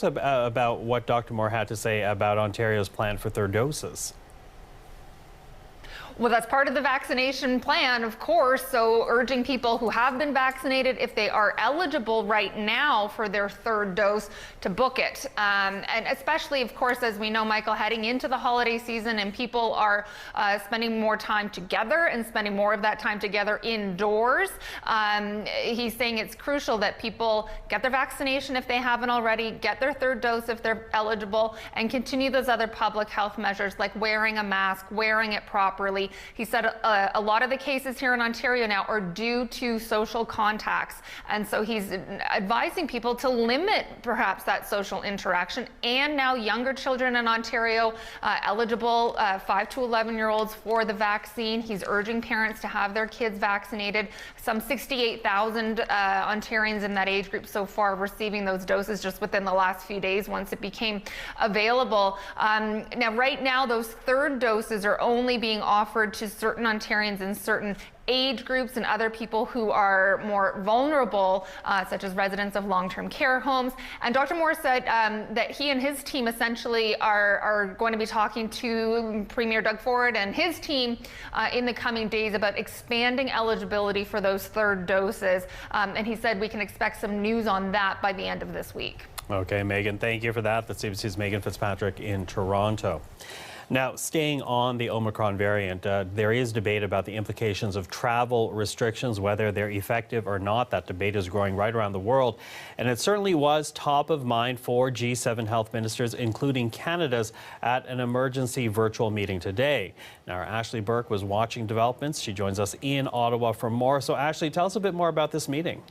About what Dr. Moore had to say about Ontario's plan for third doses. Well, that's part of the vaccination plan, of course, so urging people who have been vaccinated, if they are eligible right now for their third dose, to book it. And especially, of course, as we know, Michael, heading into the holiday season and people are spending more time together and spending more of that time together indoors. He's saying it's crucial that people get their vaccination if they haven't already, get their third dose if they're eligible, and continue those other public health measures like wearing a mask, wearing it properly. He said a lot of the cases here in Ontario now are due to social contacts. And so he's advising people to limit perhaps that social interaction. And now younger children in Ontario eligible, 5 to 11-year-olds for the vaccine. He's urging parents to have their kids vaccinated. Some 68,000 Ontarians in that age group so far receiving those doses just within the last few days once it became available. Now, right now, those third doses are only being offered to certain Ontarians in certain age groups and other people who are more vulnerable, such as residents of long-term care homes. And Dr. Moore said that he and his team essentially are going to be talking to Premier Doug Ford and his team in the coming days about expanding eligibility for those third doses. And he said we can expect some news on that by the end of this week. Okay, Megan, thank you for that. That's CBC's Megan Fitzpatrick in Toronto. Now, staying on the Omicron variant, there is debate about the implications of travel restrictions, whether they're effective or not. That debate is growing right around the world. And it certainly was top of mind for G7 health ministers, including Canada's, at an emergency virtual meeting today. Now, our Ashley Burke was watching developments. She joins us in Ottawa for more. So, Ashley, tell us a bit more about this meeting.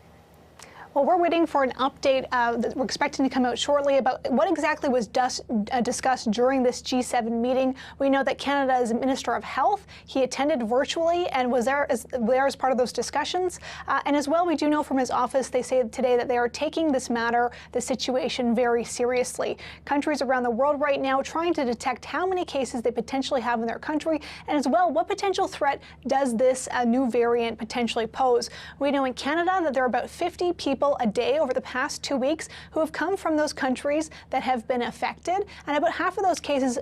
Well, we're waiting for an update that we're expecting to come out shortly about what exactly was discussed during this G7 meeting. We know that Canada's Minister of Health, he attended virtually and was there as part of those discussions. And as well, we do know from his office, they say today that they are taking this matter, the situation, very seriously. Countries around the world right now trying to detect how many cases they potentially have in their country, and as well, what potential threat does this new variant potentially pose. We know in Canada that there are about 50 people a day over the past 2 weeks who have come from those countries that have been affected, and about half of those cases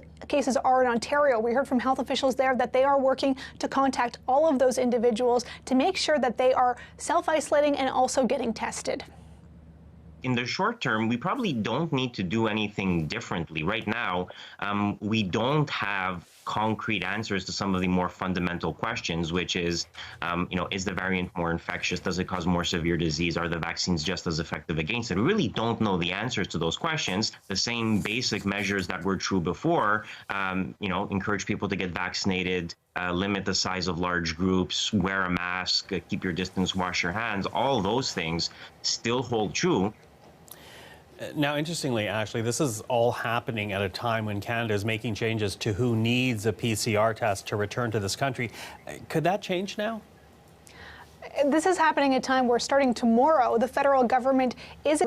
are in Ontario. We heard from health officials there that they are working to contact all of those individuals to make sure that they are self-isolating and also getting tested. In the short term, we probably don't need to do anything differently. Right now, we don't have concrete answers to some of the more fundamental questions, which is, is the variant more infectious? Does it cause more severe disease? Are the vaccines just as effective against it? We really don't know the answers to those questions. The same basic measures that were true before, encourage people to get vaccinated, limit the size of large groups, wear a mask, keep your distance, wash your hands, all those things still hold true. Now, interestingly, Ashley, this is all happening at a time when Canada is making changes to who needs a PCR test to return to this country. Could that change now? This is happening at a time where starting tomorrow, the federal government is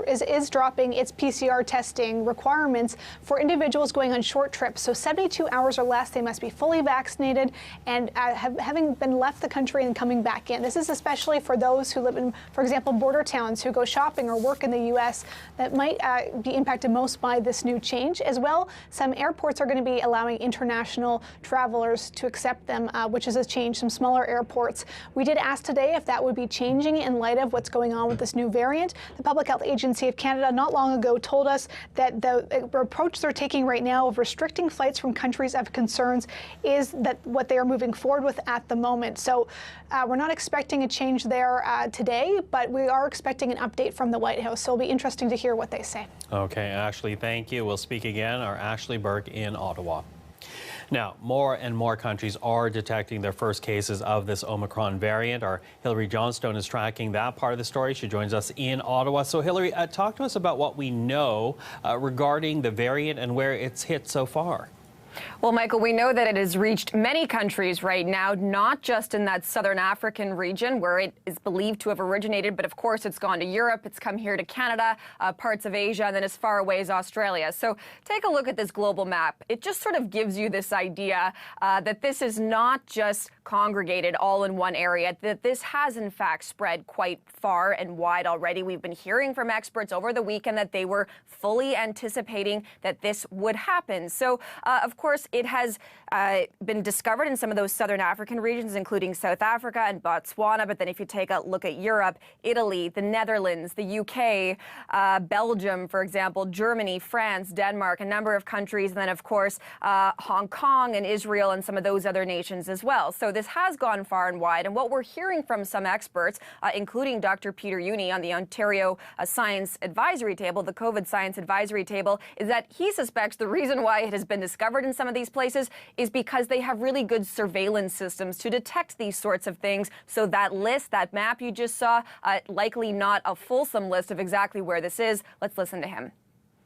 dropping its PCR testing requirements for individuals going on short trips. So 72 hours or less, they must be fully vaccinated and having been left the country and coming back in. This is especially for those who live in, for example, border towns who go shopping or work in the U.S. that might be impacted most by this new change. As well, some airports are going to be allowing international travelers to accept them, which is a change, some smaller airports. We did ask today if that would be changing in light of what's going on with this new variant. The Public Health Agency of Canada not long ago told us that the approach they're taking right now of restricting flights from countries of concerns is that what they are moving forward with at the moment. So we're not expecting a change there today, but we are expecting an update from the White House. So it'll be interesting to hear what they say. Okay, Ashley, thank you. We'll speak again. Our Ashley Burke in Ottawa. Now, more and more countries are detecting their first cases of this Omicron variant. Our Hilary Johnstone is tracking that part of the story. She joins us in Ottawa. So, Hilary, talk to us about what we know regarding the variant and where it's hit so far. Well, Michael, we know that it has reached many countries right now, not just in that southern African region where it is believed to have originated, but of course it's gone to Europe, it's come here to Canada, parts of Asia, and then as far away as Australia. So take a look at this global map. It just sort of gives you this idea that this is not just congregated all in one area, that this has in fact spread quite far and wide already. We've been hearing from experts over the weekend that they were fully anticipating that this would happen. So, of course, it has been discovered in some of those southern African regions, including South Africa and Botswana. But then if you take a look at Europe, Italy, the Netherlands, the UK, Belgium, for example, Germany, France, Denmark, a number of countries, and then, of course, Hong Kong and Israel and some of those other nations as well. So this has gone far and wide. And what we're hearing from some experts, including Dr. Peter Juni on the Ontario Science Advisory Table, the COVID Science Advisory Table, is that he suspects the reason why it has been discovered in some of these places is because they have really good surveillance systems to detect these sorts of things. So that list, that map you just saw, likely not a fulsome list of exactly where this is. Let's listen to him.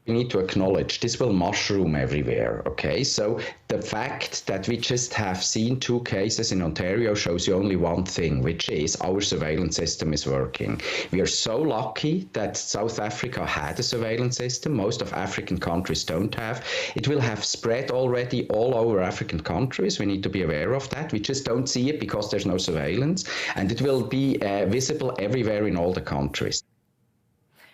We need to acknowledge this will mushroom everywhere, okay? So the fact that we just have seen 2 cases in Ontario shows you only one thing, which is our surveillance system is working. We are so lucky that South Africa had a surveillance system. Most of African countries don't have. It will have spread already all over African countries. We need to be aware of that. We just don't see it because there's no surveillance, and it will be visible everywhere in all the countries.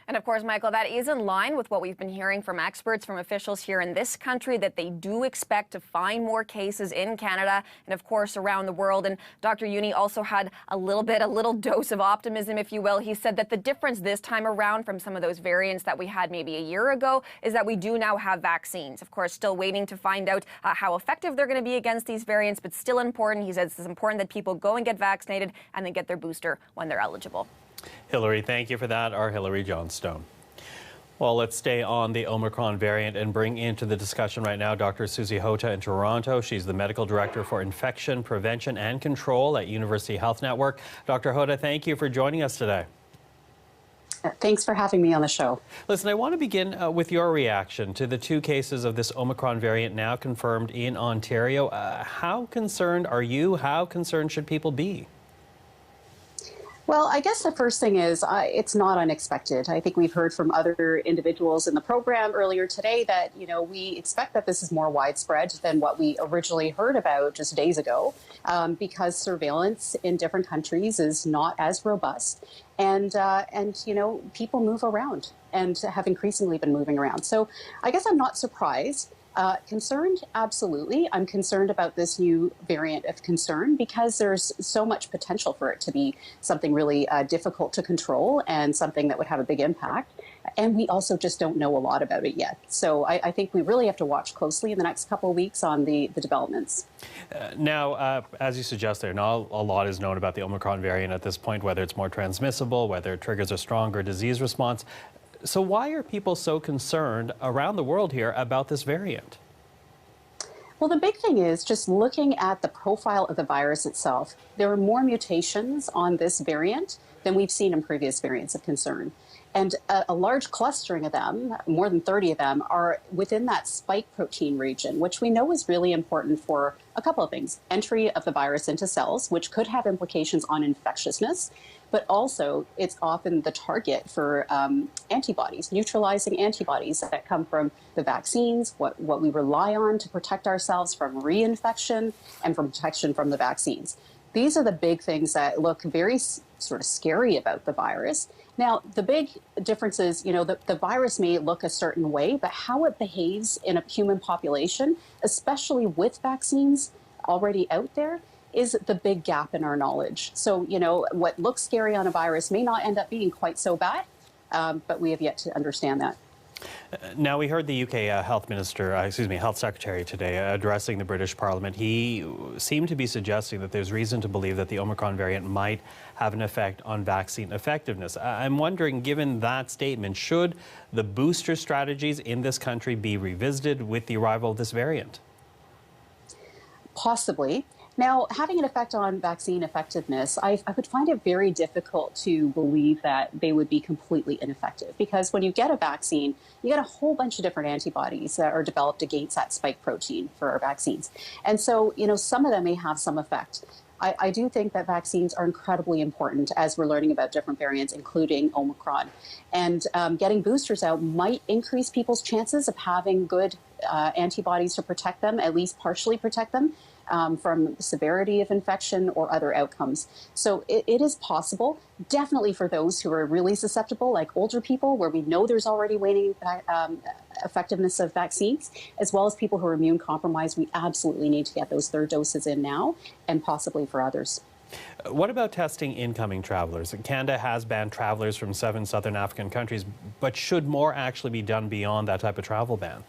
And of course, Michael, that is in line with what we've been hearing from experts, from officials here in this country, that they do expect to find more cases in Canada and, of course, around the world. And Dr. Juni also had a little dose of optimism, if you will. He said that the difference this time around from some of those variants that we had maybe a year ago is that we do now have vaccines. Of course, still waiting to find out how effective they're going to be against these variants, but still important. He says it's important that people go and get vaccinated and then get their booster when they're eligible. Hillary, thank you for that. Our Hillary Johnstone. Well, let's stay on the Omicron variant and bring into the discussion right now Dr. Susie Hota in Toronto. She's the Medical Director for Infection Prevention and Control at University Health Network. Dr. Hota, thank you for joining us today. Thanks for having me on the show. Listen, I want to begin with your reaction to the 2 cases of this Omicron variant now confirmed in Ontario. How concerned are you? How concerned should people be? Well, I guess the first thing is it's not unexpected. I think we've heard from other individuals in the program earlier today that, we expect that this is more widespread than what we originally heard about just days ago, because surveillance in different countries is not as robust. And people move around and have increasingly been moving around. So I guess I'm not surprised. Concerned? Absolutely. I'm concerned about this new variant of concern because there's so much potential for it to be something really difficult to control and something that would have a big impact. And we also just don't know a lot about it yet. So I think we really have to watch closely in the next couple of weeks on the developments. Now, as you suggest there, not a lot is known about the Omicron variant at this point, whether it's more transmissible, whether it triggers a stronger disease response. So why are people so concerned around the world here about this variant? Well, the big thing is just looking at the profile of the virus itself. There are more mutations on this variant than we've seen in previous variants of concern. And a large clustering of them, more than 30 of them, are within that spike protein region, which we know is really important for a couple of things. Entry of the virus into cells, which could have implications on infectiousness, but also it's often the target for antibodies, neutralizing antibodies that come from the vaccines, what we rely on to protect ourselves from reinfection and from protection from the vaccines. These are the big things that look very sort of scary about the virus. Now, the big difference is, the virus may look a certain way, but how it behaves in a human population, especially with vaccines already out there, is the big gap in our knowledge. So, what looks scary on a virus may not end up being quite so bad, but we have yet to understand that. Now, we heard the UK Health Secretary today addressing the British Parliament. He seemed to be suggesting that there's reason to believe that the Omicron variant might have an effect on vaccine effectiveness. I'm wondering, given that statement, should the booster strategies in this country be revisited with the arrival of this variant? Possibly. Now, having an effect on vaccine effectiveness, I would find it very difficult to believe that they would be completely ineffective, because when you get a vaccine, you get a whole bunch of different antibodies that are developed against that spike protein for our vaccines. And so, some of them may have some effect. I do think that vaccines are incredibly important as we're learning about different variants, including Omicron. And getting boosters out might increase people's chances of having good antibodies to protect them, at least partially protect them. from severity of infection or other outcomes. So it is possible, definitely for those who are really susceptible, like older people, where we know there's already waning effectiveness of vaccines, as well as people who are immune compromised. We absolutely need to get those third doses in now, and possibly for others. What about testing incoming travelers? Canada has banned travelers from 7 Southern African countries, but should more actually be done beyond that type of travel ban?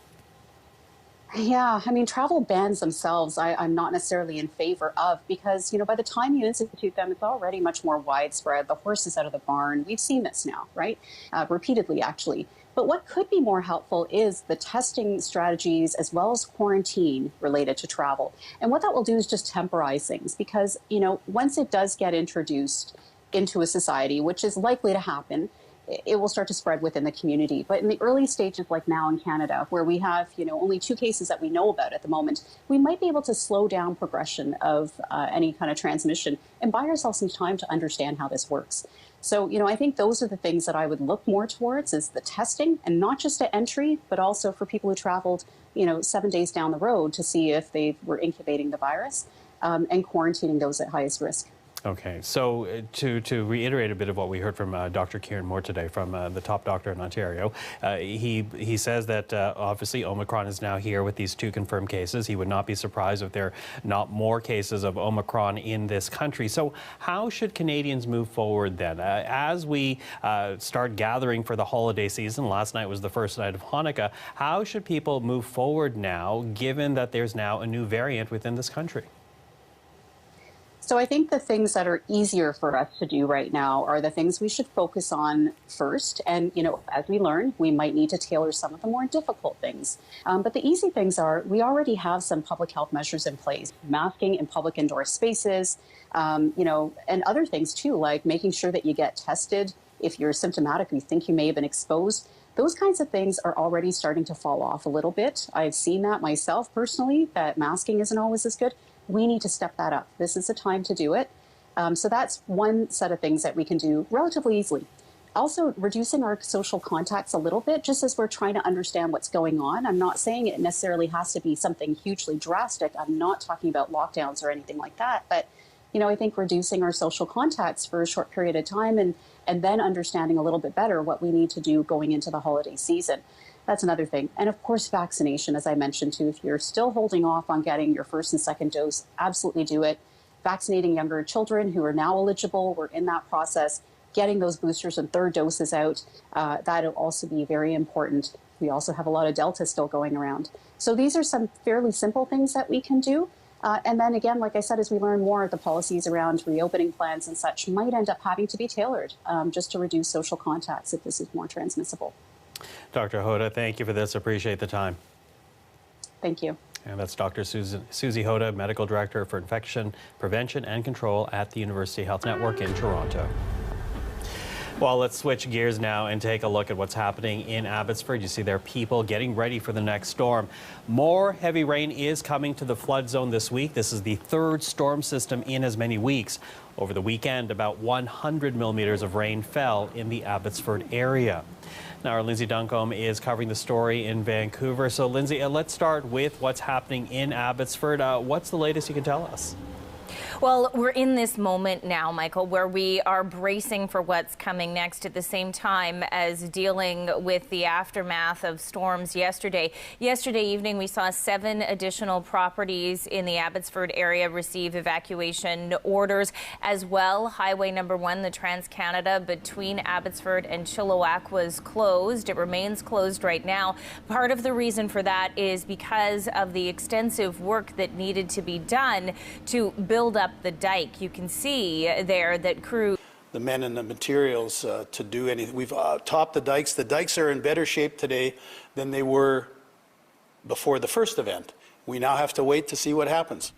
Yeah, I mean, travel bans themselves, I'm not necessarily in favor of, because, by the time you institute them, it's already much more widespread. The horse is out of the barn. We've seen this now, right? Repeatedly, actually. But what could be more helpful is the testing strategies as well as quarantine related to travel. And what that will do is just temporize things, because, once it does get introduced into a society, which is likely to happen, it will start to spread within the community. But in the early stages, like now in Canada, where we have, only 2 cases that we know about at the moment, we might be able to slow down progression of any kind of transmission and buy ourselves some time to understand how this works. So, I think those are the things that I would look more towards, is the testing, and not just at entry, but also for people who traveled, 7 days down the road to see if they were incubating the virus, and quarantining those at highest risk. Okay, so to reiterate a bit of what we heard from Dr. Kieran Moore today, from the top doctor in Ontario, he says that obviously Omicron is now here with these 2 confirmed cases. He would not be surprised if there are not more cases of Omicron in this country. So how should Canadians move forward then? As we start gathering for the holiday season, last night was the first night of Hanukkah, how should people move forward now, given that there's now a new variant within this country? So I think the things that are easier for us to do right now are the things we should focus on first. And, as we learn, we might need to tailor some of the more difficult things. But the easy things are, we already have some public health measures in place, masking in public indoor spaces, and other things too, like making sure that you get tested if you're symptomatic, you think you may have been exposed. Those kinds of things are already starting to fall off a little bit. I've seen that myself personally, that masking isn't always as good. We need to step that up. This is the time to do it. So that's one set of things that we can do relatively easily. Also, reducing our social contacts a little bit, just as we're trying to understand what's going on. I'm not saying it necessarily has to be something hugely drastic. I'm not talking about lockdowns or anything like that. But, I think reducing our social contacts for a short period of time, and then understanding a little bit better what we need to do going into the holiday season. That's another thing. And of course, vaccination, as I mentioned too, if you're still holding off on getting your 1st and 2nd dose, absolutely do it. Vaccinating younger children who are now eligible, we're in that process. Getting those boosters and 3rd doses out, that'll also be very important. We also have a lot of Delta still going around. So these are some fairly simple things that we can do. And then again, like I said, as we learn more, the policies around reopening plans and such might end up having to be tailored just to reduce social contacts if this is more transmissible. Dr. Hoda, thank you for this. Appreciate the time. Thank you. And that's Dr. Susie Hoda, Medical Director for Infection Prevention and Control at the University Health Network in Toronto. Well, let's switch gears now and take a look at what's happening in Abbotsford. You see there are people getting ready for the next storm. More heavy rain is coming to the flood zone this week. This is the 3rd storm system in as many weeks. Over the weekend, about 100 millimeters of rain fell in the Abbotsford area. Now, our Lindsay Duncombe is covering the story in Vancouver. So, Lindsay, let's start with what's happening in Abbotsford. What's the latest you can tell us? Well, we're in this moment now, Michael, where we are bracing for what's coming next at the same time as dealing with the aftermath of storms yesterday. Yesterday evening, we saw 7 additional properties in the Abbotsford area receive evacuation orders as well. Highway number 1, the Trans-Canada between Abbotsford and Chilliwack, was closed. It remains closed right now. Part of the reason for that is because of the extensive work that needed to be done to build up the dike. You can see there that crew, the men and the materials to do anything. We've topped the dikes. The dikes are in better shape today than they were before the first event. We now have to wait to see what happens.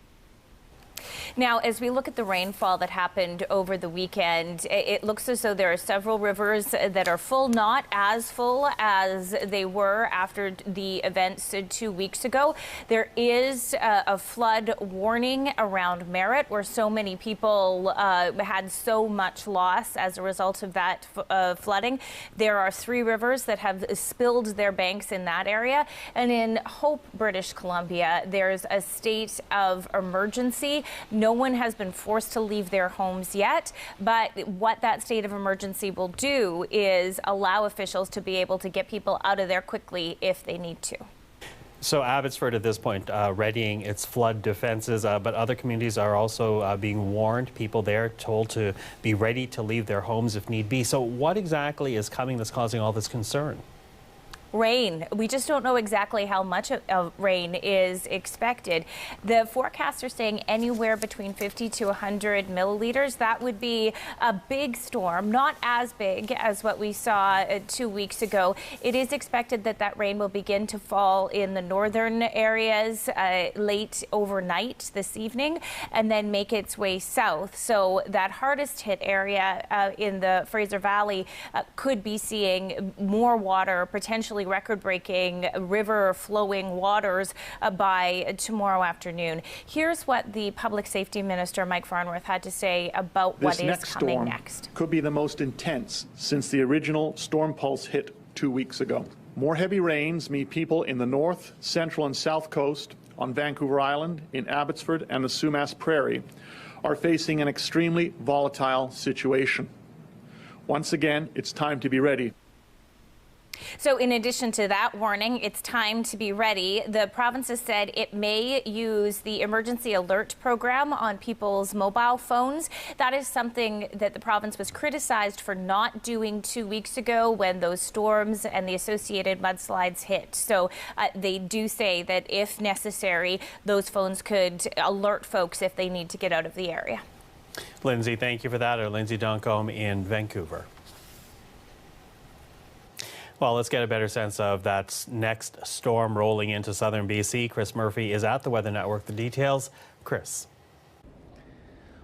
Now, as we look at the rainfall that happened over the weekend, it looks as though there are several rivers that are full, not as full as they were after the events 2 weeks ago. There is a flood warning around Merritt, where so many people had so much loss as a result of that flooding. There are 3 rivers that have spilled their banks in that area. And in Hope, British Columbia, there's a state of emergency. No one has been forced to leave their homes yet, but what that state of emergency will do is allow officials to be able to get people out of there quickly if they need to. So Abbotsford at this point readying its flood defenses, but other communities are also being warned. People there told to be ready to leave their homes if need be. So what exactly is coming that's causing all this concern? Rain. We just don't know exactly how much of rain is expected. The forecasts are saying anywhere between 50 to 100 milliliters. That would be a big storm, not as big as what we saw 2 weeks ago. It is expected that that rain will begin to fall in the northern areas late overnight this evening and then make its way south. So that hardest hit area in the Fraser Valley could be seeing more water, potentially record-breaking river-flowing waters by tomorrow afternoon. Here's what the Public Safety Minister, Mike Farnworth, had to say about what is coming next. Could be the most intense since the original storm pulse hit 2 weeks ago. More heavy rains mean people in the north, central, and south coast, on Vancouver Island, in Abbotsford, and the Sumas Prairie are facing an extremely volatile situation. Once again, it's time to be ready. So in addition to that warning, it's time to be ready. The province has said it may use the emergency alert program on people's mobile phones. That is something that the province was criticized for not doing 2 weeks ago when those storms and the associated mudslides hit. So they do say that if necessary, those phones could alert folks if they need to get out of the area. Lindsay, thank you for that. Or Lindsay Duncombe in Vancouver. Well, let's get a better sense of that next storm rolling into southern BC. Chris Murphy is at the Weather Network. The details, Chris.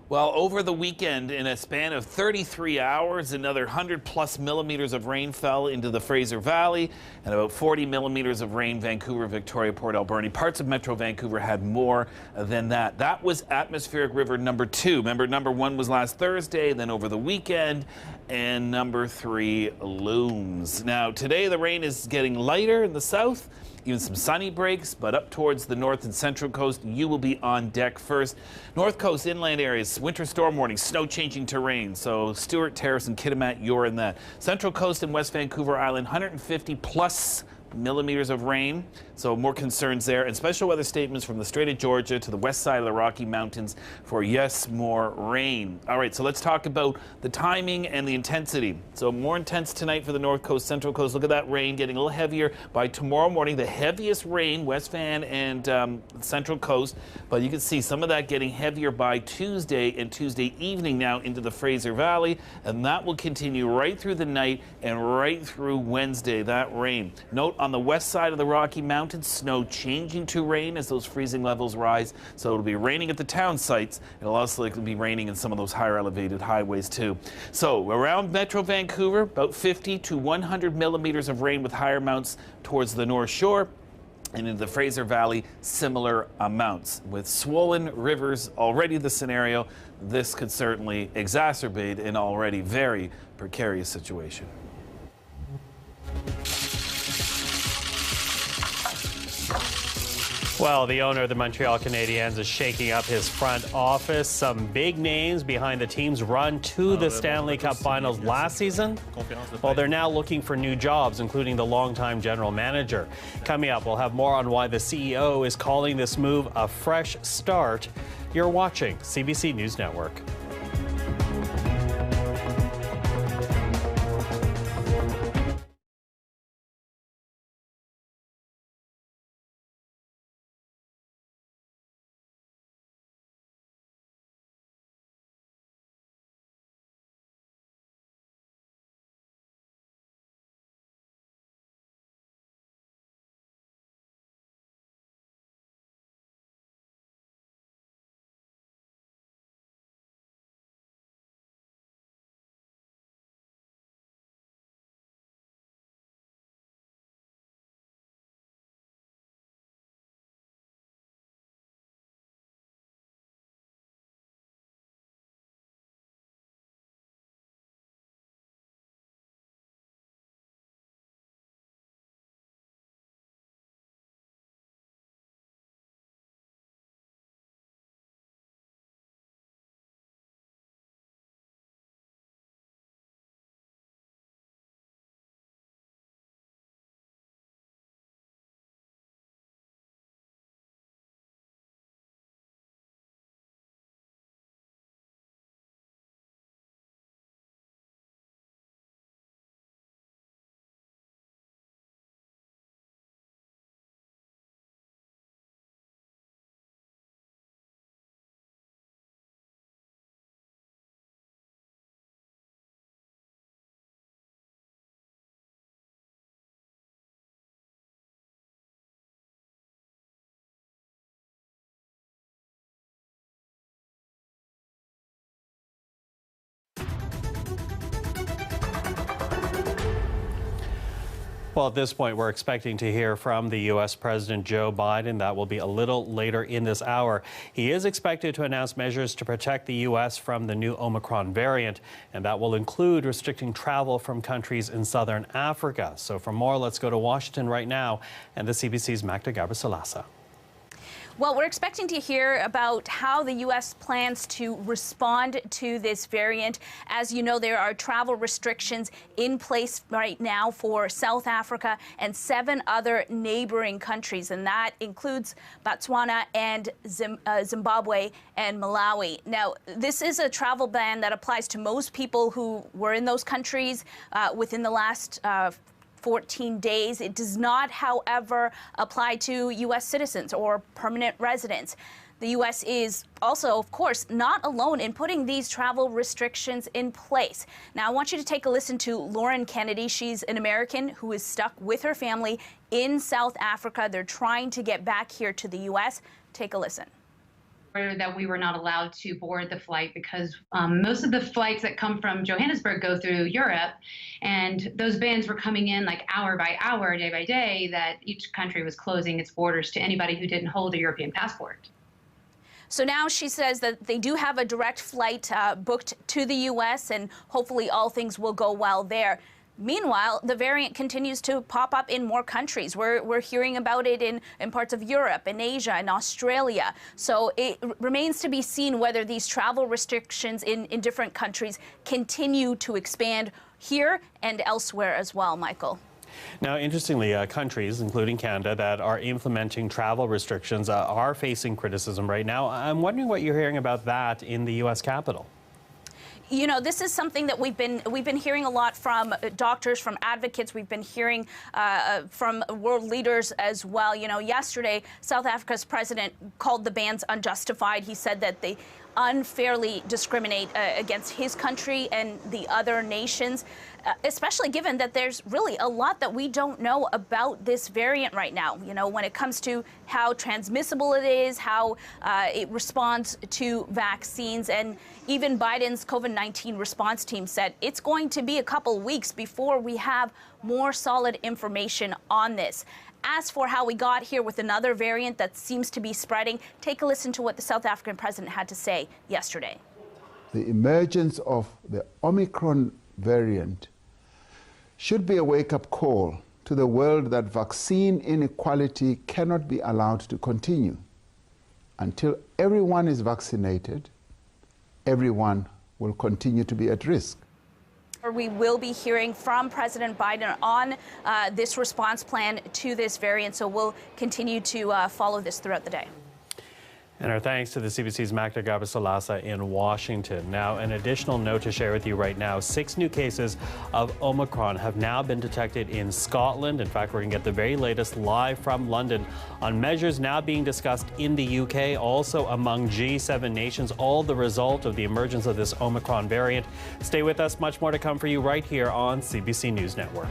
Well, over the weekend, in a span of 33 hours, another 100+ millimeters of rain fell into the Fraser Valley, and about 40 millimeters of rain Vancouver, Victoria, Port Alberni. Parts of Metro Vancouver had more than that. That was atmospheric river number 2. Remember, number 1 was last Thursday, then over the weekend, and number 3 looms. Now, today the rain is getting lighter in the south. Even some sunny breaks, but up towards the north and central coast, you will be on deck first. North coast inland areas, winter storm warning, snow changing to rain. So Stewart, Terrace, and Kitimat, you're in that. Central coast and West Vancouver Island, 150+ millimeters of rain, so more concerns there, and special weather statements from the Strait of Georgia to the west side of the Rocky Mountains for, yes, more rain. All right, so let's talk about the timing and the intensity. So more intense tonight for the north coast, central coast. Look at that rain getting a little heavier by tomorrow morning. The heaviest rain, West Van and central coast, but you can see some of that getting heavier by Tuesday and Tuesday evening now into the Fraser Valley, and that will continue right through the night and right through Wednesday, that rain. Note on the west side of the Rocky Mountains, snow changing to rain as those freezing levels rise. So it'll be raining at the town sites. It'll also likely be raining in some of those higher elevated highways too. So around Metro Vancouver, about 50 to 100 millimeters of rain with higher amounts towards the North Shore. And in the Fraser Valley, similar amounts. With swollen rivers already the scenario, this could certainly exacerbate an already very precarious situation. Well, the owner of the Montreal Canadiens is shaking up his front office. Some big names behind the team's run to the Stanley Cup Finals last season. Well, they're now looking for new jobs, including the longtime general manager. Coming up, we'll have more on why the CEO is calling this move a fresh start. You're watching CBC News Network. Well, at this point, we're expecting to hear from the U.S. President Joe Biden. That will be a little later in this hour. He is expected to announce measures to protect the U.S. from the new Omicron variant, and that will include restricting travel from countries in southern Africa. So for more, let's go to Washington right now and the CBC's Magda Gabrisalasa. Well, we're expecting to hear about how the U.S. plans to respond to this variant. As you know, there are travel restrictions in place right now for South Africa and 7 other neighboring countries, and that includes Botswana and Zimbabwe and Malawi. Now, this is a travel ban that applies to most people who were in those countries within the last 14 days. It does not, however, apply to U.S. citizens or permanent residents. The U.S. is also, of course, not alone in putting these travel restrictions in place. Now, I want you to take a listen to Lauren Kennedy. She's an American who is stuck with her family in South Africa. They're trying to get back here to the U.S. Take a listen. That we were not allowed to board the flight because most of the flights that come from Johannesburg go through Europe, and those bans were coming in like hour by hour, day by day, that each country was closing its borders to anybody who didn't hold a European passport. So now she says that they do have a direct flight booked to the U.S., and hopefully all things will go well there. Meanwhile, the variant continues to pop up in more countries. We're hearing about it in parts of Europe and Asia and Australia. So it remains to be seen whether these travel restrictions in different countries continue to expand here and elsewhere as well, Michael. Now, interestingly, countries, including Canada, that are implementing travel restrictions are facing criticism right now. I'm wondering what you're hearing about that in the U.S. Capitol. You know, this is something that we've been hearing a lot from doctors, from advocates. We've been hearing from world leaders as well. You know, yesterday, South Africa's president called the bans unjustified. He said that they unfairly discriminate against his country and the other nations, especially given that there's really a lot that we don't know about this variant right now. You know, when it comes to how transmissible it is, how it responds to vaccines, and even Biden's COVID-19 response team said it's going to be a couple weeks before we have more solid information on this. As for how we got here with another variant that seems to be spreading, take a listen to what the South African president had to say yesterday. The emergence of the Omicron variant should be a wake-up call to the world that vaccine inequality cannot be allowed to continue. Until everyone is vaccinated, everyone will continue to be at risk. We will be hearing from President Biden on this response plan to this variant, so we'll continue to follow this throughout the day. And our thanks to the CBC's Magda Gabrisalasa in Washington. Now, an additional note to share with you right now. 6 new cases of Omicron have now been detected in Scotland. In fact, we're going to get the very latest live from London on measures now being discussed in the UK, also among G7 nations, all the result of the emergence of this Omicron variant. Stay with us. Much more to come for you right here on CBC News Network.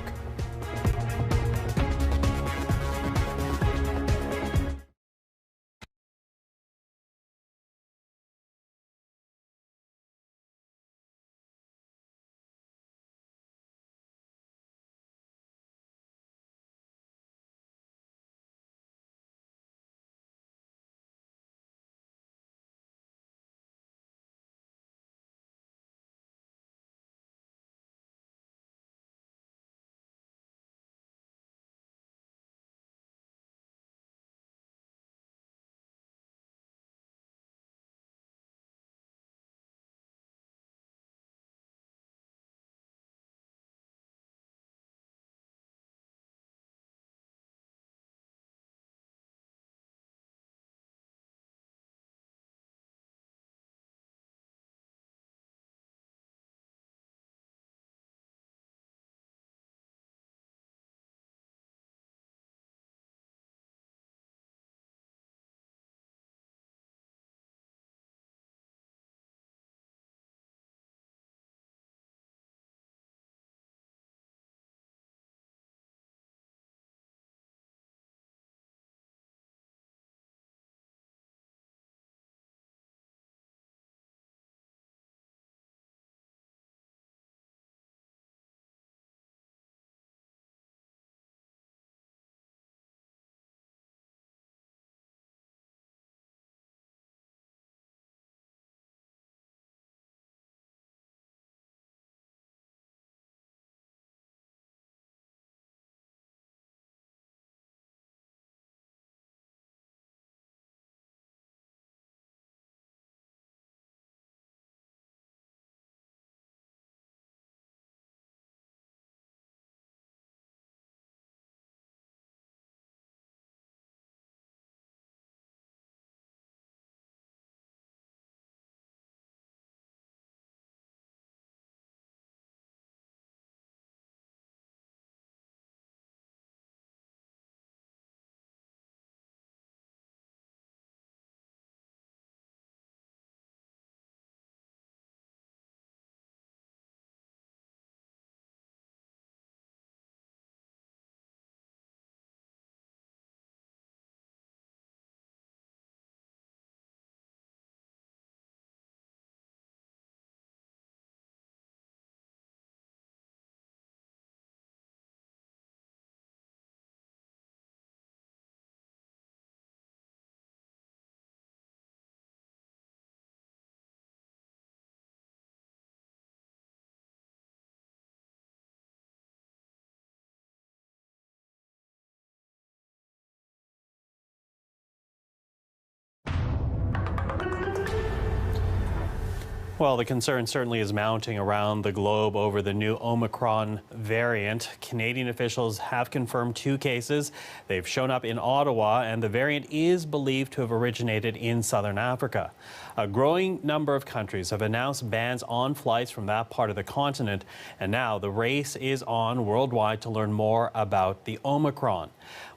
Well, the concern certainly is mounting around the globe over the new Omicron variant. Canadian officials have confirmed 2 cases. They've shown up in Ottawa, and the variant is believed to have originated in southern Africa. A growing number of countries have announced bans on flights from that part of the continent, and now the race is on worldwide to learn more about the Omicron.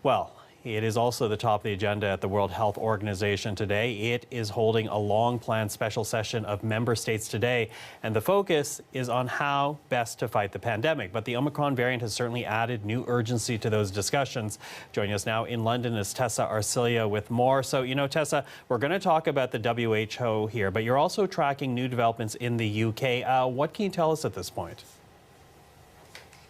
Well, it is also the top of the agenda at the World Health Organization today. It is holding a long-planned special session of member states today, and the focus is on how best to fight the pandemic. But the Omicron variant has certainly added new urgency to those discussions. Joining us now in London is Tessa Arcilia with more. So, Tessa, we're going to talk about the WHO here, but you're also tracking new developments in the UK. What can you tell us at this point?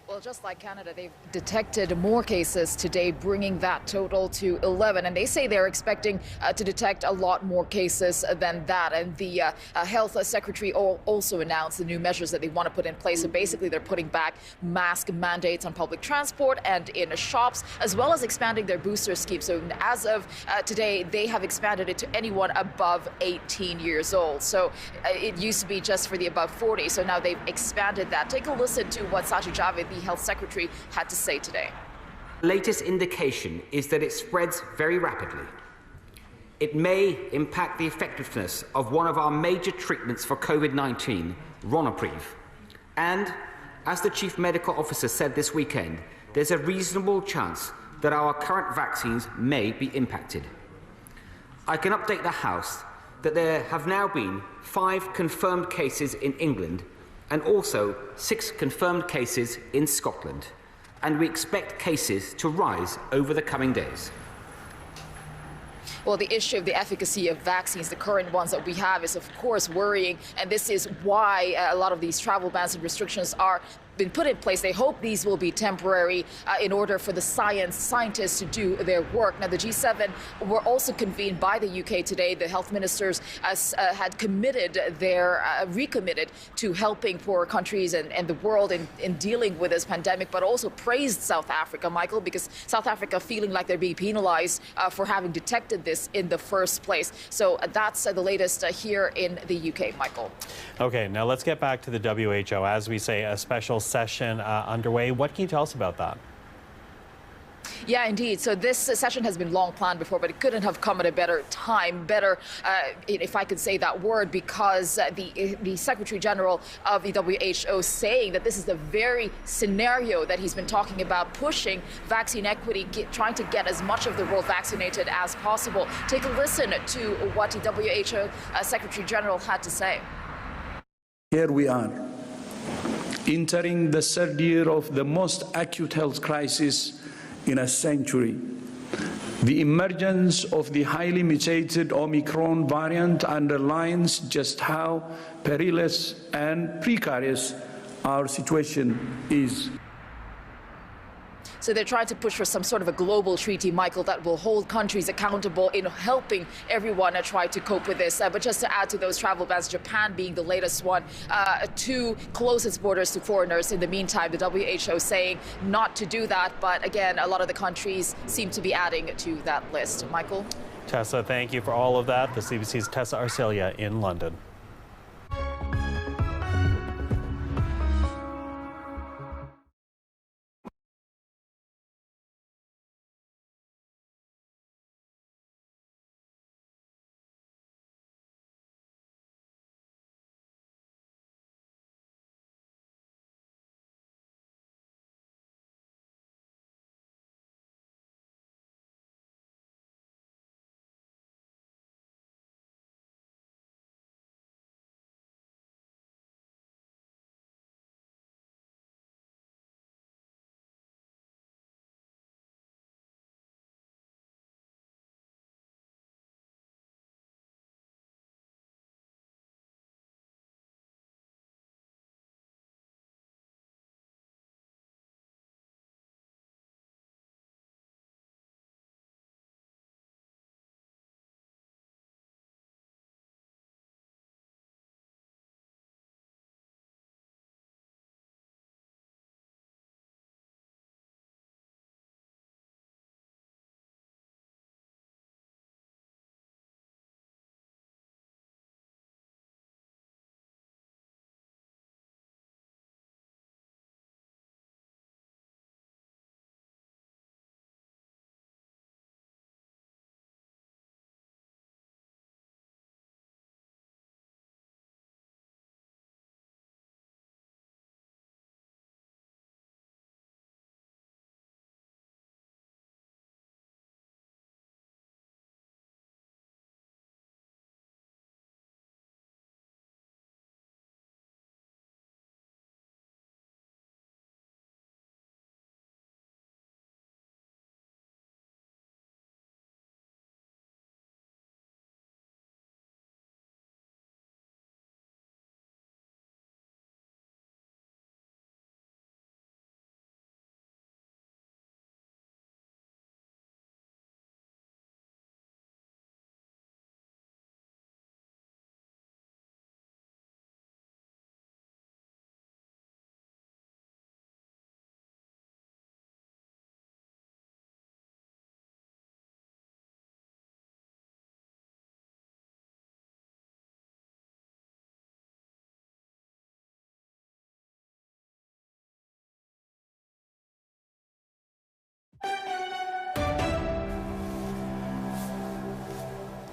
Well, just like Canada, they've detected more cases today, bringing that total to 11. And they say they're expecting to detect a lot more cases than that. And the health secretary also announced the new measures that they want to put in place. So basically, they're putting back mask mandates on public transport and in shops, as well as expanding their booster scheme. So as of today, they have expanded it to anyone above 18 years old. So it used to be just for the above 40. So now they've expanded that. Take a listen to what Sajid Javid, the health secretary, had to say today. The latest indication is that it spreads very rapidly. It may impact the effectiveness of one of our major treatments for COVID-19, Ronapreve. And, as the Chief Medical Officer said this weekend, there's a reasonable chance that our current vaccines may be impacted. I can update the House that there have now been 5 confirmed cases in England and also 6 confirmed cases in Scotland, and we expect cases to rise over the coming days. Well, the issue of the efficacy of vaccines, the current ones that we have, is of course worrying, and this is why a lot of these travel bans and restrictions are been put in place. They hope these will be temporary in order for the scientists to do their work. Now, the G7 were also convened by the UK today. The health ministers had recommitted to helping poor countries and the world in dealing with this pandemic, but also praised South Africa, Michael, because South Africa feeling like they're being penalized for having detected this in the first place. So that's the latest here in the UK, Michael. Okay, now let's get back to the WHO. As we say, a special session underway. What can you tell us about that? Yeah, indeed. So this session has been long planned before, but it couldn't have come at a better time, if I could say that word, because the Secretary General of the WHO saying that this is the very scenario that he's been talking about, pushing vaccine equity, trying to get as much of the world vaccinated as possible. Take a listen to what the WHO Secretary General had to say. Here we are, entering the 3rd year of the most acute health crisis in a century. The emergence of the highly mutated Omicron variant underlines just how perilous and precarious our situation is. So they're trying to push for some sort of a global treaty, Michael, that will hold countries accountable in helping everyone try to cope with this. But just to add to those travel bans, Japan being the latest one, to close its borders to foreigners. In the meantime, the WHO saying not to do that. But again, a lot of the countries seem to be adding to that list. Michael? Tessa, thank you for all of that. The CBC's Tessa Arcilia in London.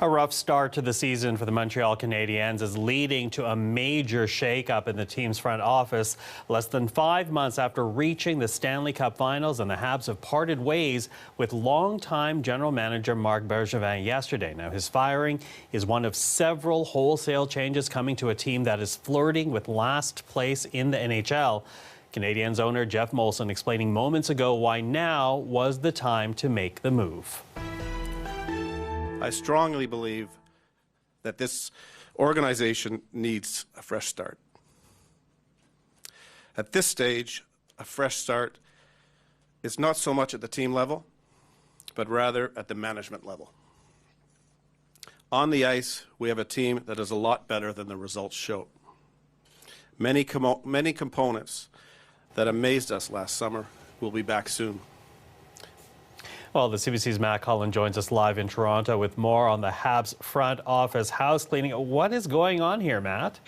A rough start to the season for the Montreal Canadiens is leading to a major shakeup in the team's front office. Less than 5 months after reaching the Stanley Cup Finals, and the Habs have parted ways with longtime general manager Marc Bergevin yesterday. Now, his firing is one of several wholesale changes coming to a team that is flirting with last place in the NHL. Canadiens owner Jeff Molson explaining moments ago why now was the time to make the move. I strongly believe that this organization needs a fresh start. At this stage, a fresh start is not so much at the team level, but rather at the management level. On the ice, we have a team that is a lot better than the results show. Many components that amazed us last summer will be back soon. Well, the CBC's Matt Cullen joins us live in Toronto with more on the Habs front office house cleaning. What is going on here, Matt?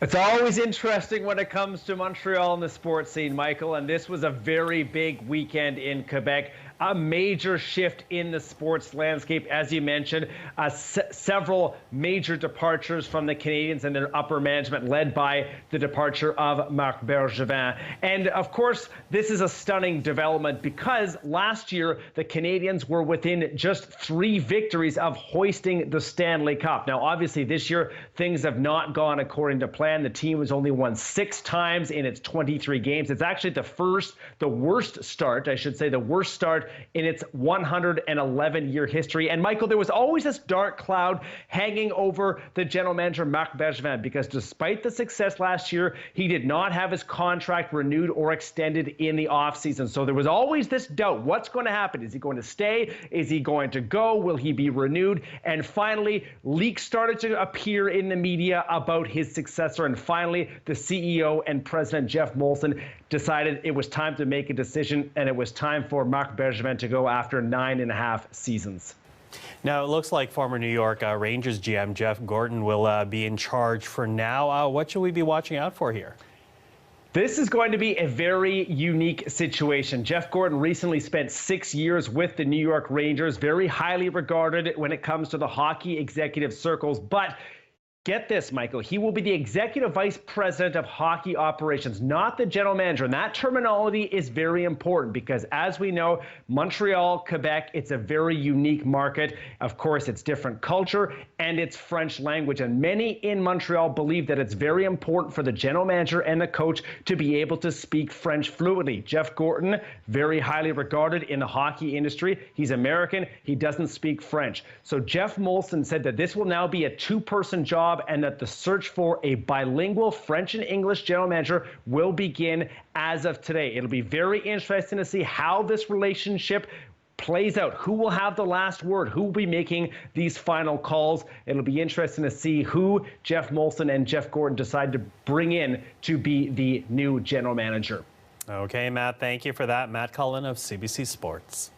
It's always interesting when it comes to Montreal and the sports scene, Michael, and this was a very big weekend in Quebec. A major shift in the sports landscape, as you mentioned. Several major departures from the Canadiens and their upper management, led by the departure of Marc Bergevin. And of course, this is a stunning development because last year the Canadiens were within just 3 victories of hoisting the Stanley Cup. Now, obviously, this year things have not gone according to plan. The team has only won 6 times in its 23 games. It's actually the worst start in its 111-year history. And Michael, there was always this dark cloud hanging over the general manager, Marc Bergevin, because despite the success last year, he did not have his contract renewed or extended in the offseason. So there was always this doubt. What's going to happen? Is he going to stay? Is he going to go? Will he be renewed? And finally, leaks started to appear in the media about his successor. And finally, the CEO and president, Jeff Molson, decided it was time to make a decision, and it was time for Marc Bergevin to go after 9.5 seasons. Now, it looks like former New York Rangers GM Jeff Gorton will be in charge for now. What should we be watching out for here? This is going to be a very unique situation. Jeff Gorton recently spent 6 years with the New York Rangers, very highly regarded when it comes to the hockey executive circles, but get this, Michael. He will be the executive vice president of hockey operations, not the general manager. And that terminology is very important because, as we know, Montreal, Quebec, it's a very unique market. Of course, it's different culture and it's French language. And many in Montreal believe that it's very important for the general manager and the coach to be able to speak French fluently. Jeff Gorton, very highly regarded in the hockey industry. He's American. He doesn't speak French. So Jeff Molson said that this will now be a 2-person job, and that the search for a bilingual French and English general manager will begin as of today. It'll be very interesting to see how this relationship plays out. Who will have the last word? Who will be making these final calls? It'll be interesting to see who Jeff Molson and Jeff Gorton decide to bring in to be the new general manager. Okay, Matt, thank you for that. Matt Cullen of CBC Sports.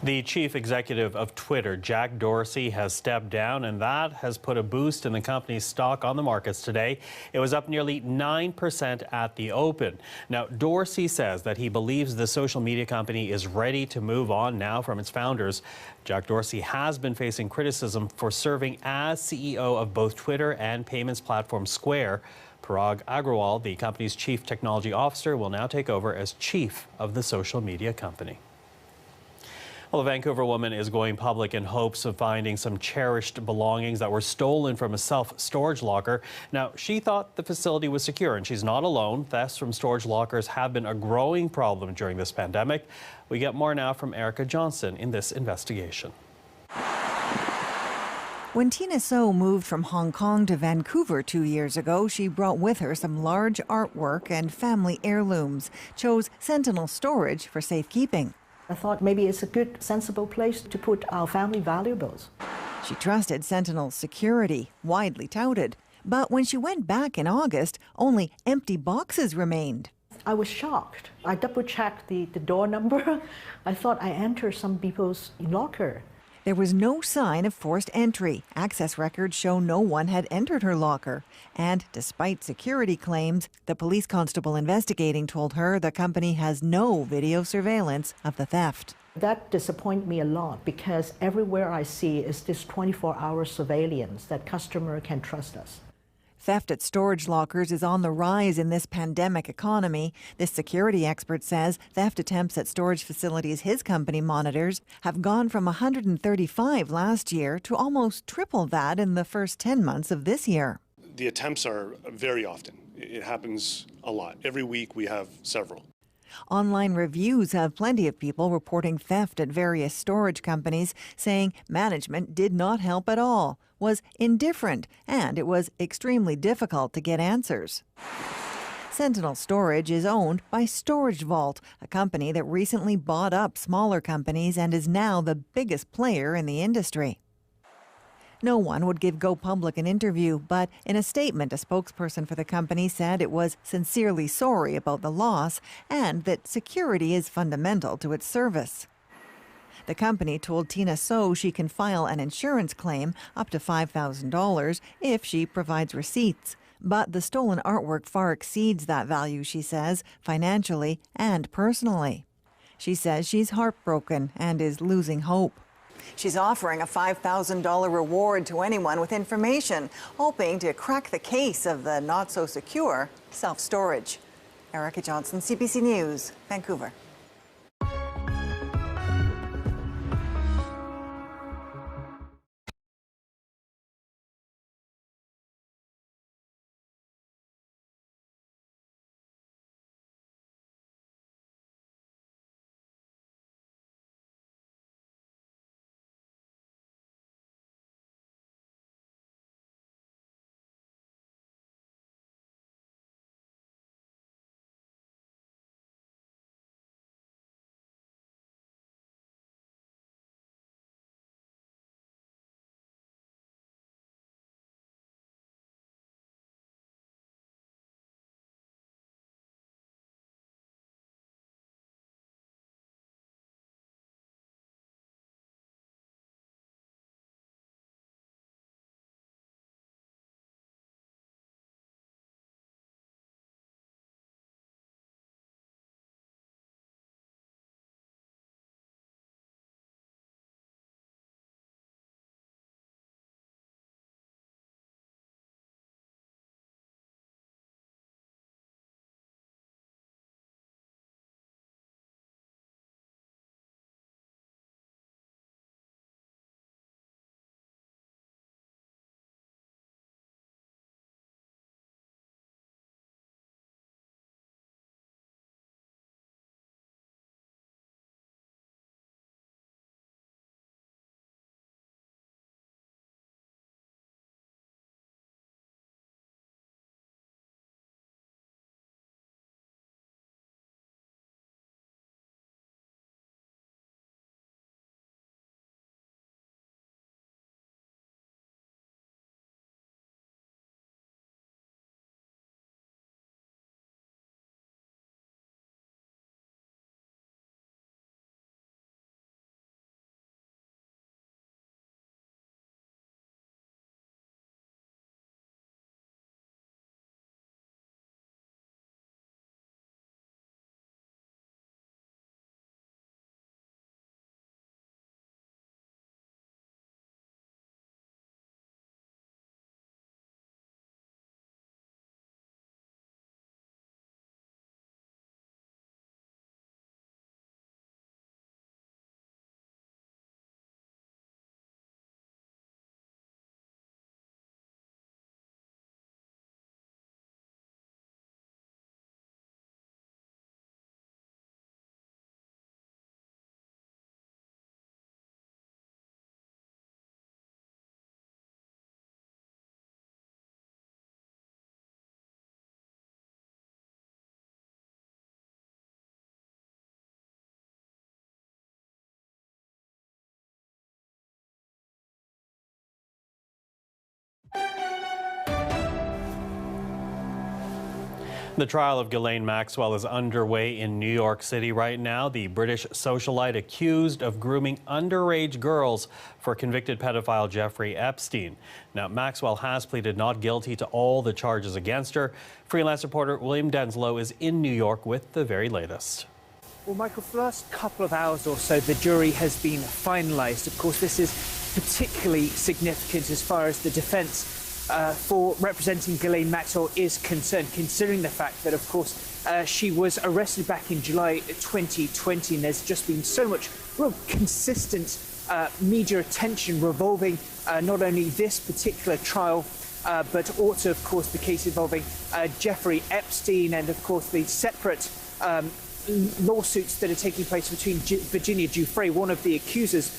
The chief executive of Twitter, Jack Dorsey, has stepped down, and that has put a boost in the company's stock on the markets today. It was up nearly 9% at the open. Now, Dorsey says that he believes the social media company is ready to move on now from its founders. Jack Dorsey has been facing criticism for serving as CEO of both Twitter and payments platform Square. Parag Agrawal, the company's chief technology officer, will now take over as chief of the social media company. Well, a Vancouver woman is going public in hopes of finding some cherished belongings that were stolen from a self-storage locker. Now, she thought the facility was secure, and she's not alone. Thefts from storage lockers have been a growing problem during this pandemic. We get more now from Erica Johnson in this investigation. When Tina So moved from Hong Kong to Vancouver 2 years ago, she brought with her some large artwork and family heirlooms, chose Sentinel Storage for safekeeping. I thought maybe it's a good, sensible place to put our family valuables. She trusted Sentinel's security, widely touted. But when she went back in August, only empty boxes remained. I was shocked. I double-checked the door number. I thought I entered some people's locker. There was no sign of forced entry. Access records show no one had entered her locker. And despite security claims, the police constable investigating told her the company has no video surveillance of the theft. That disappointed me a lot because everywhere I see is this 24-hour surveillance that customer can trust us. Theft at storage lockers is on the rise in this pandemic economy. This security expert says theft attempts at storage facilities his company monitors have gone from 135 last year to almost triple that in the first 10 months of this year. The attempts are very often. It happens a lot. Every week we have several. Online reviews have plenty of people reporting theft at various storage companies, saying management did not help at all, was indifferent, and it was extremely difficult to get answers. Sentinel Storage is owned by Storage Vault, a company that recently bought up smaller companies and is now the biggest player in the industry. No one would give Go Public an interview, but in a statement, a spokesperson for the company said it was sincerely sorry about the loss and that security is fundamental to its service. The company told Tina So she can file an insurance claim up to $5,000 if she provides receipts. But the stolen artwork far exceeds that value, she says, financially and personally. She says she's heartbroken and is losing hope. She's offering a $5,000 reward to anyone with information, hoping to crack the case of the not-so-secure self-storage. Erica Johnson, CBC News, Vancouver. The trial of Ghislaine Maxwell is underway in New York City right now. The British socialite accused of grooming underage girls for convicted pedophile Jeffrey Epstein. Now, Maxwell has pleaded not guilty to all the charges against her. Freelance reporter William Denslow is in New York with the very latest. Well, Michael, for the last couple of hours or so, the jury has been finalised. Of course, this is particularly significant as far as the defence for representing Ghislaine Maxwell is concerned, considering the fact that, of course, she was arrested back in July 2020, and there's just been so much real consistent media attention revolving not only this particular trial, but also, of course, the case involving Jeffrey Epstein and, of course, the separate lawsuits that are taking place between Virginia Giuffre, one of the accusers,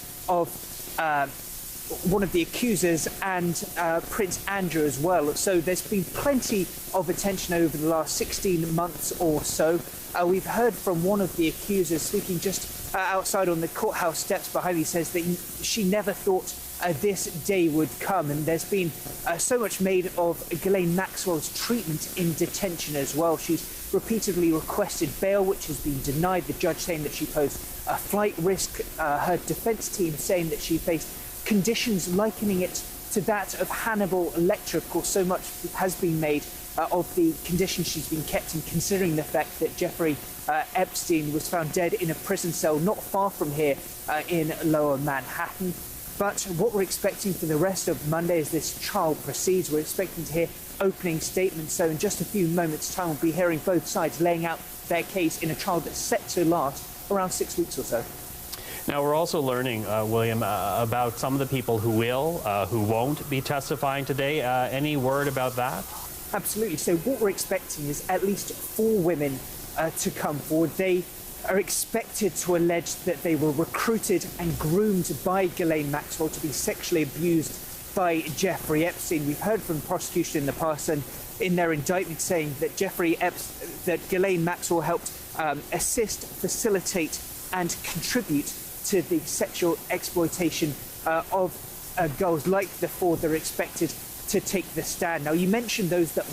and Prince Andrew as well. So there's been plenty of attention over the last 16 months or so. We've heard from one of the accusers speaking just outside on the courthouse steps behind me, says that she never thought this day would come, and there's been so much made of Ghislaine Maxwell's treatment in detention as well. She's repeatedly requested bail, which has been denied, the judge saying that she posed a flight risk, her defence team saying that she faced conditions likening it to that of Hannibal Lecter. Of course, so much has been made of the conditions she's been kept in, considering the fact that Jeffrey Epstein was found dead in a prison cell not far from here in Lower Manhattan. But what we're expecting for the rest of Monday as this trial proceeds, we're expecting to hear opening statements. So in just a few moments' time, we'll be hearing both sides laying out their case in a trial that's set to last around 6 weeks or so. Now, we're also learning, William, about some of the people who won't be testifying today. Any word about that? Absolutely. So what we're expecting is at least 4 women to come forward. They are expected to allege that they were recruited and groomed by Ghislaine Maxwell to be sexually abused by Jeffrey Epstein. We've heard from the prosecution in the past and in their indictment saying that Ghislaine Maxwell helped assist, facilitate and contribute to the sexual exploitation of girls like the 4 that are expected to take the stand. Now, you mentioned those that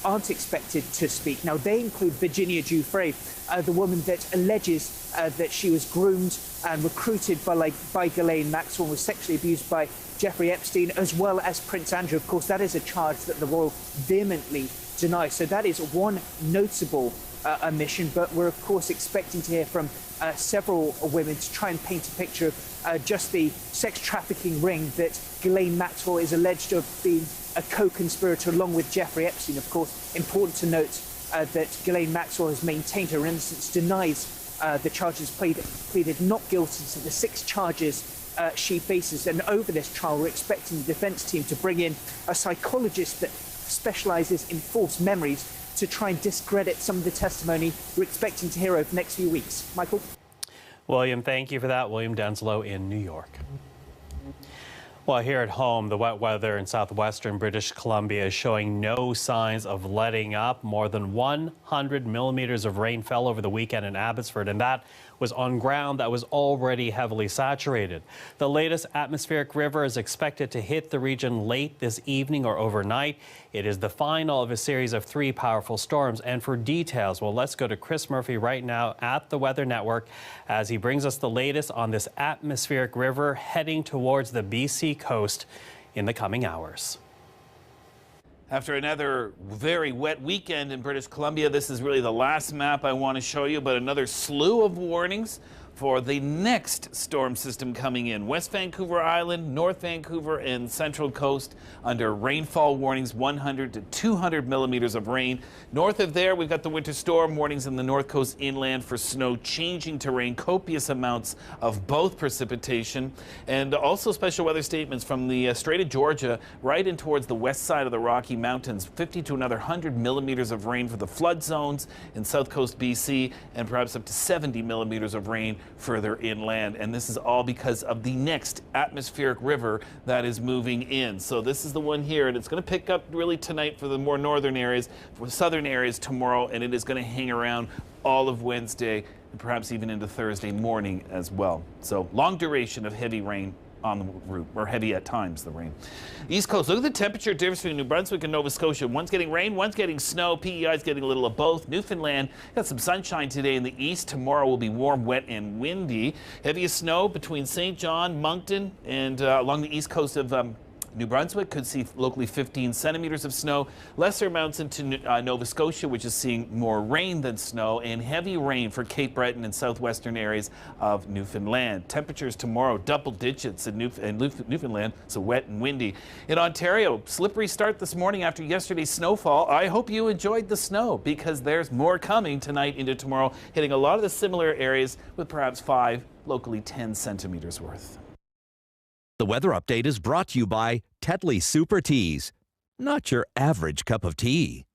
aren't expected to speak. Now, they include Virginia Giuffre, the woman that alleges that she was groomed and recruited by Ghislaine Maxwell, was sexually abused by Jeffrey Epstein, as well as Prince Andrew. Of course, that is a charge that the Royal vehemently denies. So that is one notable omission, but we're, of course, expecting to hear from several women to try and paint a picture of just the sex trafficking ring that Ghislaine Maxwell is alleged to have been a co-conspirator along with Jeffrey Epstein. Of course, important to note that Ghislaine Maxwell has maintained her innocence, denies the charges, pleaded not guilty to the 6 charges she faces. And over this trial, we're expecting the defence team to bring in a psychologist that specialises in false memories to try and discredit some of the testimony we're expecting to hear over the next few weeks. Michael? William, thank you for that. William Denslow in New York. Well, here at home, the wet weather in southwestern British Columbia is showing no signs of letting up. More than 100 millimeters of rain fell over the weekend in Abbotsford, and that was on ground that was already heavily saturated. The latest atmospheric river is expected to hit the region late this evening or overnight. It is the final of a series of 3 powerful storms. And for details, well, let's go to Chris Murphy right now at the Weather Network as he brings us the latest on this atmospheric river heading towards the BC coast in the coming hours. After another very wet weekend in British Columbia, this is really the last map I want to show you, but another slew of warnings for the next storm system coming in. West Vancouver Island, North Vancouver, and Central Coast under rainfall warnings, 100 to 200 millimeters of rain. North of there, we've got the winter storm warnings in the North Coast inland for snow changing to rain, copious amounts of both precipitation, and also special weather statements from the Strait of Georgia right in towards the west side of the Rocky Mountains, 50 to another 100 millimeters of rain for the flood zones in South Coast BC, and perhaps up to 70 millimeters of rain further inland. And this is all because of the next atmospheric river that is moving in. So this is the one here, and it's going to pick up really tonight for the more northern areas, for southern areas tomorrow, and it is going to hang around all of Wednesday and perhaps even into Thursday morning as well. So long duration of heavy rain on the route, or heavy at times, the rain. East Coast, look at the temperature difference between New Brunswick and Nova Scotia. One's getting rain, one's getting snow. PEI's getting a little of both. Newfoundland got some sunshine today in the east. Tomorrow will be warm, wet, and windy. Heaviest snow between St. John, Moncton, and along the east coast of New Brunswick could see locally 15 centimeters of snow. Lesser amounts into Nova Scotia, which is seeing more rain than snow, and heavy rain for Cape Breton and southwestern areas of Newfoundland. Temperatures tomorrow double digits in Newfoundland, so wet and windy. In Ontario, slippery start this morning after yesterday's snowfall. I hope you enjoyed the snow because there's more coming tonight into tomorrow, hitting a lot of the similar areas with perhaps 5, locally 10 centimeters worth. The weather update is brought to you by Tetley Super Teas. Not your average cup of tea.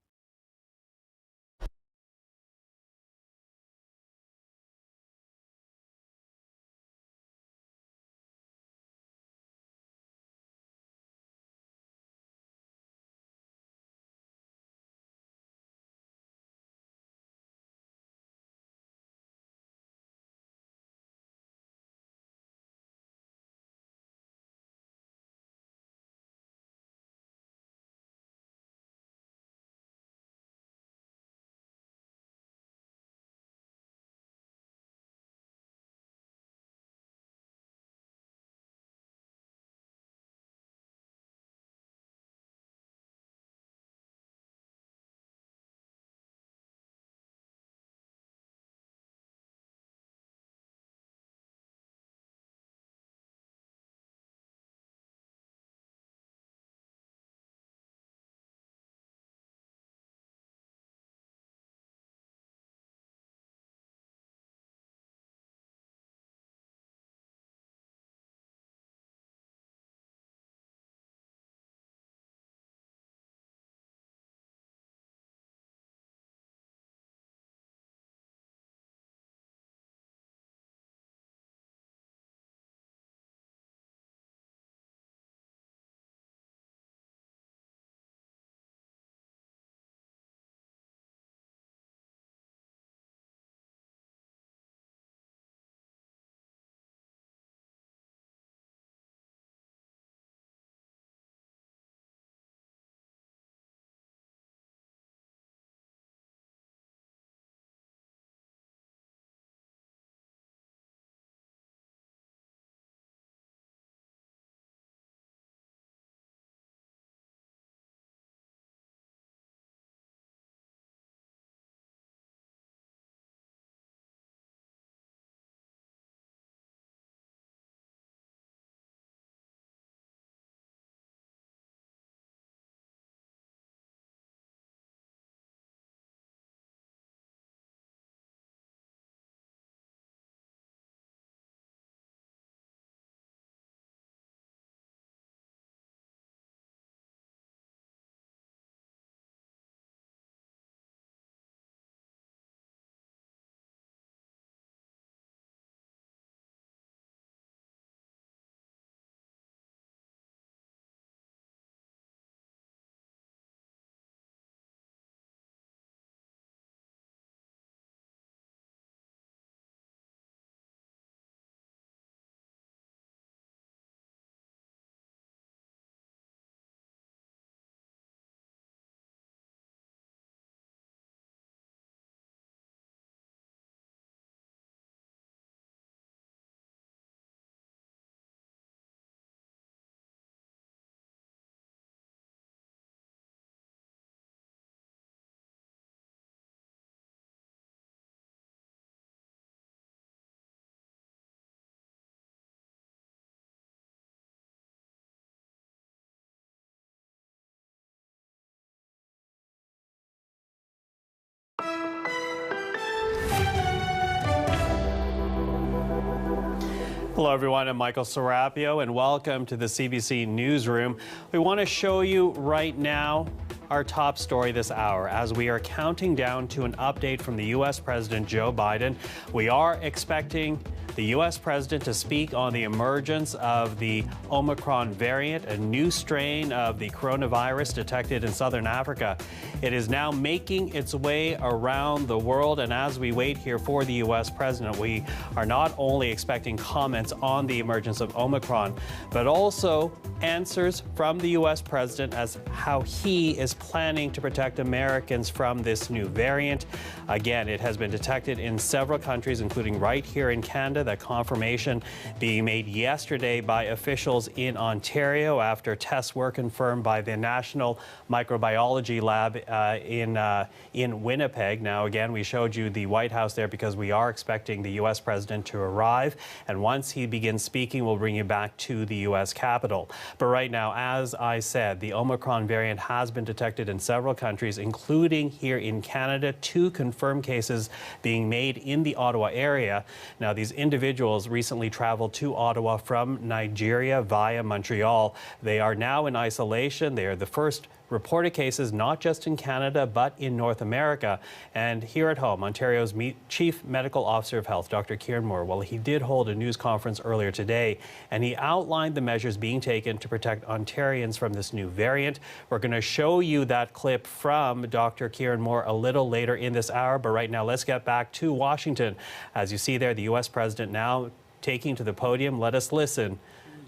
Hello, everyone. I'm Michael Serapio, and welcome to the CBC Newsroom. We want to show you right now our top story this hour as we are counting down to an update from the U.S. President Joe Biden. We are expecting the U.S. president to speak on the emergence of the Omicron variant, a new strain of the coronavirus detected in southern Africa. It is now making its way around the world, and as we wait here for the U.S. president, we are not only expecting comments on the emergence of Omicron, but also answers from the U.S. president as how he is planning to protect Americans from this new variant. Again, it has been detected in several countries, including right here in Canada. That confirmation being made yesterday by officials in Ontario after tests were confirmed by the National Microbiology Lab in Winnipeg. Now, again, we showed you the White House there because we are expecting the U.S. president to arrive. And once he begins speaking, we'll bring you back to the U.S. Capitol. But right now, as I said, the Omicron variant has been detected in several countries, including here in Canada, 2 confirmed cases being made in the Ottawa area. Now, these individuals recently traveled to Ottawa from Nigeria via Montreal. They are now in isolation. They are the first reported cases, not just in Canada, but in North America. And here at home, Ontario's Chief Medical Officer of Health, Dr. Kieran Moore, well, he did hold a news conference earlier today, and he outlined the measures being taken to protect Ontarians from this new variant. We're going to show you that clip from Dr. Kieran Moore a little later in this hour, but right now, let's get back to Washington. As you see there, the U.S. president now taking to the podium. Let us listen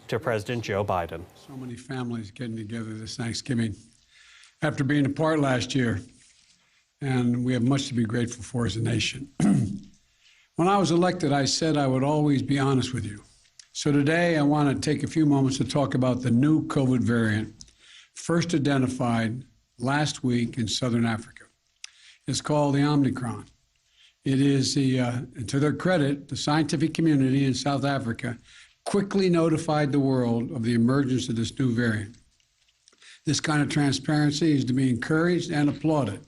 to President Joe Biden. So many families getting together this Thanksgiving after being apart last year, and we have much to be grateful for as a nation. When I was elected, I said I would always be honest with you. So today, I want to take a few moments to talk about the new COVID variant, first identified last week in southern Africa. It's called the Omicron. It is, to their credit, the scientific community in South Africa quickly notified the world of the emergence of this new variant. This kind of transparency is to be encouraged and applauded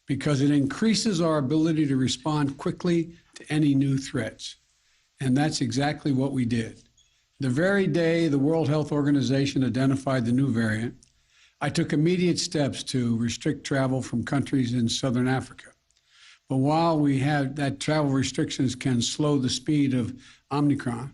because it increases our ability to respond quickly to any new threats. And that's exactly what we did. The very day the World Health Organization identified the new variant, I took immediate steps to restrict travel from countries in southern Africa. But while we have that travel restrictions can slow the speed of Omicron,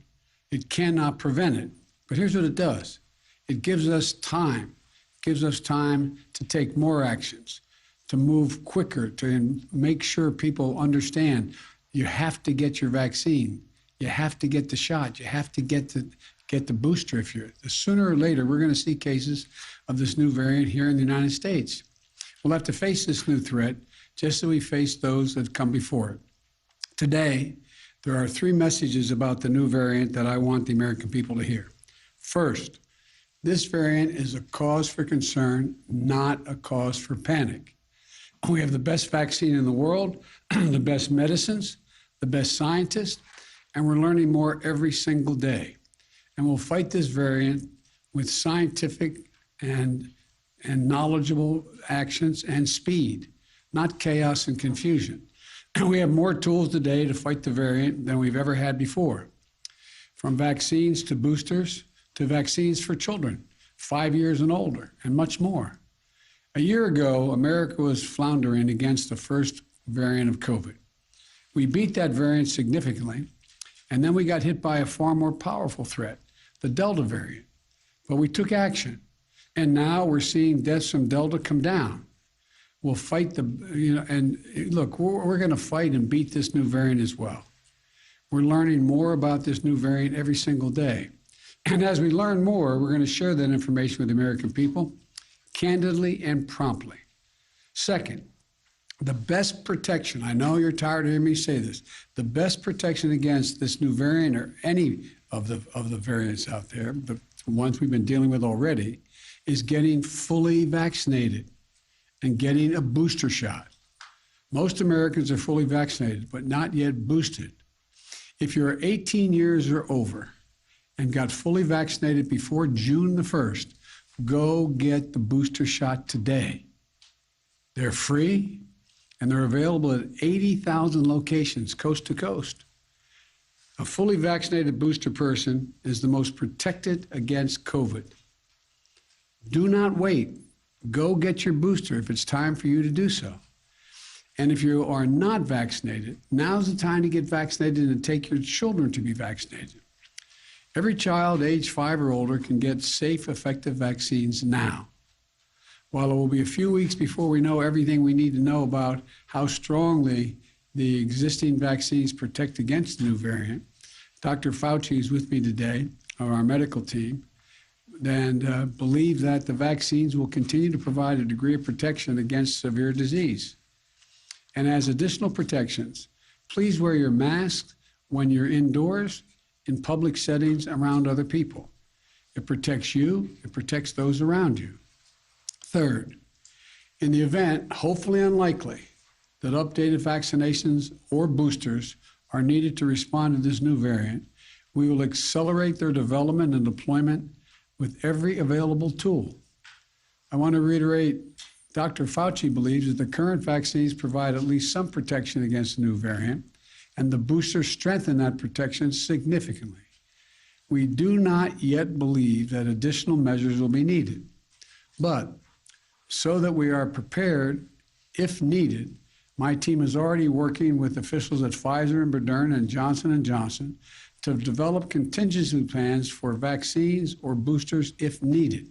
it cannot prevent it. But here's what it does. It gives us time. Gives us time to take more actions, to move quicker, to make sure people understand you have to get your vaccine, you have to get the shot, you have to get the booster. If you're, sooner or later, we're going to see cases of this new variant here in the United States. We'll have to face this new threat just as we face those that come before it. Today, there are 3 messages about the new variant that I want the American people to hear. First, this variant is a cause for concern, not a cause for panic. We have the best vaccine in the world, the best medicines, the best scientists, and we're learning more every single day. And we'll fight this variant with scientific and knowledgeable actions and speed, not chaos and confusion. We have more tools today to fight the variant than we've ever had before, from vaccines to boosters, to vaccines for children, 5 years and older, and much more. A year ago, America was floundering against the first variant of COVID. We beat that variant significantly, and then we got hit by a far more powerful threat, the Delta variant. But we took action, and now we're seeing deaths from Delta come down. We'll fight and look, we're going to fight and beat this new variant as well. We're learning more about this new variant every single day. And as we learn more, we're going to share that information with the American people candidly and promptly. Second, the best protection, I know you're tired of hearing me say this, the best protection against this new variant or any of the variants out there, the ones we've been dealing with already, is getting fully vaccinated and getting a booster shot. Most Americans are fully vaccinated, but not yet boosted. If you're 18 years or over, and got fully vaccinated before June the 1st, go get the booster shot today. They're free, and they're available at 80,000 locations, coast to coast. A fully vaccinated booster person is the most protected against COVID. Do not wait. Go get your booster if it's time for you to do so. And if you are not vaccinated, now's the time to get vaccinated and take your children to be vaccinated. Every child age 5 or older can get safe, effective vaccines now. While it will be a few weeks before we know everything we need to know about how strongly the existing vaccines protect against the new variant, Dr. Fauci is with me today, of our medical team, and believe that the vaccines will continue to provide a degree of protection against severe disease. And as additional protections, please wear your mask when you're indoors, in public settings, around other people. It protects you, it protects those around you. Third, in the event, hopefully unlikely, that updated vaccinations or boosters are needed to respond to this new variant, we will accelerate their development and deployment with every available tool. I want to reiterate, Dr. Fauci believes that the current vaccines provide at least some protection against the new variant, and the boosters strengthen that protection significantly. We do not yet believe that additional measures will be needed, but so that we are prepared if needed, my team is already working with officials at Pfizer and Moderna and Johnson & Johnson to develop contingency plans for vaccines or boosters if needed.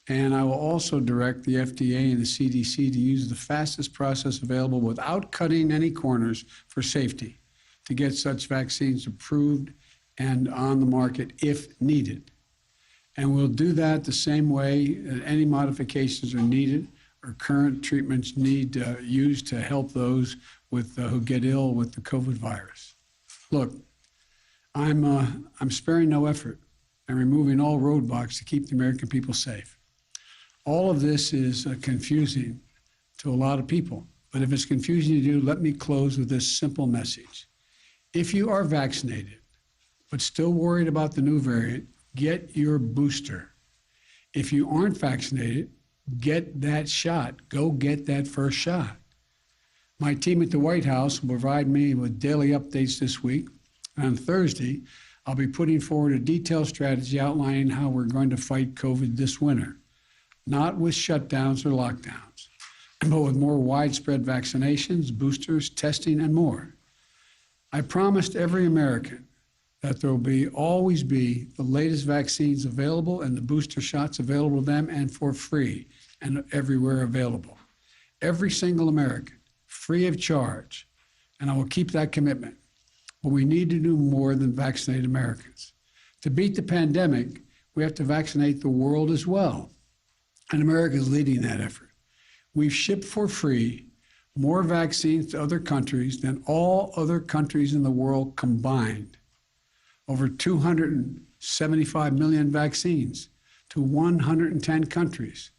And I will also direct the FDA and the CDC to use the fastest process available without cutting any corners for safety to get such vaccines approved and on the market if needed. And we'll do that the same way that any modifications are needed or current treatments need used to help those with, who get ill with the COVID virus. Look, I'm sparing no effort and removing all roadblocks to keep the American people safe. All of this is confusing to a lot of people, but if it's confusing to you, let me close with this simple message. If you are vaccinated, but still worried about the new variant, get your booster. If you aren't vaccinated, get that shot. Go get that first shot. My team at the White House will provide me with daily updates this week. On Thursday, I'll be putting forward a detailed strategy outlining how we're going to fight COVID this winter. Not with shutdowns or lockdowns, but with more widespread vaccinations, boosters, testing, and more. I promised every American that there will always be the latest vaccines available and the booster shots available to them and for free and everywhere available. Every single American, free of charge, and I will keep that commitment. But we need to do more than vaccinate Americans. To beat the pandemic, we have to vaccinate the world as well. And America is leading that effort. We've shipped for free more vaccines to other countries than all other countries in the world combined. Over 275 million vaccines to 110 countries.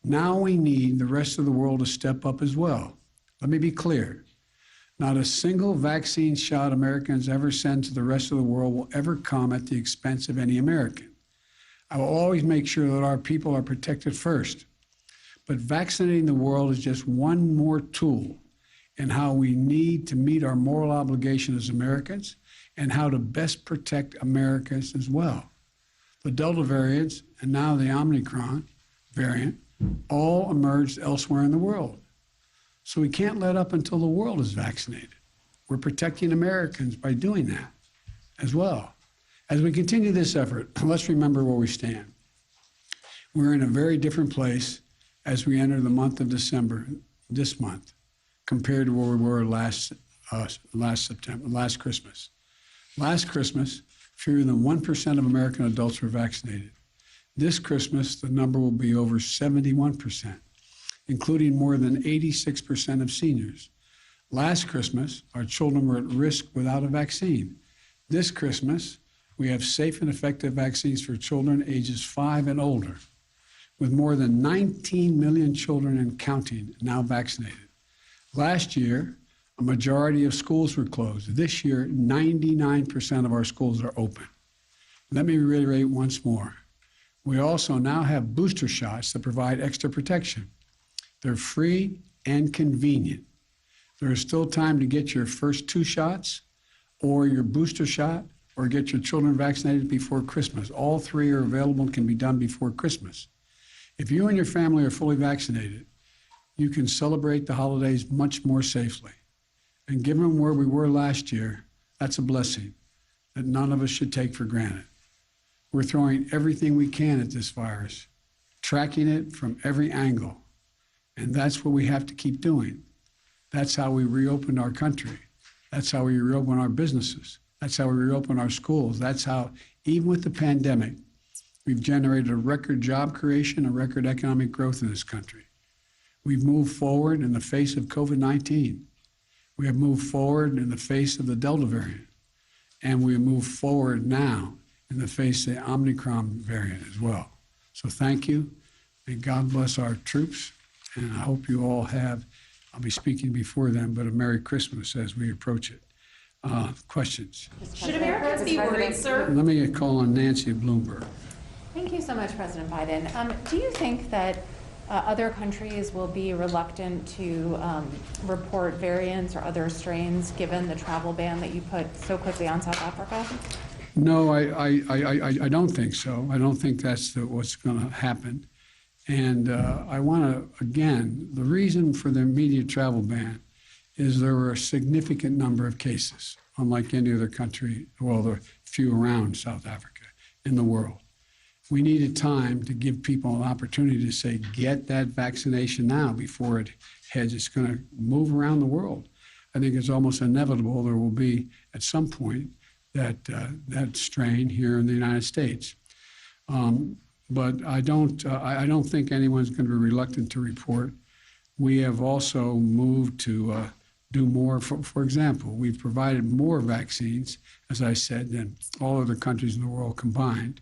Now we need the rest of the world to step up as well. Let me be clear. Not a single vaccine shot Americans ever send to the rest of the world will ever come at the expense of any American. I will always make sure that our people are protected first. But vaccinating the world is just one more tool in how we need to meet our moral obligation as Americans and how to best protect Americans as well. The Delta variants and now the Omicron variant all emerged elsewhere in the world. So we can't let up until the world is vaccinated. We're protecting Americans by doing that as well. As we continue this effort, let's remember where we stand. We're in a very different place as we enter the month of December, this month, compared to where we were last Christmas. Last Christmas, fewer than 1% of American adults were vaccinated. This Christmas, the number will be over 71%, including more than 86% of seniors. Last Christmas, our children were at risk without a vaccine. This Christmas, we have safe and effective vaccines for children ages 5 and older, with more than 19 million children and counting now vaccinated. Last year, a majority of schools were closed. This year, 99% of our schools are open. Let me reiterate once more. We also now have booster shots that provide extra protection. They're free and convenient. There is still time to get your first 2 shots or your booster shot or get your children vaccinated before Christmas. All 3 are available and can be done before Christmas. If you and your family are fully vaccinated, you can celebrate the holidays much more safely. And given where we were last year, that's a blessing that none of us should take for granted. We're throwing everything we can at this virus, tracking it from every angle. And that's what we have to keep doing. That's how we reopened our country. That's how we reopen our businesses. That's how we reopen our schools. That's how, even with the pandemic, we've generated a record job creation, a record economic growth in this country. We've moved forward in the face of COVID-19. We have moved forward in the face of the Delta variant. And we move forward now in the face of the Omicron variant as well. So thank you, and God bless our troops. And I hope you all have, I'll be speaking before then, but a Merry Christmas as we approach it. Questions? Should Americans be worried, sir? Let me call on Nancy at Bloomberg. Thank you so much, President Biden. Do you think that other countries will be reluctant to report variants or other strains given the travel ban that you put so quickly on South Africa? No, I don't think so. I don't think that's what's going to happen. And I want to, again, the reason for the immediate travel ban is there were a significant number of cases, unlike any other country, well, there are few around South Africa in the world. We needed time to give people an opportunity to say, get that vaccination now before it heads. It's going to move around the world. I think it's almost inevitable there will be, at some point, that strain here in the United States. But I don't think anyone's going to be reluctant to report. We have also moved to do more. For example, we've provided more vaccines, as I said, than all other countries in the world combined.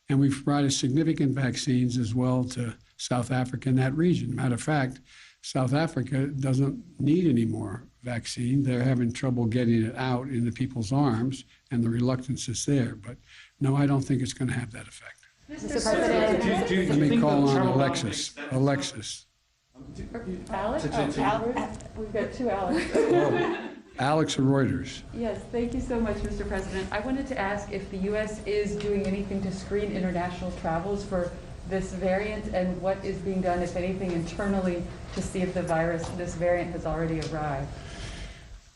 And we've provided significant vaccines as well to South Africa and that region. Matter of fact, South Africa doesn't need any more vaccine. They're having trouble getting it out into people's arms, and the reluctance is there. But no, I don't think it's going to have that effect. Mr. President, Let me call on Alexis. Alexis. Alex? We've got two Alex. Alex of Reuters. Yes, thank you so much, Mr. President. I wanted to ask if the U.S. is doing anything to screen international travels for this variant, and what is being done, if anything, internally to see if this variant has already arrived.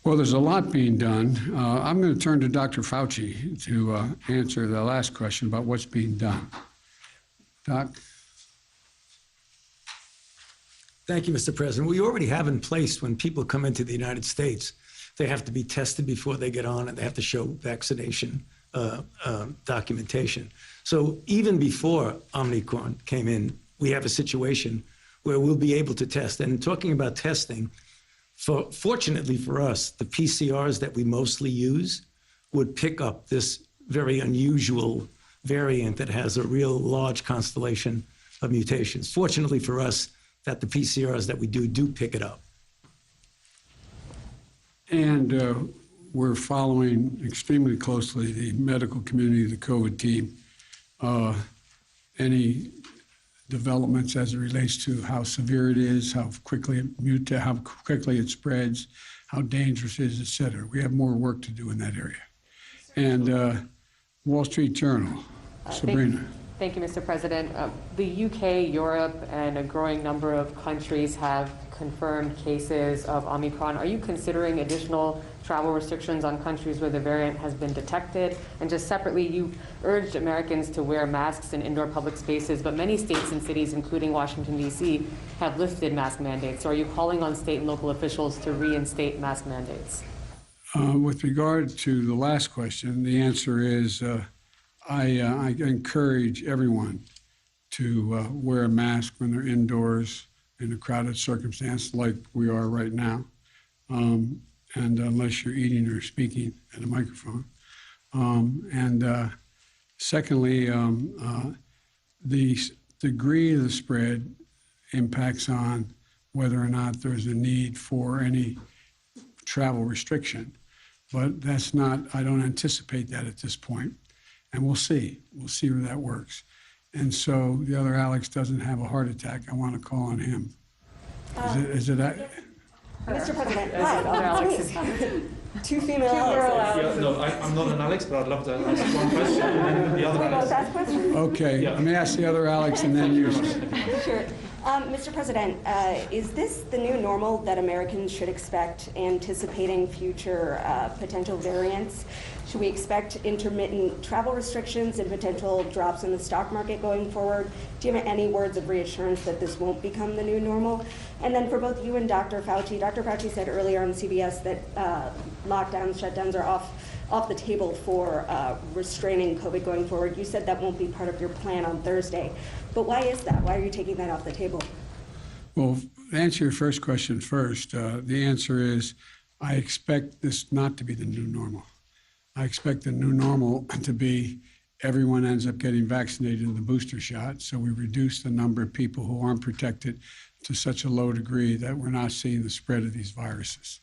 Well, there's a lot being done. I'm going to turn to Dr. Fauci to answer the last question about what's being done. Doc? Thank you, Mr. President. We already have in place when people come into the United States, they have to be tested before they get on, and they have to show vaccination documentation. So even before Omicron came in, we have a situation where we'll be able to test. And talking about testing, fortunately for us, the PCRs that we mostly use would pick up this very unusual variant that has a real large constellation of mutations. Fortunately for us, that the PCRs that we do pick it up. And we're following extremely closely the medical community, the COVID team, any developments as it relates to how severe it is, how quickly it mutates, how quickly it spreads, how dangerous it is, et cetera. We have more work to do in that area. And Wall Street Journal, Sabrina. Thank you, Mr. President. The UK, Europe, and a growing number of countries have confirmed cases of Omicron. Are you considering additional travel restrictions on countries where the variant has been detected? And just separately, you urged Americans to wear masks in indoor public spaces, but many states and cities, including Washington, D.C., have lifted mask mandates. So are you calling on state and local officials to reinstate mask mandates? With regard to the last question, the answer is I encourage everyone to wear a mask when they're indoors in a crowded circumstance like we are right now, and unless you're eating or speaking at a microphone. Secondly, the degree of the spread impacts on whether or not there's a need for any travel restriction. But that's not, I don't anticipate that at this point. And we'll see where that works. And so the other Alex doesn't have a heart attack. I want to call on him. Is it that? Mr. President, Two female Alex. Yeah, no, I'm not an Alex, but I'd love to ask one question. And then the other Alex. Okay, let me ask the other Alex and then you. Sure. Mr. President, is this the new normal that Americans should expect, anticipating future potential variants? Should we expect intermittent travel restrictions and potential drops in the stock market going forward? Do you have any words of reassurance that this won't become the new normal? And then for both you and Dr. Fauci said earlier on CBS that lockdowns, shutdowns are off the table for restraining COVID going forward. You said that won't be part of your plan on Thursday. But why is that? Why are you taking that off the table? Well, to answer your first question first, the answer is I expect this not to be the new normal. I expect the new normal to be everyone ends up getting vaccinated in the booster shot, so we reduce the number of people who aren't protected to such a low degree that we're not seeing the spread of these viruses.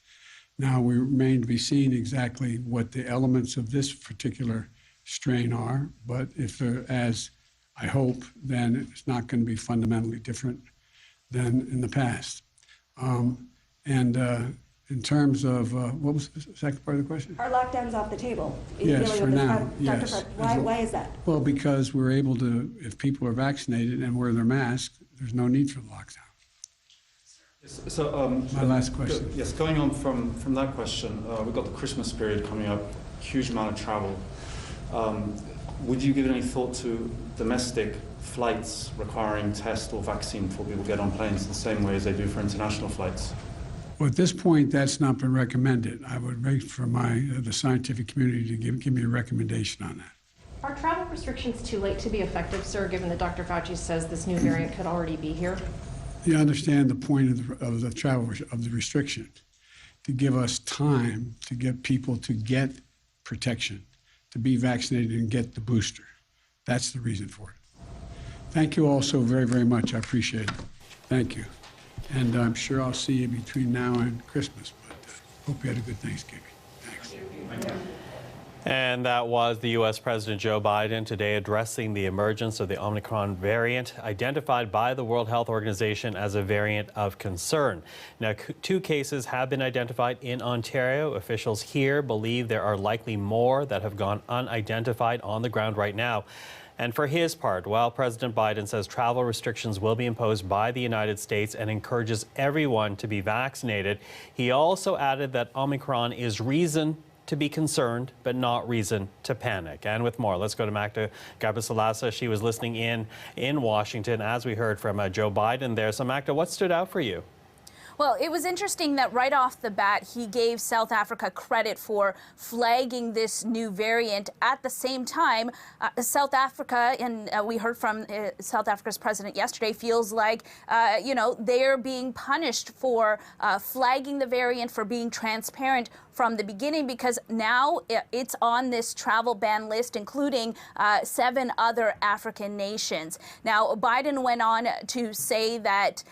Now, we remain to be seen exactly what the elements of this particular strain are, but if they're, as I hope, then it's not going to be fundamentally different than in the past. In terms of, what was the second part of the question? Are lockdowns off the table? Yes, for now, yes. Dr. Why is that? Well, because we're able to, if people are vaccinated and wear their masks, there's no need for the lockdown. So, my last question. Yes, going on from that question, we've got the Christmas period coming up, huge amount of travel. Would you give any thought to domestic flights requiring test or vaccine before people get on planes the same way as they do for international flights? Well, at this point, that's not been recommended. I would wait for the scientific community to give me a recommendation on that. Are travel restrictions too late to be effective, sir, given that Dr. Fauci says this new variant could already be here? You understand the point of the travel of the restriction, to give us time to get people to get protection, to be vaccinated and get the booster. That's the reason for it. Thank you all so very, very much. I appreciate it. Thank you. And I'm sure I'll see you between now and Christmas, but hope you had a good Thanksgiving. Thanks. And that was the U.S. President Joe Biden today addressing the emergence of the Omicron variant, identified by the World Health Organization as a variant of concern. Now, 2 cases have been identified in Ontario. Officials here believe there are likely more that have gone unidentified on the ground right now. And for his part, while President Biden says travel restrictions will be imposed by the United States and encourages everyone to be vaccinated, he also added that Omicron is reason to be concerned, but not reason to panic. And with more, let's go to Magda Gabrisalasa. She was listening in Washington, as we heard from Joe Biden there. So Magda, what stood out for you? Well, it was interesting that right off the bat, he gave South Africa credit for flagging this new variant. At the same time, South Africa, and we heard from South Africa's president yesterday, feels like, they're being punished for flagging the variant, for being transparent from the beginning, because now it's on this travel ban list, including 7 other African nations. Now, Biden went on to say that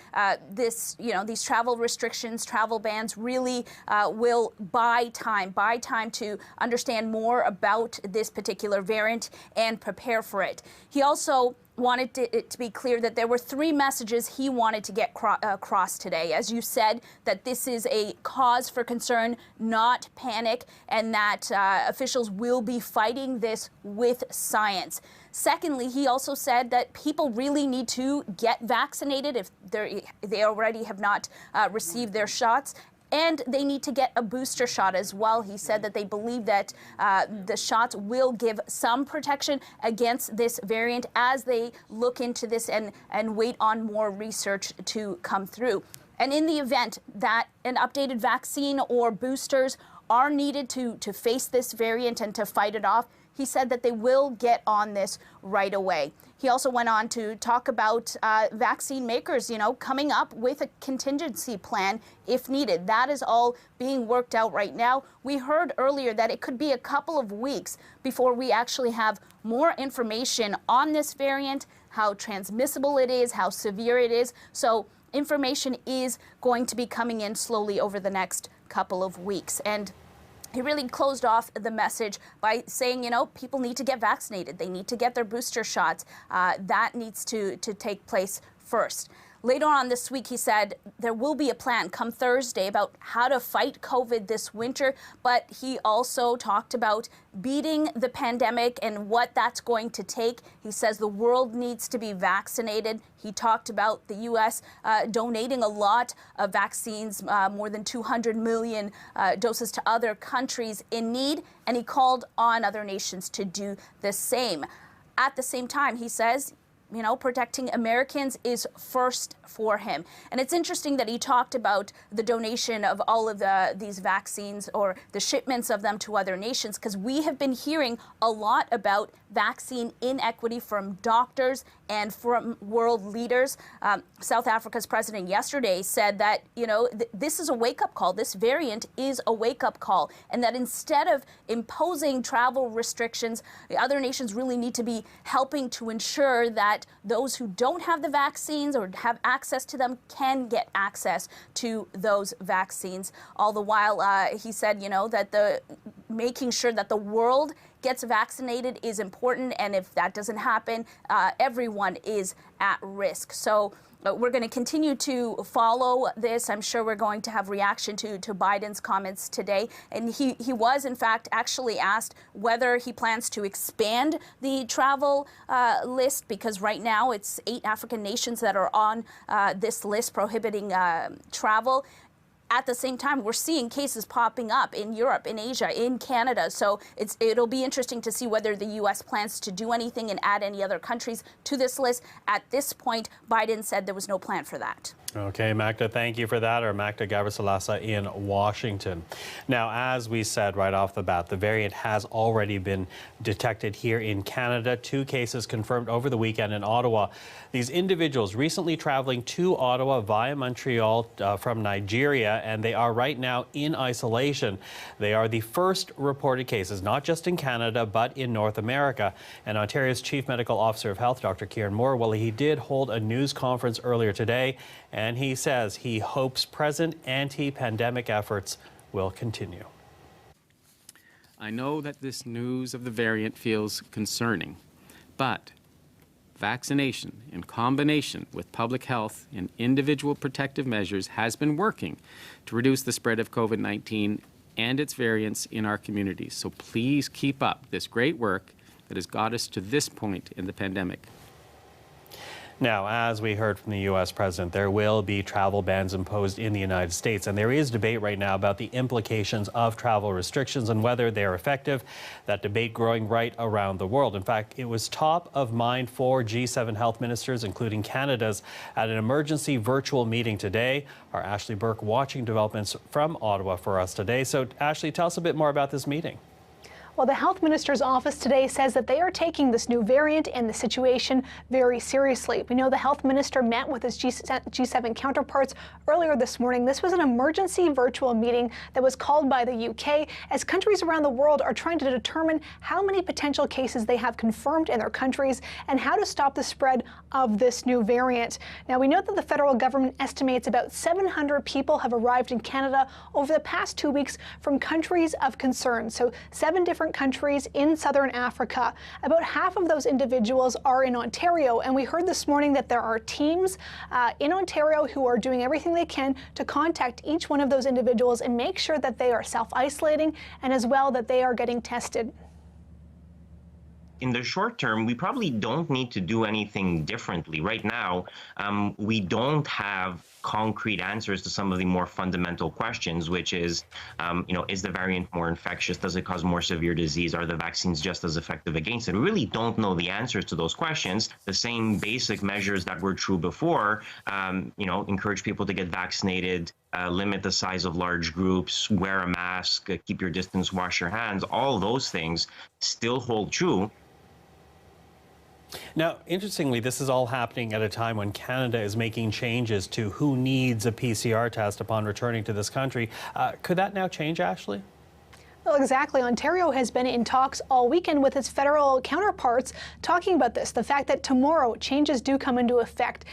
these travel restrictions, travel bans really will buy time to understand more about this particular variant and prepare for it. He also wanted it to be clear that there were 3 messages he wanted to get across today. As you said, that this is a cause for concern, not panic, and that officials will be fighting this with science. Secondly, he also said that people really need to get vaccinated if they already have not received their shots. And they need to get a booster shot as well. He said that they believe that the shots will give some protection against this variant as they look into this and wait on more research to come through. And in the event that an updated vaccine or boosters are needed to face this variant and to fight it off, he said that they will get on this right away. He also went on to talk about vaccine makers, coming up with a contingency plan if needed. That is all being worked out right now. We heard earlier that it could be a couple of weeks before we actually have more information on this variant, how transmissible it is, how severe it is. So information is going to be coming in slowly over the next couple of weeks. And he really closed off the message by saying, people need to get vaccinated. They need to get their booster shots. That needs to take place first. later on this week, he said there will be a plan come Thursday about how to fight COVID this winter. But he also talked about beating the pandemic and what that's going to take. He says the world needs to be vaccinated. He talked about the U.S. Donating a lot of vaccines, more than 200 million doses to other countries in need. And he called on other nations to do the same. At the same time, he says, you know, protecting Americans is first for him. And it's interesting that he talked about the donation of all of these vaccines, or the shipments of them to other nations, because we have been hearing a lot about vaccine inequity from doctors and from world leaders. South Africa's president yesterday said that, you know, this is a wake-up call. This variant is a wake-up call, and that instead of imposing travel restrictions, the other nations really need to be helping to ensure that those who don't have the vaccines or have access to them can get access to those vaccines. All the while, he said, you know, that making sure that the world gets vaccinated is important, and if that doesn't happen, everyone is at risk. So we're going to continue to follow this. I'm sure we're going to have reaction to Biden's comments today. And he was, in fact, actually asked whether he plans to expand the travel list, because right now it's 8 African nations that are on this list prohibiting travel. At the same time, we're seeing cases popping up in Europe, in Asia, in Canada. So it'll be interesting to see whether the U.S. plans to do anything and add any other countries to this list. At this point, Biden said there was no plan for that. Okay, Magda, thank you for that. Or Magda Gabrisalasa in Washington. Now, as we said right off the bat, the variant has already been detected here in Canada. 2 cases confirmed over the weekend in Ottawa. These individuals recently traveling to Ottawa via Montreal from Nigeria, and they are right now in isolation. They are the first reported cases, not just in Canada, but in North America. And Ontario's Chief Medical Officer of Health, Dr. Kieran Moore, well, he did hold a news conference earlier today, and he says he hopes present anti-pandemic efforts will continue. I know that this news of the variant feels concerning, but vaccination in combination with public health and individual protective measures has been working to reduce the spread of COVID-19 and its variants in our communities. So please keep up this great work that has got us to this point in the pandemic. Now, as we heard from the U.S. president, there will be travel bans imposed in the United States. And there is debate right now about the implications of travel restrictions and whether they're effective. That debate growing right around the world. In fact, it was top of mind for G7 health ministers, including Canada's, at an emergency virtual meeting today. Our Ashley Burke watching developments from Ottawa for us today. So, Ashley, tell us a bit more about this meeting. Well, the health minister's office today says that they are taking this new variant and the situation very seriously. We know the health minister met with his G7 counterparts earlier this morning. This was an emergency virtual meeting that was called by the UK as countries around the world are trying to determine how many potential cases they have confirmed in their countries and how to stop the spread of this new variant. Now, we know that the federal government estimates about 700 people have arrived in Canada over the past 2 weeks from countries of concern. So 7 different countries in southern Africa. About half of those individuals are in Ontario, and we heard this morning that there are teams in Ontario who are doing everything they can to contact each one of those individuals and make sure that they are self-isolating and as well that they are getting tested. In the short term, we probably don't need to do anything differently. Right now, we don't have concrete answers to some of the more fundamental questions, which is, is the variant more infectious? Does it cause more severe disease? Are the vaccines just as effective against it? We really don't know the answers to those questions. The same basic measures that were true before, encourage people to get vaccinated, limit the size of large groups, wear a mask, keep your distance, wash your hands, all those things still hold true. Now, interestingly, this is all happening at a time when Canada is making changes to who needs a PCR test upon returning to this country. Could that now change, Ashley? Well, exactly. Ontario has been in talks all weekend with its federal counterparts talking about this, the fact that tomorrow changes do come into effect.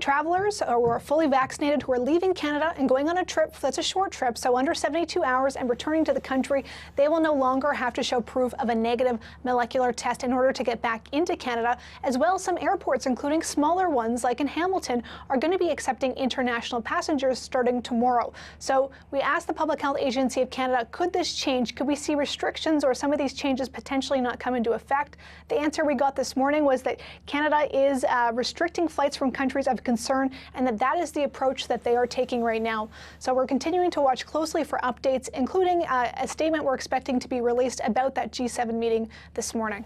travelers who are fully vaccinated who are leaving Canada and going on a trip that's a short trip, so under 72 hours, and returning to the country, they will no longer have to show proof of a negative molecular test in order to get back into Canada. As well, some airports, including smaller ones like in Hamilton, are going to be accepting international passengers starting tomorrow. So we asked the Public Health Agency of Canada, could this change? Could we see restrictions or some of these changes potentially not come into effect? The answer we got this morning was that Canada is restricting flights from countries of concern, and that is the approach that they are taking right now. So we're continuing to watch closely for updates, including a statement we're expecting to be released about that G7 meeting this morning.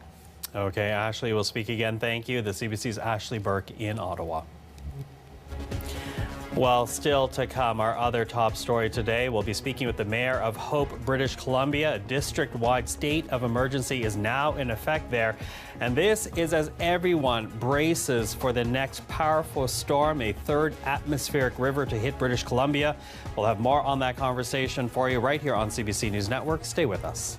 Okay, Ashley, we'll speak again. Thank you. The CBC's Ashley Burke in Ottawa. Well, still to come, our other top story today, we'll be speaking with the Mayor of Hope, British Columbia. A district-wide state of emergency is now in effect there. And this is as everyone braces for the next powerful storm, a third atmospheric river to hit British Columbia. We'll have more on that conversation for you right here on CBC News Network. Stay with us.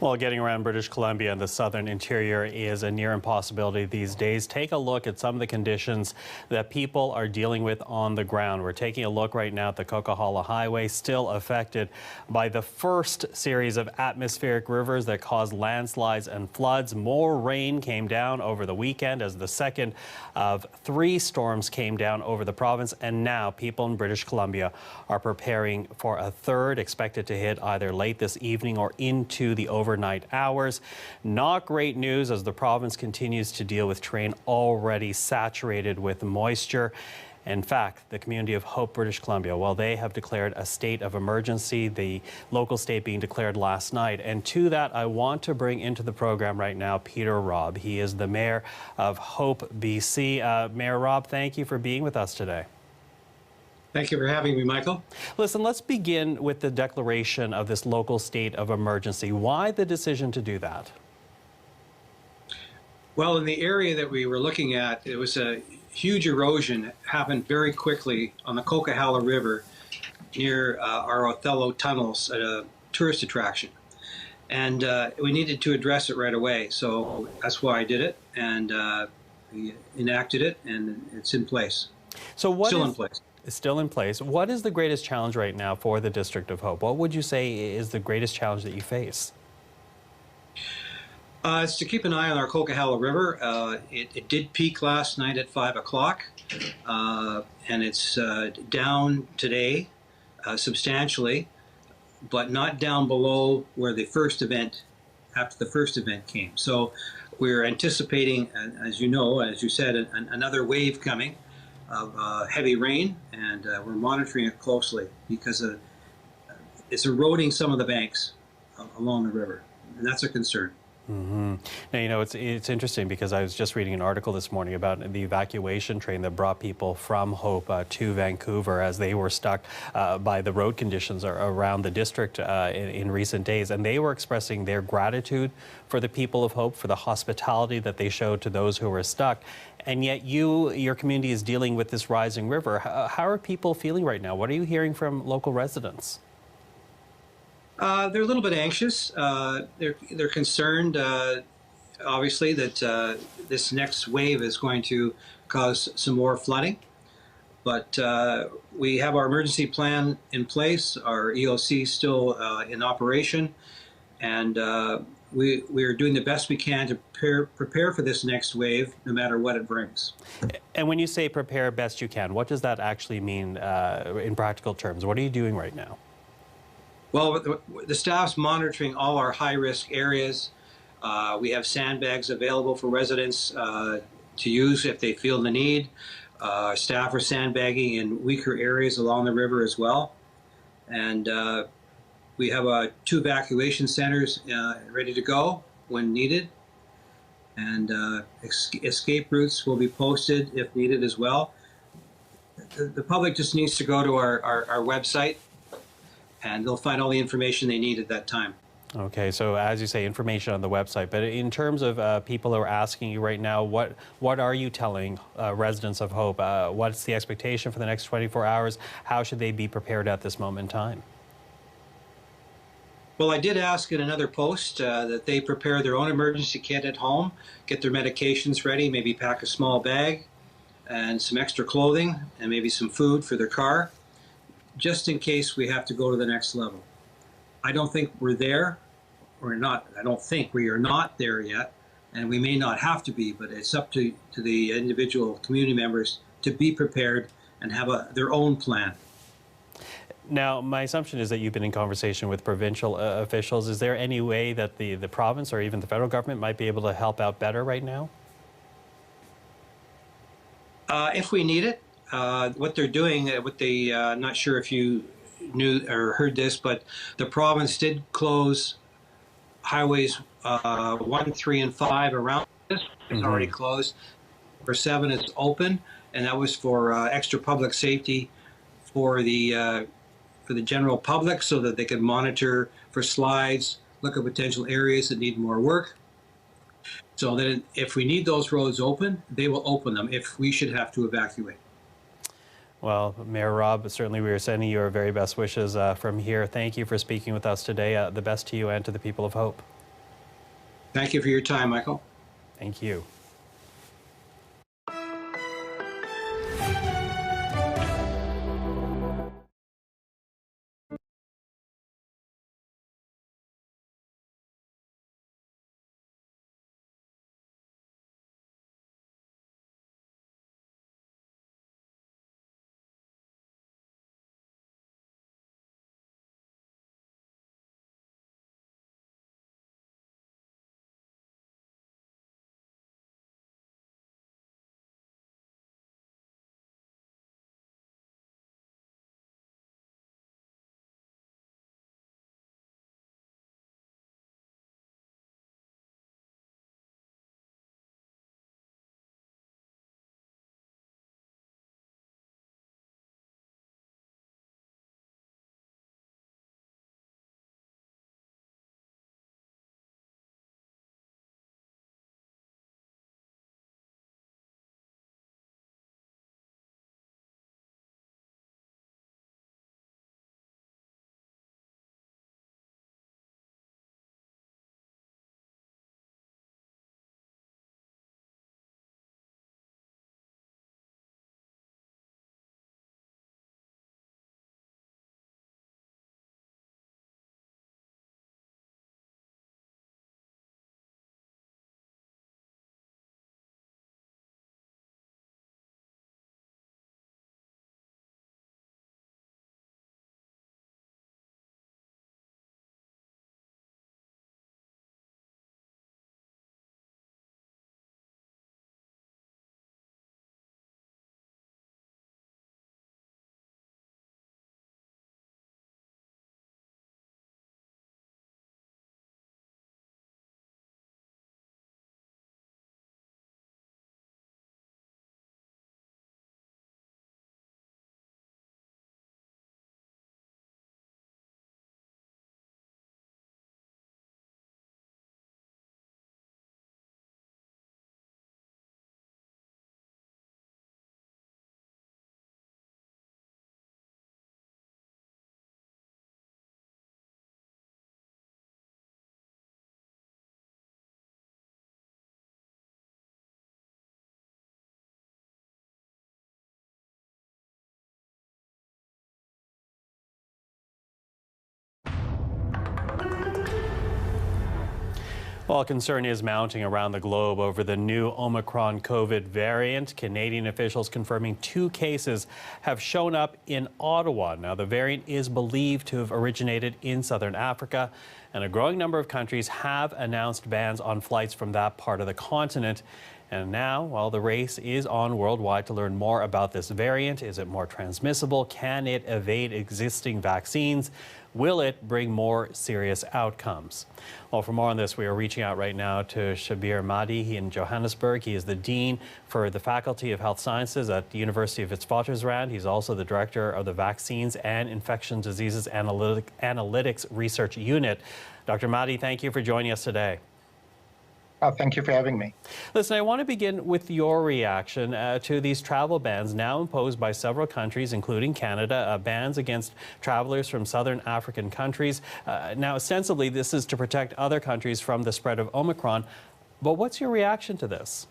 Well, getting around British Columbia and the southern interior is a near impossibility these days. Take a look at some of the conditions that people are dealing with on the ground. We're taking a look right now at the Coquihalla Highway, still affected by the first series of atmospheric rivers that caused landslides and floods. More rain came down over the weekend as the second of 3 storms came down over the province, and now people in British Columbia are preparing for a third, expected to hit either late this evening or into the overnight hours. Not great news as the province continues to deal with terrain already saturated with moisture. In fact, the community of Hope, British Columbia, well, they have declared a state of emergency, the local state being declared last night. And to that, I want to bring into the program right now Peter Robb. He is the mayor of Hope, BC. Mayor Robb, thank you for being with us today. Thank you for having me, Michael. Listen, let's begin with the declaration of this local state of emergency. Why the decision to do that? Well, in the area that we were looking at, it was a huge erosion that happened very quickly on the Coquihalla River near our Othello tunnels at a tourist attraction. And we needed to address it right away. So that's why I did it, and we enacted it, and it's in place. So what Still is, in place. It's still in place. What is the greatest challenge right now for the District of Hope? What would you say is the greatest challenge that you face? It's to keep an eye on our Coquihalla River. It did peak last night at 5 o'clock, and it's down today substantially, but not down below where the first event, after the first event came. So we're anticipating, as you know, as you said, another wave coming of heavy rain, and we're monitoring it closely because it's eroding some of the banks along the river, and that's a concern. Mm-hmm. Now, you know, it's interesting because I was just reading an article this morning about the evacuation train that brought people from Hope to Vancouver as they were stuck by the road conditions around the district in recent days. And they were expressing their gratitude for the people of Hope, for the hospitality that they showed to those who were stuck. And yet your community is dealing with this rising river. How are people feeling right now? What are you hearing from local residents? They're a little bit anxious. They're concerned, obviously, that this next wave is going to cause some more flooding. But we have our emergency plan in place. Our EOC is still in operation, and we are doing the best we can to prepare for this next wave, no matter what it brings. And when you say prepare best you can, what does that actually mean in practical terms? What are you doing right now? Well, the staff's monitoring all our high-risk areas. We have sandbags available for residents to use if they feel the need. Staff are sandbagging in weaker areas along the river as well. And we have 2 evacuation centers ready to go when needed. And escape routes will be posted if needed as well. The public just needs to go to our website, and they'll find all the information they need at that time. Okay, so as you say, information on the website. But in terms of people who are asking you right now, what are you telling residents of Hope? What's the expectation for the next 24 hours? How should they be prepared at this moment in time? Well, I did ask in another post that they prepare their own emergency kit at home, get their medications ready, maybe pack a small bag and some extra clothing and maybe some food for their car, just in case we have to go to the next level. I don't think we're there. I don't think we are not there yet, and we may not have to be, but it's up to the individual community members to be prepared and have their own plan. Now, my assumption is that you've been in conversation with provincial officials. Is there any way that the province or even the federal government might be able to help out better right now? If we need it. What they're doing, not sure if you knew or heard this, but the province did close highways 1, 3, and 5 around this. It's already closed. For 7, it's open, and that was for extra public safety for the general public, so that they can monitor for slides, look at potential areas that need more work. So that if we need those roads open, they will open them if we should have to evacuate. Well, Mayor Robb, certainly we are sending you our very best wishes from here. Thank you for speaking with us today. The best to you and to the people of Hope. Thank you for your time, Michael. Thank you. Well, concern is mounting around the globe over the new Omicron COVID variant. Canadian officials confirming 2 cases have shown up in Ottawa. Now, the variant is believed to have originated in southern Africa, and a growing number of countries have announced bans on flights from that part of the continent. And now, well, the race is on worldwide to learn more about this variant. Is it more transmissible? Can it evade existing vaccines? Will it bring more serious outcomes? Well, for more on this, we are reaching out right now to Shabir Mahdi in Johannesburg. He is the Dean for the Faculty of Health Sciences at the University of Witwatersrand. He's also the Director of the Vaccines and Infectious Diseases Analytics Research Unit. Dr. Mahdi, thank you for joining us today. Thank you for having me. Listen, I want to begin with your reaction to these travel bans now imposed by several countries, including Canada, bans against travelers from southern African countries. Now, ostensibly, this is to protect other countries from the spread of Omicron. But what's your reaction to this?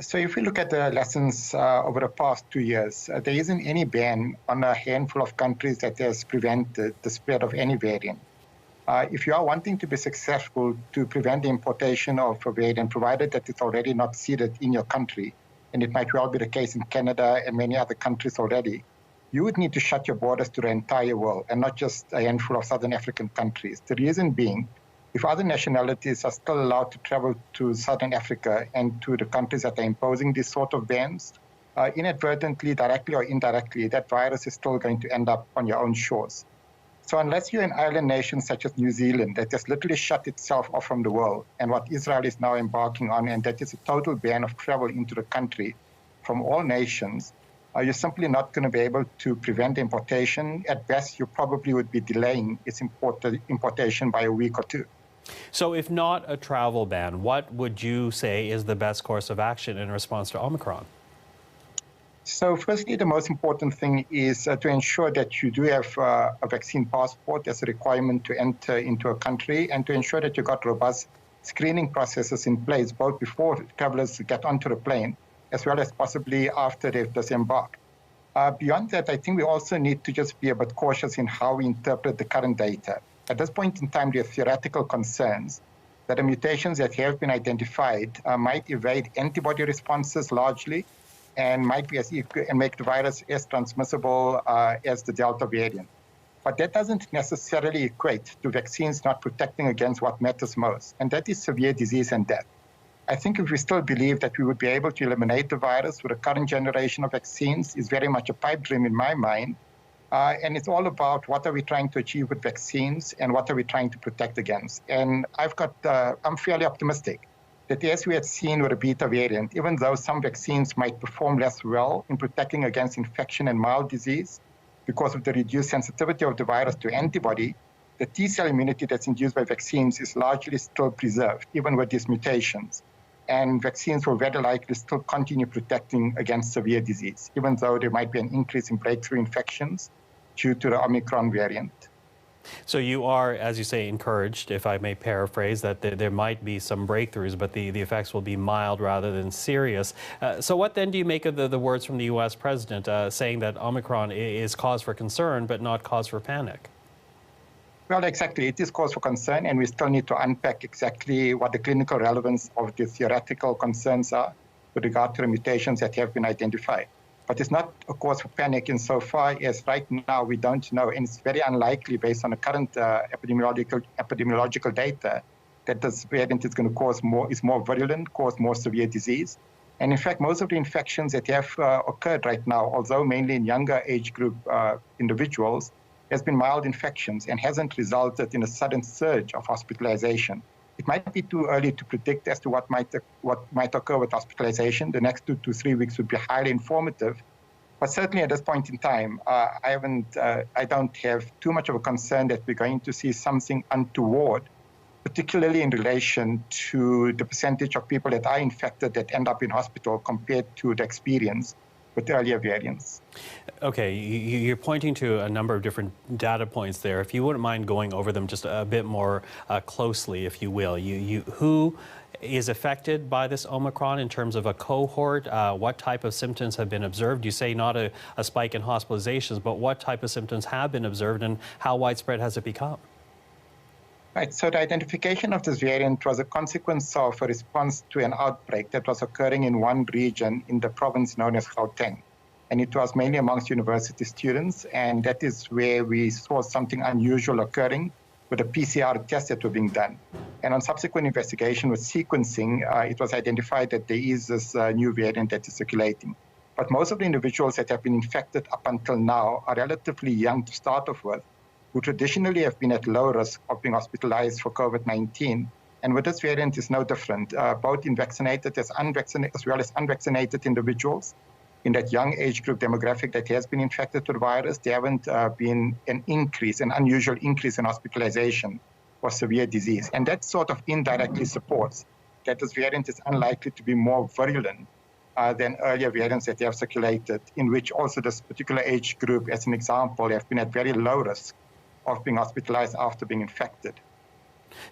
So if we look at the lessons over the past 2 years, there isn't any ban on a handful of countries that has prevented the spread of any variant. If you are wanting to be successful to prevent the importation of a variant, provided that it's already not seeded in your country, and it might well be the case in Canada and many other countries already, you would need to shut your borders to the entire world and not just a handful of southern African countries. The reason being, if other nationalities are still allowed to travel to southern Africa and to the countries that are imposing these sort of bans, inadvertently, directly or indirectly, that virus is still going to end up on your own shores. So unless you're an island nation such as New Zealand that has literally shut itself off from the world, and what Israel is now embarking on, and that is a total ban of travel into the country from all nations, you're simply not going to be able to prevent importation. At best, you probably would be delaying its importation by a week or 2. So if not a travel ban, what would you say is the best course of action in response to Omicron? So firstly, the most important thing is to ensure that you do have a vaccine passport as a requirement to enter into a country, and to ensure that you've got robust screening processes in place, both before travelers get onto the plane, as well as possibly after they've disembarked. Beyond that, I think we also need to just be a bit cautious in how we interpret the current data. At this point in time, there are theoretical concerns that the mutations that have been identified might evade antibody responses largely, and might be and make the virus as transmissible as the Delta variant. But that doesn't necessarily equate to vaccines not protecting against what matters most, and that is severe disease and death. I think if we still believe that we would be able to eliminate the virus with the current generation of vaccines is very much a pipe dream in my mind. And it's all about what are we trying to achieve with vaccines and what are we trying to protect against. And I'm fairly optimistic that as we had seen with the Beta variant, even though some vaccines might perform less well in protecting against infection and mild disease because of the reduced sensitivity of the virus to antibody, the T-cell immunity that's induced by vaccines is largely still preserved, even with these mutations. And vaccines will very likely still continue protecting against severe disease, even though there might be an increase in breakthrough infections due to the Omicron variant. So you are, as you say, encouraged, if I may paraphrase, that there might be some breakthroughs, but the effects will be mild rather than serious. So what then do you make of the words from the U.S. president saying that Omicron is cause for concern, but not cause for panic? Well, exactly. It is cause for concern, and we still need to unpack exactly what the clinical relevance of the theoretical concerns are with regard to the mutations that have been identified. But it's not a cause for panic insofar as right now we don't know, and it's very unlikely based on the current epidemiological data that this variant is going to is more virulent, cause more severe disease. And in fact, most of the infections that have occurred right now, although mainly in younger age group individuals, has been mild infections and hasn't resulted in a sudden surge of hospitalization. It might be too early to predict as to what might occur with hospitalization. The next 2 to 3 weeks would be highly informative. But certainly at this point in time, I don't have too much of a concern that we're going to see something untoward, particularly in relation to the percentage of people that are infected that end up in hospital compared to the experience with earlier variants. Okay, you're pointing to a number of different data points there. If you wouldn't mind going over them just a bit more closely, if you will. Who is affected by this Omicron in terms of a cohort? What type of symptoms have been observed? You say not a spike in hospitalizations, but what type of symptoms have been observed and how widespread has it become? Right, so the identification of this variant was a consequence of a response to an outbreak that was occurring in one region in the province known as Gauteng. And it was mainly amongst university students, and that is where we saw something unusual occurring with the PCR tests that were being done. And on subsequent investigation with sequencing, it was identified that there is this new variant that is circulating. But most of the individuals that have been infected up until now are relatively young to start off with, who traditionally have been at low risk of being hospitalized for COVID-19. And with this variant is no different, both in vaccinated as well as unvaccinated individuals. In that young age group demographic that has been infected with the virus, there haven't been an unusual increase in hospitalization for severe disease. And that sort of indirectly supports that this variant is unlikely to be more virulent than earlier variants that have circulated, in which also this particular age group, as an example, have been at very low risk of being hospitalized after being infected.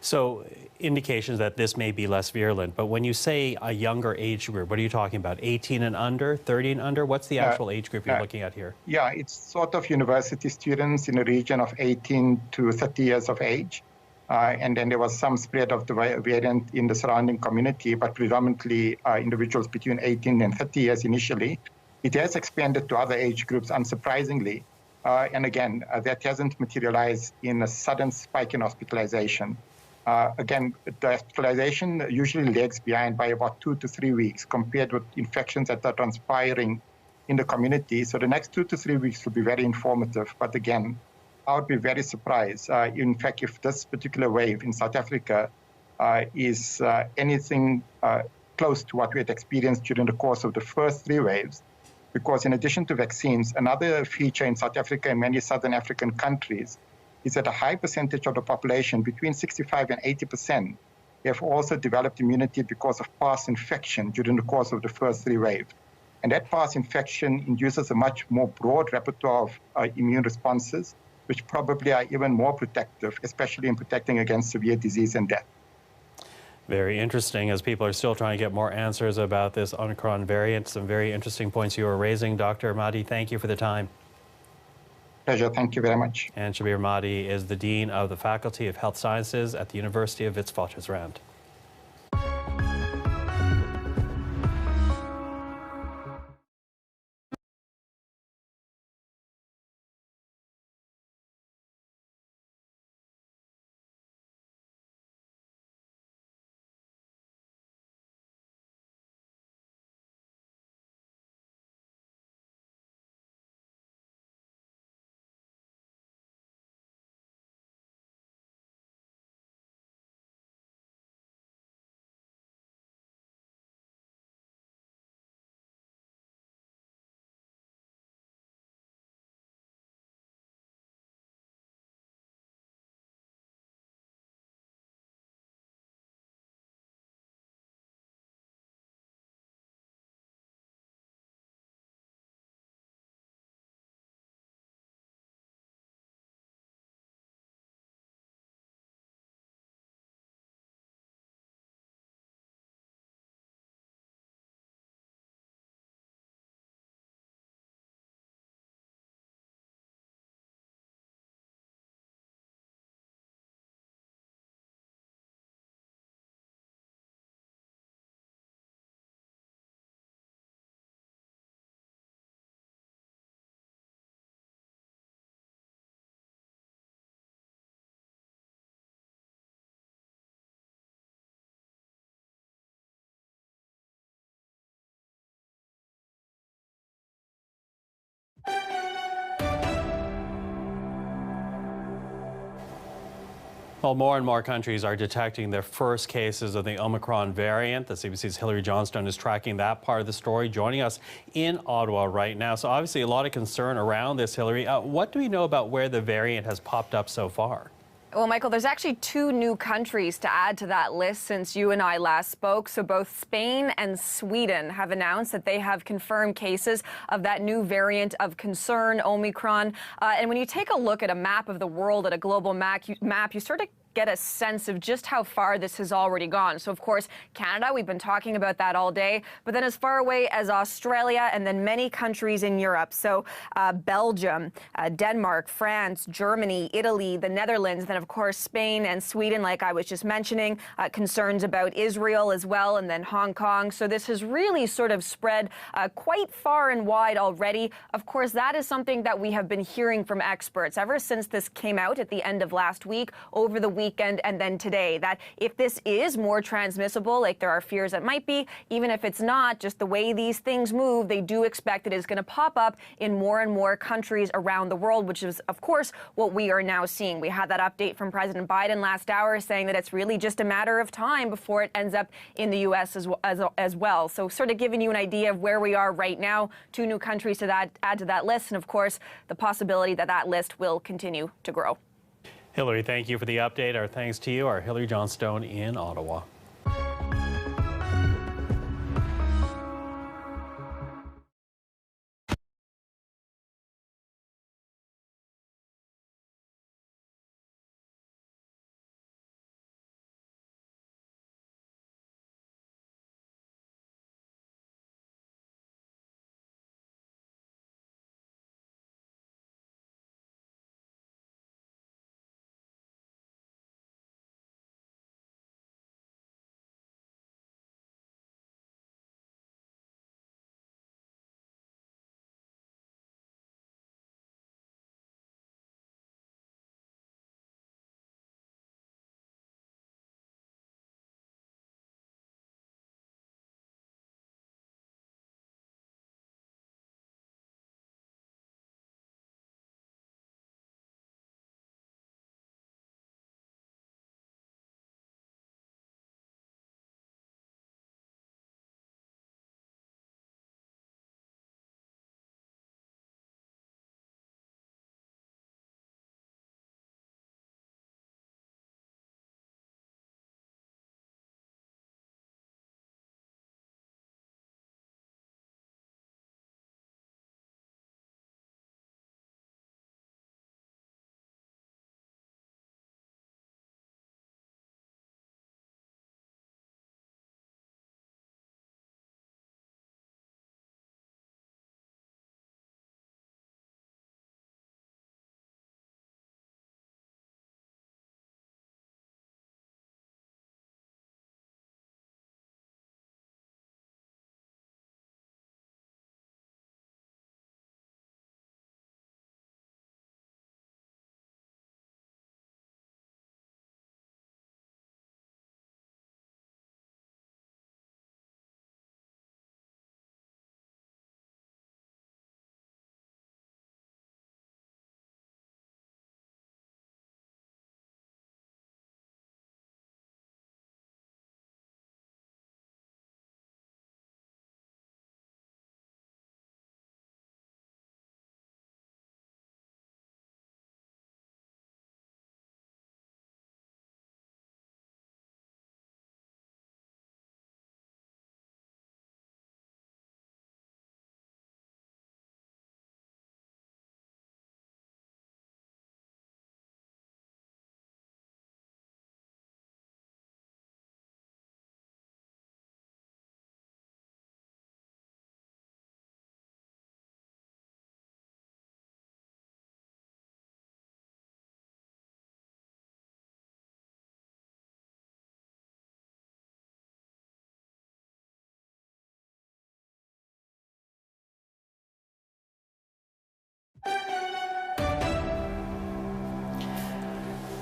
So indications that this may be less virulent, but when you say a younger age group, what are you talking about? 18 and under, 30 and under? What's the actual age group you're looking at here? Yeah, it's sort of university students in the region of 18 to 30 years of age. And then there was some spread of the variant in the surrounding community, but predominantly individuals between 18 and 30 years initially. It has expanded to other age groups, unsurprisingly. And again, that hasn't materialized in a sudden spike in hospitalization. Again, the hospitalization usually lags behind by about 2 to 3 weeks compared with infections that are transpiring in the community. So the next 2 to 3 weeks will be very informative. But again, I would be very surprised, in fact, if this particular wave in South Africa is anything close to what we had experienced during the course of the first 3 waves. Because in addition to vaccines, another feature in South Africa and many Southern African countries is that a high percentage of the population, between 65 and 80%, have also developed immunity because of past infection during the course of the first 3 waves. And that past infection induces a much more broad repertoire of immune responses, which probably are even more protective, especially in protecting against severe disease and death. Very interesting, as people are still trying to get more answers about this Omicron variant. Some very interesting points you were raising. Dr. Mahdi, thank you for the time. Pleasure. Thank you very much. And Shabir Mahdi is the Dean of the Faculty of Health Sciences at the University of Witwatersrand. Well, more and more countries are detecting their first cases of the Omicron variant. The CBC's Hillary Johnstone is tracking that part of the story, joining us in Ottawa right now. So obviously a lot of concern around this, Hillary. What do we know about where the variant has popped up so far? Well, Michael, there's actually 2 new countries to add to that list since you and I last spoke. So both Spain and Sweden have announced that they have confirmed cases of that new variant of concern, Omicron. And when you take a look at a map of the world, at a global map, you start to get a sense of just how far this has already gone. So, of course, Canada, we've been talking about that all day, but then as far away as Australia and then many countries in Europe. So Belgium, Denmark, France, Germany, Italy, the Netherlands, then, of course, Spain and Sweden, like I was just mentioning, concerns about Israel as well, and then Hong Kong. So this has really sort of spread quite far and wide already. Of course, that is something that we have been hearing from experts ever since this came out at the end of last week, over the weekend, and then today, that if this is more transmissible, like there are fears it might be, even if it's not, just the way these things move, they do expect it is going to pop up in more and more countries around the world, which is, of course, what we are now seeing. We had that update from President Biden last hour saying that it's really just a matter of time before it ends up in the U.S. as well. So sort of giving you an idea of where we are right now, 2 new countries to add to that list, and of course, the possibility that that list will continue to grow. Hillary, thank you for the update. Our thanks to you, our Hillary Johnstone in Ottawa.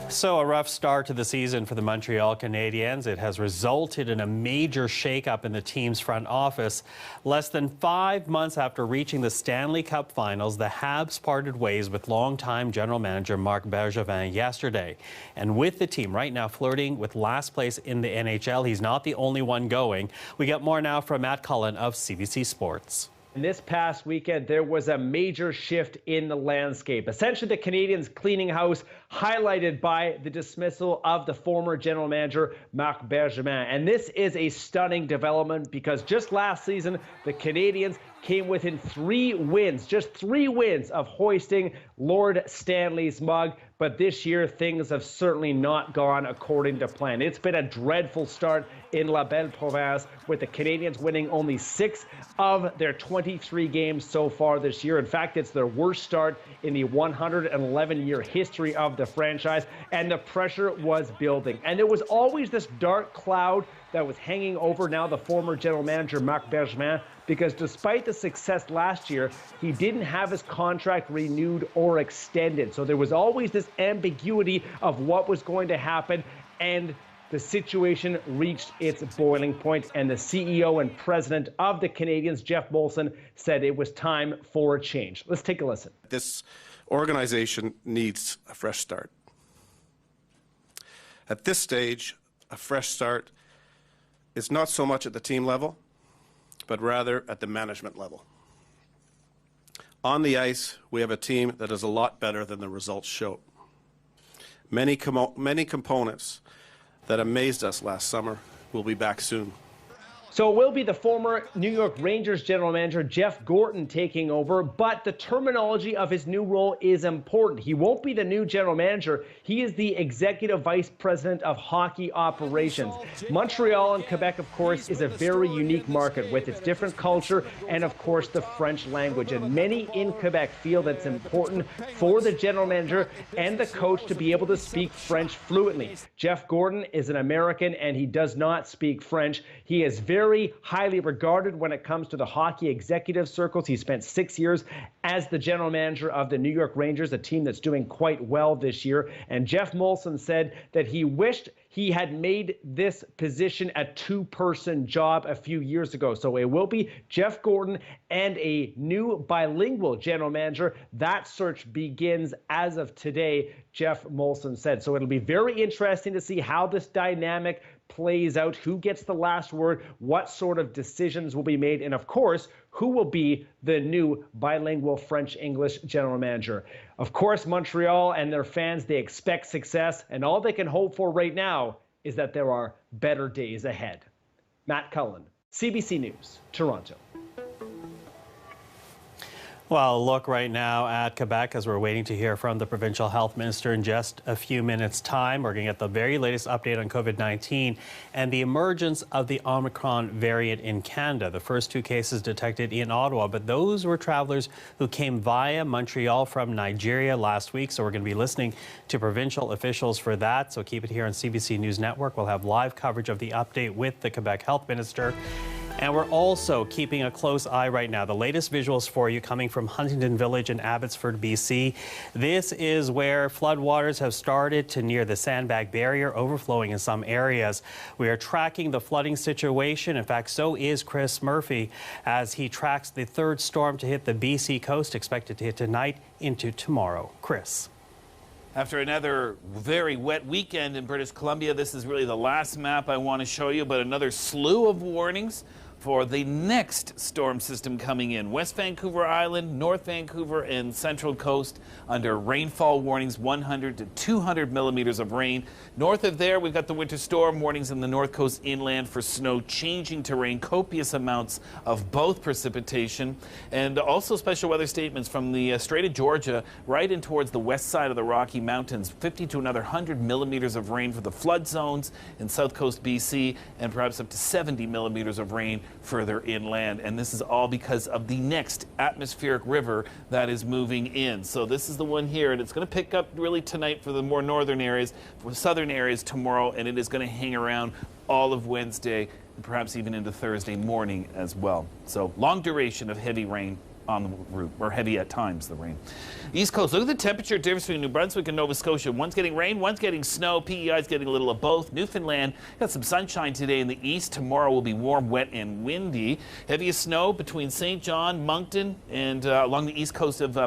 So a rough start to the season for the Montreal Canadiens. It has resulted in a major shakeup in the team's front office. Less than 5 months after reaching the Stanley Cup Finals, the Habs parted ways with longtime general manager Marc Bergevin yesterday. And with the team right now flirting with last place in the NHL, he's not the only one going. We get more now from Matt Cullen of CBC Sports. And this past weekend, there was a major shift in the landscape. Essentially, the Canadiens cleaning house, highlighted by the dismissal of the former general manager, Marc Bergevin. And this is a stunning development because just last season, the Canadiens came within 3 wins, just 3 wins of hoisting Lord Stanley's mug. But this year, things have certainly not gone according to plan. It's been a dreadful start in La Belle Province, with the Canadians winning only 6 of their 23 games so far this year. In fact, it's their worst start in the 111-year history of the franchise, and the pressure was building. And there was always this dark cloud that was hanging over now the former general manager, Marc Bergevin, because despite the success last year, he didn't have his contract renewed or extended. So there was always this ambiguity of what was going to happen, and the situation reached its boiling point, and the CEO and president of the Canadians, Jeff Molson, said it was time for a change. Let's take a listen. This organization needs a fresh start. At this stage, a fresh start is not so much at the team level, but rather at the management level. On the ice, we have a team that is a lot better than the results show. Many components that amazed us last summer will be back soon. So it will be the former New York Rangers general manager Jeff Gorton taking over, but the terminology of his new role is important. He won't be the new general manager. He is the executive vice president of hockey operations. Montreal and Quebec, of course, is a very unique market with its different culture and, of course, the French language. And many in Quebec feel that it's important for the general manager and the coach to be able to speak French fluently. Jeff Gorton is an American, and he does not speak French. He is very highly regarded when it comes to the hockey executive circles. He spent 6 years as the general manager of the New York Rangers, a team that's doing quite well this year. And Jeff Molson said that he wished he had made this position a 2-person job a few years ago. So it will be Jeff Gorton and a new bilingual general manager. That search begins as of today, Jeff Molson said. So it'll be very interesting to see how this dynamic plays out, who gets the last word, what sort of decisions will be made, and of course, who will be the new bilingual French-English general manager. Of course, Montreal and their fans, they expect success, and all they can hope for right now is that there are better days ahead. Matt Cullen, CBC News, Toronto. Well, look right now at Quebec as we're waiting to hear from the provincial health minister in just a few minutes' time. We're going to get the very latest update on COVID-19 and the emergence of the Omicron variant in Canada. The first 2 cases detected in Ottawa, but those were travelers who came via Montreal from Nigeria last week. So we're going to be listening to provincial officials for that. So keep it here on CBC News Network. We'll have live coverage of the update with the Quebec health minister. And we're also keeping a close eye right now. The latest visuals for you coming from Huntington Village in Abbotsford, BC. This is where floodwaters have started to near the sandbag barrier, overflowing in some areas. We are tracking the flooding situation. In fact, so is Chris Murphy as he tracks the 3rd storm to hit the BC coast, expected to hit tonight into tomorrow. Chris. After another very wet weekend in British Columbia, this is really the last map I want to show you, but another slew of warnings for the next storm system coming in. West Vancouver Island, North Vancouver, and Central Coast under rainfall warnings, 100 to 200 millimeters of rain. North of there, we've got the winter storm warnings in the North Coast inland for snow changing to rain, copious amounts of both precipitation, and also special weather statements from the Strait of Georgia right in towards the west side of the Rocky Mountains, 50 to another 100 millimeters of rain for the flood zones in South Coast BC, and perhaps up to 70 millimeters of rain further inland. And this is all because of the next atmospheric river that is moving in. So this is the one here, and it's going to pick up really tonight for the more northern areas, for southern areas tomorrow, and it is going to hang around all of Wednesday and perhaps even into Thursday morning as well. So long duration of heavy rain on the route, or heavy at times, the rain. East Coast, look at the temperature difference between New Brunswick and Nova Scotia. One's getting rain, one's getting snow. PEI's getting a little of both. Newfoundland got some sunshine today in the east. Tomorrow will be warm, wet, and windy. Heaviest snow between St. John, Moncton, and along the east coast of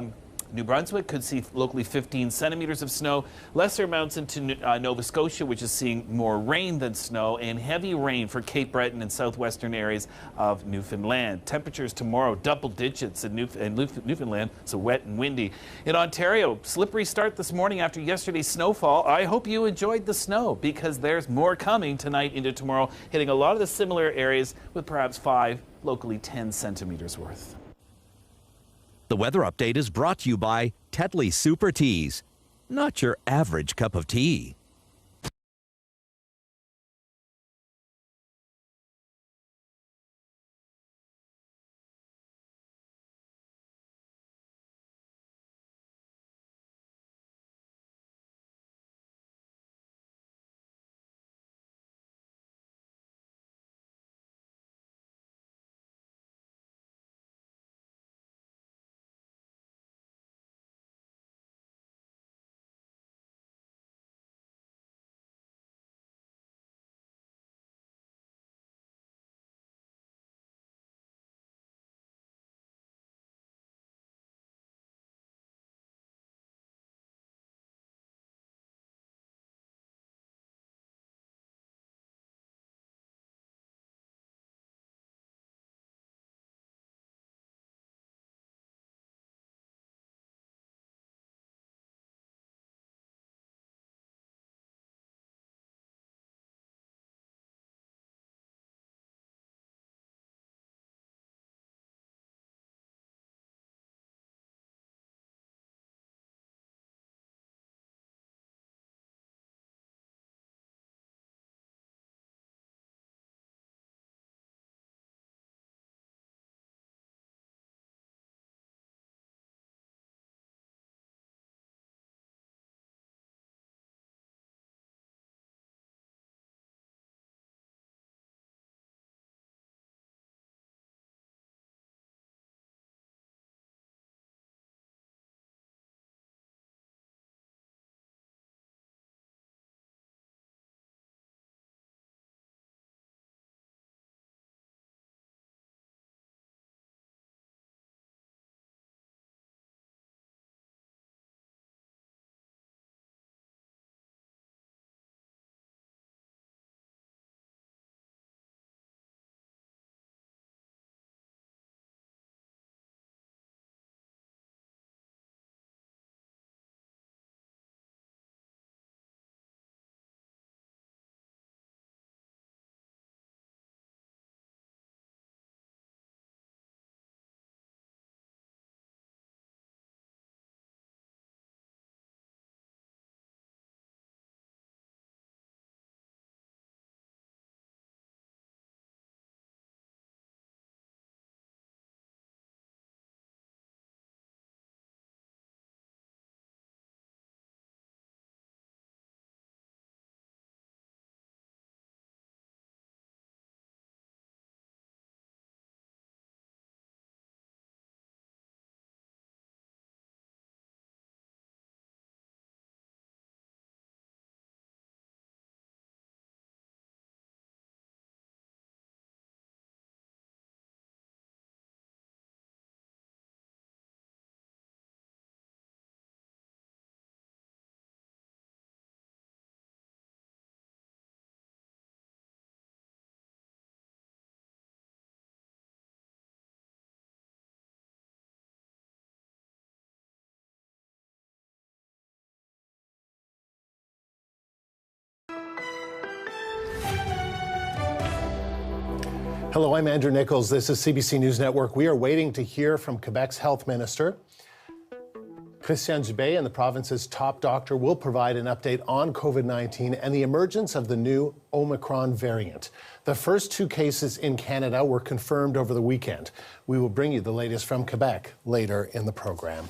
New Brunswick could see locally 15 centimeters of snow. Lesser amounts into Nova Scotia, which is seeing more rain than snow, and heavy rain for Cape Breton and southwestern areas of Newfoundland. Temperatures tomorrow, double digits in Newfoundland, so wet and windy. In Ontario, slippery start this morning after yesterday's snowfall. I hope you enjoyed the snow because there's more coming tonight into tomorrow, hitting a lot of the similar areas with perhaps 5, locally 10 centimeters worth. The weather update is brought to you by Tetley Super Teas. Not your average cup of tea. Hello, I'm Andrew Nichols. This is CBC News Network. We are waiting to hear from Quebec's health minister. Christian Dubé and the province's top doctor will provide an update on COVID-19 and the emergence of the new Omicron variant. The first 2 cases in Canada were confirmed over the weekend. We will bring you the latest from Quebec later in the program.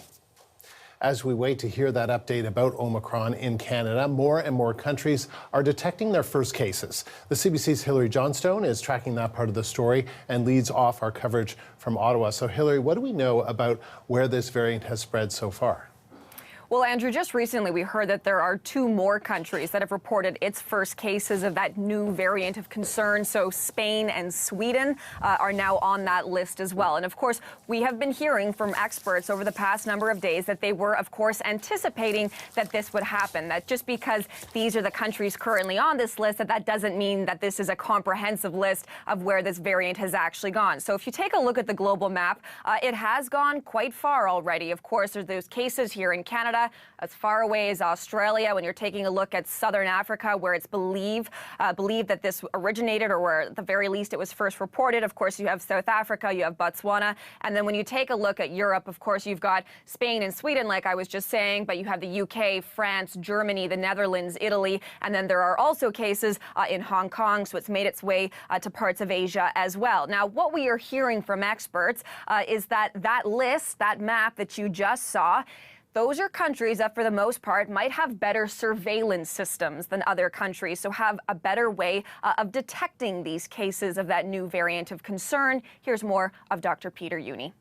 As we wait to hear that update about Omicron in Canada, more and more countries are detecting their first cases. The CBC's Hilary Johnstone is tracking that part of the story and leads off our coverage from Ottawa. So, Hilary, what do we know about where this variant has spread so far? Well, Andrew, just recently we heard that there are 2 more countries that have reported its first cases of that new variant of concern. So Spain and Sweden are now on that list as well. And of course, we have been hearing from experts over the past number of days that they were, of course, anticipating that this would happen, that just because these are the countries currently on this list, that doesn't mean that this is a comprehensive list of where this variant has actually gone. So if you take a look at the global map, it has gone quite far already. Of course, there's those cases here in Canada, Canada, as far away as Australia. When you're taking a look at southern Africa, where it's believed that this originated, or where at the very least it was first reported. Of course, you have South Africa, you have Botswana. And then when you take a look at Europe, of course, you've got Spain and Sweden, like I was just saying, but you have the UK, France, Germany, the Netherlands, Italy, and then there are also cases in Hong Kong, so it's made its way to parts of Asia as well. Now, what we are hearing from experts is that list, that map that you just saw, those are countries that, for the most part, might have better surveillance systems than other countries, so have a better way of detecting these cases of that new variant of concern. Here's more of Dr. Peter Juni.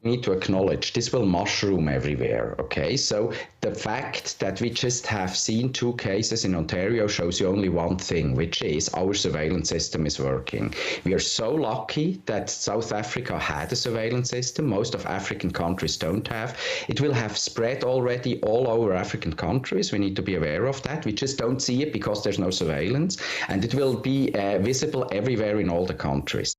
We need to acknowledge this will mushroom everywhere, okay? So the fact that we just have seen 2 cases in Ontario shows you only one thing, which is our surveillance system is working. We are so lucky that South Africa had a surveillance system. Most of African countries don't have. It will have spread already all over African countries. We need to be aware of that. We just don't see it because there's no surveillance, and it will be visible everywhere in all the countries.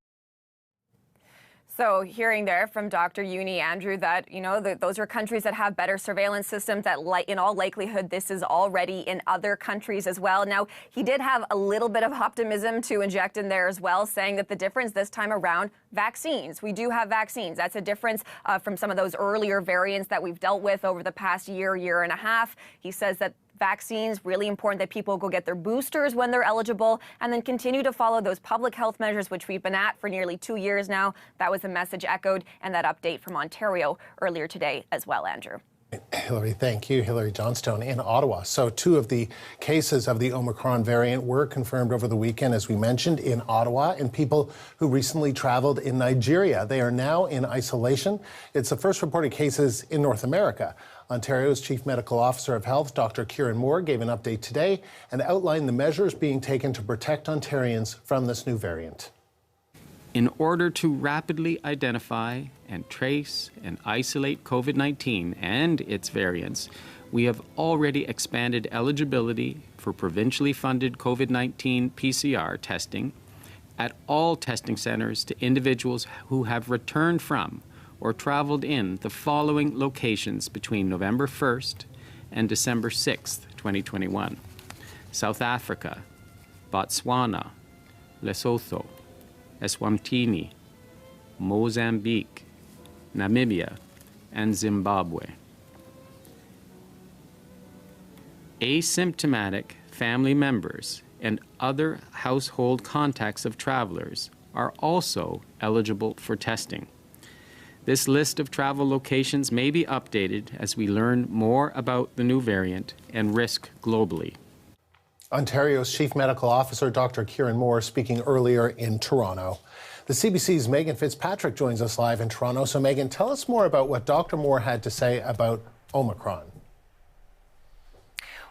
So hearing there from Dr. Juni, Andrew, that, you know, those are countries that have better surveillance systems, that in all likelihood, this is already in other countries as well. Now, he did have a little bit of optimism to inject in there as well, saying that the difference this time around, vaccines. We do have vaccines. That's a difference from some of those earlier variants that we've dealt with over the past year and a half. He says that vaccines, really important that people go get their boosters when they're eligible, and then continue to follow those public health measures, which we've been at for nearly 2 years now. That was the message echoed, and that update from Ontario earlier today as well, Andrew. Hillary, thank you. Hillary Johnstone in Ottawa. So 2 of the cases of the Omicron variant were confirmed over the weekend, as we mentioned, in Ottawa, and people who recently traveled in Nigeria. They are now in isolation. It's the first reported cases in North America. Ontario's Chief Medical Officer of Health, Dr. Kieran Moore, gave an update today and outlined the measures being taken to protect Ontarians from this new variant. In order to rapidly identify and trace and isolate COVID-19 and its variants, we have already expanded eligibility for provincially funded COVID-19 PCR testing at all testing centers to individuals who have returned from or traveled in the following locations between November 1st and December 6th, 2021. South Africa, Botswana, Lesotho, Eswatini, Mozambique, Namibia, and Zimbabwe. Asymptomatic family members and other household contacts of travelers are also eligible for testing. This list of travel locations may be updated as we learn more about the new variant and risk globally. Ontario's Chief Medical Officer, Dr. Kieran Moore, speaking earlier in Toronto. The CBC's Megan Fitzpatrick joins us live in Toronto. So, Megan, tell us more about what Dr. Moore had to say about Omicron.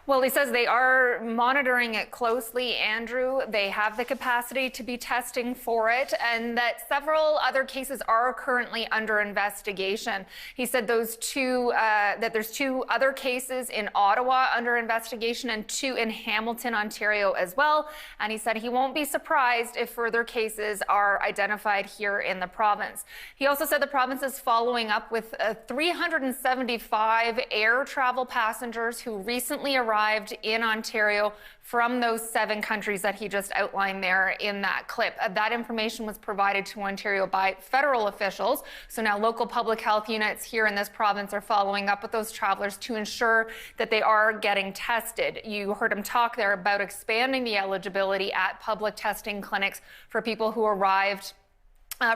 Well, he says they are monitoring it closely, Andrew. They have the capacity to be testing for it, and that several other cases are currently under investigation. He said that there's 2 other cases in Ottawa under investigation and 2 in Hamilton, Ontario as well. And he said he won't be surprised if further cases are identified here in the province. He also said the province is following up with 375 air travel passengers who recently arrived in Ontario from those 7 countries that he just outlined there in that clip. That information was provided to Ontario by federal officials. So now local public health units here in this province are following up with those travelers to ensure that they are getting tested. You heard him talk there about expanding the eligibility at public testing clinics for people who arrived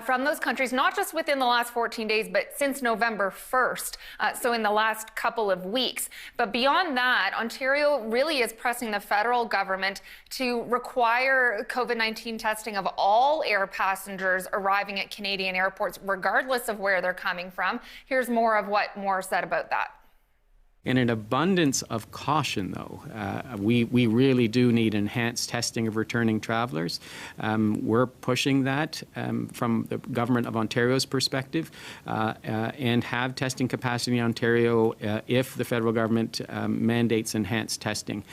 from those countries, not just within the last 14 days, but since November 1st, so in the last couple of weeks. But beyond that, Ontario really is pressing the federal government to require COVID-19 testing of all air passengers arriving at Canadian airports, regardless of where they're coming from. Here's more of what Moore said about that. In an abundance of caution, though, we really do need enhanced testing of returning travelers. We're pushing that from the Government of Ontario's perspective and have testing capacity in Ontario if the federal government mandates enhanced testing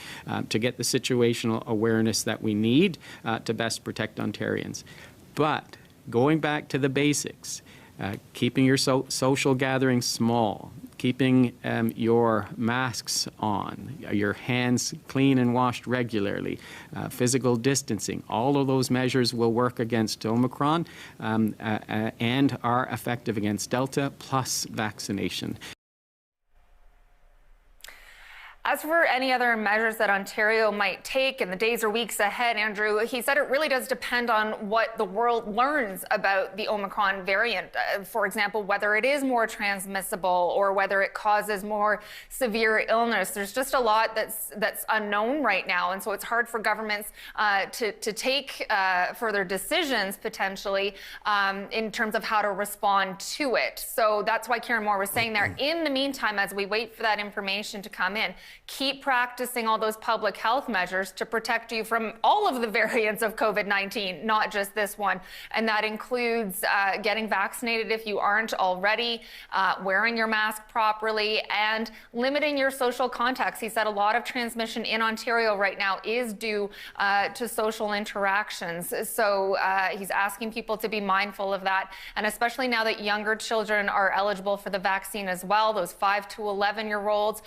to get the situational awareness that we need to best protect Ontarians. But going back to the basics, keeping your social gatherings small, keeping your masks on, your hands clean and washed regularly, physical distancing, all of those measures will work against Omicron and are effective against Delta, plus vaccination. As for any other measures that Ontario might take in the days or weeks ahead, Andrew, he said it really does depend on what the world learns about the Omicron variant. For example, whether it is more transmissible or whether it causes more severe illness. There's just a lot that's unknown right now. And so it's hard for governments to take further decisions potentially in terms of how to respond to it. So that's why Kieran Moore was saying there, in the meantime, as we wait for that information to come in, keep practicing all those public health measures to protect you from all of the variants of COVID-19, not just this one. And that includes getting vaccinated if you aren't already, wearing your mask properly, and limiting your social contacts. He said a lot of transmission in Ontario right now is due to social interactions. So he's asking people to be mindful of that. And especially now that younger children are eligible for the vaccine as well, those 5 to 11-year-olds,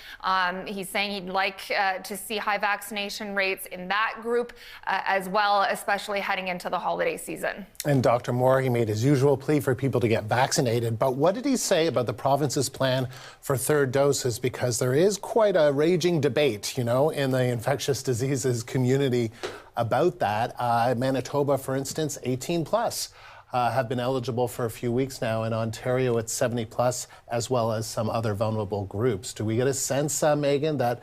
he's saying he'd like to see high vaccination rates in that group as well, especially heading into the holiday season. And Dr. Moore, he made his usual plea for people to get vaccinated. But what did he say about the province's plan for third doses? Because there is quite a raging debate, you know, in the infectious diseases community about that. Manitoba, for instance, 18 plus. Have been eligible for a few weeks now. In Ontario, it's 70 plus, as well as some other vulnerable groups. Do we get a sense, Megan, that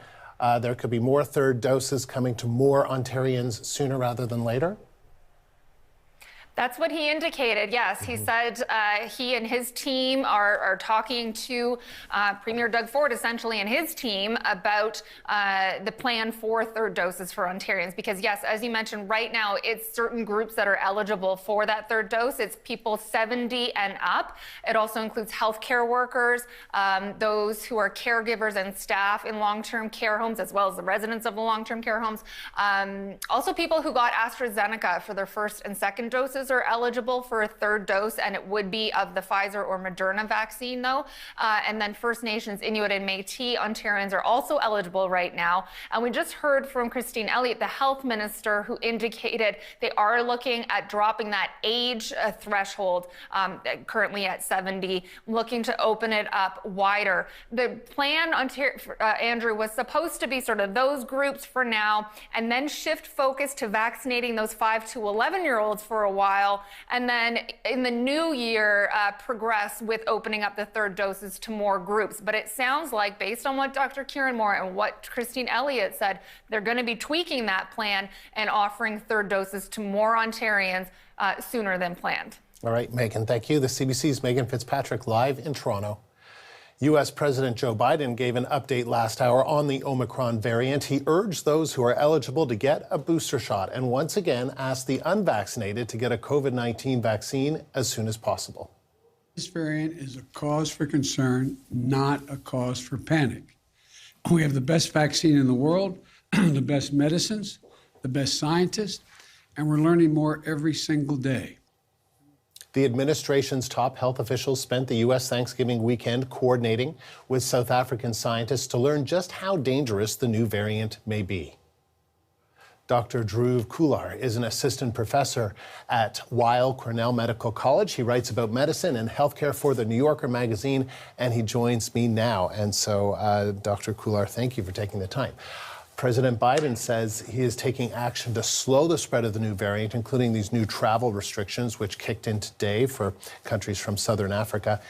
there could be more third doses coming to more Ontarians sooner rather than later? That's what he indicated, yes. He said he and his team are talking to Premier Doug Ford, essentially, and his team about the plan for third doses for Ontarians. Because, yes, as you mentioned, right now, it's certain groups that are eligible for that third dose. It's people 70 and up. It also includes healthcare workers, those who are caregivers and staff in long-term care homes, as well as the residents of the long-term care homes. Also, people who got AstraZeneca for their first and second doses are eligible for a third dose, and it would be of the Pfizer or Moderna vaccine, though. And then First Nations, Inuit, and Métis Ontarians are also eligible right now. And we just heard from Christine Elliott, the health minister, who indicated they are looking at dropping that age threshold, currently at 70, looking to open it up wider. The plan, Andrew, was supposed to be sort of those groups for now, and then shift focus to vaccinating those 5 to 11-year-olds for a while, and then in the new year progress with opening up the third doses to more groups. But it sounds like, based on what Dr. Kieran Moore and what Christine Elliott said, they're going to be tweaking that plan and offering third doses to more Ontarians sooner than planned. All right, Megan, thank you. The CBC's Megan Fitzpatrick live in Toronto. U.S. President Joe Biden gave an update last hour on the Omicron variant. He urged those who are eligible to get a booster shot and once again asked the unvaccinated to get a COVID-19 vaccine as soon as possible. This variant is a cause for concern, not a cause for panic. We have the best vaccine in the world, the best medicines, the best scientists, and we're learning more every single day. The administration's top health officials spent the U.S. Thanksgiving weekend coordinating with South African scientists to learn just how dangerous the new variant may be. Dr. Dhruv Kular is an assistant professor at Weill Cornell Medical College. He writes about medicine and healthcare for the New Yorker magazine, and he joins me now. And so, Dr. Kular, thank you for taking the time. President Biden says he is taking action to slow the spread of the new variant, including these new travel restrictions, which kicked in today for countries from southern Africa.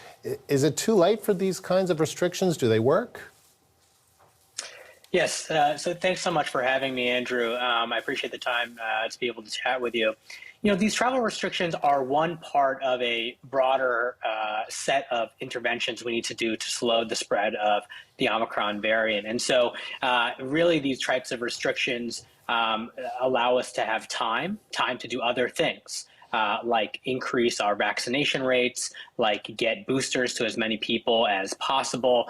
Is it too late for these kinds of restrictions? Do they work? Yes. So thanks so much for having me, Andrew. I appreciate the time to be able to chat with you. You know, these travel restrictions are one part of a broader set of interventions we need to do to slow the spread of the Omicron variant. And so really these types of restrictions allow us to have time to do other things. Like increase our vaccination rates, like get boosters to as many people as possible.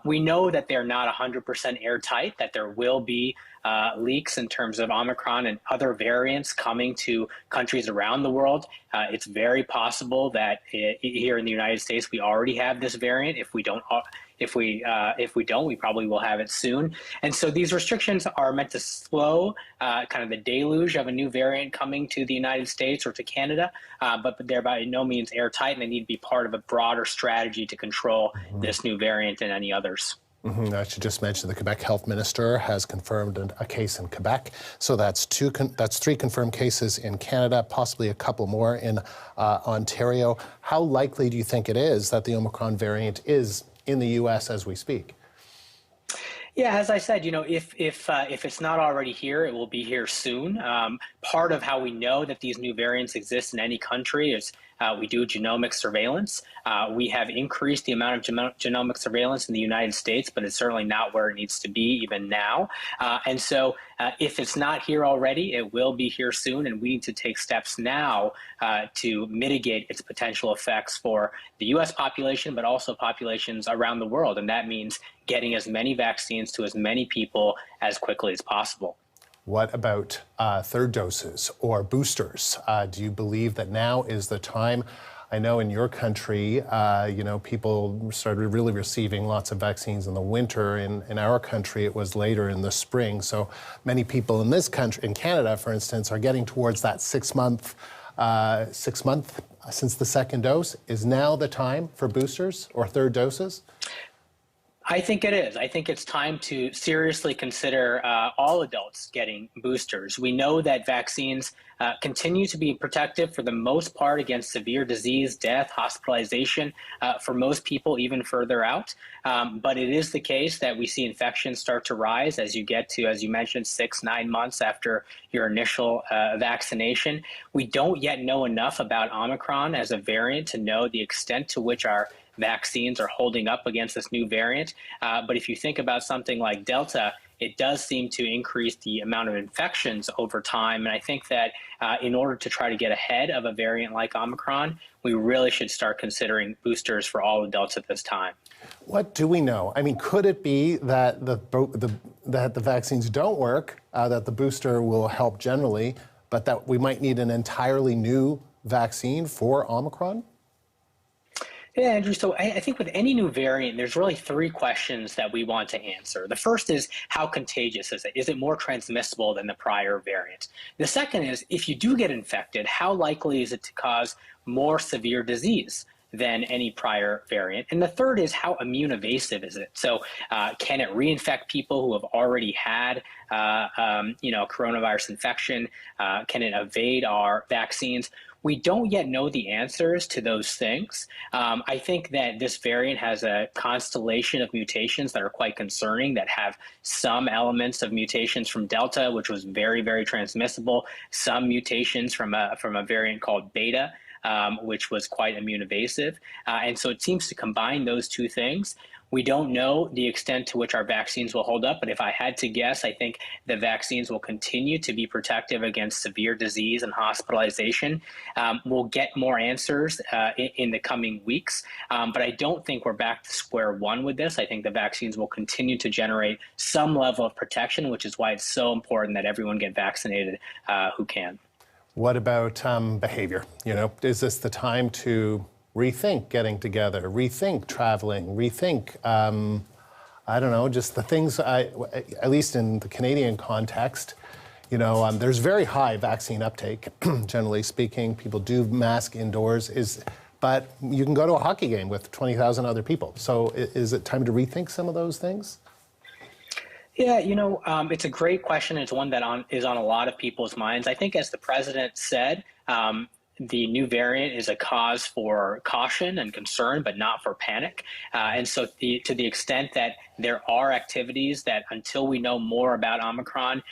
We know that they're not 100% airtight, that there will be leaks in terms of Omicron and other variants coming to countries around the world. It's very possible that here in the United States, we already have this variant if we don't If we don't, we probably will have it soon. And so these restrictions are meant to slow kind of the deluge of a new variant coming to the United States or to Canada, but they're by no means airtight, and they need to be part of a broader strategy to control this new variant and any others. I should just mention the Quebec Health Minister has confirmed a case in Quebec. So that's 3 confirmed cases in Canada, possibly a couple more in Ontario. How likely do you think it is that the Omicron variant is in the U.S. as we speak? Yeah, as I said, if it's not already here, it will be here soon. Part of how we know that these new variants exist in any country is we do genomic surveillance. We have increased the amount of genomic surveillance in the United States, but it's certainly not where it needs to be even now. And so if it's not here already, it will be here soon, and we need to take steps now to mitigate its potential effects for the U.S. population, but also populations around the world. And that means getting as many vaccines to as many people as quickly as possible. What about third doses or boosters? Do you believe that now is the time? I know in your country, people started really receiving lots of vaccines in the winter. In our country, it was later in the spring. So many people in this country, in Canada, for instance, are getting towards that 6 month since the second dose. Is now the time for boosters or third doses? I think it is. I think it's time to seriously consider all adults getting boosters. We know that vaccines continue to be protective for the most part against severe disease, death, hospitalization for most people even further out. But it is the case that we see infections start to rise as you get to, as you mentioned, 6-9 months after your initial vaccination. We don't yet know enough about Omicron as a variant to know the extent to which our vaccines are holding up against this new variant. But if you think about something like Delta, it does seem to increase the amount of infections over time. And I think that in order to try to get ahead of a variant like Omicron, we really should start considering boosters for all adults at this time. What do we know? I mean, could it be that that the vaccines don't work, that the booster will help generally, but that we might need an entirely new vaccine for Omicron? Yeah, Andrew, so I think with any new variant, there's really 3 questions that we want to answer. The first is, how contagious is it? Is it more transmissible than the prior variant? The second is, if you do get infected, how likely is it to cause more severe disease than any prior variant? And the third is, how immune evasive is it? So can it reinfect people who have already had coronavirus infection? Can it evade our vaccines? We don't yet know the answers to those things. I think that this variant has a constellation of mutations that are quite concerning, that have some elements of mutations from Delta, which was very, very transmissible, some mutations from a variant called Beta, which was quite immune evasive. And so it seems to combine those 2 things. We don't know the extent to which our vaccines will hold up, but if I had to guess, I think the vaccines will continue to be protective against severe disease and hospitalization. We'll get more answers in the coming weeks, but I don't think we're back to square one with this. I think the vaccines will continue to generate some level of protection, which is why it's so important that everyone get vaccinated who can. What about behavior? Is this the time to rethink getting together, rethink traveling, rethink, just the things, at least in the Canadian context, there's very high vaccine uptake, generally speaking. People do mask indoors, but you can go to a hockey game with 20,000 other people. So is it time to rethink some of those things? Yeah, it's a great question. It's one that is on a lot of people's minds. I think, as the president said, the new variant is a cause for caution and concern, but not for panic. And so to the extent that there are activities that, until we know more about Omicron,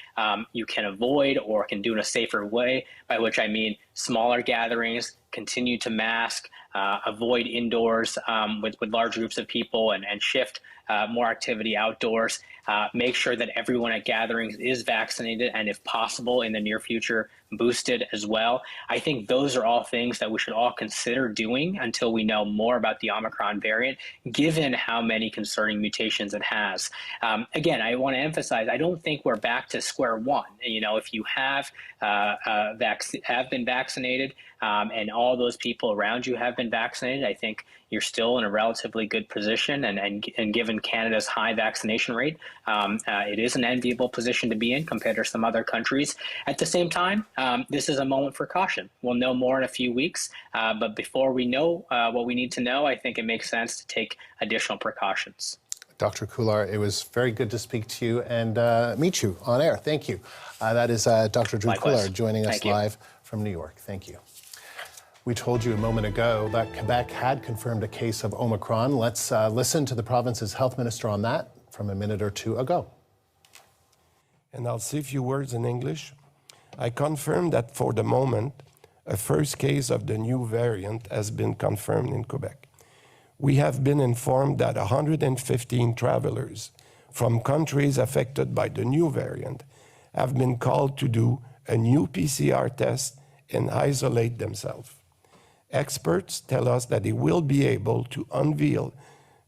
you can avoid or can do in a safer way, by which I mean smaller gatherings, continue to mask, avoid indoors with large groups of people, and shift more activity outdoors. Make sure that everyone at gatherings is vaccinated, and if possible in the near future, boosted as well. I think those are all things that we should all consider doing until we know more about the Omicron variant, given how many concerning mutations it has. Again, I want to emphasize, I don't think we're back to square one. You know, if you have been vaccinated and all those people around you have been vaccinated, I think you're still in a relatively good position. And given Canada's high vaccination rate, it is an enviable position to be in compared to some other countries. At the same time, this is a moment for caution. We'll know more in a few weeks, but before we know what we need to know, I think it makes sense to take additional precautions. Dr. Kullar, it was very good to speak to you and meet you on air. Thank you. That is Dr. Drew Kullar joining us live from New York. Thank you. We told you a moment ago that Quebec had confirmed a case of Omicron. Let's listen to the province's health minister on that from a minute or two ago. And I'll say a few words in English. I confirm that for the moment, a first case of the new variant has been confirmed in Quebec. We have been informed that 115 travelers from countries affected by the new variant have been called to do a new PCR test and isolate themselves. Experts tell us that they will be able to unveil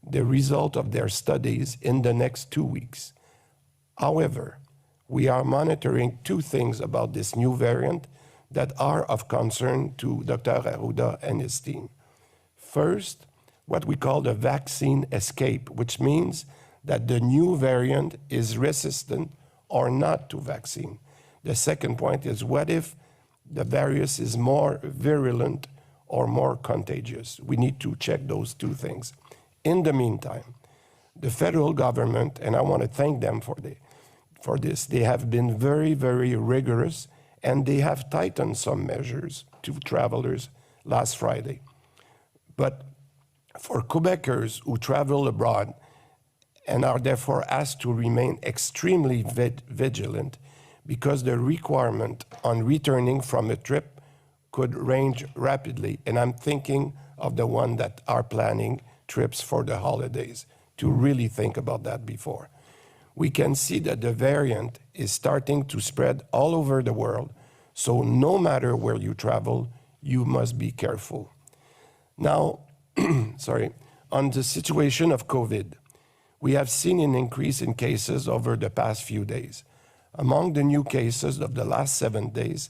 the result of their studies in the next 2 weeks. However, we are monitoring two things about this new variant that are of concern to Dr. Arruda and his team. First, what we call the vaccine escape, which means that the new variant is resistant or not to vaccine. The second point is, what if the virus is more virulent or more contagious? We need to check those two things. In the meantime, the federal government, and I want to thank them for this, they have been very, very rigorous, and they have tightened some measures to travelers last Friday. But for Quebecers who travel abroad and are therefore asked to remain extremely vigilant, because the requirement on returning from a trip could range rapidly. And I'm thinking of the one that are planning trips for the holidays, to really think about that before. We can see that the variant is starting to spread all over the world, so no matter where you travel, you must be careful. Now, on the situation of COVID, we have seen an increase in cases over the past few days. Among the new cases of the last 7 days,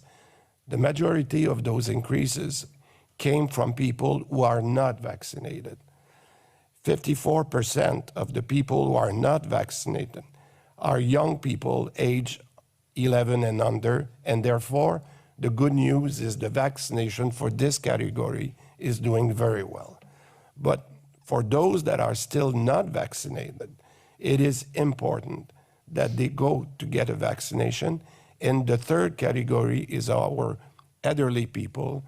the majority of those increases came from people who are not vaccinated. 54% of the people who are not vaccinated are young people aged 11 and under, and therefore the good news is the vaccination for this category is doing very well. But for those that are still not vaccinated, it is important that they go to get a vaccination. And the third category is our elderly people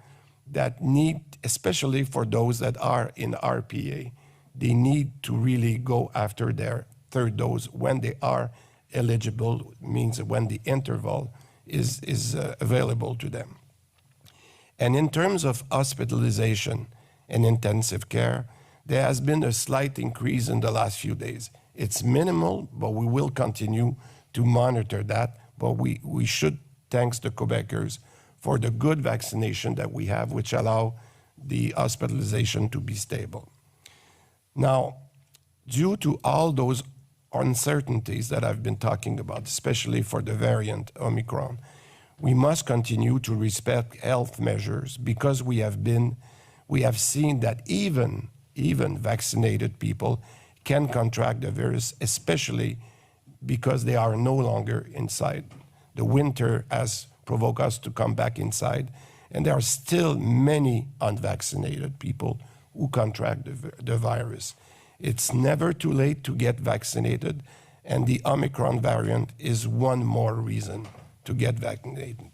that need, especially for those that are in RPA, they need to really go after their third dose when they are eligible, means when the interval is available to them. And in terms of hospitalization and intensive care, there has been a slight increase in the last few days. It's minimal, but we will continue to monitor that. But we should thank the Quebecers for the good vaccination that we have, which allow the hospitalization to be stable. Now, due to all those uncertainties that I've been talking about, especially for the variant Omicron, we must continue to respect health measures, because we have seen that even vaccinated people can contract the virus, especially because they are no longer inside. The winter has provoked us to come back inside, and there are still many unvaccinated people who contract the virus. It's never too late to get vaccinated, and the Omicron variant is one more reason to get vaccinated.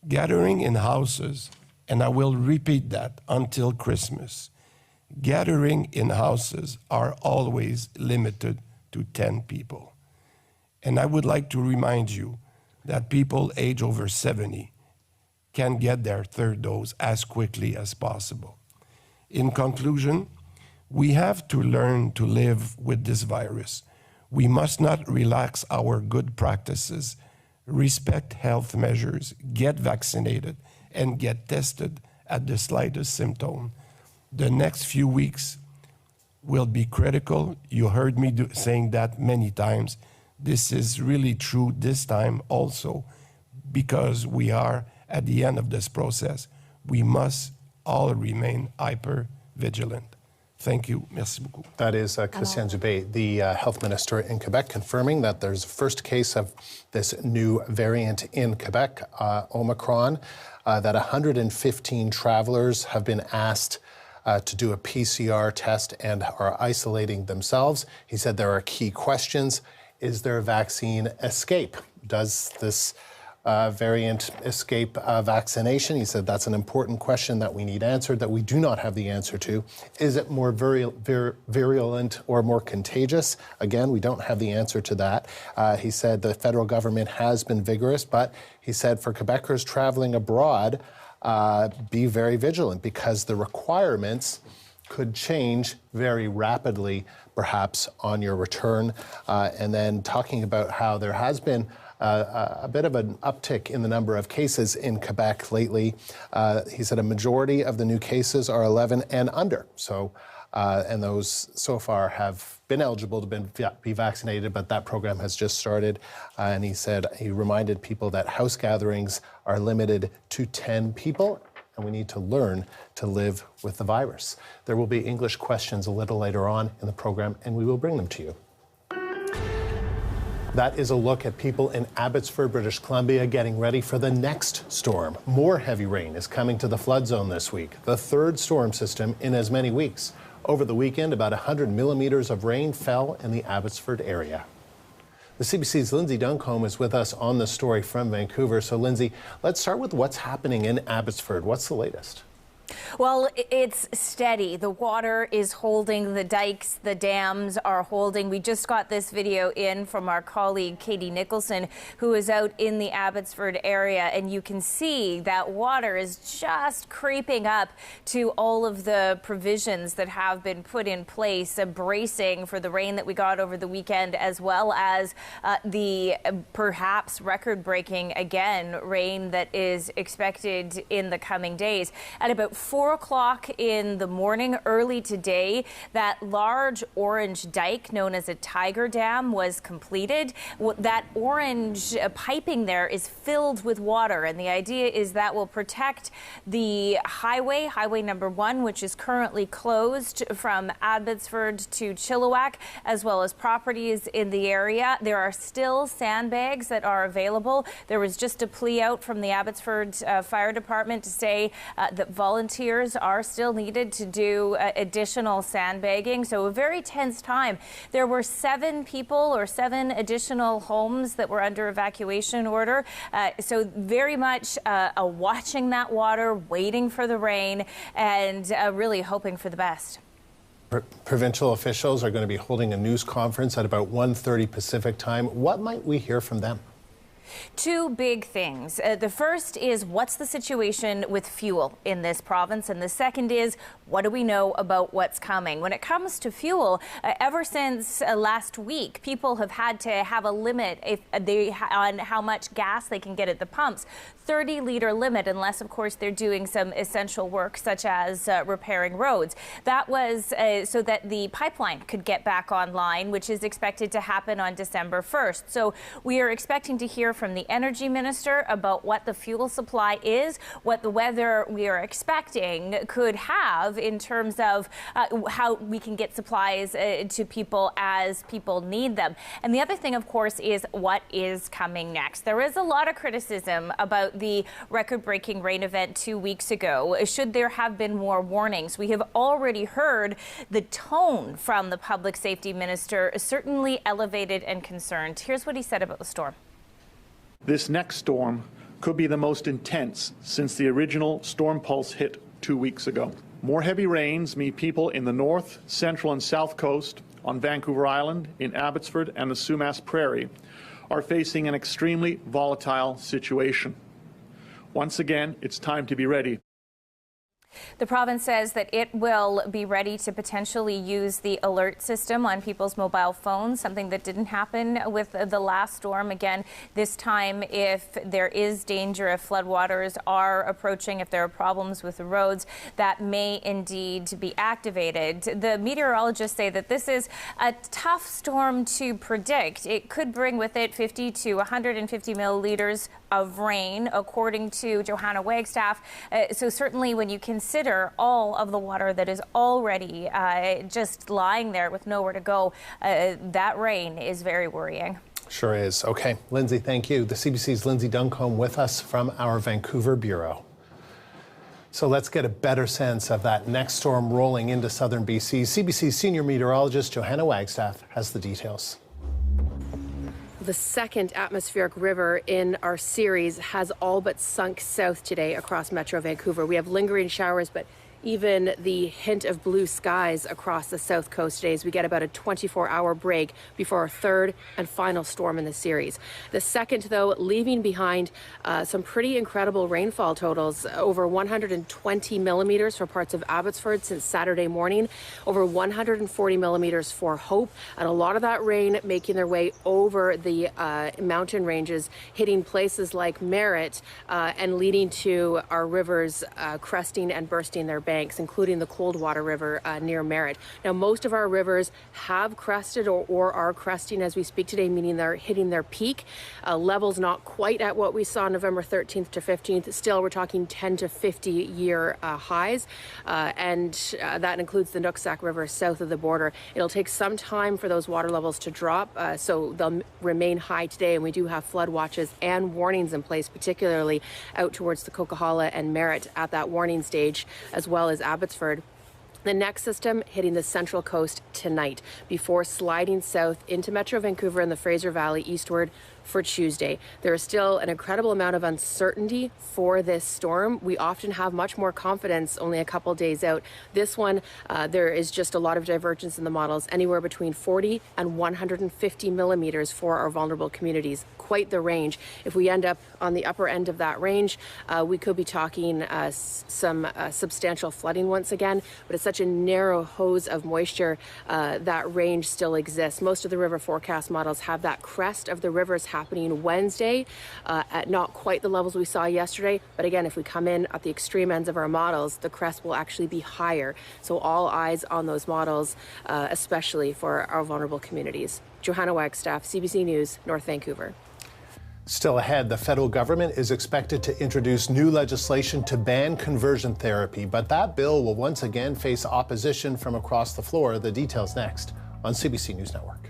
Gathering in houses, and I will repeat that until Christmas, gathering in houses are always limited to 10 people. And I would like to remind you that people age over 70 can get their third dose as quickly as possible. In conclusion, we have to learn to live with this virus. We must not relax our good practices respect health measures, get vaccinated, and get tested at the slightest symptom. The next few weeks will be critical. You heard me saying that many times. This is really true this time also, because we are at the end of this process. We must all remain hyper vigilant. Thank you. Merci beaucoup. That is Christian Dubé, the health minister in Quebec, confirming that there's a first case of this new variant in Quebec, Omicron, that 115 travelers have been asked to do a PCR test and are isolating themselves. He said there are key questions. Is there a vaccine escape? Does this variant escape vaccination? He said that's an important question that we need answered, that we do not have the answer to. Is it more virulent or more contagious? Again, we don't have the answer to that. He said the federal government has been vigorous, but he said for Quebecers traveling abroad, be very vigilant because the requirements could change very rapidly, perhaps on your return. And then talking about how there has been a bit of an uptick in the number of cases in Quebec lately. He said a majority of the new cases are 11 and under. So, and those so far have been eligible to be vaccinated, but that program has just started. And he said, he reminded people that house gatherings are limited to 10 people, and we need to learn to live with the virus. There will be English questions a little later on in the program, and we will bring them to you. That is a look at people in Abbotsford, British Columbia, getting ready for the next storm. More heavy rain is coming to the flood zone this week, the third storm system in as many weeks. Over the weekend, about 100 millimeters of rain fell in the Abbotsford area. The CBC's Lindsay Duncombe is with us on the story from Vancouver. So, Lindsay, let's start with what's happening in Abbotsford. What's the latest? Well, it's steady. The water is holding, the dikes, the dams are holding. We just got this video in from our colleague Katie Nicholson, who is out in the Abbotsford area, and you can see that water is just creeping up to all of the provisions that have been put in place, bracing for the rain that we got over the weekend, as well as the perhaps record-breaking again rain that is expected in the coming days. At about 4 o'clock in the morning, early today, that large orange dike known as a Tiger Dam was completed. That orange piping there is filled with water, and the idea is that will protect the highway number 1, which is currently closed from Abbotsford to Chilliwack, as well as properties in the area. There are still sandbags that are available. There was just a plea out from the Abbotsford Fire Department to say that volunteers are still needed to do additional sandbagging. So a very tense time. There were 7 people or 7 additional homes that were under evacuation order. So very much watching that water, waiting for the rain, and really hoping for the best. Provincial officials are going to be holding a news conference at about 1:30 Pacific time. What might we hear from them? 2 big things. The first is what's the situation with fuel in this province, and the second is what do we know about what's coming. When it comes to fuel, ever since last week, people have had to have a limit on how much gas they can get at the pumps. 30-liter limit, unless, of course, they're doing some essential work such as repairing roads. That was so that the pipeline could get back online, which is expected to happen on December 1st. So we are expecting to hear from the Energy Minister about what the fuel supply is, what the weather we are expecting could have in terms of how we can get supplies to people as people need them. And the other thing, of course, is what is coming next. There is a lot of criticism about the record-breaking rain event 2 weeks ago. Should there have been more warnings? We have already heard the tone from the Public Safety Minister certainly elevated and concerned. Here's what he said about the storm. This next storm could be the most intense since the original storm pulse hit 2 weeks ago. More heavy rains mean people in the north, central, and south coast, on Vancouver Island, in Abbotsford, and the Sumas Prairie are facing an extremely volatile situation. Once again, it's time to be ready. The province says that it will be ready to potentially use the alert system on people's mobile phones, something that didn't happen with the last storm. Again, this time, if there is danger, if floodwaters are approaching, if there are problems with the roads, that may indeed be activated. The meteorologists say that this is a tough storm to predict. It could bring with it 50 to 150 milliliters of rain, according to Johanna Wagstaff. So certainly when you consider all of the water that is already just lying there with nowhere to go, that rain is very worrying. Sure is. Okay, Lindsay, thank you. The CBC's Lindsay Duncombe with us from our Vancouver bureau. So let's get a better sense of that next storm rolling into southern BC. CBC's senior meteorologist Johanna Wagstaff has the details. The second atmospheric river in our series has all but sunk south today across Metro Vancouver. We have lingering showers, but even the hint of blue skies across the south coast today as we get about a 24-hour break before our third and final storm in the series. The second, though, leaving behind some pretty incredible rainfall totals, over 120 millimeters for parts of Abbotsford since Saturday morning, over 140 millimeters for Hope, and a lot of that rain making their way over the mountain ranges, hitting places like Merritt and leading to our rivers cresting and bursting their banks, including the Coldwater River near Merritt. Now, most of our rivers have crested or are cresting as we speak today, meaning they're hitting their peak. Levels not quite at what we saw November 13th to 15th. Still, we're talking 10 to 50-year highs, and that includes the Nooksack River south of the border. It'll take some time for those water levels to drop, so they'll remain high today, and we do have flood watches and warnings in place, particularly out towards the Coquihalla and Merritt at that warning stage, as well as Abbotsford. The next system hitting the central coast tonight before sliding south into Metro Vancouver and the Fraser Valley eastward for Tuesday. There is still an incredible amount of uncertainty for this storm. We often have much more confidence only a couple days out. This one, there is just a lot of divergence in the models, anywhere between 40 and 150 millimeters for our vulnerable communities. Quite the range. If we end up on the upper end of that range, we could be talking some substantial flooding once again, but it's such a narrow hose of moisture, that range still exists. Most of the river forecast models have that crest of the rivers happening Wednesday at not quite the levels we saw yesterday. But again, if we come in at the extreme ends of our models, the crest will actually be higher. So all eyes on those models, especially for our vulnerable communities. Johanna Wagstaff, CBC News, North Vancouver. Still ahead, the federal government is expected to introduce new legislation to ban conversion therapy, but that bill will once again face opposition from across the floor. The details next on CBC News Network.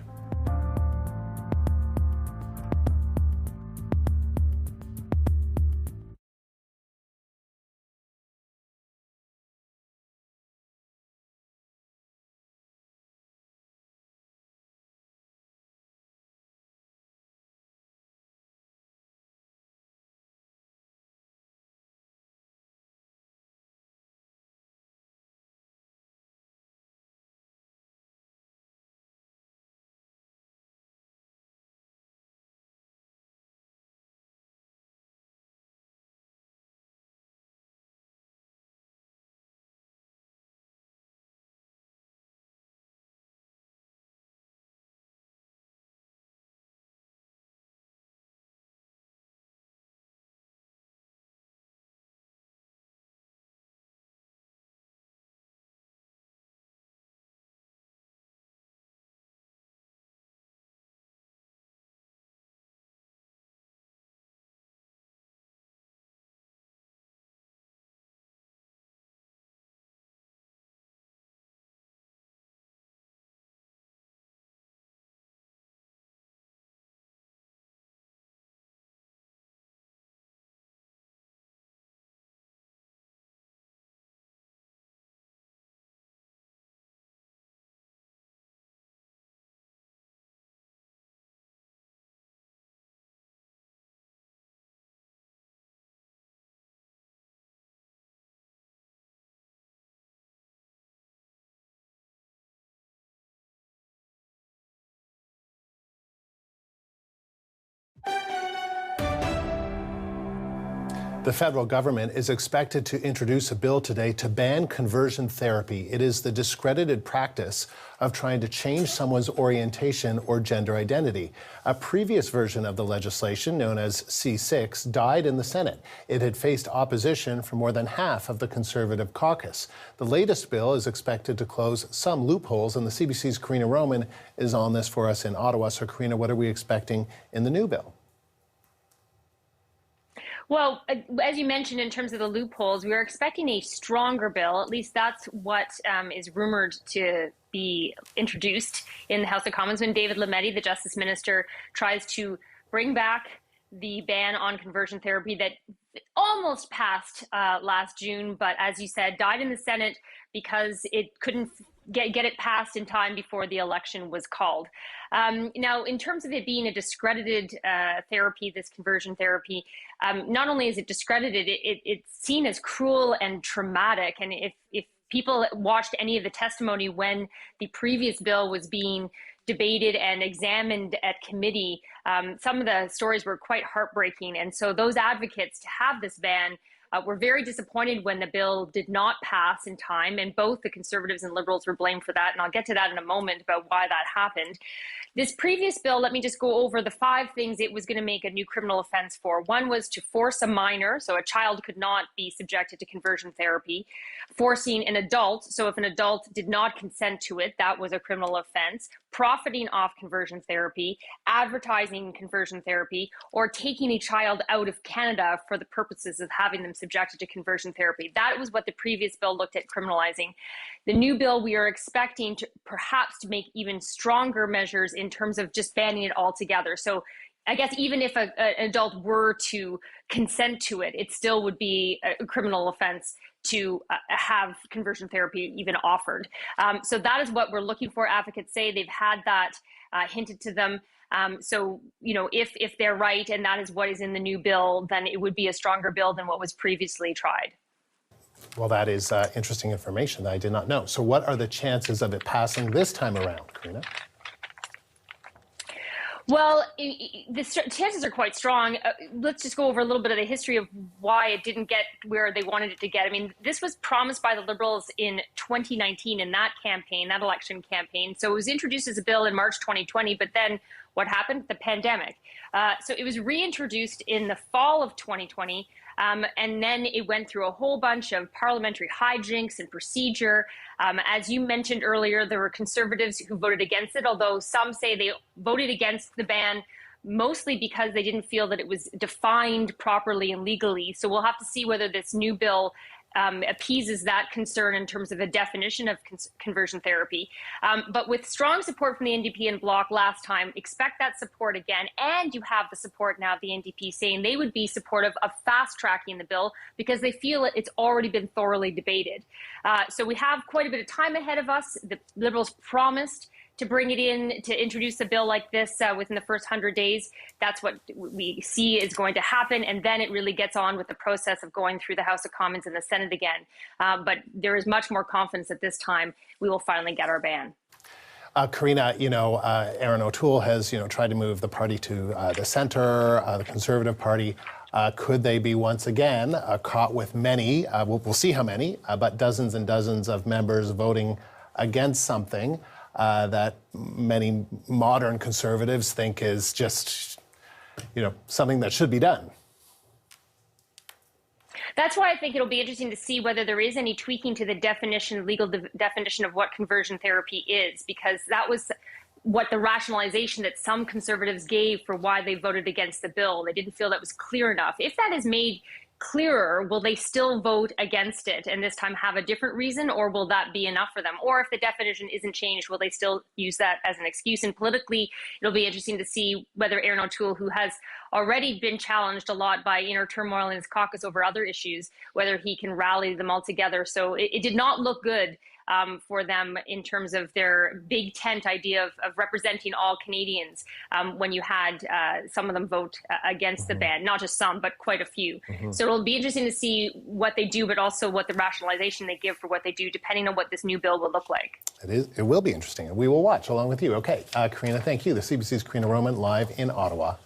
The federal government is expected to introduce a bill today to ban conversion therapy. It is the discredited practice of trying to change someone's orientation or gender identity. A previous version of the legislation, known as C6, died in the Senate. It had faced opposition from more than half of the Conservative caucus. The latest bill is expected to close some loopholes, and the CBC's Karina Roman is on this for us in Ottawa. So, Karina, what are we expecting in the new bill? Well, as you mentioned, in terms of the loopholes, we are expecting a stronger bill. At least that's what is rumored to be introduced in the House of Commons when David Lametti, the Justice Minister, tries to bring back the ban on conversion therapy that almost passed last June, but as you said, died in the Senate because it couldn't get it passed in time before the election was called. Now, in terms of it being a discredited therapy, this conversion therapy, not only is it discredited, it's seen as cruel and traumatic. And if people watched any of the testimony when the previous bill was being debated and examined at committee, some of the stories were quite heartbreaking. And so those advocates to have this ban were very disappointed when the bill did not pass in time, and both the Conservatives and Liberals were blamed for that, and I'll get to that in a moment about why that happened. This previous bill, let me just go over the 5 things it was going to make a new criminal offense for. One was to force a minor, so a child could not be subjected to conversion therapy. Forcing an adult, so if an adult did not consent to it, that was a criminal offense. Profiting off conversion therapy, advertising conversion therapy, or taking a child out of Canada for the purposes of having them subjected to conversion therapy. That was what the previous bill looked at criminalizing. The new bill, we are expecting to perhaps to make even stronger measures in terms of just banning it altogether. So I guess even if an adult were to consent to it, it still would be a criminal offense to have conversion therapy even offered. So that is what we're looking for. Advocates say they've had that hinted to them. So, you know, if they're right and that is what is in the new bill, then it would be a stronger bill than what was previously tried. Well, that is interesting information that I did not know. So what are the chances of it passing this time around, Karina? Well, the chances are quite strong. Let's just go over a little bit of the history of why it didn't get where they wanted it to get. I mean, this was promised by the Liberals in 2019 in that campaign, that election campaign. So it was introduced as a bill in March 2020, but then what happened? The pandemic. So it was reintroduced in the fall of 2020. And then it went through a whole bunch of parliamentary hijinks and procedure. As you mentioned earlier, there were Conservatives who voted against it, although some say they voted against the ban mostly because they didn't feel that it was defined properly and legally. So we'll have to see whether this new bill appeases that concern in terms of a definition of conversion therapy. But with strong support from the NDP and Bloc last time, expect that support again. And you have the support now of the NDP saying they would be supportive of fast-tracking the bill because they feel it's already been thoroughly debated. So we have quite a bit of time ahead of us. The Liberals promised to bring it in, to introduce a bill like this within the first 100 days. That's what we see is going to happen. And then it really gets on with the process of going through the House of Commons and the Senate again. But there is much more confidence at this time we will finally get our ban. Karina, Aaron O'Toole has, tried to move the party to the center, the Conservative Party. Could they be once again caught with many, we'll see how many, but dozens and dozens of members voting against something that many modern Conservatives think is just, something that should be done? That's why I think it'll be interesting to see whether there is any tweaking to the definition, legal definition of what conversion therapy is, because that was what the rationalization that some Conservatives gave for why they voted against the bill. They didn't feel that was clear enough. If that is made clearer, will they still vote against it and this time have a different reason, or will that be enough for them? Or if the definition isn't changed, will they still use that as an excuse? And politically, it'll be interesting to see whether Aaron O'Toole, who has already been challenged a lot by inner turmoil in his caucus over other issues, whether he can rally them all together. So it did not look good for them in terms of their big tent idea of representing all Canadians when you had some of them vote against the ban, not just some, but quite a few. So it'll be interesting to see what they do, but also what the rationalization they give for what they do, depending on what this new bill will look like. It will be interesting, and we will watch along with you. Okay, Karina, thank you. The CBC's Karina Roman live in Ottawa.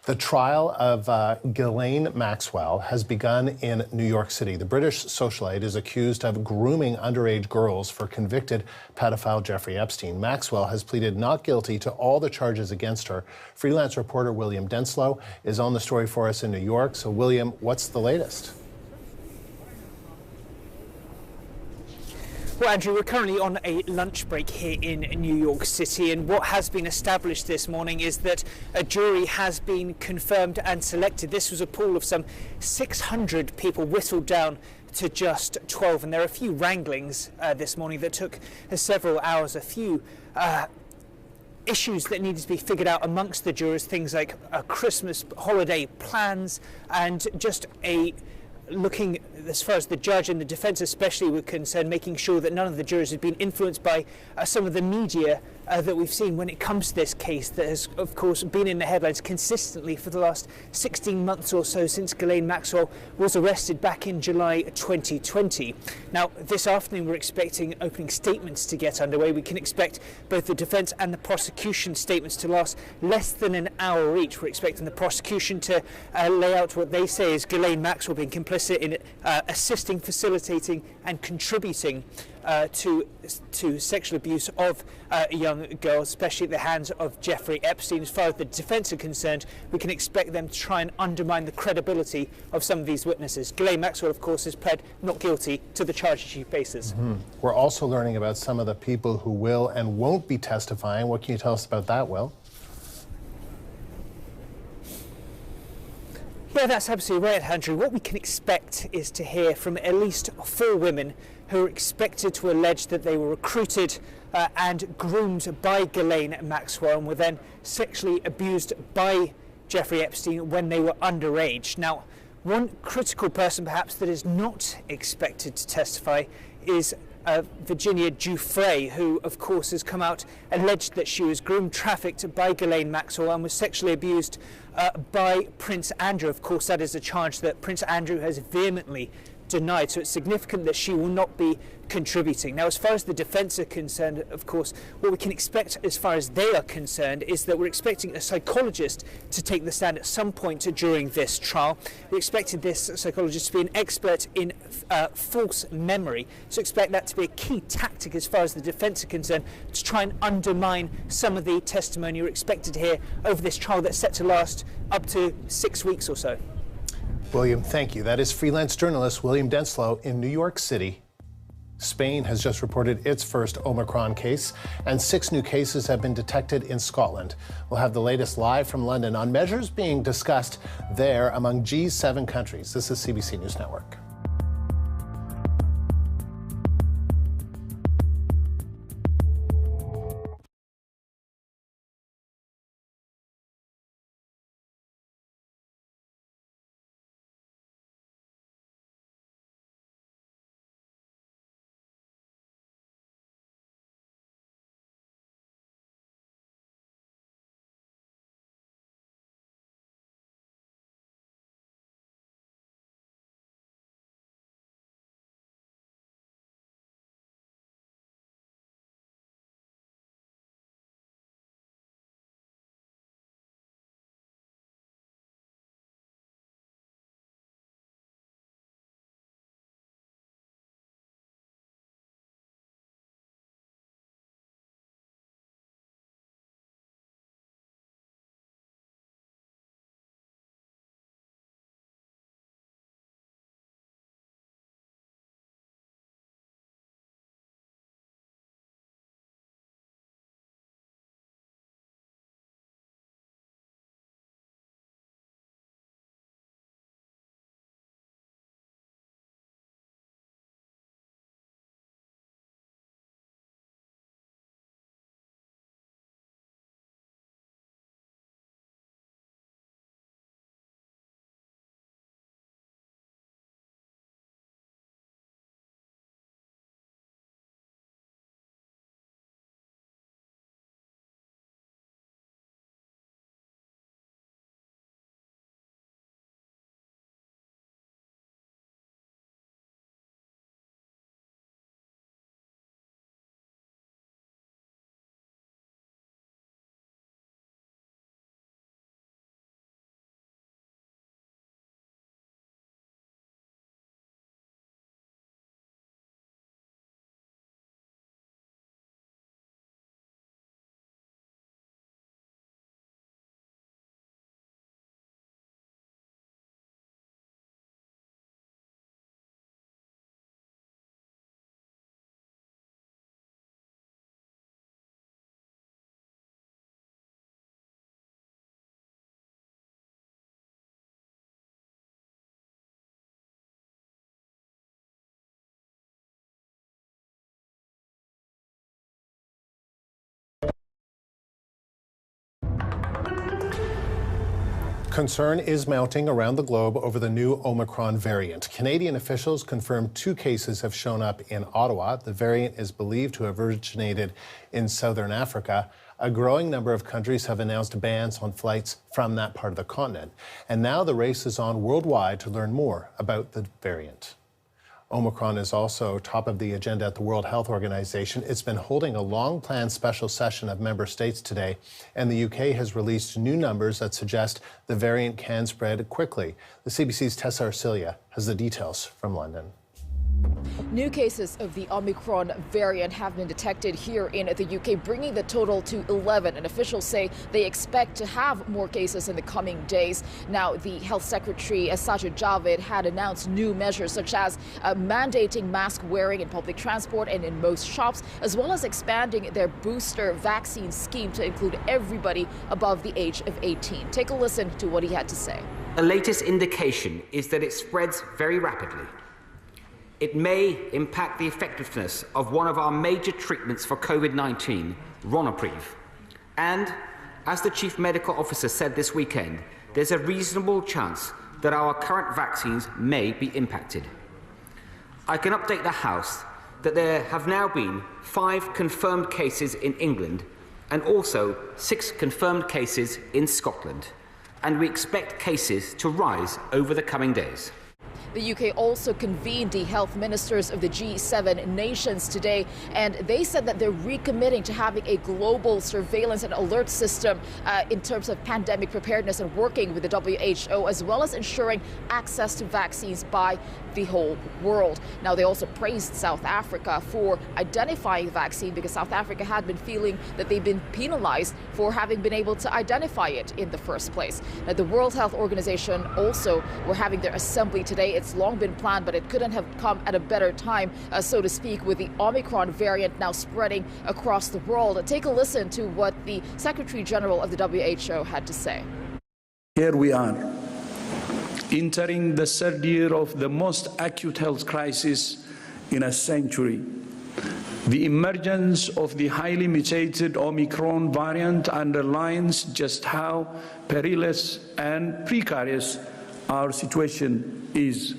The trial of Ghislaine Maxwell has begun in New York City. The British socialite is accused of grooming underage girls for convicted pedophile Jeffrey Epstein. Maxwell has pleaded not guilty to all the charges against her. Freelance reporter William Denslow is on the story for us in New York. So, William, what's the latest? Well, Andrew, we're currently on a lunch break here in New York City, and what has been established this morning is that a jury has been confirmed and selected. This was a pool of some 600 people whittled down to just 12, and there are a few wranglings this morning that took several hours, a few issues that needed to be figured out amongst the jurors, things like Christmas holiday plans and just looking, as far as the judge and the defence especially were concerned, making sure that none of the jurors had been influenced by some of the media that we've seen when it comes to this case that has, of course, been in the headlines consistently for the last 16 months or so since Ghislaine Maxwell was arrested back in July 2020. Now, this afternoon we're expecting opening statements to get underway. We can expect both the defence and the prosecution statements to last less than an hour each. We're expecting the prosecution to lay out what they say is Ghislaine Maxwell being complicit in assisting, facilitating and contributing to sexual abuse of young girls, especially at the hands of Jeffrey Epstein. As far as the defence are concerned, we can expect them to try and undermine the credibility of some of these witnesses. Ghislaine Maxwell, of course, has pled not guilty to the charges she faces. We're also learning about some of the people who will and won't be testifying. What can you tell us about that, Will? Yeah, that's absolutely right, Andrew. What we can expect is to hear from at least 4 women who are expected to allege that they were recruited and groomed by Ghislaine Maxwell and were then sexually abused by Jeffrey Epstein when they were underage. Now, one critical person perhaps that is not expected to testify is Virginia Giuffre, who of course has come out alleged that she was groomed, trafficked by Ghislaine Maxwell and was sexually abused by Prince Andrew. Of course, that is a charge that Prince Andrew has vehemently denied, so it's significant that she will not be contributing. Now, as far as the defence are concerned, of course, what we can expect as far as they are concerned is that we're expecting a psychologist to take the stand at some point during this trial. We expected this psychologist to be an expert in false memory, so expect that to be a key tactic as far as the defence are concerned to try and undermine some of the testimony you're expected to hear over this trial that's set to last up to 6 weeks or so. William, thank you. That is freelance journalist William Denslow in New York City. Spain has just reported its first Omicron case, and 6 new cases have been detected in Scotland. We'll have the latest live from London on measures being discussed there among G7 countries. This is CBC News Network. Concern is mounting around the globe over the new Omicron variant. Canadian officials confirmed 2 cases have shown up in Ottawa. The variant is believed to have originated in southern Africa. A growing number of countries have announced bans on flights from that part of the continent. And now the race is on worldwide to learn more about the variant. Omicron is also top of the agenda at the World Health Organization. It's been holding a long-planned special session of member states today, and the UK has released new numbers that suggest the variant can spread quickly. The CBC's Tessa Arcilia has the details from London. New cases of the Omicron variant have been detected here in the UK, bringing the total to 11. And officials say they expect to have more cases in the coming days. Now, the Health Secretary, Sajid Javid, had announced new measures such as mandating mask wearing in public transport and in most shops, as well as expanding their booster vaccine scheme to include everybody above the age of 18. Take a listen to what he had to say. The latest indication is that it spreads very rapidly. It may impact the effectiveness of one of our major treatments for COVID-19, Ronapreve. And, as the Chief Medical Officer said this weekend, there's a reasonable chance that our current vaccines may be impacted. I can update the House that there have now been 5 confirmed cases in England and also 6 confirmed cases in Scotland. And we expect cases to rise over the coming days. The UK also convened the health ministers of the G7 nations today, and they said that they're recommitting to having a global surveillance and alert system in terms of pandemic preparedness and working with the WHO, as well as ensuring access to vaccines by the whole world. Now, they also praised South Africa for identifying the vaccine because South Africa had been feeling that they've been penalized for having been able to identify it in the first place. Now, the World Health Organization also were having their assembly today. It's long been planned, but it couldn't have come at a better time, so to speak, with the Omicron variant now spreading across the world. Take a listen to what the Secretary General of the WHO had to say. Here we are, entering the 3rd year of the most acute health crisis in a century. The emergence of the highly mutated Omicron variant underlines just how perilous and precarious our situation is.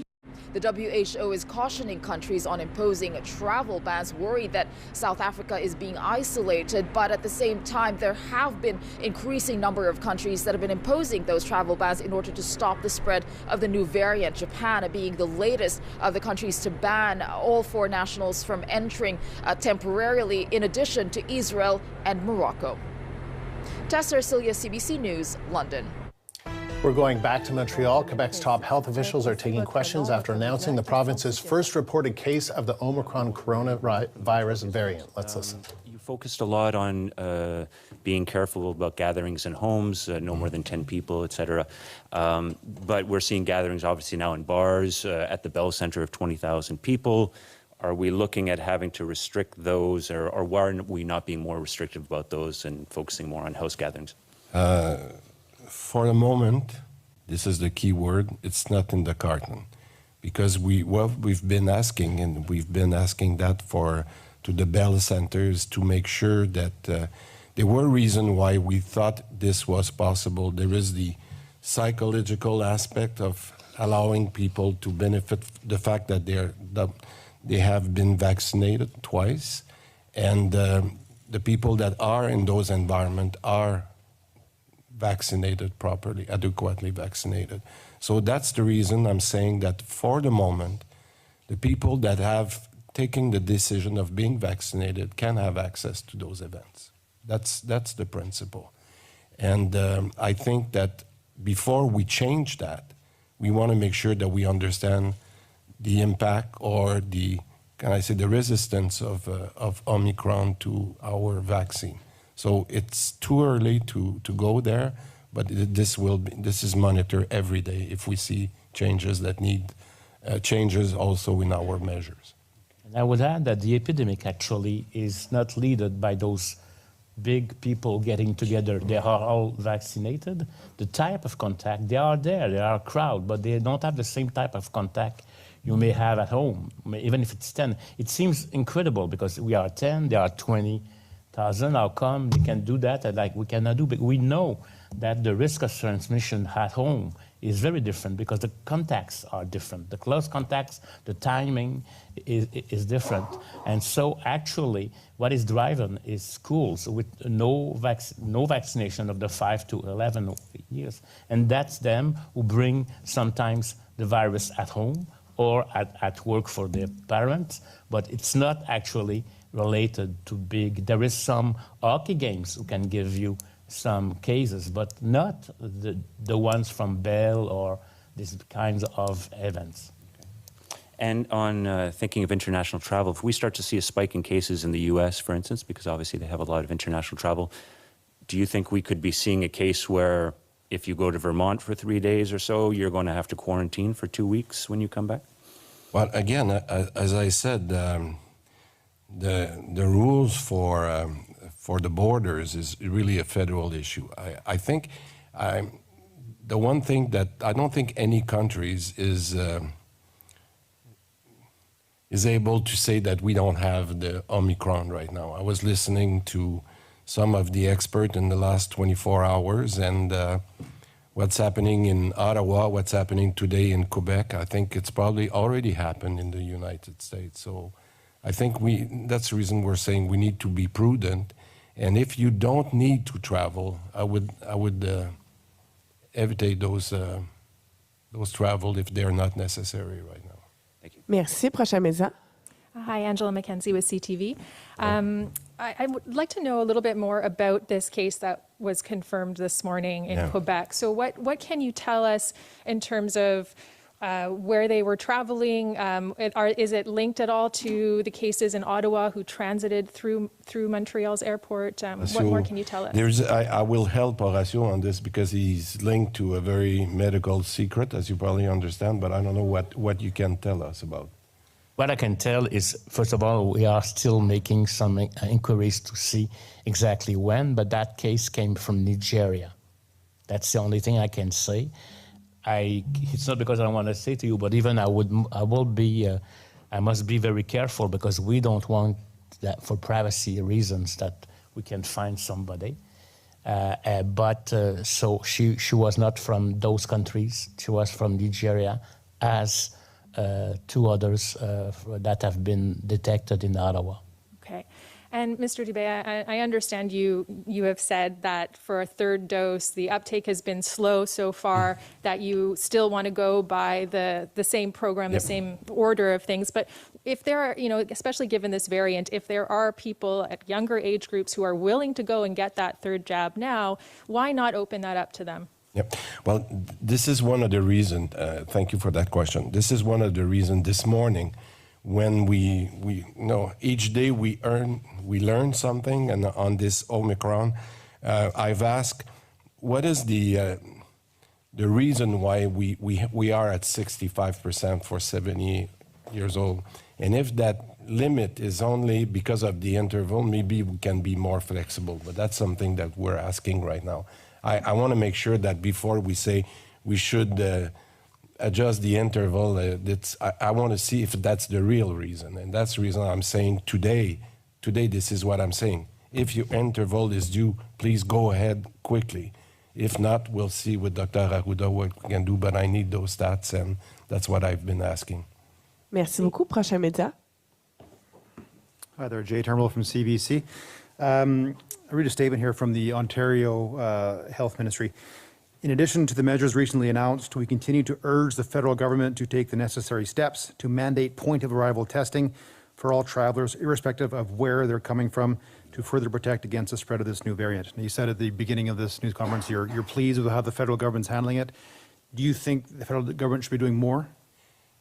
The WHO is cautioning countries on imposing travel bans, worried that South Africa is being isolated. But at the same time, there have been increasing number of countries that have been imposing those travel bans in order to stop the spread of the new variant. Japan being the latest of the countries to ban all foreign nationals from entering temporarily, in addition to Israel and Morocco. Tessa Arcilia, CBC News, London. We're going back to Montreal. Quebec's top health officials are taking questions after announcing the province's first reported case of the Omicron coronavirus variant. Let's listen. You focused a lot on being careful about gatherings in homes, no more than 10 people, etc. But we're seeing gatherings obviously now in bars, at the Bell Centre of 20,000 people. Are we looking at having to restrict those, or why are we not being more restrictive about those and focusing more on house gatherings? For the moment, this is the key word, it's not in the carton. Because we've been asking, and we've been asking that to the Bell Centers to make sure that there were reasons why we thought this was possible. There is the psychological aspect of allowing people to benefit the fact that they have been vaccinated twice, and the people that are in those environments are vaccinated properly, adequately vaccinated. So that's the reason I'm saying that for the moment, the people that have taken the decision of being vaccinated can have access to those events. That's the principle. And I think that before we change that, we want to make sure that we understand the impact or the resistance of Omicron to our vaccine. So it's too early to go there, but this is monitored every day if we see changes that need changes also in our measures. And I would add that the epidemic actually is not led by those big people getting together. They are all vaccinated. The type of contact, they are there, they are a crowd, but they don't have the same type of contact you may have at home, even if it's 10. It seems incredible because we are 10, there are 20,000. How come they can do that? Like we cannot do, but we know that the risk of transmission at home is very different because the contacts are different. The close contacts, the timing is different. And so actually what is driving is schools with no vaccination of the 5 to 11 years. And that's them who bring sometimes the virus at home or at work for their parents, but it's not actually related to big. There is some hockey games who can give you some cases, but not the ones from Bell or these kinds of events. And on thinking of international travel, if we start to see a spike in cases in the US, for instance, because obviously they have a lot of international travel, do you think we could be seeing a case where if you go to Vermont for 3 days or so, you're going to have to quarantine for 2 weeks when you come back? Well, again, as I said, the rules for the borders is really a federal issue. I think the one thing that I don't think any countries is able to say that we don't have the Omicron right now. I was listening to some of the experts in the last 24 hours and what's happening in Ottawa, what's happening today in Quebec. I think it's probably already happened in the United States. So I think that's the reason we're saying we need to be prudent. And if you don't need to travel, I would evitate those travel if they're not necessary right now. Thank you. Merci. Prochain média. Hi, Angela McKenzie with CTV. I would like to know a little bit more about this case that was confirmed this morning in Quebec. So what can you tell us in terms of where they were traveling? Is it linked at all to the cases in Ottawa who transited through Montreal's airport? What more can you tell us? I will help Horacio on this because he's linked to a very medical secret, as you probably understand, but I don't know what you can tell us about. What I can tell is, first of all, we are still making some inquiries to see exactly when, but that case came from Nigeria. That's the only thing I can say. It's not because I want to say to you, but even I must be very careful because we don't want that for privacy reasons that we can find somebody. So she was not from those countries. She was from Nigeria, as 2 others that have been detected in Ottawa. Okay. And Mr. Dubé, I understand you have said that for a 3rd dose, the uptake has been slow so far, that you still want to go by the same program, the same order of things. But if there are, especially given this variant, if there are people at younger age groups who are willing to go and get that 3rd jab now, why not open that up to them? Yep. Well, this is one of the reasons, thank you for that question. This is one of the reasons this morning when we each day we learn something, and on this Omicron, I've asked, what is the reason why we are at 65% for 70 years old? And if that limit is only because of the interval, maybe we can be more flexible, but that's something that we're asking right now. I want to make sure that before we say we should adjust the interval, I want to see if that's the real reason. And that's the reason I'm saying today this is what I'm saying. If your interval is due, please go ahead quickly. If not, we'll see with Dr. Arruda what we can do, but I need those stats, and that's what I've been asking. Merci beaucoup. Prochain média. Hi there, Jay Termelo from CBC. I read a statement here from the Ontario Health Ministry. In addition to the measures recently announced, we continue to urge the federal government to take the necessary steps to mandate point-of-arrival testing for all travelers, irrespective of where they're coming from, to further protect against the spread of this new variant. Now, you said at the beginning of this news conference you're pleased with how the federal government's handling it. Do you think the federal government should be doing more?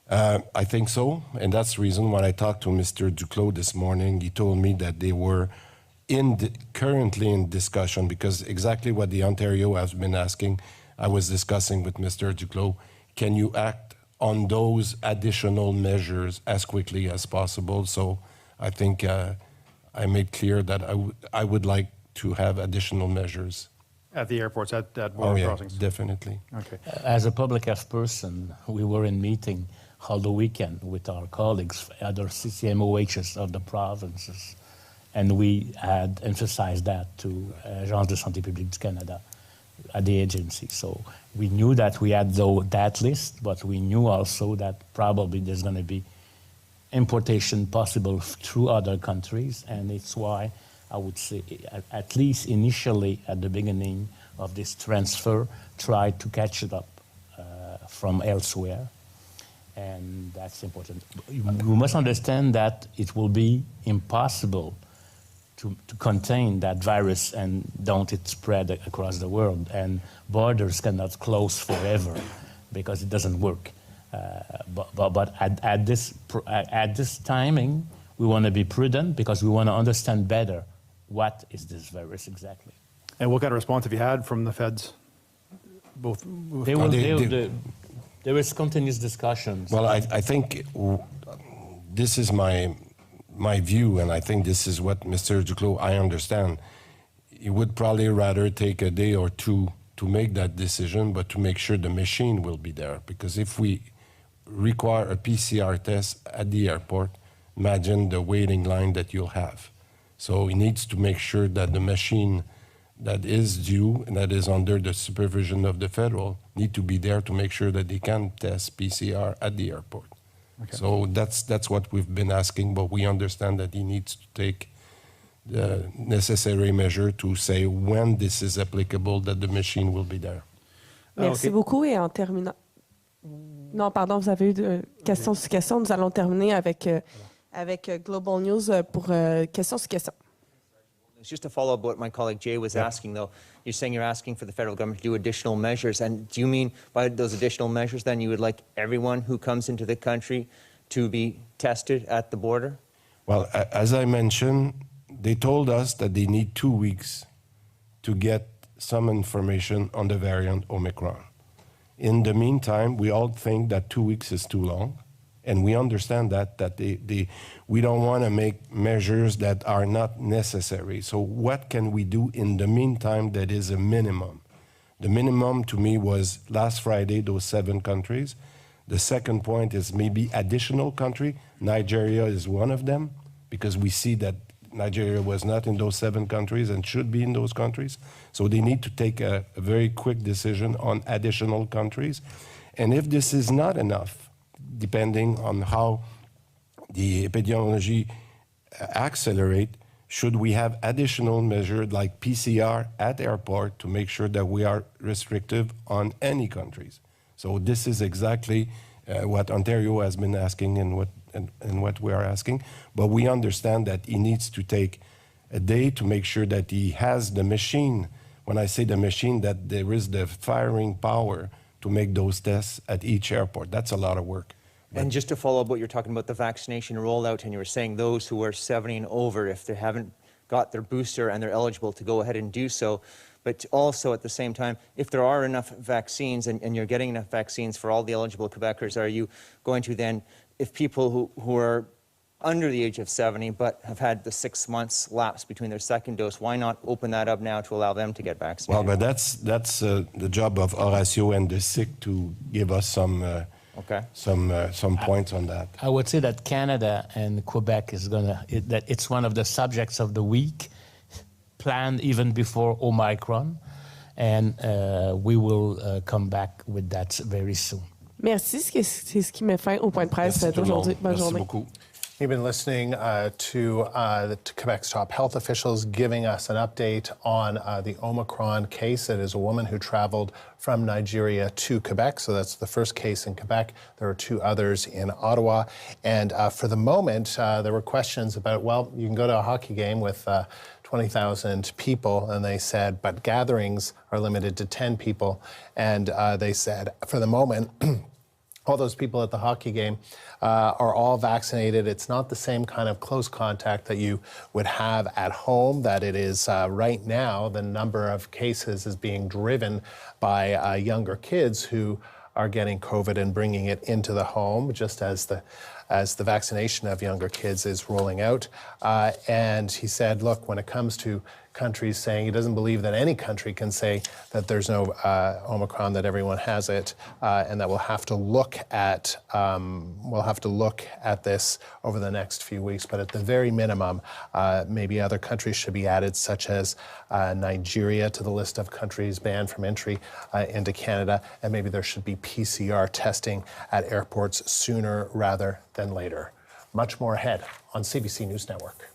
I think so, and that's the reason when I talked to Mr. Duclos this morning, he told me that they were currently in discussion, because exactly what the Ontario has been asking, I was discussing with Mr. Duclos, can you act on those additional measures as quickly as possible? So I think I made clear that I would like to have additional measures. At the airports, at border crossings? Definitely. Okay. As a public health person, we were in meeting all the weekend with our colleagues, other CCMOHs of the provinces, and we had emphasized that to Agence de Santé Publique du Canada. at the agency. So we knew that we had that list, but we knew also that probably there's going to be importation possible through other countries, and it's why I would say, at least initially at the beginning of this transfer, try to catch it up from elsewhere, and that's important. You must understand that it will be impossible to contain that virus and don't it spread across the world, and borders cannot close forever because it doesn't work. But at this timing, we want to be prudent because we want to understand better what is this virus exactly. And what kind of response have you had from the feds? Both. There is continuous discussions. Well, I think this is my view, and I think this is what Mr. Duclos, I understand. He would probably rather take a day or two to make that decision, but to make sure the machine will be there. Because if we require a PCR test at the airport, imagine the waiting line that you'll have. So he needs to make sure that the machine that is due and that is under the supervision of the federal need to be there to make sure that they can test PCR at the airport. Okay. So that's what we've been asking, but we understand that he needs to take the necessary measure to say when this is applicable, that the machine will be there. Merci beaucoup. Et en terminant... Non, pardon, vous avez eu de questions sur questions. Nous allons terminer avec Global News pour questions sur questions. It's just to follow up what my colleague Jay was asking, though. You're saying you're asking for the federal government to do additional measures. And do you mean by those additional measures, then you would like everyone who comes into the country to be tested at the border? Well, as I mentioned, they told us that they need 2 weeks to get some information on the variant Omicron. In the meantime, we all think that 2 weeks is too long. And we understand that we don't want to make measures that are not necessary. So what can we do in the meantime that is a minimum? The minimum to me was last Friday, those 7 countries. The second point is maybe additional country. Nigeria is one of them because we see that Nigeria was not in those 7 countries and should be in those countries. So they need to take a very quick decision on additional countries. And if this is not enough, depending on how the epidemiology accelerate, should we have additional measures like PCR at airport to make sure that we are restrictive on any countries? So this is exactly what Ontario has been asking and what we are asking. But we understand that he needs to take a day to make sure that he has the machine. When I say the machine, that there is the firing power to make those tests at each airport. That's a lot of work. And just to follow up what you're talking about, the vaccination rollout, and you were saying those who are 70 and over, if they haven't got their booster and they're eligible to go ahead and do so, but also at the same time, if there are enough vaccines and you're getting enough vaccines for all the eligible Quebecers, are you going to then, if people who are under the age of 70 but have had the 6 months lapse between their second dose, why not open that up now to allow them to get vaccinated? Well, but that's the job of Horacio and the SIC to give us some points on that. I would say that Canada and Quebec that it's one of the subjects of the week, planned even before Omicron, and we will come back with that very soon. Merci, c'est ce qui met fin au point de presse d'aujourd'hui. Bonne journée. Beaucoup. You've been listening to Quebec's top health officials giving us an update on the Omicron case. It is a woman who traveled from Nigeria to Quebec. So that's the first case in Quebec. There are 2 others in Ottawa. And for the moment, there were questions about, well, you can go to a hockey game with 20,000 people. And they said, but gatherings are limited to 10 people. And they said, for the moment, all those people at the hockey game are all vaccinated. It's not the same kind of close contact that you would have at home, that it is right now. The number of cases is being driven by younger kids who are getting COVID and bringing it into the home, just as the vaccination of younger kids is rolling out. And he said, look, when it comes to countries, saying he doesn't believe that any country can say that there's no Omicron, that everyone has it, and that we'll have to look at this over the next few weeks. But at the very minimum, maybe other countries should be added, such as Nigeria, to the list of countries banned from entry into Canada, and maybe there should be PCR testing at airports sooner rather than later. Much more ahead on CBC News Network.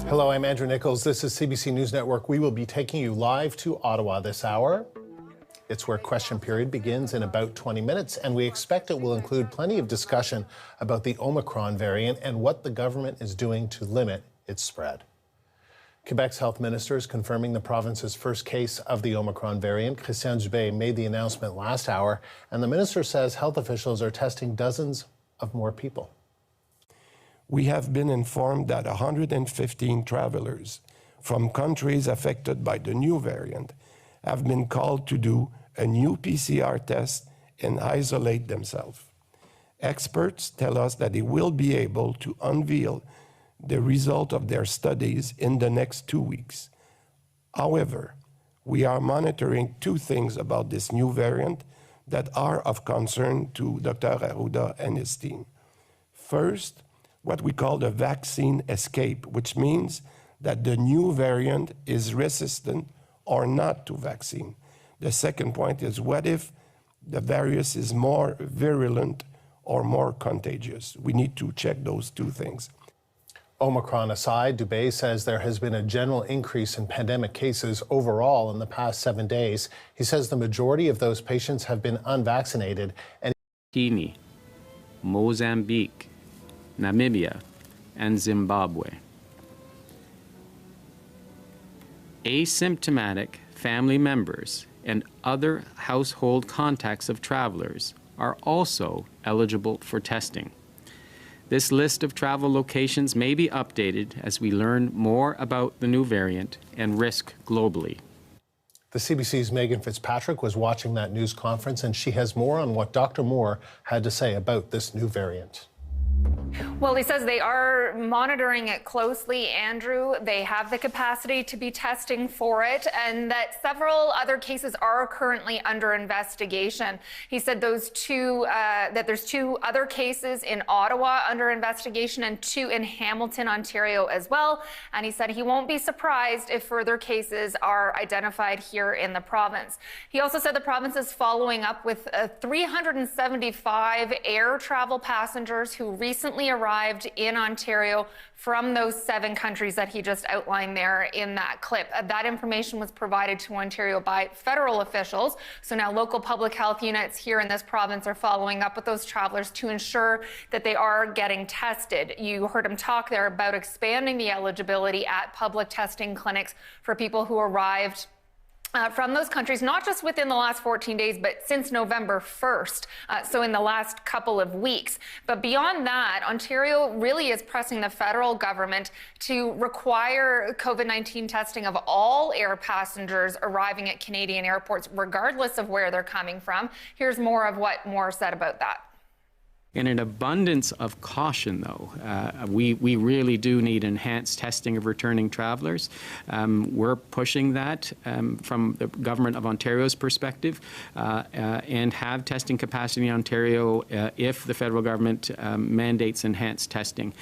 Hello, I'm Andrew Nichols. This is CBC News Network. We will be taking you live to Ottawa this hour. It's where question period begins in about 20 minutes, and we expect it will include plenty of discussion about the Omicron variant and what the government is doing to limit its spread. Quebec's health minister is confirming the province's first case of the Omicron variant. Christian Dubé made the announcement last hour, and the minister says health officials are testing dozens of more people. We have been informed that 115 travelers from countries affected by the new variant have been called to do a new PCR test and isolate themselves. Experts tell us that they will be able to unveil the result of their studies in the next 2 weeks. However, we are monitoring two things about this new variant that are of concern to Dr. Arruda and his team. First, what we call the vaccine escape, which means that the new variant is resistant or not to vaccine. The second point is, what if the virus is more virulent or more contagious? We need to check those two things. Omicron aside, Dubé says there has been a general increase in pandemic cases overall in the past 7 days. He says the majority of those patients have been unvaccinated. And Guinea, Mozambique, Namibia, and Zimbabwe. Asymptomatic family members and other household contacts of travelers are also eligible for testing. This list of travel locations may be updated as we learn more about the new variant and risk globally. the CBC's Megan Fitzpatrick was watching that news conference, and she has more on what Dr. Moore had to say about this new variant. Well, he says they are monitoring it closely, Andrew. They have the capacity to be testing for it, and that several other cases are currently under investigation. He said that there's two other cases in Ottawa under investigation and 2 in Hamilton, Ontario as well. And he said he won't be surprised if further cases are identified here in the province. He also said the province is following up with 375 air travel passengers who recently arrived in Ontario from those 7 countries that he just outlined there in that clip. That information was provided to Ontario by federal officials. So now local public health units here in this province are following up with those travelers to ensure that they are getting tested. You heard him talk there about expanding the eligibility at public testing clinics for people who arrived from those countries, not just within the last 14 days, but since November 1st, so in the last couple of weeks. But beyond that, Ontario really is pressing the federal government to require COVID-19 testing of all air passengers arriving at Canadian airports, regardless of where they're coming from. Here's more of what Moore said about that. In an abundance of caution, though, we really do need enhanced testing of returning travelers. We're pushing that from the Government of Ontario's perspective and have testing capacity in Ontario if the federal government mandates enhanced testing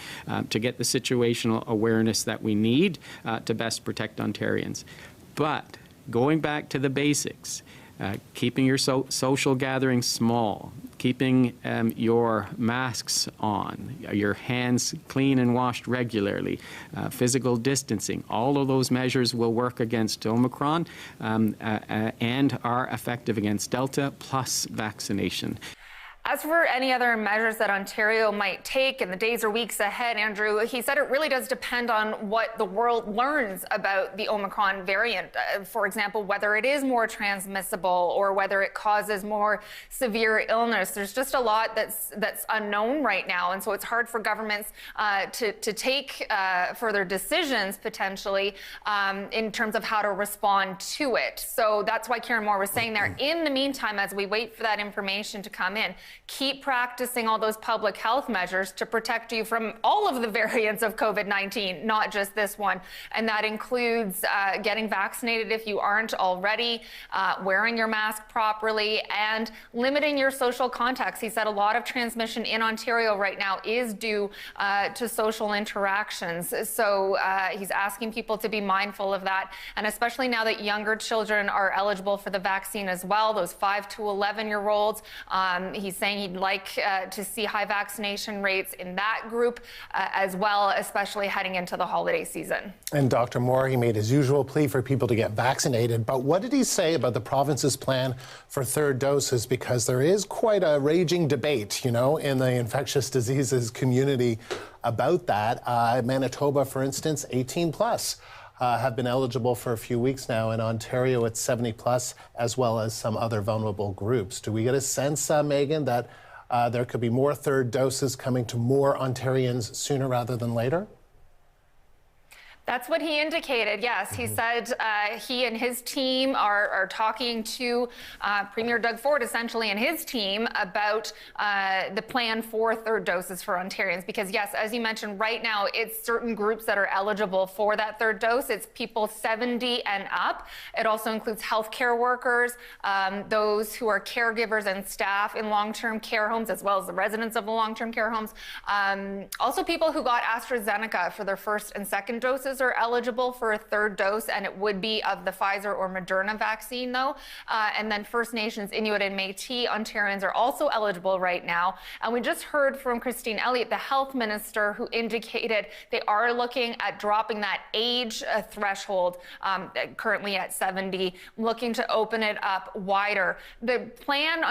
to get the situational awareness that we need to best protect Ontarians. But going back to the basics, keeping your social gatherings small, keeping your masks on, your hands clean and washed regularly, physical distancing, all of those measures will work against Omicron and are effective against Delta, plus vaccination. As for any other measures that Ontario might take in the days or weeks ahead, Andrew, he said it really does depend on what the world learns about the Omicron variant. For example, whether it is more transmissible or whether it causes more severe illness. There's just a lot that's unknown right now, and so it's hard for governments to take further decisions potentially in terms of how to respond to it. So that's why Karen Moore was saying there, in the meantime, as we wait for that information to come in, keep practicing all those public health measures to protect you from all of the variants of COVID-19, not just this one. And that includes getting vaccinated if you aren't already, wearing your mask properly, and limiting your social contacts. He said a lot of transmission in Ontario right now is due to social interactions. So he's asking people to be mindful of that. And especially now that younger children are eligible for the vaccine as well, those 5 to 11-year-olds, he's saying he'd like to see high vaccination rates in that group as well, especially heading into the holiday season. And Dr. Moore, he made his usual plea for people to get vaccinated. But what did he say about the province's plan for 3rd doses? Because there is quite a raging debate, in the infectious diseases community about that. Manitoba, for instance, 18 plus. Have been eligible for a few weeks now. In Ontario, it's 70 plus, as well as some other vulnerable groups. Do we get a sense, Megan, that there could be more 3rd doses coming to more Ontarians sooner rather than later? That's what he indicated, yes. He said he and his team are talking to Premier Doug Ford, essentially, and his team about the plan for third doses for Ontarians. Because, yes, as you mentioned, right now, it's certain groups that are eligible for that third dose. It's people 70 and up. It also includes healthcare workers, those who are caregivers and staff in long-term care homes, as well as the residents of the long-term care homes. Also, people who got AstraZeneca for their first and second doses are eligible for a third dose, and it would be of the Pfizer or Moderna vaccine, though. And then First Nations, Inuit, and Métis Ontarians are also eligible right now. And we just heard from Christine Elliott, the health minister, who indicated they are looking at dropping that age threshold, currently at 70, looking to open it up wider. The plan,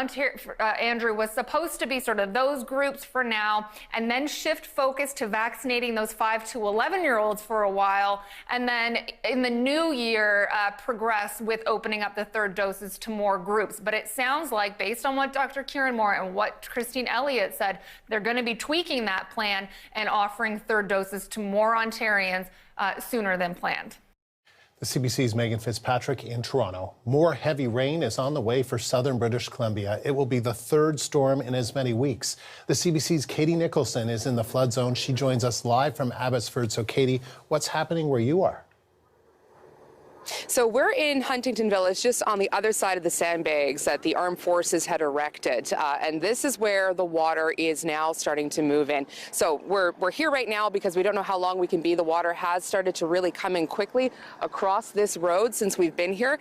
Andrew, was supposed to be sort of those groups for now, and then shift focus to vaccinating those 5 to 11-year-olds for a while, and then in the new year progress with opening up the third doses to more groups. But it sounds like, based on what Dr. Kieran Moore and what Christine Elliott said, they're going to be tweaking that plan and offering third doses to more Ontarians sooner than planned. The CBC's Megan Fitzpatrick in Toronto. More heavy rain is on the way for southern British Columbia. It will be the third storm in as many weeks. The CBC's Katie Nicholson is in the flood zone. She joins us live from Abbotsford. So, Katie, what's happening where you are? So we're in Huntington Village, just on the other side of the sandbags that the armed forces had erected. And this is where the water is now starting to move in. So we're here right now because we don't know how long we can be. The water has started to really come in quickly across this road since we've been here.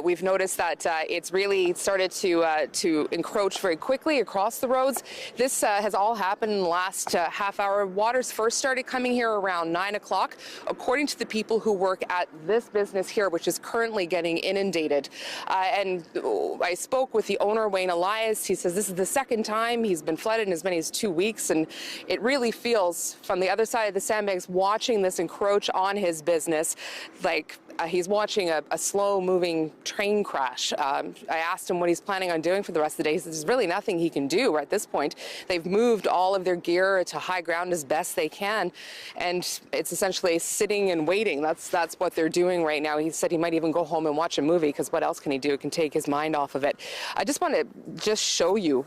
We've noticed that it's really started to encroach very quickly across the roads. This has all happened in the last half hour. Waters first started coming here around 9 o'clock. According to the people who work at this business here, which is currently getting inundated. And I spoke with the owner, Wayne Elias. He says this is the second time he's been flooded in as many as 2 weeks, and it really feels from the other side of the sandbags, watching this encroach on his business, like he's watching a slow-moving train crash. I asked him what he's planning on doing for the rest of the day. He says there's really nothing he can do at this point. They've moved all of their gear to high ground as best they can, and it's essentially sitting and waiting. That's what they're doing right now. He said he might even go home and watch a movie, because what else can he do? It can take his mind off of it. I just want to show you.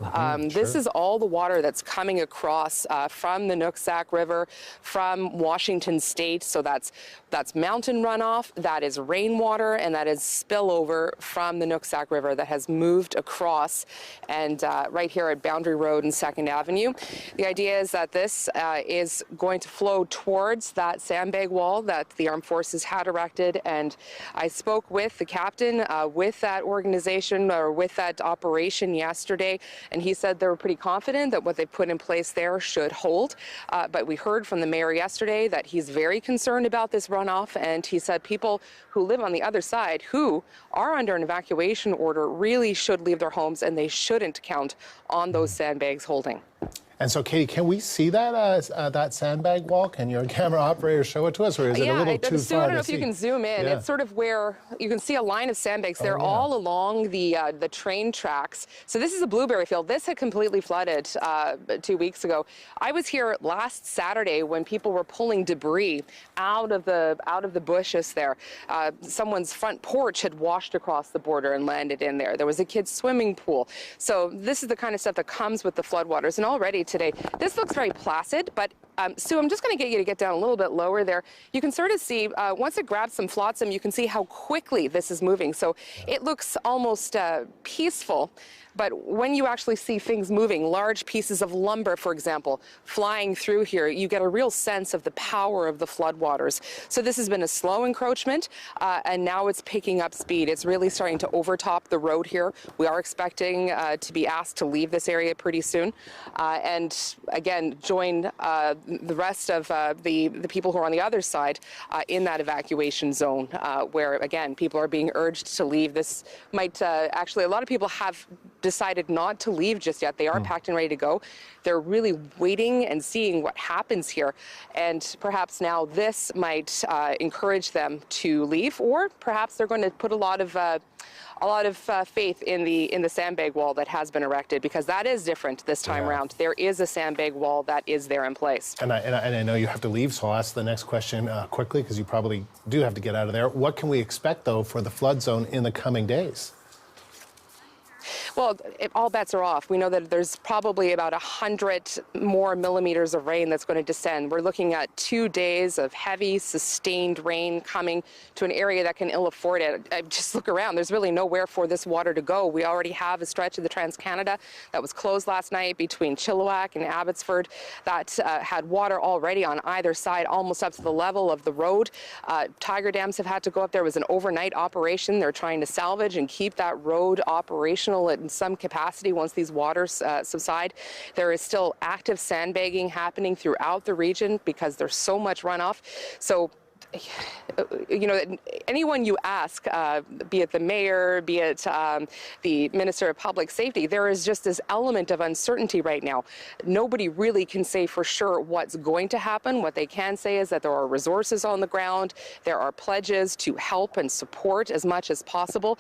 This is all the water that's coming across from the Nooksack River, from Washington State. So that's mountain runoff, that is rainwater, and that is spillover from the Nooksack River that has moved across, and right here at Boundary Road and 2nd Avenue. The idea is that this is going to flow towards that sandbag wall that the armed forces had erected, and I spoke with the captain with that organization, or with that operation yesterday, and he said they were pretty confident that what they put in place there should hold. But we heard from the mayor yesterday that he's very concerned about this runoff, and he said people who live on the other side, who are under an evacuation order, really should leave their homes, and they shouldn't count on those sandbags holding. And so, Katie, can we see that sandbag wall? Can your camera operator show it to us, or is it a little too far to see? I don't know if you can zoom in. Yeah. It's sort of where you can see a line of sandbags. They're all along the train tracks. So this is a blueberry field. This had completely flooded 2 weeks ago. I was here last Saturday when people were pulling debris out of the bushes there. Someone's front porch had washed across the border and landed in there. There was a kid's swimming pool. So this is the kind of stuff that comes with the floodwaters. And already today, this looks very placid, but Sue, I'm just going to get you to get down a little bit lower there. You can sort of see, once it grabs some flotsam, you can see how quickly this is moving. So it looks almost peaceful. But when you actually see things moving, large pieces of lumber, for example, flying through here, you get a real sense of the power of the floodwaters. So this has been a slow encroachment, and now it's picking up speed. It's really starting to overtop the road here. We are expecting to be asked to leave this area pretty soon, and again, join the rest of the people who are on the other side in that evacuation zone, where, again, people are being urged to leave. This might actually, a lot of people have decided not to leave just yet. They are packed and ready to go. They're really waiting and seeing what happens here. And perhaps now this might encourage them to leave, or perhaps they're going to put a lot of a lot of faith in the sandbag wall that has been erected, because that is different this time around. There is a sandbag wall that is there in place. And I know you have to leave, so I'll ask the next question quickly, because you probably do have to get out of there. What can we expect, though, for the flood zone in the coming days? Well, all bets are off. We know that there's probably about 100 more millimeters of rain that's going to descend. We're looking at 2 days of heavy, sustained rain coming to an area that can ill afford it. Just look around. There's really nowhere for this water to go. We already have a stretch of the Trans-Canada that was closed last night between Chilliwack and Abbotsford that had water already on either side, almost up to the level of the road. Tiger dams have had to go up. There was an overnight operation. They're trying to salvage and keep that road operational in some capacity once these waters subside. There is still active sandbagging happening throughout the region because there's so much runoff. So, you know, anyone you ask, be it the mayor, be it the Minister of Public Safety, there is just this element of uncertainty right now. Nobody really can say for sure what's going to happen. What they can say is that there are resources on the ground, there are pledges to help and support as much as possible.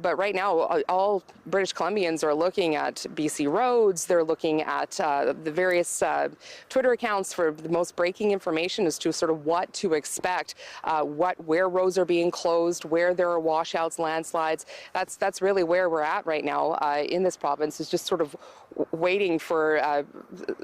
But right now, all British Columbians are looking at BC roads, they're looking at the various Twitter accounts for the most breaking information as to sort of what to expect. Where roads are being closed, where there are washouts, landslides. That's really where we're at right now in this province, is just sort of waiting for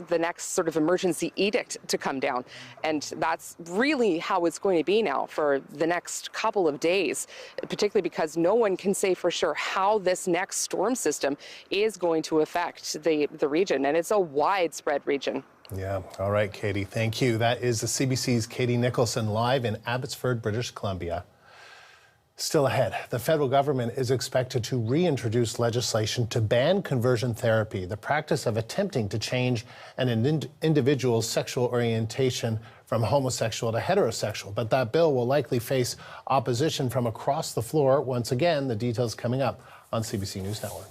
the next sort of emergency edict to come down. And that's really how it's going to be now for the next couple of days, particularly because no one can say for sure how this next storm system is going to affect the region. And it's a widespread region. Yeah. All right, Katie. Thank you. That is the CBC's Katie Nicholson live in Abbotsford, British Columbia. Still ahead, the federal government is expected to reintroduce legislation to ban conversion therapy, the practice of attempting to change an individual's sexual orientation from homosexual to heterosexual. But that bill will likely face opposition from across the floor. Once again, the details coming up on CBC News Network.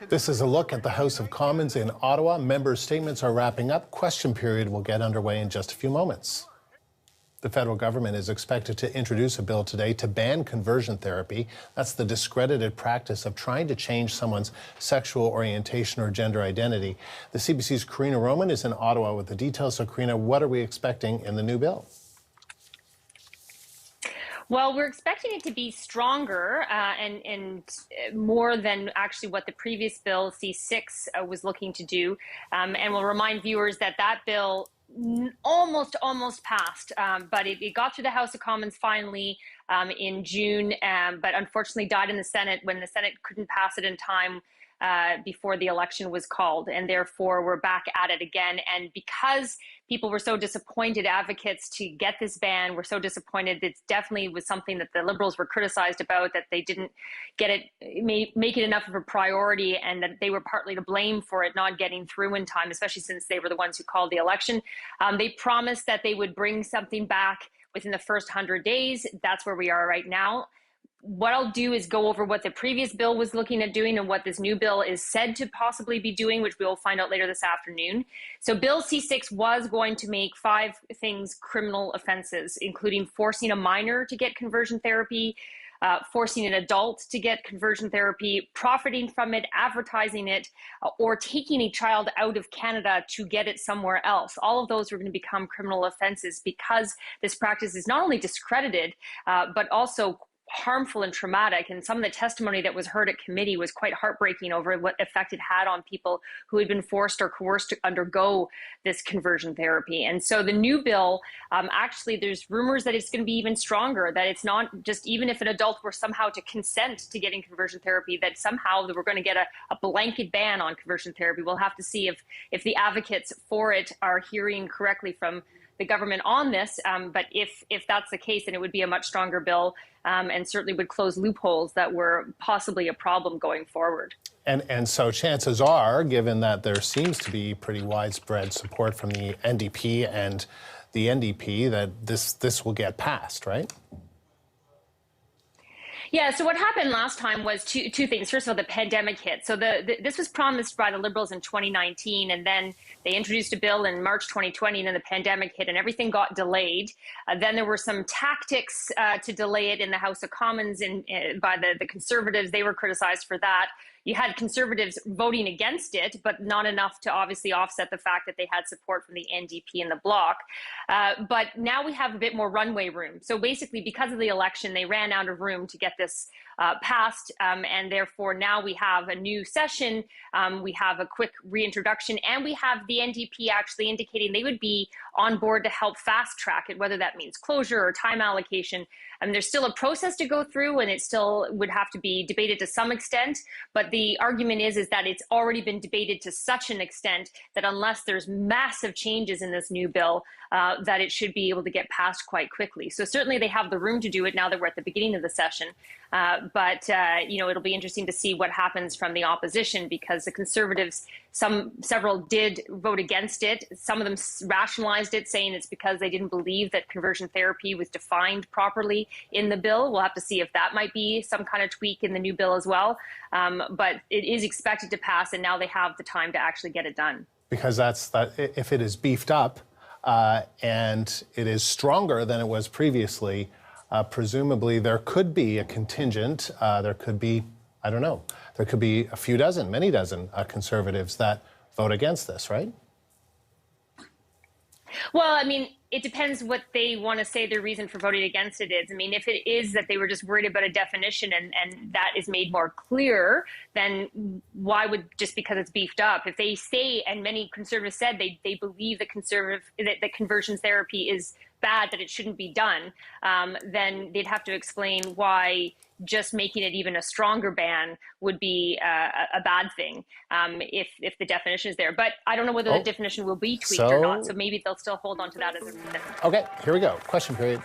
This is a look at the House of Commons in Ottawa. Members' statements are wrapping up. Question period will get underway in just a few moments. The federal government is expected to introduce a bill today to ban conversion therapy. That's the discredited practice of trying to change someone's sexual orientation or gender identity. The CBC's Karina Roman is in Ottawa with the details. So, Karina, what are we expecting in the new bill? Well, we're expecting it to be stronger and more than actually what the previous bill, C6, was looking to do. And we'll remind viewers that that bill almost passed, but it got through the House of Commons finally in June, but unfortunately died in the Senate when the Senate couldn't pass it in time before the election was called, and therefore we're back at it again. And because people were so disappointed, advocates, to get this ban were so disappointed, it definitely was something that the Liberals were criticized about, that they didn't get it, make it enough of a priority, and that they were partly to blame for it not getting through in time, especially since they were the ones who called the election. They promised that they would bring something back within the first 100 days. That's where we are right now. What I'll do is go over what the previous bill was looking at doing and what this new bill is said to possibly be doing, which we'll find out later this afternoon. So Bill C6 was going to make 5 things criminal offenses, including forcing a minor to get conversion therapy, forcing an adult to get conversion therapy, profiting from it, advertising it, or taking a child out of Canada to get it somewhere else. All of those are going to become criminal offenses because this practice is not only discredited, but also harmful and traumatic. And some of the testimony that was heard at committee was quite heartbreaking over what effect it had on people who had been forced or coerced to undergo this conversion therapy. And so the new bill, actually, there's rumors that it's going to be even stronger, that it's not just, even if an adult were somehow to consent to getting conversion therapy, that somehow we're going to get a blanket ban on conversion therapy. We'll have to see if the advocates for it are hearing correctly from the government on this, but if that's the case, then it would be a much stronger bill, and certainly would close loopholes that were possibly a problem going forward. And so chances are, given that there seems to be pretty widespread support from the NDP and the NDP, that this will get passed, right? Yeah, so what happened last time was two things. First of all, the pandemic hit. So this was promised by the Liberals in 2019, and then they introduced a bill in March 2020, and then the pandemic hit and everything got delayed. Then there were some tactics to delay it in the House of Commons by the Conservatives. They were criticized for that. You had Conservatives voting against it, but not enough to obviously offset the fact that they had support from the NDP and the Bloc. But now we have a bit more runway room. So basically, because of the election, they ran out of room to get this passed, and therefore now we have a new session, we have a quick reintroduction, and we have the NDP actually indicating they would be on board to help fast track it, whether that means closure or time allocation. There's still a process to go through, and it still would have to be debated to some extent, but the argument is that it's already been debated to such an extent that unless there's massive changes in this new bill, that it should be able to get passed quite quickly. So certainly they have the room to do it now that we're at the beginning of the session. But it'll be interesting to see what happens from the opposition, because the Conservatives, several did vote against it. Some of them rationalized it, saying it's because they didn't believe that conversion therapy was defined properly in the bill. We'll have to see if that might be some kind of tweak in the new bill as well. But it is expected to pass, and now they have the time to actually get it done. Because if it is beefed up and it is stronger than it was previously, presumably there could be a contingent, there could be, I don't know, there could be a few dozen, many dozen Conservatives that vote against this, right? Well, I mean, it depends what they want to say their reason for voting against it is. I mean, if it is that they were just worried about a definition and that is made more clear, then why would, just because it's beefed up? If they say, and many Conservatives said they believe that conversion therapy is bad, that it shouldn't be done, then they'd have to explain why just making it even a stronger ban would be a bad thing if the definition is there. But I don't know whether the definition will be tweaked or not, so maybe they'll still hold on to that as a reason. Okay, here we go. Question period.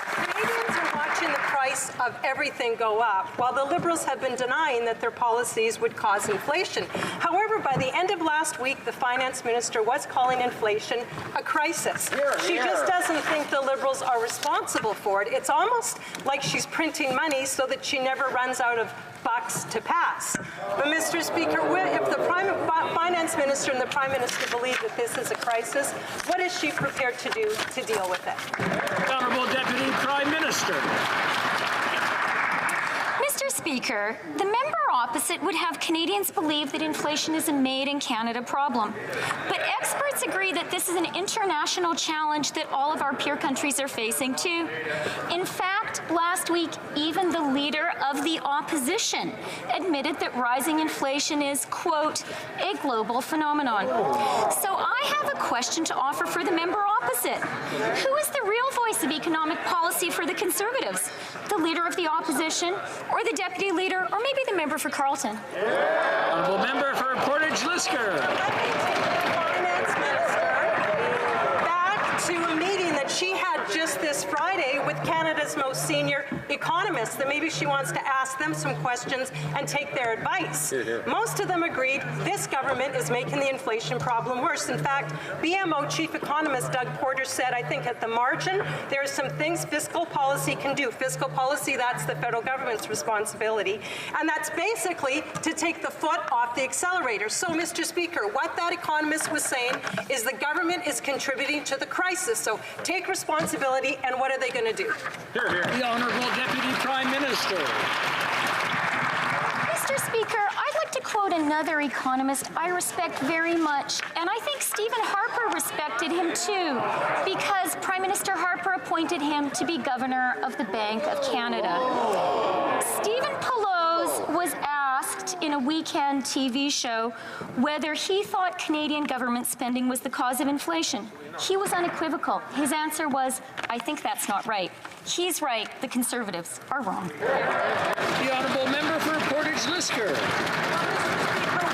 Canadians are watching the price of everything go up, while the Liberals have been denying that their policies would cause inflation. However, by the end of last week, the finance minister was calling inflation a crisis. She just doesn't think the Liberals are responsible for it. It's almost like she's printing money so that she never runs out of bucks to pass. But, Mr. Speaker, if the finance minister and the Prime Minister believe that this is a crisis, what is she prepared to do to deal with it? Honourable Deputy Prime Minister. Mr. Speaker, the member opposite would have Canadians believe that inflation is a made-in-Canada problem. But experts agree that this is an international challenge that all of our peer countries are facing too. In fact, last week, even the leader of the opposition admitted that rising inflation is, quote, a global phenomenon. So I have a question to offer for the member opposite. Who is the real voice of economic policy for the Conservatives? The leader of the opposition, or the deputy leader, or maybe the member for Carleton? Honourable member for Portage-Lisker. To a meeting that she had just this Friday with Canada's most senior economists, that maybe she wants to ask them some questions and take their advice. Most of them agreed this government is making the inflation problem worse. In fact, BMO chief economist Doug Porter said, I think at the margin, there are some things fiscal policy can do. Fiscal policy, that's the federal government's responsibility. And that's basically to take the foot off the accelerator. So, Mr. Speaker, what that economist was saying is the government is contributing to the crisis. So take responsibility, and what are they going to do? The Honourable Deputy Prime Minister. Mr. Speaker, I'd like to quote another economist I respect very much, and I think Stephen Harper respected him too, because Prime Minister Harper appointed him to be Governor of the Bank of Canada. Stephen Pelosi was asked in a weekend TV show whether he thought Canadian government spending was the cause of inflation. He was unequivocal. His answer was, I think that's not right. He's right. The Conservatives are wrong. The Honourable Member for Portage-Lisker.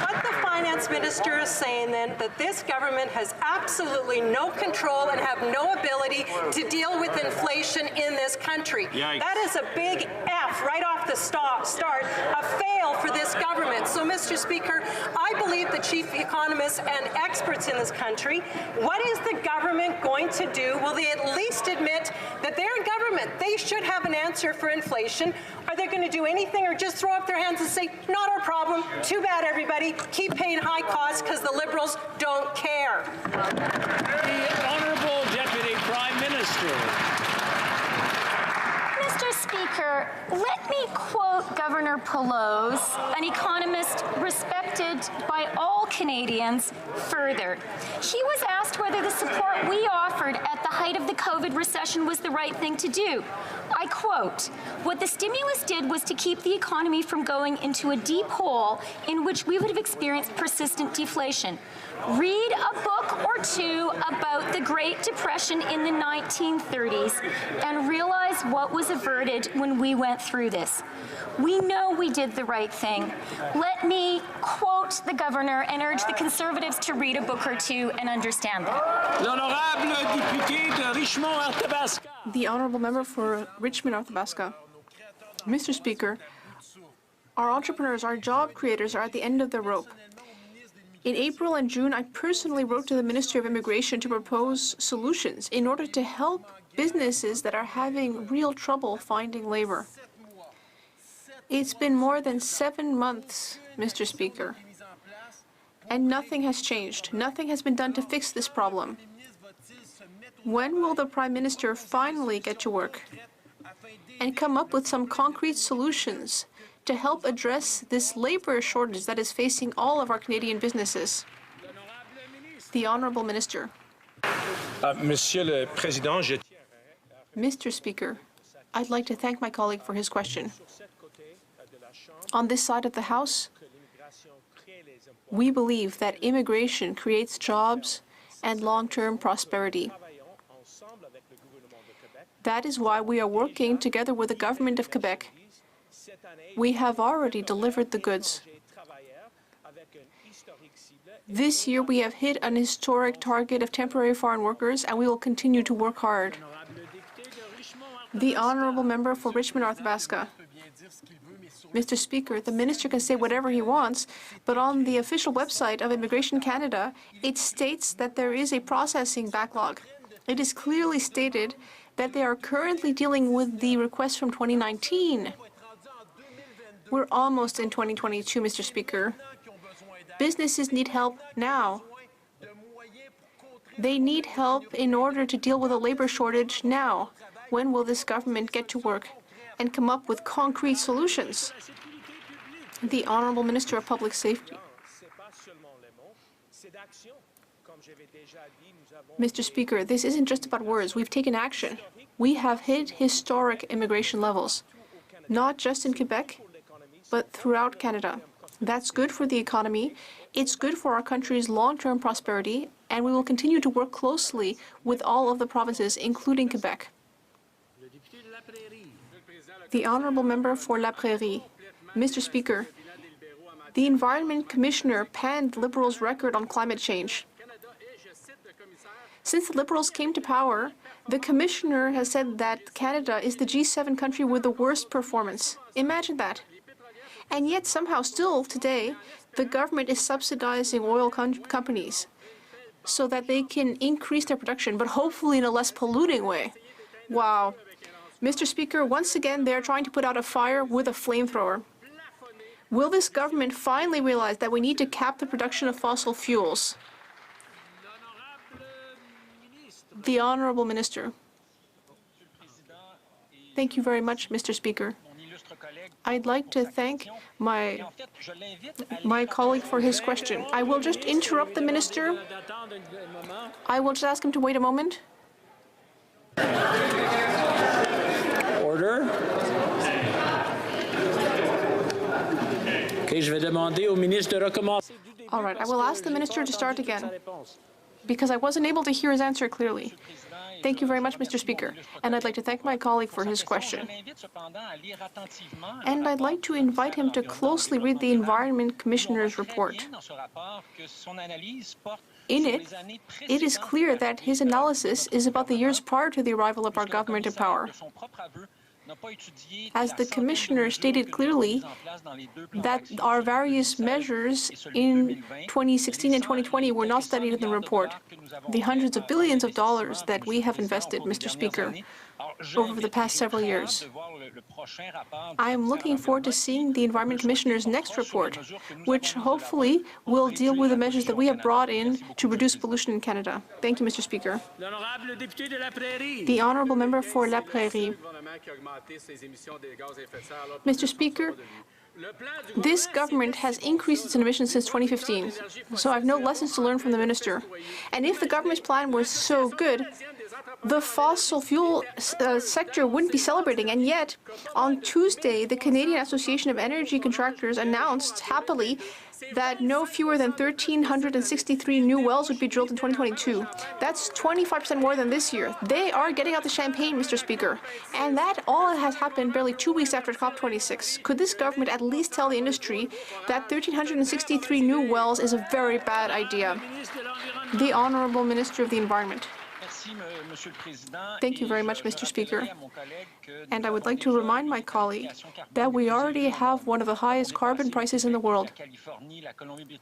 What the finance minister is saying then, that this government has absolutely no control and have no ability to deal with inflation in this country. Yikes. That is a big F right off the start, a fail for this government. So, Mr. Speaker, I believe the chief economists and experts in this country, what is the government going to do? Will they at least admit that they're in government? They should have an answer for inflation. Are they going to do anything or just throw up their hands and say, not our problem, too bad everybody, keep paying high costs because the Liberals don't care? The Honourable Deputy Prime Minister. Mr. Speaker, let me quote Governor Pelosi, an economist respected by all Canadians, further. He was asked whether the support we offered at the height of the COVID recession was the right thing to do. I quote, what the stimulus did was to keep the economy from going into a deep hole in which we would have experienced persistent deflation. Read a book or two about the Great Depression in the 1930s and realize what was averted when we went through this. We know we did the right thing. Let me quote the governor and urge the Conservatives to read a book or two and understand that. L'honorable député de Richmond-Arthabasca. The honourable member for Richmond-Arthabasca. Mr. Speaker, our entrepreneurs, our job creators are at the end of the rope. In April and June, I personally wrote to the Ministry of Immigration to propose solutions in order to help businesses that are having real trouble finding labor. It's been more than 7 months, Mr. Speaker, and nothing has changed. Nothing has been done to fix this problem. When will the Prime Minister finally get to work and come up with some concrete solutions to help address this labor shortage that is facing all of our Canadian businesses? The Honourable Minister. Monsieur le Président, Mr. Speaker, I'd like to thank my colleague for his question. On this side of the House, we believe that immigration creates jobs and long-term prosperity. That is why we are working together with the government of Quebec. We have already delivered the goods. This year we have hit an historic target of temporary foreign workers, and we will continue to work hard. The Honourable Member for Richmond-Arthabasca. Mr. Speaker, the Minister can say whatever he wants, but on the official website of Immigration Canada, it states that there is a processing backlog. It is clearly stated that they are currently dealing with the request from 2019. We're almost in 2022, Mr. Speaker. Businesses need help now. They need help in order to deal with a labor shortage now. When will this government get to work and come up with concrete solutions? The Honourable Minister of Public Safety. Mr. Speaker, this isn't just about words. We've taken action. We have hit historic immigration levels. not just in Quebec, but throughout Canada. That's good for the economy, it's good for our country's long-term prosperity, and we will continue to work closely with all of the provinces, including Quebec. The Honourable Member for La Prairie. Mr. Speaker, the Environment Commissioner panned Liberals' record on climate change. Since the Liberals came to power, the Commissioner has said that Canada is the G7 country with the worst performance. Imagine that. And yet somehow still today, the government is subsidizing oil companies so that they can increase their production, but hopefully in a less polluting way. Wow. Mr. Speaker, once again, they're trying to put out a fire with a flamethrower. Will this government finally realize that we need to cap the production of fossil fuels? The Honourable Minister. Thank you very much, Mr. Speaker. I'd like to thank my colleague for his question. I will just interrupt the Minister. I will just ask him to wait a moment. Order. Okay, je vais demander au ministre de recommencer. All right, I will ask the Minister to start again, because I wasn't able to hear his answer clearly. Thank you very much, Mr. Speaker, and I'd like to thank my colleague for his question. And I'd like to invite him to closely read the Environment Commissioner's report. In it, it is clear that his analysis is about the years prior to the arrival of our government in power. As the Commissioner stated clearly, that our various measures in 2016 and 2020 were not studied in the report. The hundreds of billions of dollars that we have invested, Mr. Speaker, over the past several years. I am looking forward to seeing the Environment Commissioner's next report, which hopefully will deal with the measures that we have brought in to reduce pollution in Canada. Thank you, Mr. Speaker. The Honourable Member for La Prairie. Mr. Speaker, this government has increased its emissions since 2015, so I have no lessons to learn from the Minister. And if the government's plan was so good, the fossil fuel sector wouldn't be celebrating. And yet, on Tuesday, the Canadian Association of Energy Contractors announced happily that no fewer than 1,363 new wells would be drilled in 2022. That's 25% more than this year. They are getting out the champagne, Mr. Speaker. And that all has happened barely 2 weeks after COP26. Could this government at least tell the industry that 1,363 new wells is a very bad idea? The Honourable Minister of the Environment. Thank you very much, Mr. Speaker. And I would like to remind my colleague that we already have one of the highest carbon prices in the world.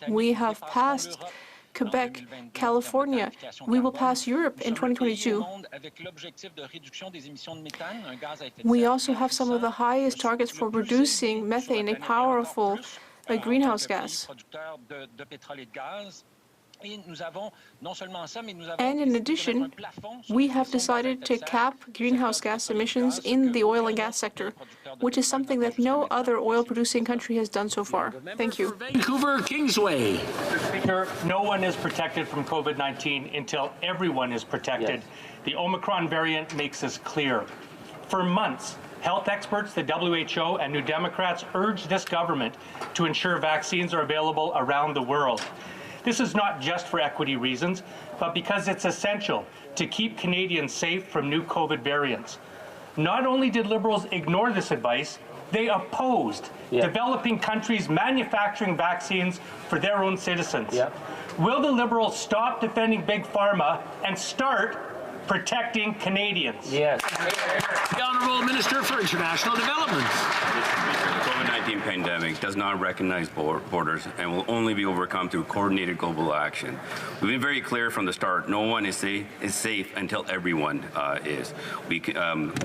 We have passed Quebec, California. We will pass Europe in 2022. We also have some of the highest targets for reducing methane, a powerful greenhouse gas. And in addition, we have decided to cap greenhouse gas emissions in the oil and gas sector, which is something that no other oil-producing country has done so far. Thank you. Vancouver Kingsway. Mr. Speaker, no one is protected from COVID-19 until everyone is protected. Yes. The Omicron variant makes this clear. For months, health experts, the WHO, and New Democrats urged this government to ensure vaccines are available around the world. This is not just for equity reasons, but because it's essential to keep Canadians safe from new COVID variants. Not only did Liberals ignore this advice, they opposed developing countries manufacturing vaccines for their own citizens. Will the Liberals stop defending Big Pharma and start protecting Canadians? Yes. The Honourable Minister for International Development. The COVID-19 pandemic does not recognize borders and will only be overcome through coordinated global action. We've been very clear from the start, no one is safe until everyone is. We committed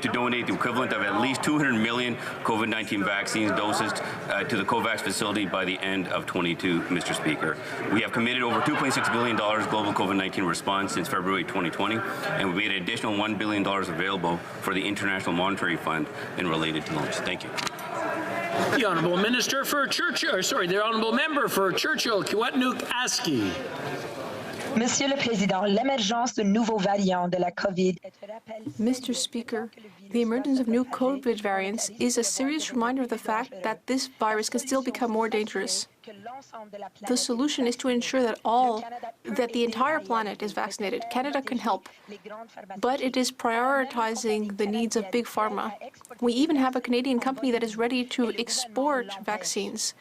to donate the equivalent of at least 200 million COVID-19 vaccine doses to the COVAX facility by the end of 22, Mr. Speaker. We have committed over $2.6 billion global COVID-19 response since February 2020, and we made an additional $1 billion available for the International Monetary Fund and related to loans. Thank you. The Honourable Minister for the Honourable Member for Churchill, Kiwatnook-Aski. Monsieur le Président, l'émergence de nouveaux variants de la COVID. Mr. Speaker, The emergence of new COVID variants is a serious reminder of the fact that this virus can still become more dangerous. The solution is to ensure that the entire planet is vaccinated. Canada can help, but it is prioritizing the needs of Big Pharma. We even have a Canadian company that is ready to export vaccines,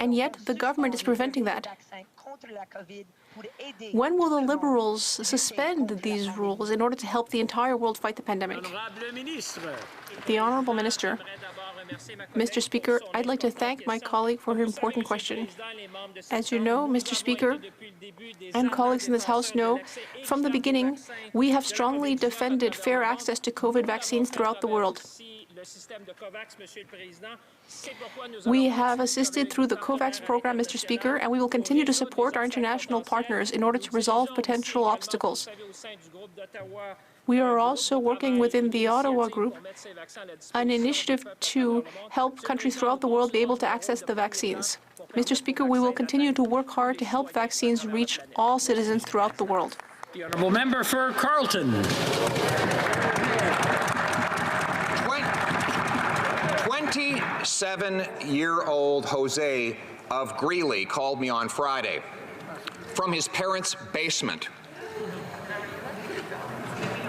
and yet the government is preventing that. When will the Liberals suspend these rules in order to help the entire world fight the pandemic? The Honourable Minister. Mr. Speaker, I'd like to thank my colleague for her important question. As you know, Mr. Speaker, and colleagues in this House know, from the beginning, we have strongly defended fair access to COVID vaccines throughout the world. We have assisted through the COVAX program, Mr. Speaker, and we will continue to support our international partners in order to resolve potential obstacles. We are also working within the Ottawa Group, an initiative to help countries throughout the world be able to access the vaccines. Mr. Speaker, we will continue to work hard to help vaccines reach all citizens throughout the world. The honourable member for Carleton. 27-year-old Jose of Greeley called me on Friday from his parents' basement.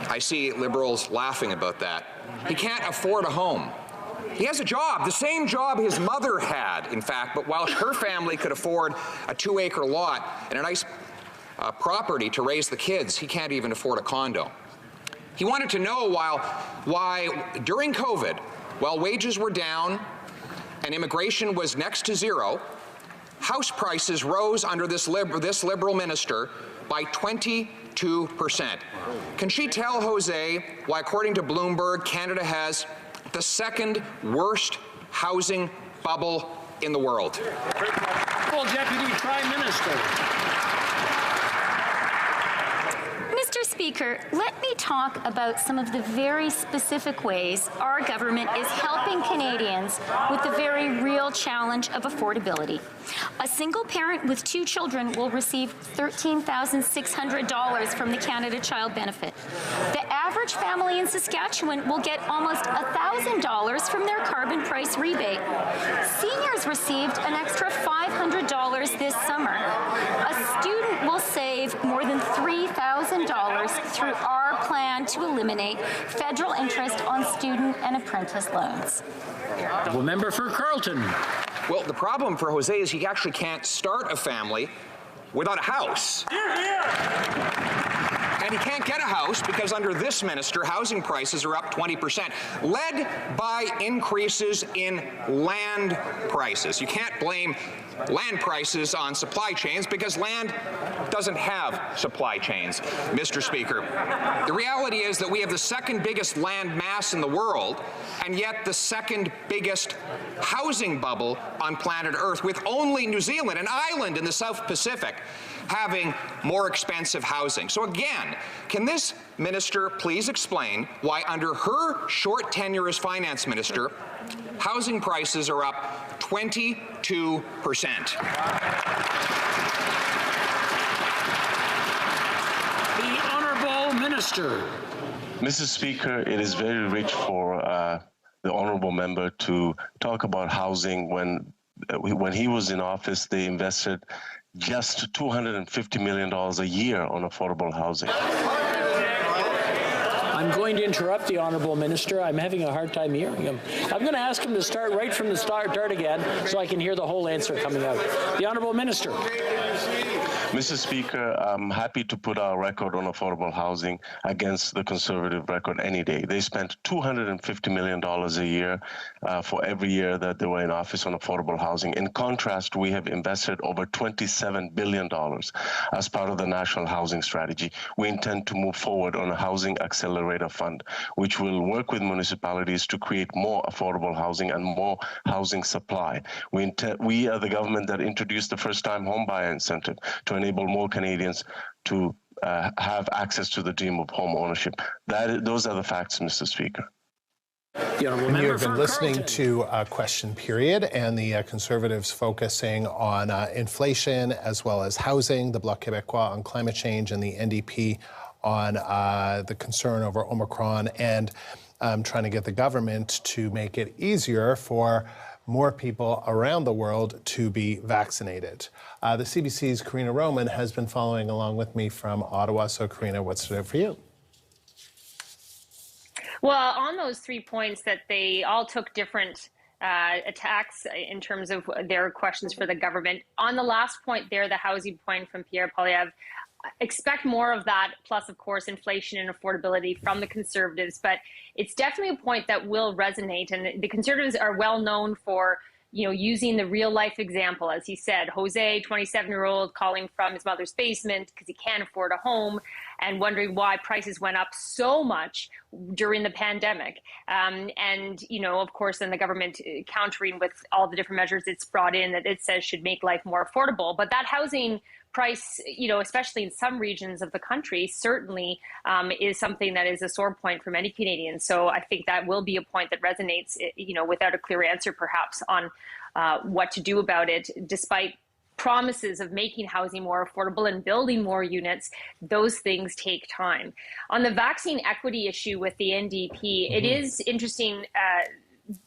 I see Liberals laughing about that. He can't afford a home. He has a job, the same job his mother had, in fact, but while her family could afford a 2-acre lot and a nice property to raise the kids, he can't even afford a condo. He wanted to know why during COVID, while wages were down and immigration was next to zero, house prices rose under this Liberal minister by 22%. Can she tell Jose why, according to Bloomberg, Canada has the second worst housing bubble in the world? Full Deputy Prime Minister. Mr. Speaker, let me talk about some of the very specific ways our government is helping Canadians with the very real challenge of affordability. A single parent with 2 children will receive $13,600 from the Canada Child Benefit. The average family in Saskatchewan will get almost $1,000 from their carbon price rebate. Seniors received an extra $500 this summer. A student will save more than $3,000 through our plan to eliminate federal interest on student and apprentice loans. The member for Carleton. Well, the problem for Jose is he actually can't start a family without a house. And he can't get a house because under this minister, housing prices are up 20%, led by increases in land prices. You can't blame land prices on supply chains because land doesn't have supply chains, Mr. Speaker. The reality is that we have the second biggest land mass in the world and yet the second biggest housing bubble on planet Earth, with only New Zealand, an island in the South Pacific, having more expensive housing. So again, can this minister please explain why under her short tenure as finance minister, housing prices are up 22%? The Honourable Minister. Mr. Speaker, it is very rich for the honourable member to talk about housing. When he was in office, they invested just $250 million a year on affordable housing. I'm going to interrupt the Honourable Minister. I'm having a hard time hearing him. I'm going to ask him to start right from the start again so I can hear the whole answer coming out. The Honourable Minister. Mr. Speaker, I'm happy to put our record on affordable housing against the Conservative record any day. They spent $250 million a year for every year that they were in office on affordable housing. In contrast, we have invested over $27 billion as part of the National Housing Strategy. We intend to move forward on a Housing Accelerator Fund, which will work with municipalities to create more affordable housing and more housing supply. We are the government that introduced the first-time homebuyer incentive to enable more Canadians to have access to the dream of home ownership. Those are the facts, Mr. Speaker. You have been listening to Question Period, and the Conservatives focusing on inflation as well as housing, the Bloc Québécois on climate change, and the NDP on the concern over Omicron and trying to get the government to make it easier for more people around the world to be vaccinated. The CBC's Karina Roman has been following along with me from Ottawa. So, Karina, what's there for you? Well, on those 3 points that they all took different attacks in terms of their questions for the government. On the last point there, the housing point from Pierre Poilievre, expect more of that, plus, of course, inflation and affordability from the Conservatives. But it's definitely a point that will resonate. And the Conservatives are well known for, you know, using the real life example. As he said, Jose, 27-year-old, calling from his mother's basement because he can't afford a home and wondering why prices went up so much during the pandemic. And, you know, of course, then the government countering with all the different measures it's brought in that it says should make life more affordable. But that housing price, you know, especially in some regions of the country, certainly is something that is a sore point for many Canadians. So I think that will be a point that resonates, you know, without a clear answer perhaps on what to do about it, despite promises of making housing more affordable and building more units. Those things take time. On the vaccine equity issue with the NDP, it is interesting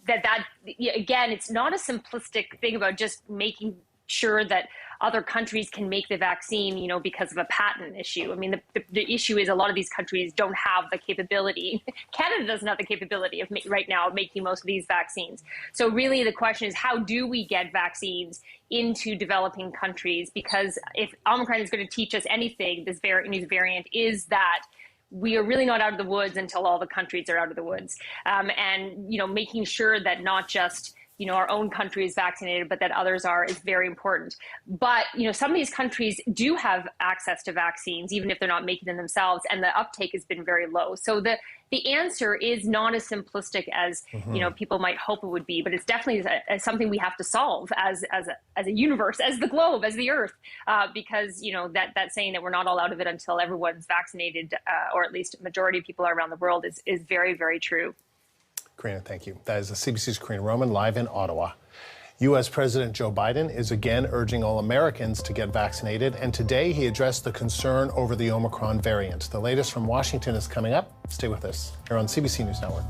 that again, it's not a simplistic thing about just making sure that other countries can make the vaccine, you know, because of a patent issue. I mean, the issue is a lot of these countries don't have the capability. Canada doesn't have the capability of right now of making most of these vaccines. So really the question is, how do we get vaccines into developing countries? Because if Omicron is going to teach us anything, this new variant, is that we are really not out of the woods until all the countries are out of the woods. And, you know, making sure that not just, you know, our own country is vaccinated, but that others are, is very important. But, you know, some of these countries do have access to vaccines, even if they're not making them themselves, and the uptake has been very low. So the answer is not as simplistic as, you know, people might hope it would be, but it's definitely something we have to solve as a universe, as the globe, as the earth, because, you know, that saying that we're not all out of it until everyone's vaccinated, or at least a majority of people around the world is very, very true. Karina, thank you. That is the CBC's Karina Roman live in Ottawa. U.S. President Joe Biden is again urging all Americans to get vaccinated, and today he addressed the concern over the Omicron variant. The latest from Washington is coming up. Stay with us here on CBC News Network.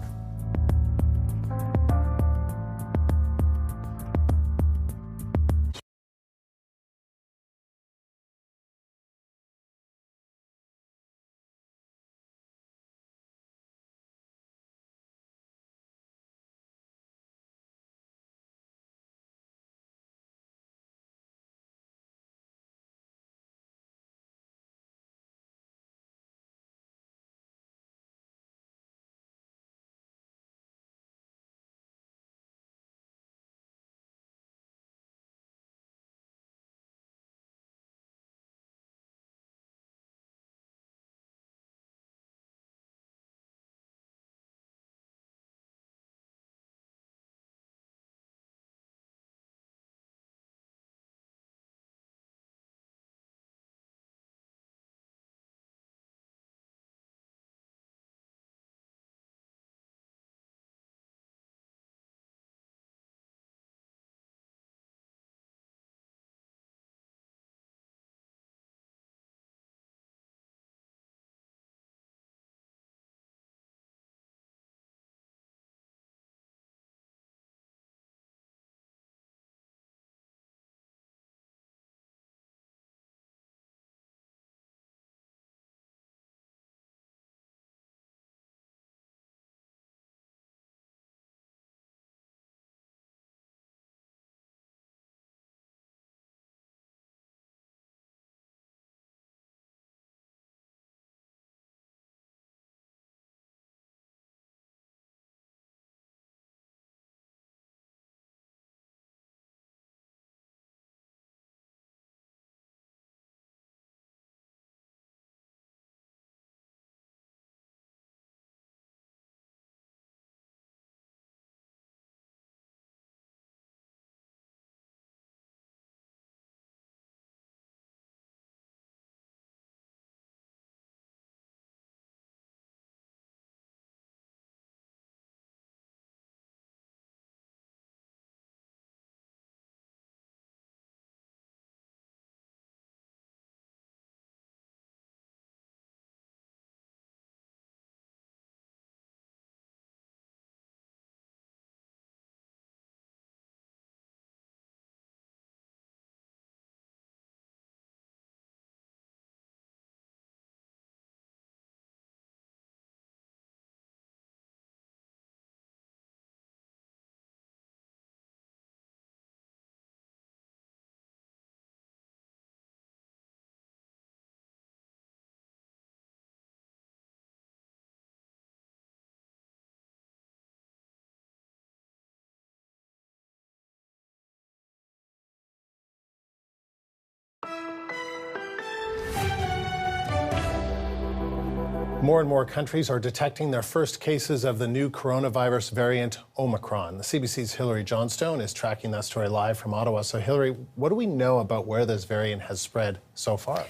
More and more countries are detecting their first cases of the new coronavirus variant Omicron. The CBC's Hilary Johnstone is tracking that story live from Ottawa. So Hilary, what do we know about where this variant has spread so far?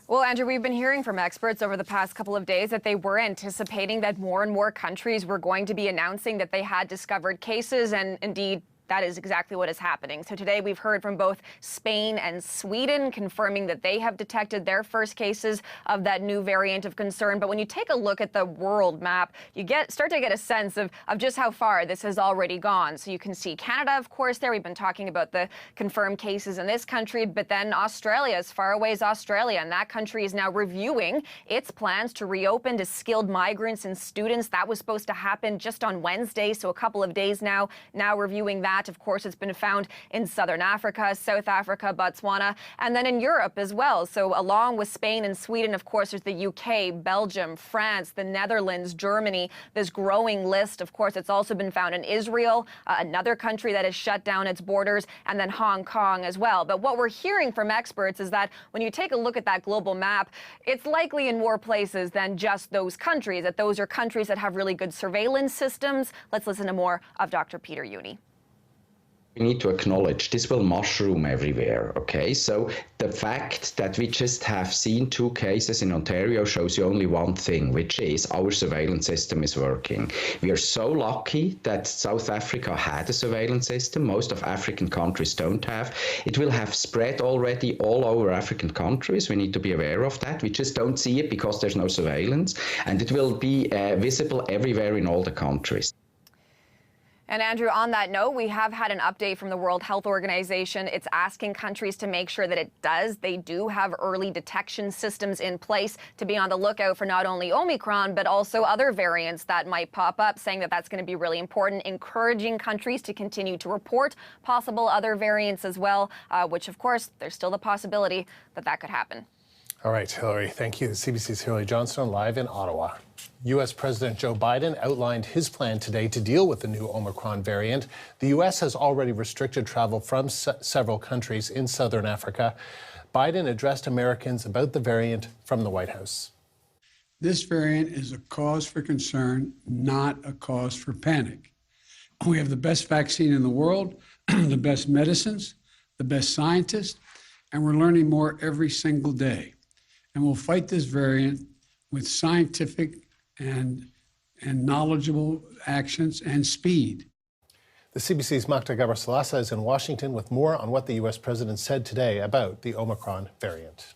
Well, Andrew, we've been hearing from experts over the past couple of days that they were anticipating that more and more countries were going to be announcing that they had discovered cases, and indeed, that is exactly what is happening. So today we've heard from both Spain and Sweden confirming that they have detected their first cases of that new variant of concern. But when you take a look at the world map, you start to get a sense of just how far this has already gone. So you can see Canada, of course, there. We've been talking about the confirmed cases in this country, but then Australia, as far away as Australia, and that country is now reviewing its plans to reopen to skilled migrants and students. That was supposed to happen just on Wednesday, so a couple of days now reviewing that. Of course, it's been found in Southern Africa, South Africa, Botswana, and then in Europe as well. So along with Spain and Sweden, of course, there's the UK, Belgium, France, the Netherlands, Germany, this growing list. Of course, it's also been found in Israel, another country that has shut down its borders, and then Hong Kong as well. But what we're hearing from experts is that when you take a look at that global map, it's likely in more places than just those countries, that those are countries that have really good surveillance systems. Let's listen to more of Dr. Peter Uni. We need to acknowledge this will mushroom everywhere, okay? So the fact that we just have seen 2 cases in Ontario shows you only one thing, which is our surveillance system is working. We are so lucky that South Africa had a surveillance system. Most of African countries don't have. It will have spread already all over African countries. We need to be aware of that. We just don't see it because there's no surveillance, and it will be visible everywhere in all the countries. And Andrew, on that note, we have had an update from the World Health Organization. It's asking countries to make sure that they do have early detection systems in place to be on the lookout for not only Omicron, but also other variants that might pop up, saying that that's going to be really important, encouraging countries to continue to report possible other variants as well, which, of course, there's still the possibility that that could happen. All right, Hilary, thank you. CBC's Hilary Johnstone live in Ottawa. U.S. President Joe Biden outlined his plan today to deal with the new Omicron variant. The U.S. has already restricted travel from several countries in southern Africa. Biden addressed Americans about the variant from the White House. This variant is a cause for concern, not a cause for panic. We have the best vaccine in the world, the best medicines, the best scientists, and we're learning more every single day. And we'll fight this variant with scientific and knowledgeable actions and speed. The CBC's Magda Gabrisalasa is in Washington with more on what the U.S. president said today about the Omicron variant.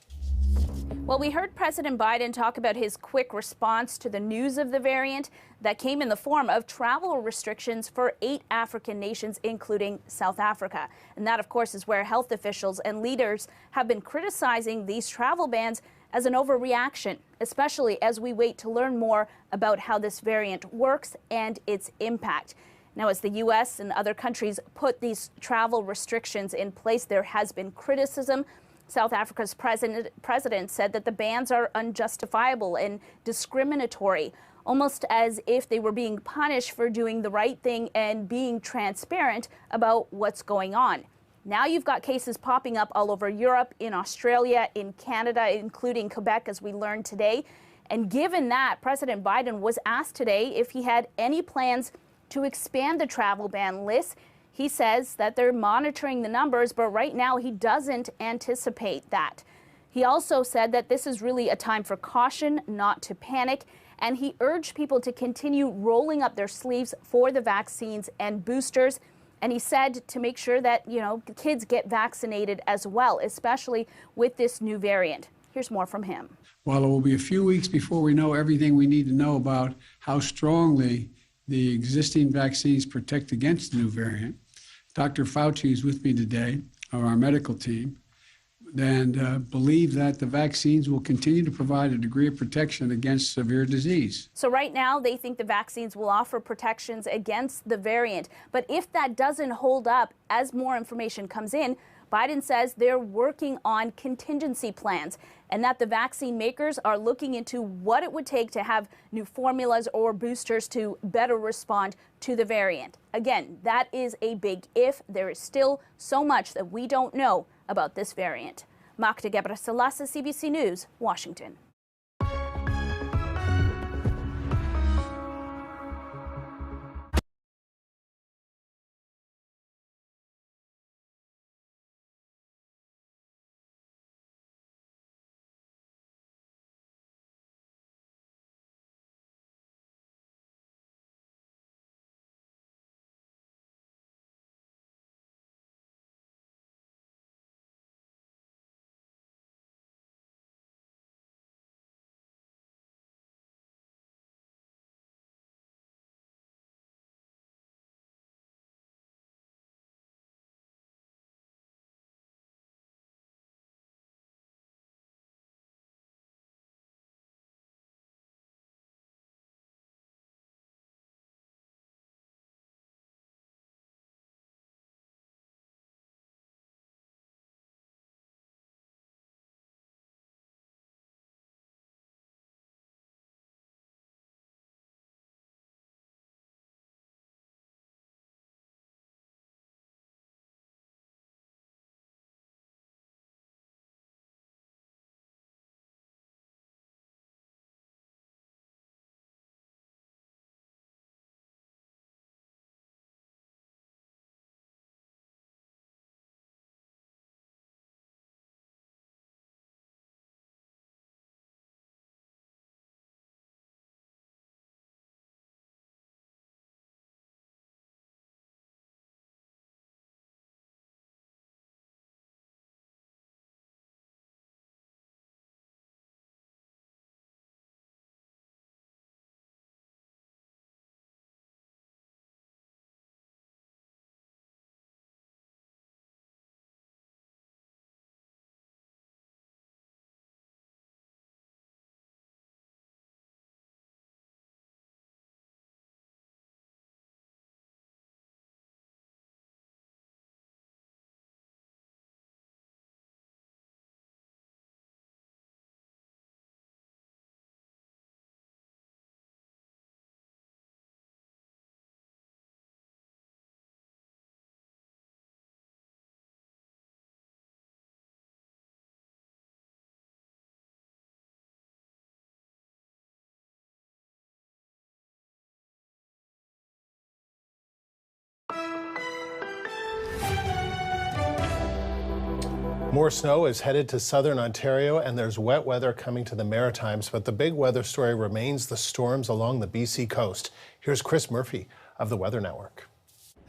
Well, we heard President Biden talk about his quick response to the news of the variant that came in the form of travel restrictions for 8 African nations, including South Africa. And that, of course, is where health officials and leaders have been criticizing these travel bans as an overreaction, especially as we wait to learn more about how this variant works and its impact. Now, as the U.S. and other countries put these travel restrictions in place, there has been criticism. South Africa's president said that the bans are unjustifiable and discriminatory, almost as if they were being punished for doing the right thing and being transparent about what's going on. Now you've got cases popping up all over Europe, in Australia, in Canada, including Quebec, as we learned today. And given that, President Biden was asked today if he had any plans to expand the travel ban list. He says that they're monitoring the numbers, but right now he doesn't anticipate that. He also said that this is really a time for caution, not to panic, and he urged people to continue rolling up their sleeves for the vaccines and boosters. And he said to make sure that, kids get vaccinated as well, especially with this new variant. Here's more from him. While it will be a few weeks before we know everything we need to know about how strongly the existing vaccines protect against the new variant, Dr. Fauci is with me today, of our medical team, and believe that the vaccines will continue to provide a degree of protection against severe disease. So right now, they think the vaccines will offer protections against the variant. But if that doesn't hold up, as more information comes in, Biden says they're working on contingency plans and that the vaccine makers are looking into what it would take to have new formulas or boosters to better respond to the variant. Again, that is a big if. There is still so much that we don't know about this variant. Magda Gabrisalasa, CBC News, Washington. More snow is headed to southern Ontario, and there's wet weather coming to the Maritimes, but the big weather story remains the storms along the BC coast. Here's Chris Murphy of the Weather Network.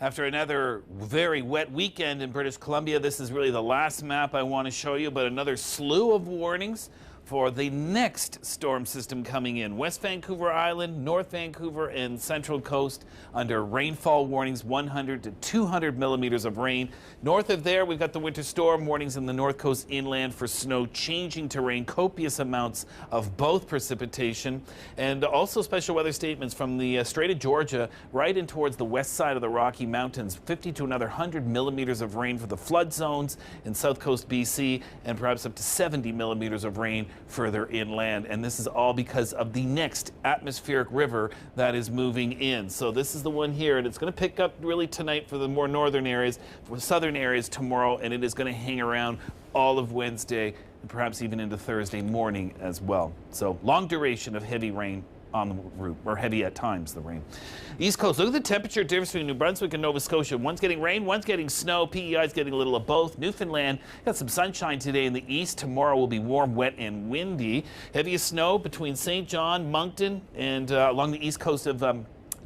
After another very wet weekend in British Columbia, this is really the last map I want to show you, but another slew of warnings for the next storm system coming in. West Vancouver Island, North Vancouver, and Central Coast under rainfall warnings, 100 to 200 millimeters of rain. North of there, we've got the winter storm warnings in the North Coast inland for snow changing to rain, copious amounts of both precipitation, and also special weather statements from the Strait of Georgia right in towards the west side of the Rocky Mountains, 50 to another 100 millimeters of rain for the flood zones in South Coast BC, and perhaps up to 70 millimeters of rain further inland. And this is all because of the next atmospheric river that is moving in. So this is the one here, and it's going to pick up really tonight for the more northern areas, for southern areas tomorrow, and it is going to hang around all of Wednesday and perhaps even into Thursday morning as well. So long duration of heavy rain on the route, or heavy at times, the rain. East Coast, look at the temperature difference between New Brunswick and Nova Scotia. One's getting rain, one's getting snow. PEI is getting a little of both. Newfoundland got some sunshine today in the east. Tomorrow will be warm, wet, and windy. Heaviest snow between St. John, Moncton, and along the east coast of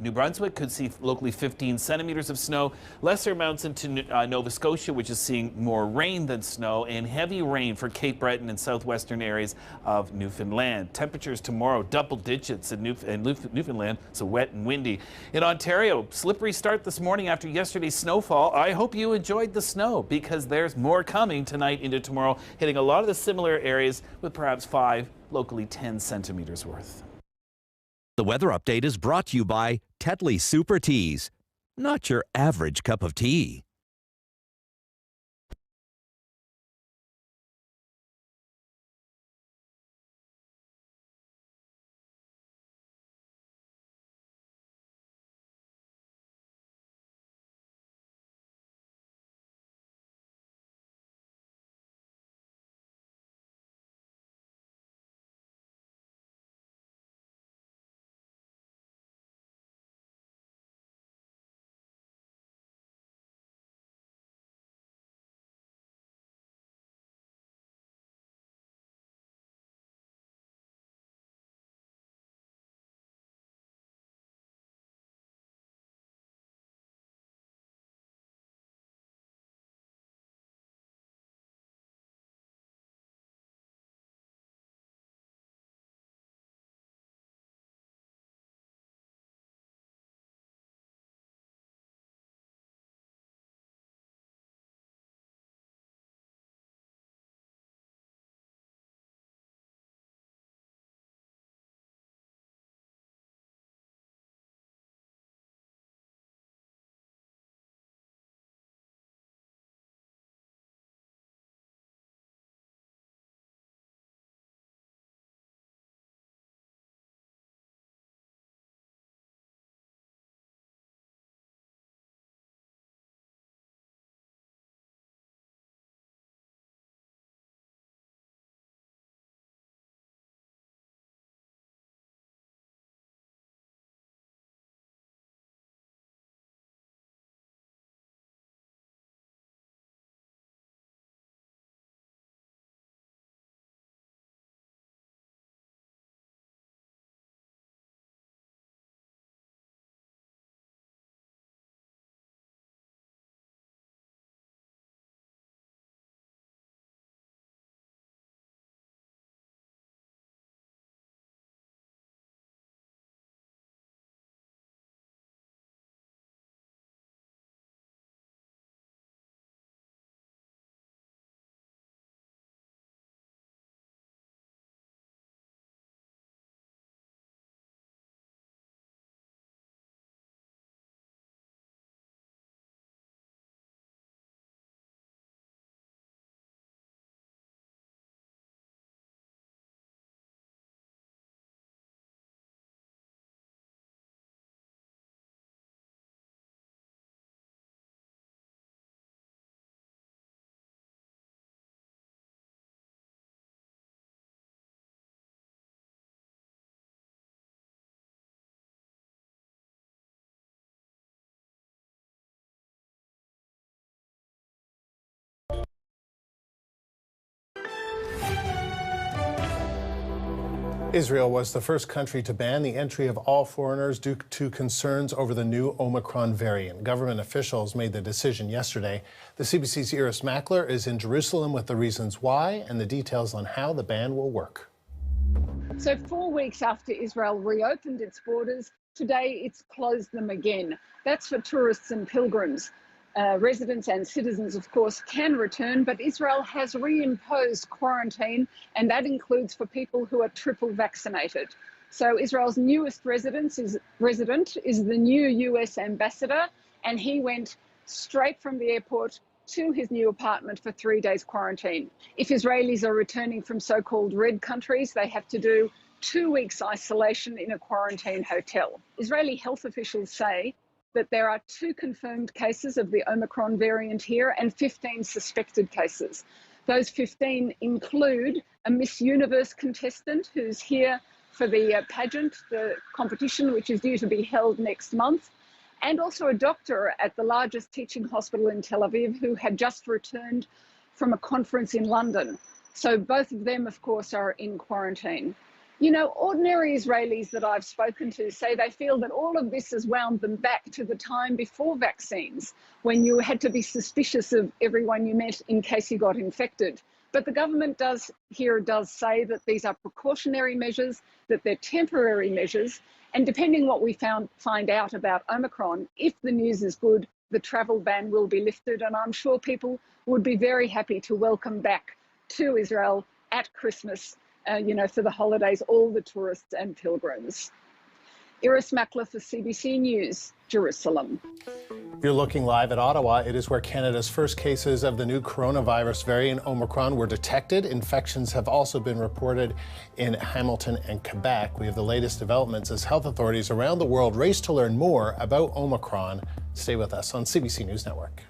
New Brunswick could see locally 15 centimeters of snow. Lesser amounts into Nova Scotia, which is seeing more rain than snow, and heavy rain for Cape Breton and southwestern areas of Newfoundland. Temperatures tomorrow double digits in Newfoundland, so wet and windy. In Ontario, slippery start this morning after yesterday's snowfall. I hope you enjoyed the snow because there's more coming tonight into tomorrow, hitting a lot of the similar areas with perhaps 5, locally 10 centimeters worth. The weather update is brought to you by Tetley Super Teas, not your average cup of tea. Israel was the first country to ban the entry of all foreigners due to concerns over the new Omicron variant. Government officials made the decision yesterday. The CBC's Iris Mackler is in Jerusalem with the reasons why and the details on how the ban will work. So 4 weeks after Israel reopened its borders, today it's closed them again. That's for tourists and pilgrims. Residents and citizens, of course, can return, but Israel has reimposed quarantine, and that includes for people who are triple vaccinated. So Israel's newest resident is the new US ambassador, and he went straight from the airport to his new apartment for 3 days quarantine. If Israelis are returning from so-called red countries, they have to do 2 weeks isolation in a quarantine hotel. Israeli health officials say that there are 2 confirmed cases of the Omicron variant here and 15 suspected cases. Those 15 include a Miss Universe contestant who's here for the pageant, the competition, which is due to be held next month, and also a doctor at the largest teaching hospital in Tel Aviv who had just returned from a conference in London. So both of them, of course, are in quarantine. You know, ordinary Israelis that I've spoken to say they feel that all of this has wound them back to the time before vaccines, when you had to be suspicious of everyone you met in case you got infected. But the government does say that these are precautionary measures, that they're temporary measures, and depending what we find out about Omicron, if the news is good, the travel ban will be lifted, and I'm sure people would be very happy to welcome back to Israel at Christmas, for the holidays, all the tourists and pilgrims. Iris Mackler for CBC News, Jerusalem. You're looking live at Ottawa. It is where Canada's first cases of the new coronavirus variant Omicron were detected. Infections have also been reported in Hamilton and Quebec. We have the latest developments as health authorities around the world race to learn more about Omicron. Stay with us on CBC News Network.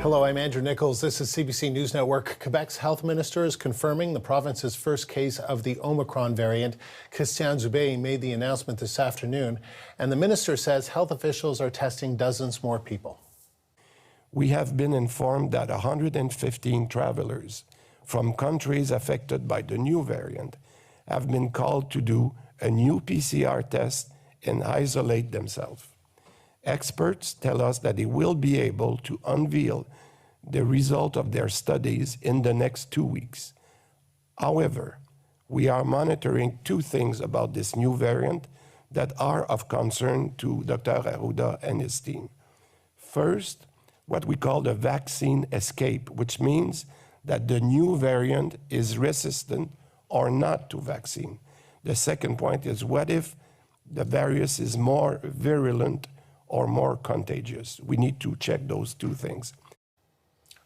Hello, I'm Andrew Nichols. This is CBC News Network. Quebec's health minister is confirming the province's first case of the Omicron variant. Christian Dubé made the announcement this afternoon, and the minister says health officials are testing dozens more people. We have been informed that 115 travelers from countries affected by the new variant have been called to do a new PCR test and isolate themselves. Experts tell us that they will be able to unveil the result of their studies in the next 2 weeks. However, we are monitoring two things about this new variant that are of concern to Dr. Arruda and his team. First, what we call the vaccine escape, which means that the new variant is resistant or not to vaccine. The second point is, what if the virus is more virulent or more contagious? We need to check those two things.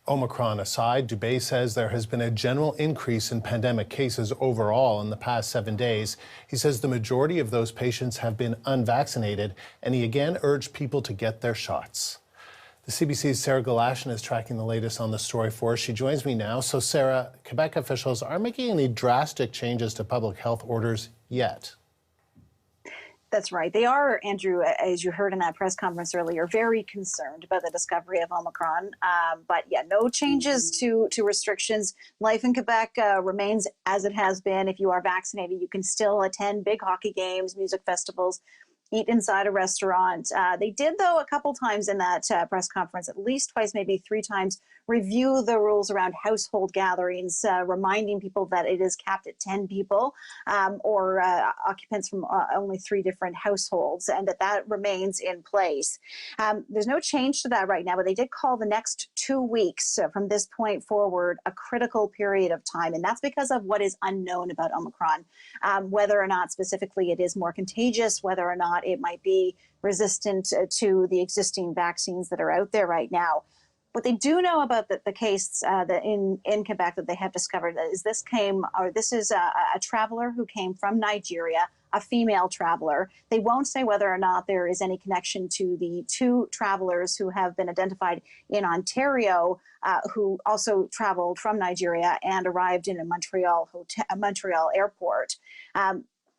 Omicron aside, Dubé says there has been a general increase in pandemic cases overall in the past 7 days. He says the majority of those patients have been unvaccinated, and he again urged people to get their shots. The CBC's Sarah Galashan is tracking the latest on the story for us. She joins me now. So, Sarah, Quebec officials aren't making any drastic changes to public health orders yet. That's right. They are, Andrew, as you heard in that press conference earlier, very concerned about the discovery of Omicron. But yeah, no changes to restrictions. Life in Quebec remains as it has been. If you are vaccinated, you can still attend big hockey games, music festivals, eat inside a restaurant. They did, though, a couple times in that press conference, at least twice, maybe 3 times, review the rules around household gatherings, reminding people that it is capped at 10 people or occupants from only 3 different households, and that remains in place. There's no change to that right now, but they did call the next 2 weeks from this point forward a critical period of time, and that's because of what is unknown about Omicron, whether or not specifically it is more contagious, whether or not it might be resistant to the existing vaccines that are out there right now. What they do know about the case that in Quebec that they have discovered is this is a traveler who came from Nigeria, a female traveler. They won't say whether or not there is any connection to the 2 travelers who have been identified in Ontario who also traveled from Nigeria and arrived in a Montreal airport.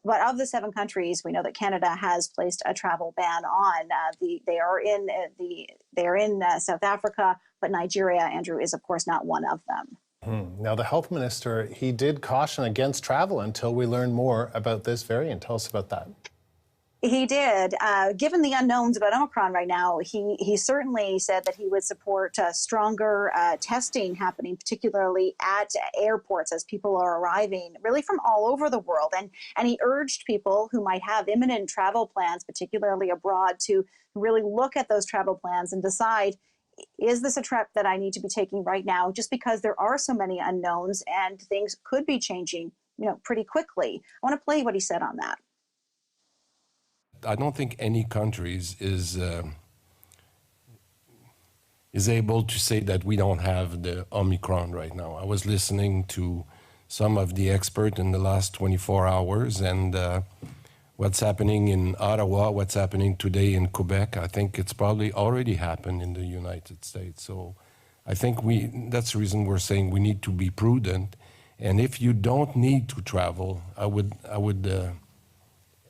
But of the 7 countries, we know that Canada has placed a travel ban on. They are in South Africa, but Nigeria, Andrew, is of course not one of them. Now, the health minister, he did caution against travel until we learn more about this variant. Tell us about that. He did. Given the unknowns about Omicron right now, he certainly said that he would support stronger testing happening, particularly at airports as people are arriving really from all over the world. And he urged people who might have imminent travel plans, particularly abroad, to really look at those travel plans and decide, is this a trip that I need to be taking right now? Just because there are so many unknowns and things could be changing, pretty quickly. I want to play what he said on that. I don't think any countries is able to say that we don't have the Omicron right now. I was listening to some of the experts in the last 24 hours, and what's happening in Ottawa, what's happening today in Quebec, I think it's probably already happened in the United States. So I think that's the reason we're saying we need to be prudent. And if you don't need to travel, I would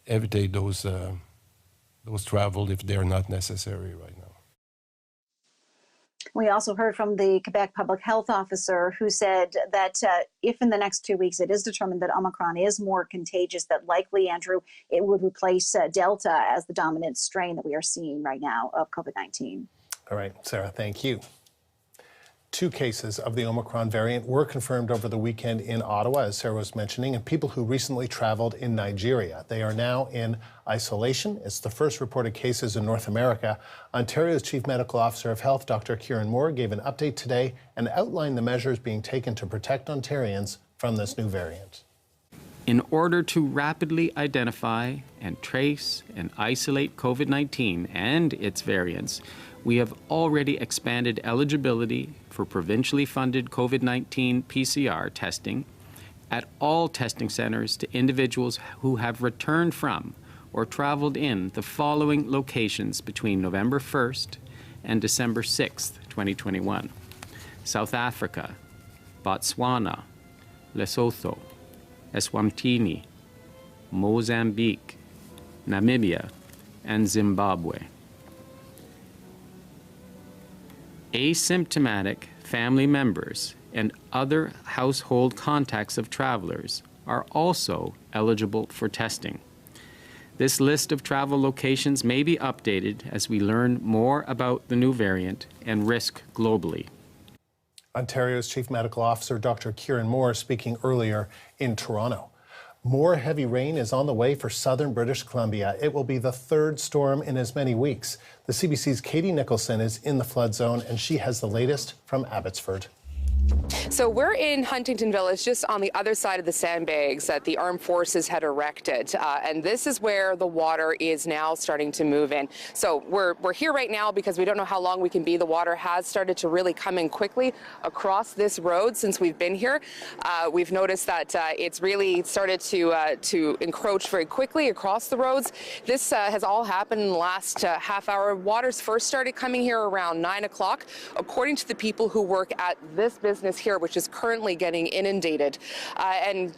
evitate those travel if they're not necessary right now. We also heard from the Quebec public health officer who said that if in the next 2 weeks it is determined that Omicron is more contagious, that likely, Andrew, it would replace Delta as the dominant strain that we are seeing right now of COVID-19. All right, Sarah, thank you. 2 cases of the Omicron variant were confirmed over the weekend in Ottawa, as Sarah was mentioning, and people who recently traveled in Nigeria. They are now in isolation. It's the first reported cases in North America. Ontario's Chief Medical Officer of Health, Dr. Kieran Moore, gave an update today and outlined the measures being taken to protect Ontarians from this new variant. In order to rapidly identify and trace and isolate COVID-19 and its variants, we have already expanded eligibility for provincially funded COVID-19 PCR testing at all testing centers to individuals who have returned from or traveled in the following locations between November 1st and December 6, 2021. South Africa, Botswana, Lesotho, Eswatini, Mozambique, Namibia, and Zimbabwe. Asymptomatic family members and other household contacts of travelers are also eligible for testing. This list of travel locations may be updated as we learn more about the new variant and risk globally. Ontario's Chief Medical Officer, Dr. Kieran Moore, speaking earlier in Toronto. More heavy rain is on the way for southern British Columbia. It will be the third storm in as many weeks. The CBC's Katie Nicholson is in the flood zone, and she has the latest from Abbotsford. So we're in Huntington Village, just on the other side of the sandbags that the armed forces had erected. And this is where the water is now starting to move in. So we're here right now because we don't know how long we can be. The water has started to really come in quickly across this road since we've been here. We've noticed that it's really started to encroach very quickly across the roads. This has all happened in the last half hour. Waters first started coming here around 9 o'clock. According to the people who work at this business here, which is currently getting inundated. And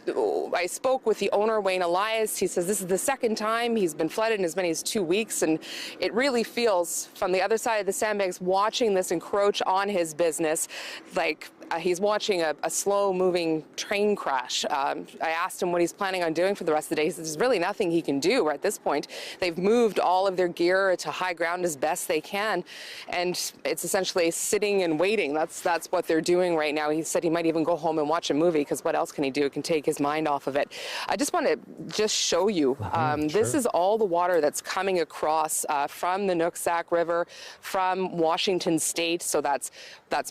I spoke with the owner, Wayne Elias. He says this is the second time he's been flooded in as many as 2 weeks, and it really feels from the other side of the sandbags, watching this encroach on his business, like he's watching a slow-moving train crash. I asked him what he's planning on doing for the rest of the day. He says there's really nothing he can do at this point. They've moved all of their gear to high ground as best they can, and it's essentially sitting and waiting. That's what they're doing right now. He said he might even go home and watch a movie, because what else can he do? It can take his mind off of it. I just want to show you. This is all the water that's coming across from the Nooksack River, from Washington State. So that's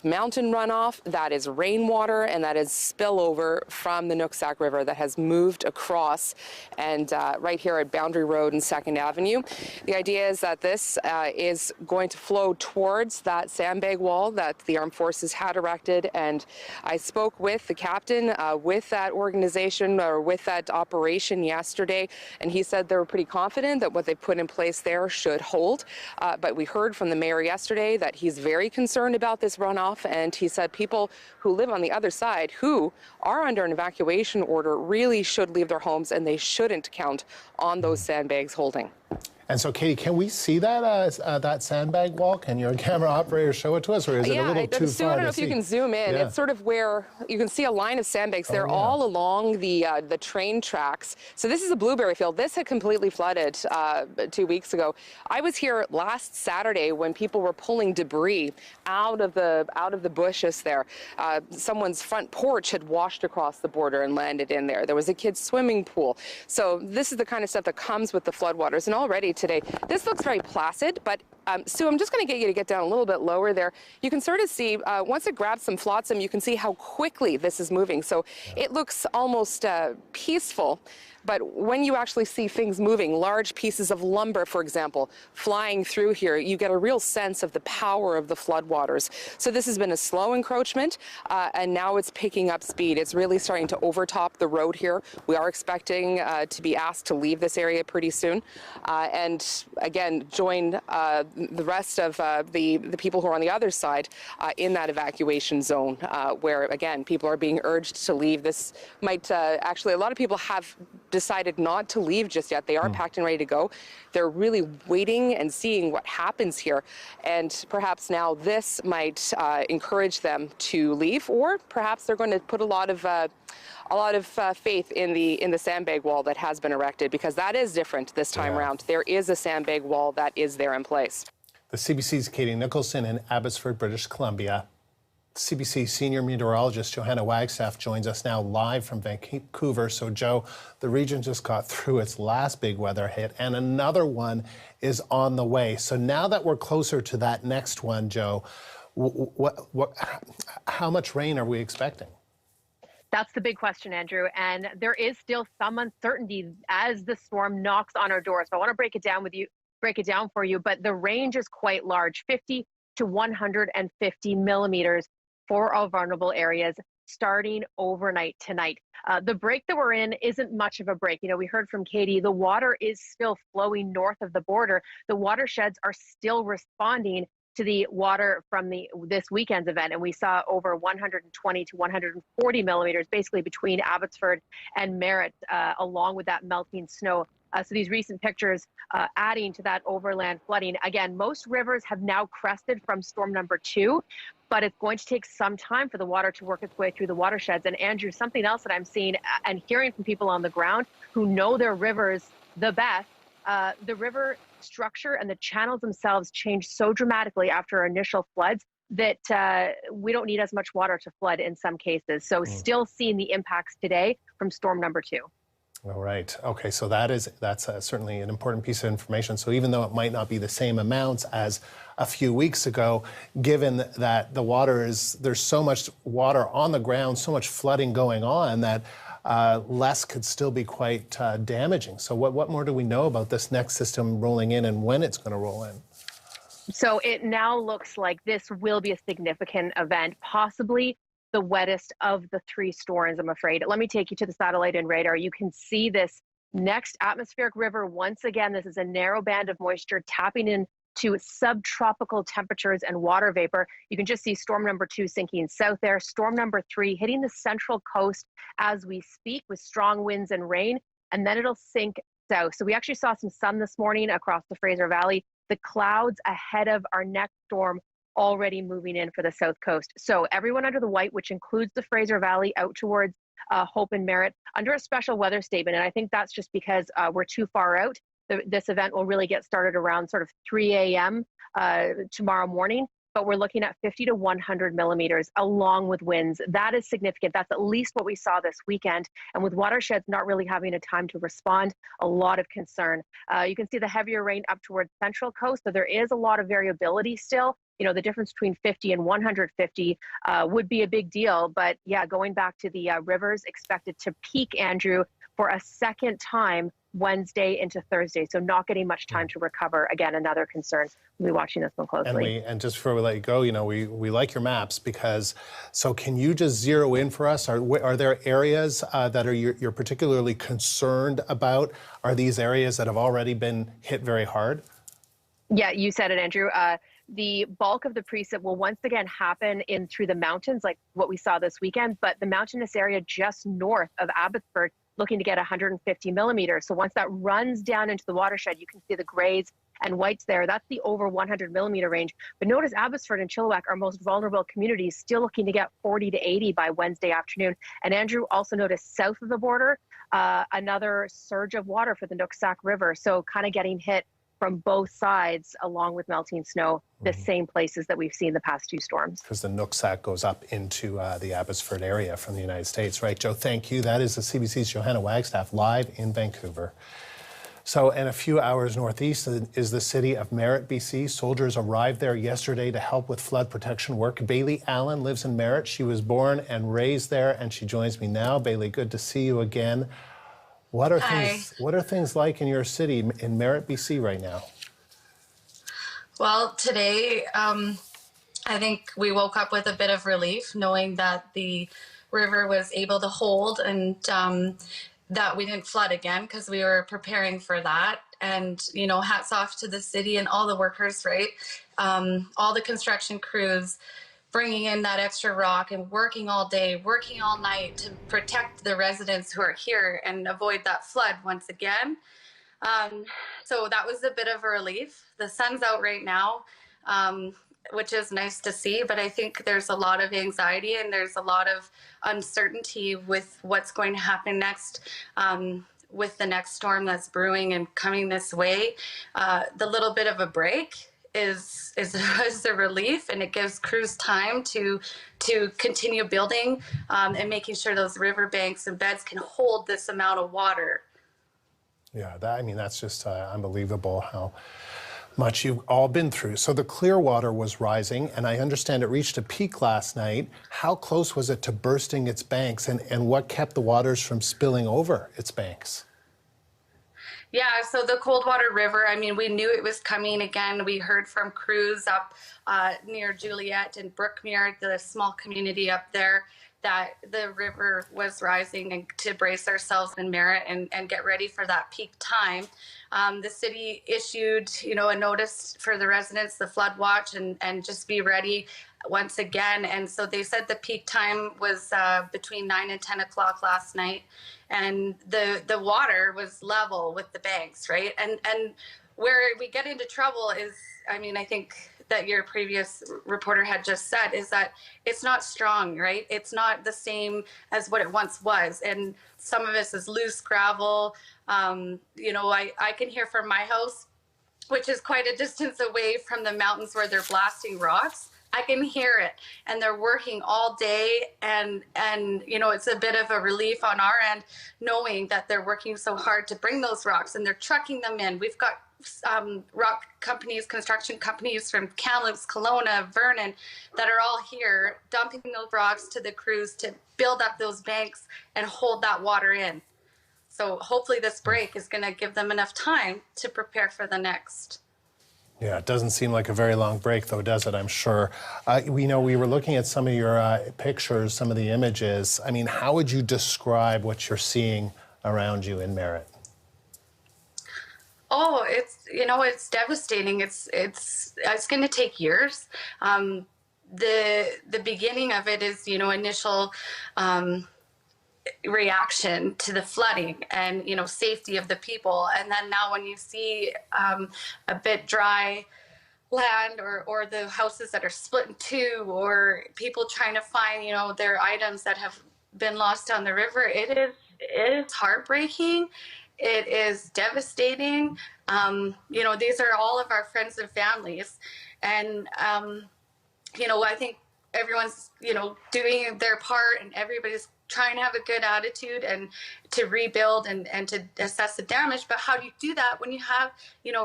mountain runoff, that is rainwater, and that is spillover from the Nooksack River that has moved across, and right here at Boundary Road and 2nd Avenue. The idea is that this is going to flow towards that sandbag wall that the armed forces had erected, and I spoke with the captain with that organization, or with that operation yesterday, and he said they were pretty confident that what they put in place there should hold. But we heard from the mayor yesterday that he's very concerned about this runoff, and he said people who live on the other side who are under an evacuation order really should leave their homes, and they shouldn't count on those sandbags holding. And so, Katie, can we see that that sandbag wall? Can your camera operator show it to us, or is it a little too far? I don't know if you can zoom in. Yeah. It's sort of where you can see a line of sandbags. They're all along the train tracks. So this is a blueberry field. This had completely flooded 2 weeks ago. I was here last Saturday when people were pulling debris out of the bushes there. Someone's front porch had washed across the border and landed in there. There was a kid's swimming pool. So this is the kind of stuff that comes with the floodwaters. And already today, this looks very placid, but Sue, I'm just going to get you to get down a little bit lower there. You can sort of see, once it grabs some flotsam, you can see how quickly this is moving. So it looks almost peaceful. But when you actually see things moving, large pieces of lumber, for example, flying through here, you get a real sense of the power of the floodwaters. So this has been a slow encroachment, and now it's picking up speed. It's really starting to overtop the road here. We are expecting to be asked to leave this area pretty soon, and again, join the rest of the people who are on the other side in that evacuation zone, where, again, people are being urged to leave. This might actually, a lot of people have decided not to leave just yet. They are packed and ready to go. They're really waiting and seeing what happens here. And perhaps now this might encourage them to leave, or perhaps they're going to put a lot of faith in the sandbag wall that has been erected, because that is different this time around. There is a sandbag wall that is there in place. The CBC's Katie Nicholson in Abbotsford, British Columbia. CBC senior meteorologist Johanna Wagstaff joins us now live from Vancouver. So, Joe, the region just got through its last big weather hit, and another one is on the way. So now that we're closer to that next one, Joe, how much rain are we expecting? That's the big question, Andrew. And there is still some uncertainty as the storm knocks on our doors. So I want to break it down for you. But the range is quite large, 50 to 150 millimeters for all vulnerable areas starting overnight tonight. The break that we're in isn't much of a break. You know, we heard from Katie, the water is still flowing north of the border. The watersheds are still responding to the water from this weekend's event, and we saw over 120 to 140 millimeters, basically between Abbotsford and Merritt, along with that melting snow. So these recent pictures adding to that overland flooding. Again, most rivers have now crested from storm number 2, but it's going to take some time for the water to work its way through the watersheds. And Andrew, something else that I'm seeing and hearing from people on the ground who know their rivers the best, the river structure and the channels themselves changed so dramatically after our initial floods that we don't need as much water to flood in some cases. So still seeing the impacts today from storm number 2. All right. Okay. So that's certainly an important piece of information. So even though it might not be the same amounts as a few weeks ago, given that there's so much water on the ground, so much flooding going on that less could still be quite damaging. So what more do we know about this next system rolling in and when it's going to roll in? So it now looks like this will be a significant event, possibly the wettest of the 3 storms, I'm afraid. Let me take you to the satellite and radar. You can see this next atmospheric river. Once again, this is a narrow band of moisture tapping into subtropical temperatures and water vapor. You can just see storm number 2 sinking south there. Storm number 3 hitting the central coast as we speak with strong winds and rain, and then it'll sink south. So we actually saw some sun this morning across the Fraser Valley. The clouds ahead of our next storm already moving in for the south coast. So everyone under the white, which includes the Fraser Valley out towards Hope and Merritt, under a special weather statement. And I think that's just because we're too far out. This event will really get started around sort of 3 a.m. Tomorrow morning. But we're looking at 50 to 100 millimeters along with winds. That is significant. That's at least what we saw this weekend. And with watersheds not really having a time to respond, a lot of concern. You can see the heavier rain up towards central coast. So there is a lot of variability still. You know, the difference between 50 and 150 would be a big deal. But yeah, going back to the rivers, expected to peak, Andrew, for a second time Wednesday into Thursday. So not getting much time to recover. Again, another concern. We'll be watching this one closely. And just before we let you go, you know, we like your maps because, so can you just zero in for us? Are there areas that you're particularly concerned about? Are these areas that have already been hit very hard? Yeah, you said it, Andrew. The bulk of the precip will once again happen in through the mountains, like what we saw this weekend, but the mountainous area just north of Abbotsford looking to get 150 millimeters. So once that runs down into the watershed, you can see the grays and whites there. That's the over 100 millimeter range. But notice Abbotsford and Chilliwack, our most vulnerable communities, still looking to get 40 to 80 by Wednesday afternoon. And Andrew, also noticed south of the border, another surge of water for the Nooksack River. So kind of getting hit from both sides, along with melting snow, the same places that we've seen the past 2 storms. Because the Nooksack goes up into the Abbotsford area from the United States. Right, Joe, thank you. That is the CBC's Johanna Wagstaff live in Vancouver. So, in a few hours northeast is the city of Merritt, BC. Soldiers arrived there yesterday to help with flood protection work. Bailey Allen lives in Merritt. She was born and raised there, and she joins me now. Bailey, good to see you again. What are things like in your city in Merritt, BC right now? Well, today, I think we woke up with a bit of relief knowing that the river was able to hold and that we didn't flood again because we were preparing for that. And, you know, hats off to the city and all the workers, right? All the construction crews bringing in that extra rock and working all day, working all night to protect the residents who are here and avoid that flood once again. So that was a bit of a relief. The sun's out right now, which is nice to see, but I think there's a lot of anxiety and there's a lot of uncertainty with what's going to happen next with the next storm that's brewing and coming this way. The little bit of a break is a relief, and it gives crews time to continue building and making sure those riverbanks and beds can hold this amount of water. Yeah, that's just unbelievable how much you've all been through. So the Clearwater was rising, and I understand it reached a peak last night. How close was it to bursting its banks, and what kept the waters from spilling over its banks? Yeah, so the Coldwater River, I mean, we knew it was coming again. We heard from crews up near Juliet and Brookmere, the small community up there, that the river was rising and to brace ourselves in Merritt and get ready for that peak time. The city issued, a notice for the residents, the flood watch, and just be ready once again. And so they said the peak time was between 9 and 10 o'clock last night, and the water was level with the banks, right? And where we get into trouble is, I think that your previous reporter had just said, is that it's not strong, right? It's not the same as what it once was. And some of this is loose gravel. I can hear from my house, which is quite a distance away from the mountains where they're blasting rocks. I can hear it, and they're working all day, and it's a bit of a relief on our end knowing that they're working so hard to bring those rocks, and they're trucking them in. We've got rock companies, construction companies from Kamloops, Kelowna, Vernon, that are all here dumping those rocks to the crews to build up those banks and hold that water in. So hopefully this break is going to give them enough time to prepare for the next. Yeah, it doesn't seem like a very long break, though, does it? I'm sure. We were looking at some of your pictures, some of the images. How would you describe what you're seeing around you in Merritt? Oh, it's devastating. It's going to take years. The beginning of it is, initial reaction to the flooding and, safety of the people. And then now when you see a bit dry land or the houses that are split in two, or people trying to find, their items that have been lost on the river, it is heartbreaking. It is devastating. These are all of our friends and families. And, I think everyone's, doing their part, and everybody's trying to have a good attitude and to rebuild and to assess the damage. But how do you do that when you have,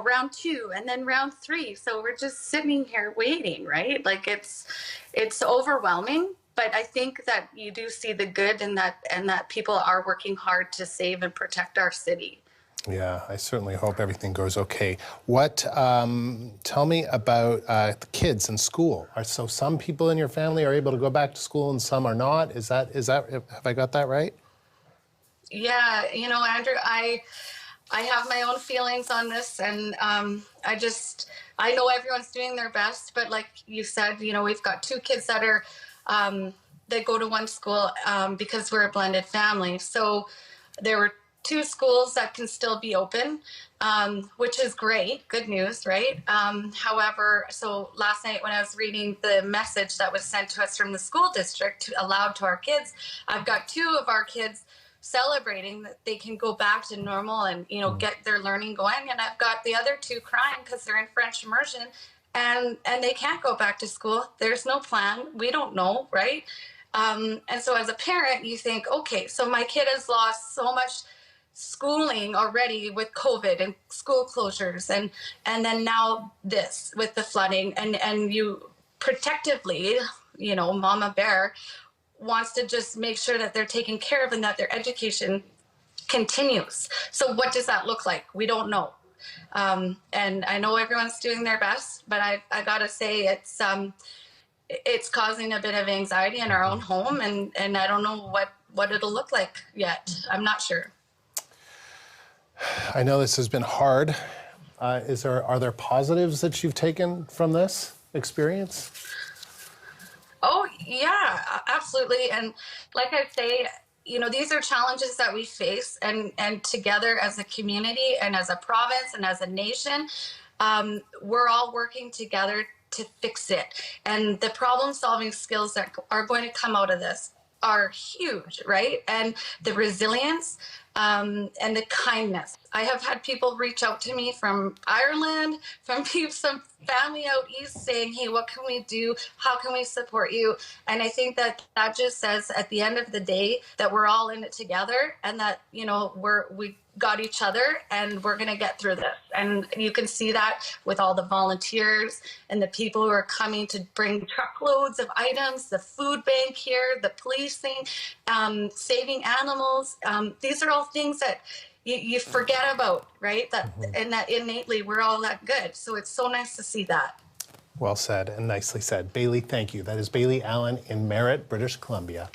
round 2 and then round 3? So we're just sitting here waiting, right? Like it's overwhelming. But I think that you do see the good and that people are working hard to save and protect our city. Yeah, I certainly hope everything goes okay. Tell me about the kids in school. So some people in your family are able to go back to school and some are not. Is that, have I got that right? Yeah, Andrew, I have my own feelings on this, and I know everyone's doing their best, but like you said, we've got 2 kids that are, they go to one school because we're a blended family. So there were 2 schools that can still be open, which is great, good news, right? However, so last night when I was reading the message that was sent to us from the school district allowed to our kids, I've got 2 of our kids celebrating that they can go back to normal and, get their learning going. And I've got the other 2 crying because they're in French immersion and they can't go back to school. There's no plan. We don't know, right? And so as a parent, you think, okay, so my kid has lost so much schooling already with COVID and school closures, and then now this with the flooding, and you protectively, Mama Bear wants to just make sure that they're taken care of and that their education continues. So what does that look like? We don't know. And I know everyone's doing their best, but I gotta say it's causing a bit of anxiety in our own home, and I don't know what it'll look like yet. I'm not sure. I know this has been hard. Are there positives that you've taken from this experience? Oh, yeah, absolutely. And like I say, these are challenges that we face, and together as a community and as a province and as a nation, we're all working together to fix it. And the problem-solving skills that are going to come out of this are huge, right? And the resilience and the kindness. I have had people reach out to me from Ireland, from some family out east saying, hey, what can we do? How can we support you? And I think that just says at the end of the day that we're all in it together, and that, we got each other and we're going to get through this. And you can see that with all the volunteers and the people who are coming to bring truckloads of items, the food bank here, the policing, saving animals. These are all things that you forget about, right? And that innately we're all that good. So it's so nice to see that. Well said and nicely said. Bailey, thank you. That is Bailey Allen in Merritt, British Columbia.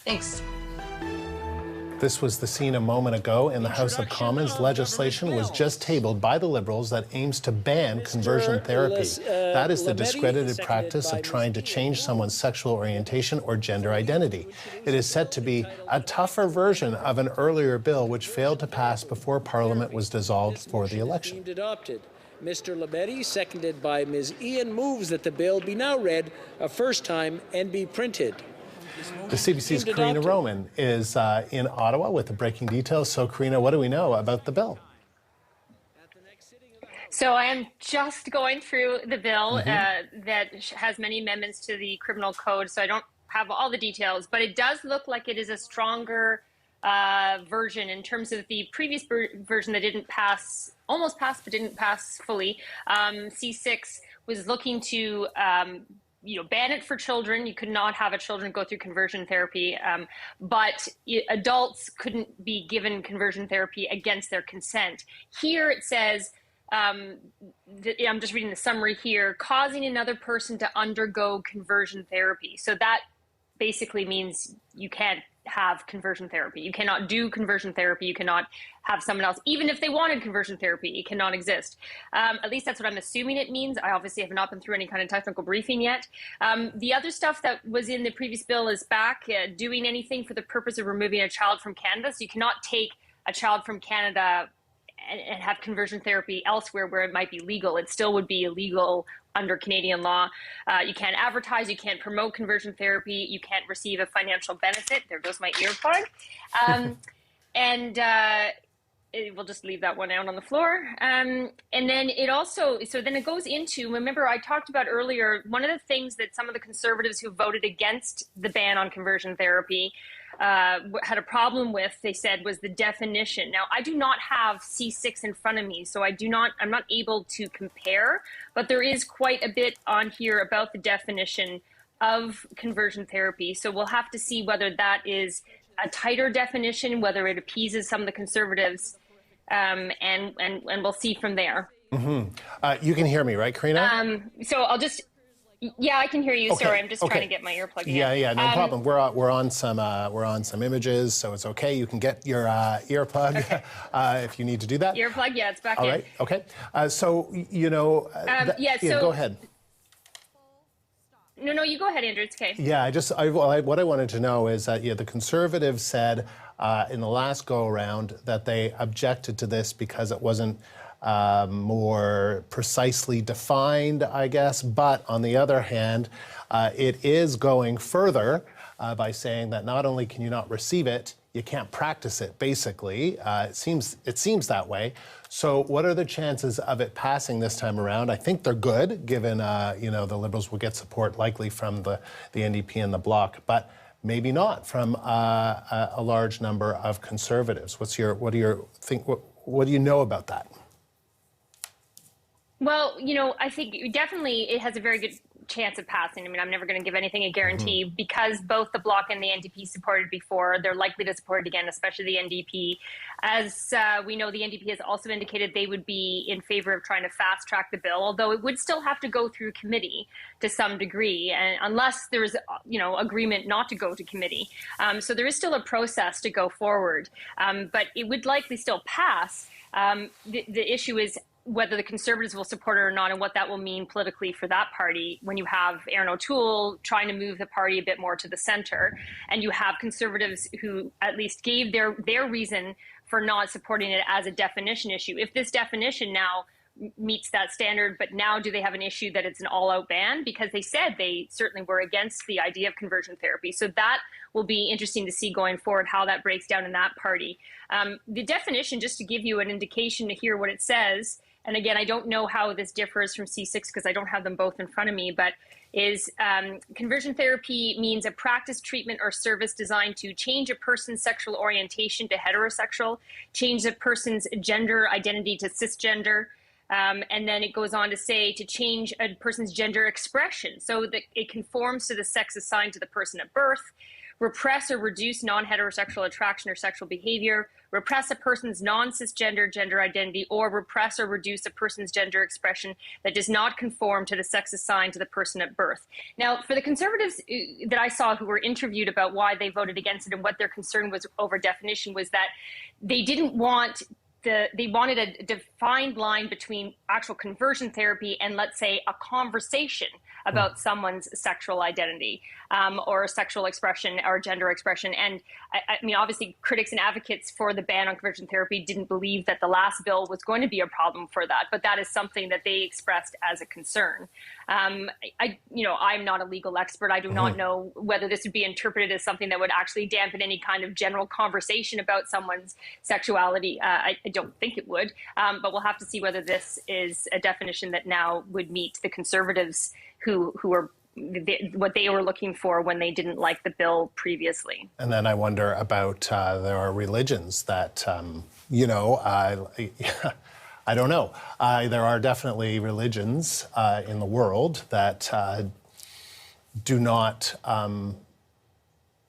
Thanks. This was the scene a moment ago in the House of Commons. Legislation was just tabled by the Liberals that aims to ban conversion therapy. That is the discredited practice of trying to change someone's sexual orientation or gender identity. It is set to be a tougher version of an earlier bill which failed to pass before Parliament was dissolved for the election. Adopted. Mr. Lametti, seconded by Ms. Ian, moves that the bill be now read a first time and be printed. The CBC's Karina Roman is in Ottawa with the breaking details. So, Karina, what do we know about the bill? So I am just going through the bill that has many amendments to the criminal code, so I don't have all the details, but it does look like it is a stronger version in terms of the previous version that didn't pass, almost passed, but didn't pass fully. C6 was looking to ban it for children. You could not have a children go through conversion therapy, but adults couldn't be given conversion therapy against their consent. Here it says, I'm just reading the summary here, causing another person to undergo conversion therapy. So that basically means you can't have conversion therapy. You cannot do conversion therapy. You cannot have someone else, even if they wanted conversion therapy, it cannot exist. At least that's what I'm assuming it means. I obviously have not been through any kind of technical briefing yet. The other stuff that was in the previous bill is back, doing anything for the purpose of removing a child from Canada. So you cannot take a child from Canada and have conversion therapy elsewhere where it might be legal. It still would be illegal under Canadian law. You can't advertise, you can't promote conversion therapy, you can't receive a financial benefit. There goes my earplug. We'll just leave that one out on the floor. And then it also, so then it goes into, remember I talked about earlier, one of the things that some of the Conservatives who voted against the ban on conversion therapy had a problem with, they said, was the definition. Now, I do not have C6 in front of me, so I'm not able to compare, but there is quite a bit on here about the definition of conversion therapy. So we'll have to see whether that is a tighter definition, whether it appeases some of the Conservatives, and we'll see from there. You can hear me, right, Karina? So I'll just... Yeah, I can hear you. Okay. Sorry, I'm just trying to get my earplug in. Yeah, no problem. We're on some images, so it's okay. You can get your earplug if you need to do that. Earplug, yeah, it's back in. All right, okay. So go ahead. No, you go ahead, Andrew. It's okay. Yeah, what I wanted to know is that the Conservatives said in the last go around that they objected to this because it wasn't more precisely defined, I guess. But on the other hand, it is going further by saying that not only can you not receive it, you can't practice it, basically. It seems that way. So what are the chances of it passing this time around? I think they're good, given the Liberals will get support likely from the NDP and the Bloc, but maybe not from a large number of Conservatives. What do you know about that? Well, I think definitely it has a very good chance of passing. I mean, I'm never going to give anything a guarantee because both the Bloc and the NDP supported before. They're likely to support it again, especially the NDP. As we know, the NDP has also indicated they would be in favor of trying to fast track the bill, although it would still have to go through committee to some degree, and unless there's agreement not to go to committee. So there is still a process to go forward, but it would likely still pass. The issue is whether the Conservatives will support it or not, and what that will mean politically for that party when you have Aaron O'Toole trying to move the party a bit more to the center, and you have Conservatives who at least gave their reason for not supporting it as a definition issue. If this definition now meets that standard, but now do they have an issue that it's an all-out ban? Because they said they certainly were against the idea of conversion therapy. So that will be interesting to see going forward how that breaks down in that party. The definition, just to give you an indication to hear what it says, and again, I don't know how this differs from C6 because I don't have them both in front of me, but is conversion therapy means a practice, treatment, or service designed to change a person's sexual orientation to heterosexual, change a person's gender identity to cisgender, and then it goes on to say to change a person's gender expression so that it conforms to the sex assigned to the person at birth, repress or reduce non-heterosexual attraction or sexual behavior, repress a person's non-cisgender gender identity, or repress or reduce a person's gender expression that does not conform to the sex assigned to the person at birth. Now, for the Conservatives that I saw who were interviewed about why they voted against it and what their concern was over definition was that they didn't want they wanted a defined line between actual conversion therapy and, let's say, a conversation about someone's sexual identity or sexual expression or gender expression. And I mean, obviously, critics and advocates for the ban on conversion therapy didn't believe that the last bill was going to be a problem for that, but that is something that they expressed as a concern. I'm not a legal expert. I do not know whether this would be interpreted as something that would actually dampen any kind of general conversation about someone's sexuality. I don't think it would, but we'll have to see whether this is a definition that now would meet the Conservatives who are what they were looking for when they didn't like the bill previously. And then I wonder about there are religions that, I don't know. There are definitely religions in the world that do not,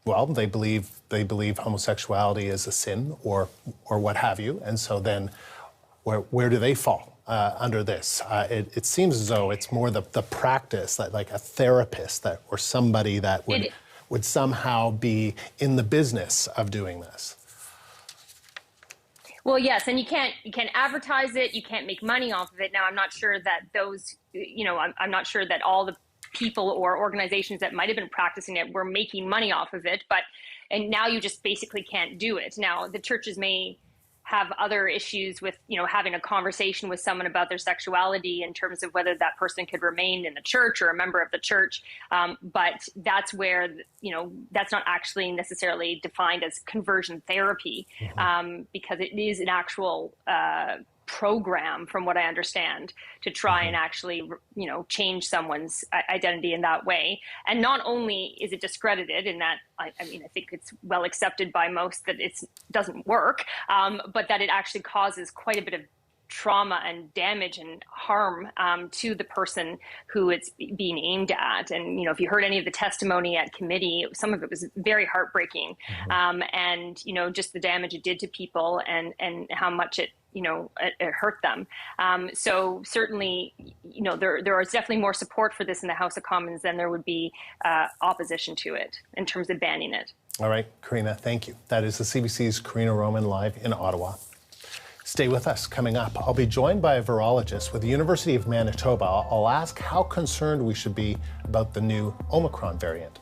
they believe homosexuality is a sin or what have you. And so then where do they fall under this? It seems as though it's more the practice, that like a therapist or somebody that would somehow be in the business of doing this. Well, yes, and you can't advertise it. You can't make money off of it. Now, I'm not sure that I'm not sure that all the people or organizations that might have been practicing it were making money off of it. And now you just basically can't do it. Now, the churches may have other issues with, having a conversation with someone about their sexuality in terms of whether that person could remain in the church or a member of the church. But that's where, that's not actually necessarily defined as conversion therapy, because it is an actual program, from what I understand, to try and actually, change someone's identity in that way. And not only is it discredited in that, I think it's well accepted by most that it doesn't work, but that it actually causes quite a bit of trauma and damage and harm to the person who it's being aimed at. And, if you heard any of the testimony at committee, some of it was very heartbreaking. And, just the damage it did to people and how much it hurt them. So certainly, there is definitely more support for this in the House of Commons than there would be opposition to it in terms of banning it. All right, Karina, thank you. That is the CBC's Karina Roman live in Ottawa. Stay with us. Coming up, I'll be joined by a virologist with the University of Manitoba. I'll ask how concerned we should be about the new Omicron variant.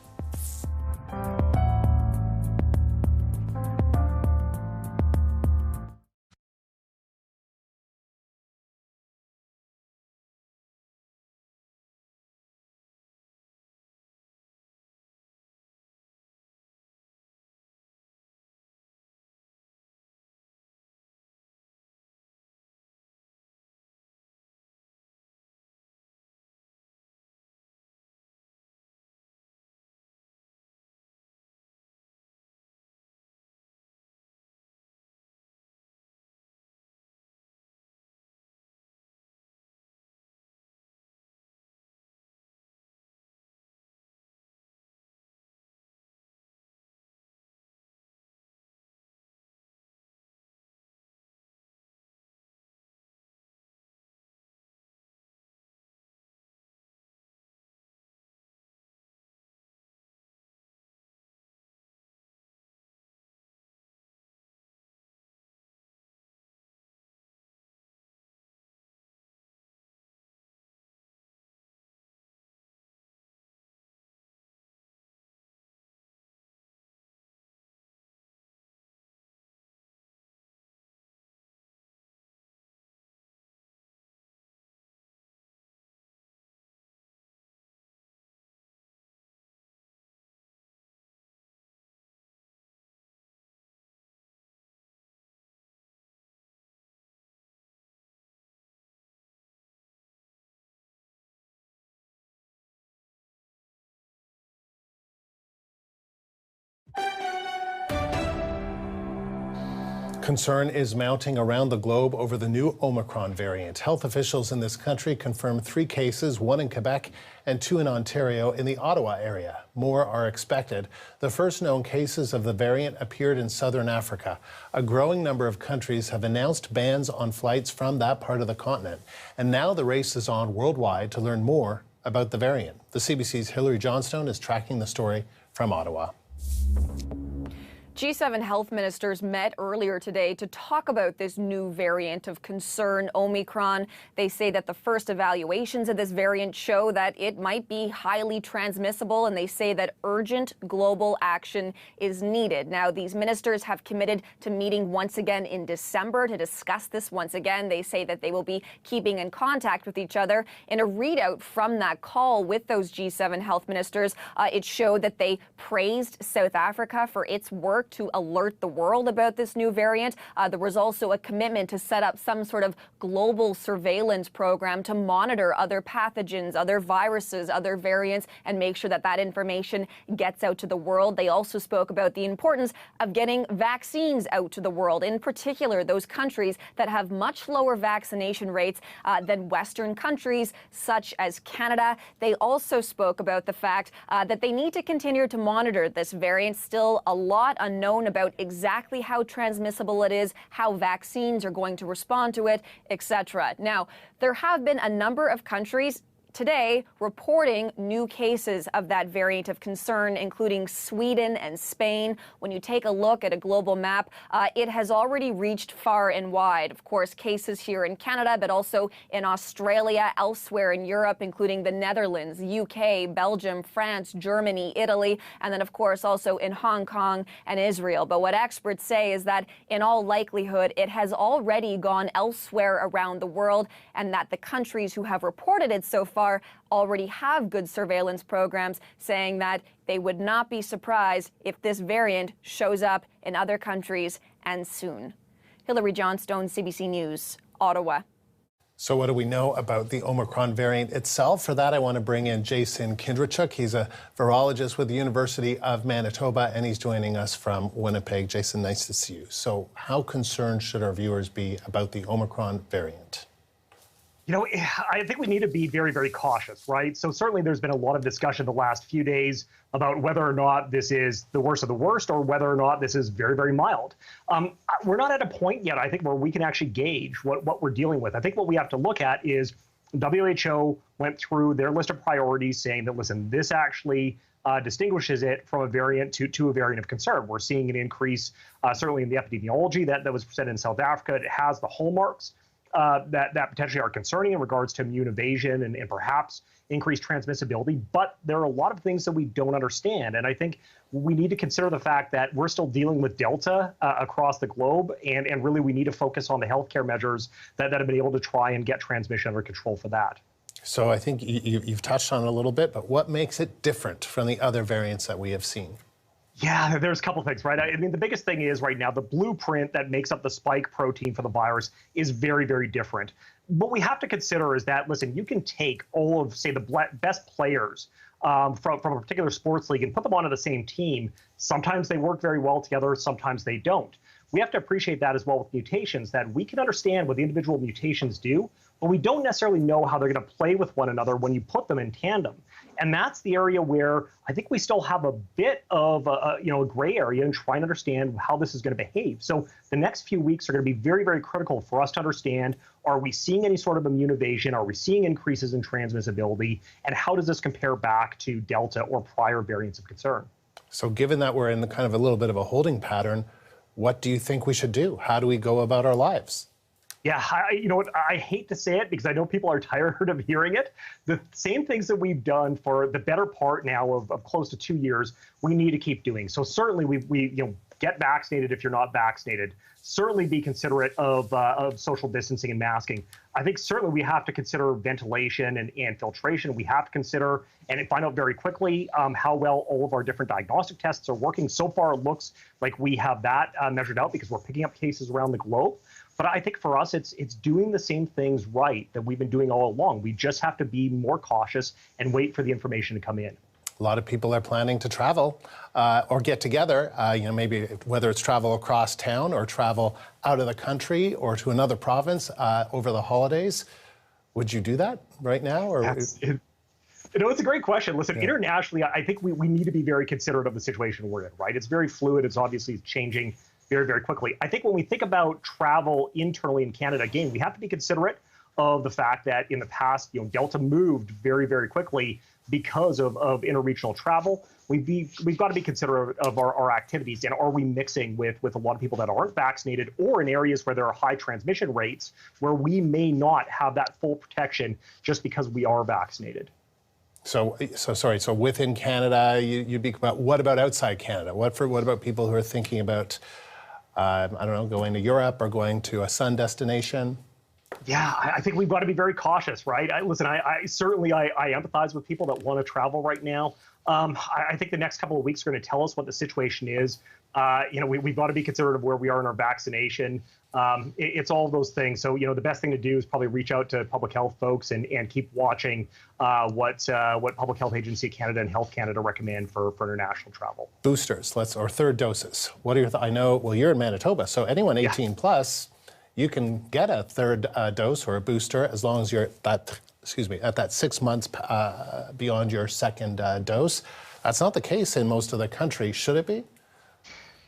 Concern is mounting around the globe over the new Omicron variant. Health officials in this country confirmed 3 cases, 1 in Quebec and 2 in Ontario in the Ottawa area. More are expected. The first known cases of the variant appeared in southern Africa. A growing number of countries have announced bans on flights from that part of the continent. And now the race is on worldwide to learn more about the variant. The CBC's Hilary Johnstone is tracking the story from Ottawa. G7 health ministers met earlier today to talk about this new variant of concern, Omicron. They say that the first evaluations of this variant show that it might be highly transmissible, and they say that urgent global action is needed. Now, these ministers have committed to meeting once again in December to discuss this once again. They say that they will be keeping in contact with each other. In a readout from that call with those G7 health ministers, it showed that they praised South Africa for its work to alert the world about this new variant. There was also a commitment to set up some sort of global surveillance program to monitor other pathogens, other viruses, other variants, and make sure that that information gets out to the world. They also spoke about the importance of getting vaccines out to the world, in particular those countries that have much lower vaccination rates than Western countries, such as Canada. They also spoke about the fact that they need to continue to monitor this variant. Still a lot unknown about exactly how transmissible it is, how vaccines are going to respond to it, etc. Now, there have been a number of countries today reporting new cases of that variant of concern, including Sweden and Spain. When you take a look at a global map, it has already reached far and wide. Of course, cases here in Canada, but also in Australia, elsewhere in Europe, including the Netherlands, UK, Belgium, France, Germany, Italy, and then, of course, also in Hong Kong and Israel. But what experts say is that in all likelihood, it has already gone elsewhere around the world, and that the countries who have reported it so far already have good surveillance programs, saying that they would not be surprised if this variant shows up in other countries, and soon. Hilary Johnstone, CBC News, Ottawa. So what do we know about the Omicron variant itself? For that, I want to bring in Jason Kindrachuk. He's a virologist with the University of Manitoba, and he's joining us from Winnipeg. Jason, nice to see you. So how concerned should our viewers be about the Omicron variant? You know, I think we need to be very, very cautious, right? So certainly there's been a lot of discussion the last few days about whether or not this is the worst of the worst or whether or not this is very, very mild. We're not at a point yet, I think, where we can actually gauge what we're dealing with. I think what we have to look at is WHO went through their list of priorities saying that, listen, this actually distinguishes it from a variant to a variant of concern. We're seeing an increase, certainly in the epidemiology that was presented in South Africa. It has the hallmarks that potentially are concerning in regards to immune evasion and perhaps increased transmissibility. But there are a lot of things that we don't understand. And I think we need to consider the fact that we're still dealing with Delta across the globe. And really, we need to focus on the healthcare measures that have been able to try and get transmission under control for that. So I think you've touched on it a little bit, but what makes it different from the other variants that we have seen? Yeah, there's a couple things, right? I mean, the biggest thing is right now, the blueprint that makes up the spike protein for the virus is very, very different. What we have to consider is that, listen, you can take all of, say, the best players from a particular sports league and put them onto the same team. Sometimes they work very well together, sometimes they don't. We have to appreciate that as well with mutations, that we can understand what the individual mutations do, but we don't necessarily know how they're going to play with one another when you put them in tandem. And that's the area where I think we still have a bit of a gray area in trying to understand how this is going to behave. So the next few weeks are going to be very, very critical for us to understand, are we seeing any sort of immune evasion? Are we seeing increases in transmissibility? And how does this compare back to Delta or prior variants of concern? So given that we're in the kind of a little bit of a holding pattern, what do you think we should do? How do we go about our lives? Yeah, you know what? I hate to say it because I know people are tired of hearing it. The same things that we've done for the better part now of close to 2 years, we need to keep doing. So certainly we get vaccinated if you're not vaccinated. Certainly be considerate of social distancing and masking. I think certainly we have to consider ventilation and filtration. We have to consider and find out very quickly how well all of our different diagnostic tests are working. So far, it looks like we have that measured out because we're picking up cases around the globe. But I think for us, it's doing the same things right that we've been doing all along. We just have to be more cautious and wait for the information to come in. a lot of people are planning to travel or get together, maybe whether it's travel across town or travel out of the country or to another province over the holidays. Would you do that right now? Or it's a great question. Listen, internationally, I think we need to be very considerate of the situation we're in, right? It's very fluid. It's obviously changing very, very quickly. I think when we think about travel internally in Canada, again, we have to be considerate of the fact that in the past, Delta moved very, very quickly because of interregional travel. We've got to be considerate of our activities, and are we mixing with a lot of people that aren't vaccinated, or in areas where there are high transmission rates where we may not have that full protection just because we are vaccinated. So within Canada, you'd be about, what about outside Canada? What about people who are thinking about, I don't know, going to Europe or going to a sun destination? Yeah, I think we've got to be very cautious, right? I certainly empathize with people that want to travel right now. I think the next couple of weeks are going to tell us what the situation is. We've got to be considerate of where we are in our vaccination. It's all of those things. So, the best thing to do is probably reach out to public health folks and keep watching what Public Health Agency Canada and Health Canada recommend for international travel. Boosters, or third doses. What are your I know, well, you're in Manitoba, so anyone 18 plus, you can get a third dose or a booster as long as you're at that 6 months beyond your second dose. That's not the case in most of the country. Should it be?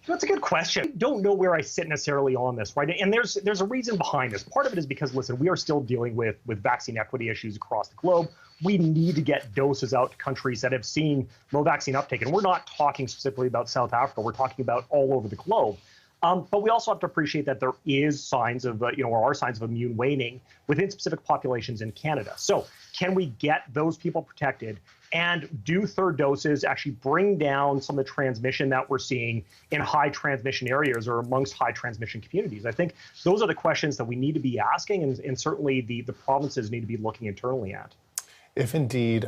That's a good question. I don't know where I sit necessarily on this, right? And there's a reason behind this. Part of it is because, listen, we are still dealing with vaccine equity issues across the globe. We need to get doses out to countries that have seen low vaccine uptake. And we're not talking specifically about South Africa. We're talking about all over the globe. But we also have to appreciate that there is signs of, or are signs of immune waning within specific populations in Canada. So can we get those people protected and do third doses actually bring down some of the transmission that we're seeing in high transmission areas or amongst high transmission communities? I think those are the questions that we need to be asking, and certainly the provinces need to be looking internally at. If indeed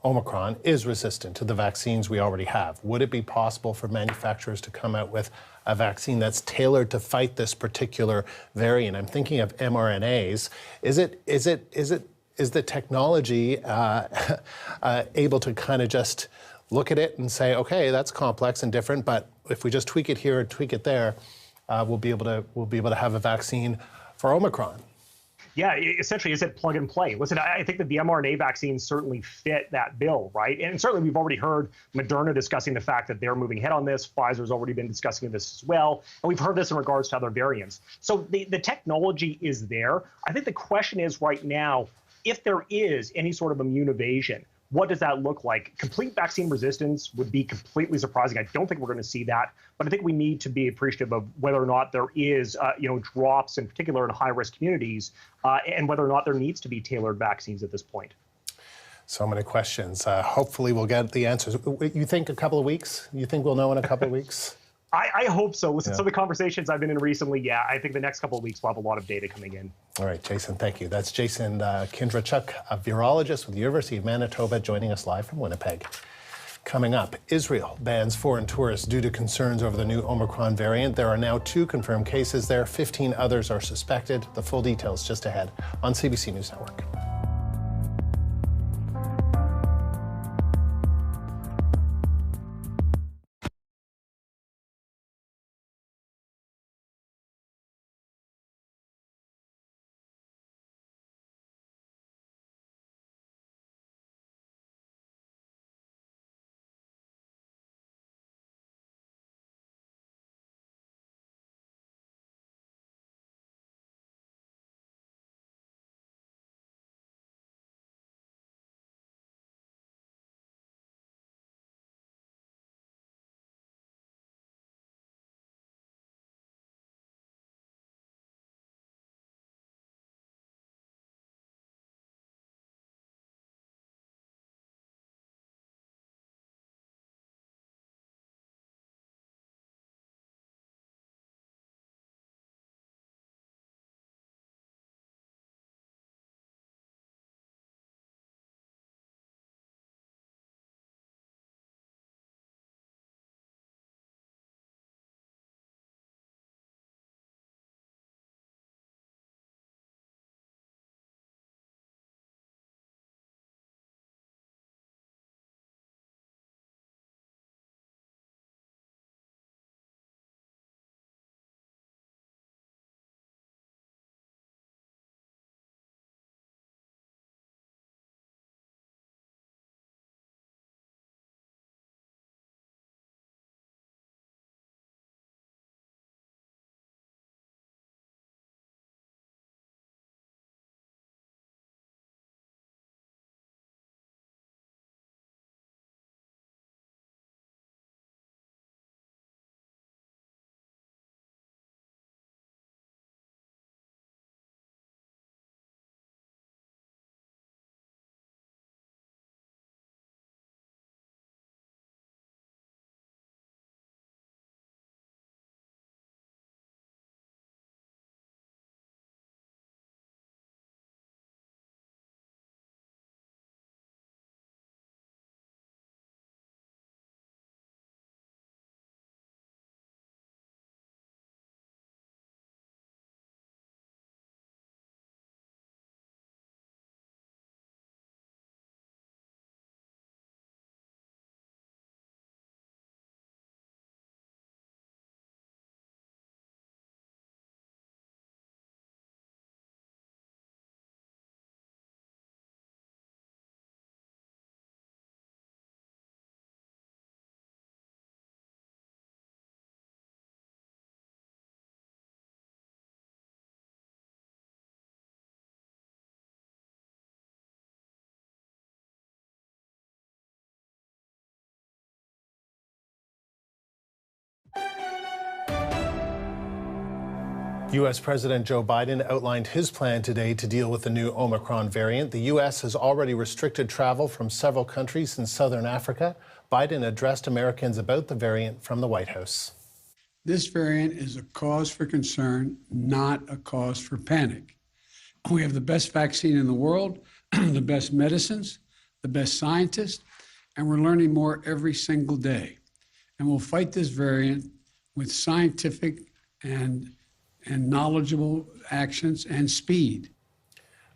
Omicron is resistant to the vaccines we already have, would it be possible for manufacturers to come out with a vaccine that's tailored to fight this particular variant? I'm thinking of mRNAs. Is the technology able to kind of just look at it and say, okay, that's complex and different, but if we just tweak it here and tweak it there, we'll be able to have a vaccine for Omicron? Yeah, essentially, is it plug and play? Listen, I think that the mRNA vaccines certainly fit that bill, right? And certainly we've already heard Moderna discussing the fact that they're moving ahead on this. Pfizer's already been discussing this as well. And we've heard this in regards to other variants. So the technology is there. I think the question is right now, if there is any sort of immune evasion, what does that look like? Complete vaccine resistance would be completely surprising. I don't think we're going to see that, but I think we need to be appreciative of whether or not there is, drops in particular in high-risk communities, and whether or not there needs to be tailored vaccines at this point. So many questions. Hopefully we'll get the answers. You think a couple of weeks? You think we'll know in a couple of weeks? I hope so. Listen, some of the conversations I've been in recently, I think the next couple of weeks we'll have a lot of data coming in. All right, Jason, thank you. That's Jason Kindrachuk, a virologist with the University of Manitoba, joining us live from Winnipeg. Coming up, Israel bans foreign tourists due to concerns over the new Omicron variant. There are now 2 confirmed cases there. 15 others are suspected. The full details just ahead on CBC News Network. U.S. President Joe Biden outlined his plan today to deal with the new Omicron variant. The U.S. has already restricted travel from several countries in southern Africa. Biden addressed Americans about the variant from the White House. This variant is a cause for concern, not a cause for panic. We have the best vaccine in the world, the best medicines, the best scientists, and we're learning more every single day. And we'll fight this variant with scientific and knowledgeable actions and speed.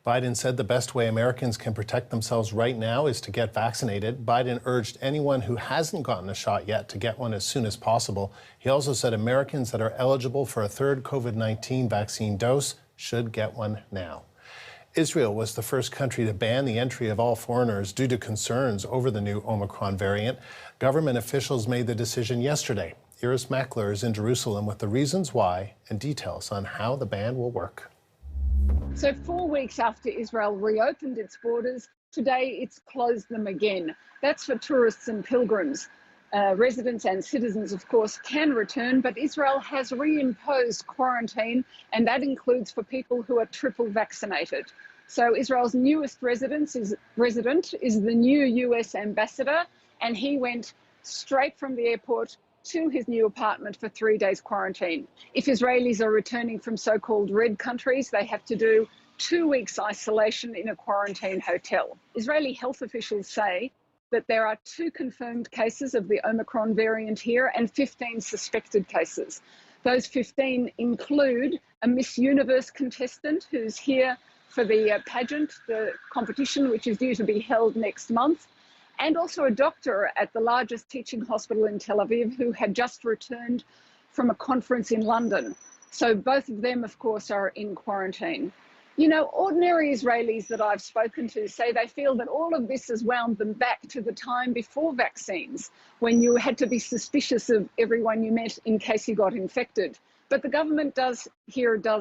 Biden said the best way Americans can protect themselves right now is to get vaccinated. Biden urged anyone who hasn't gotten a shot yet to get one as soon as possible. He also said Americans that are eligible for a third COVID-19 vaccine dose should get one now. Israel was the first country to ban the entry of all foreigners due to concerns over the new Omicron variant. Government officials made the decision yesterday. Iris Mackler is in Jerusalem with the reasons why and details on how the ban will work. So 4 weeks after Israel reopened its borders, today it's closed them again. That's for tourists and pilgrims. Residents and citizens, of course, can return, but Israel has reimposed quarantine, and that includes for people who are triple vaccinated. So Israel's newest resident is the new US ambassador, and he went straight from the airport to his new apartment for 3 days quarantine. If Israelis are returning from so-called red countries, they have to do 2 weeks isolation in a quarantine hotel. Israeli health officials say that there are 2 confirmed cases of the Omicron variant here and 15 suspected cases. Those 15 include a Miss Universe contestant who's here for the pageant, the competition, which is due to be held next month, and also a doctor at the largest teaching hospital in Tel Aviv who had just returned from a conference in London. So both of them, of course, are in quarantine. You know, ordinary Israelis that I've spoken to say they feel that all of this has wound them back to the time before vaccines, when you had to be suspicious of everyone you met in case you got infected. But the government does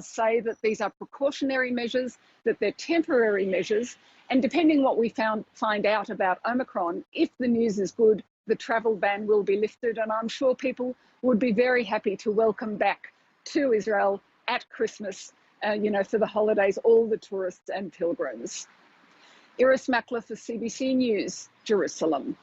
say that these are precautionary measures, that they're temporary measures, and depending what we find out about Omicron, if the news is good, the travel ban will be lifted, and I'm sure people would be very happy to welcome back to Israel at Christmas, for the holidays, all the tourists and pilgrims. Iris Mackler for CBC News, Jerusalem.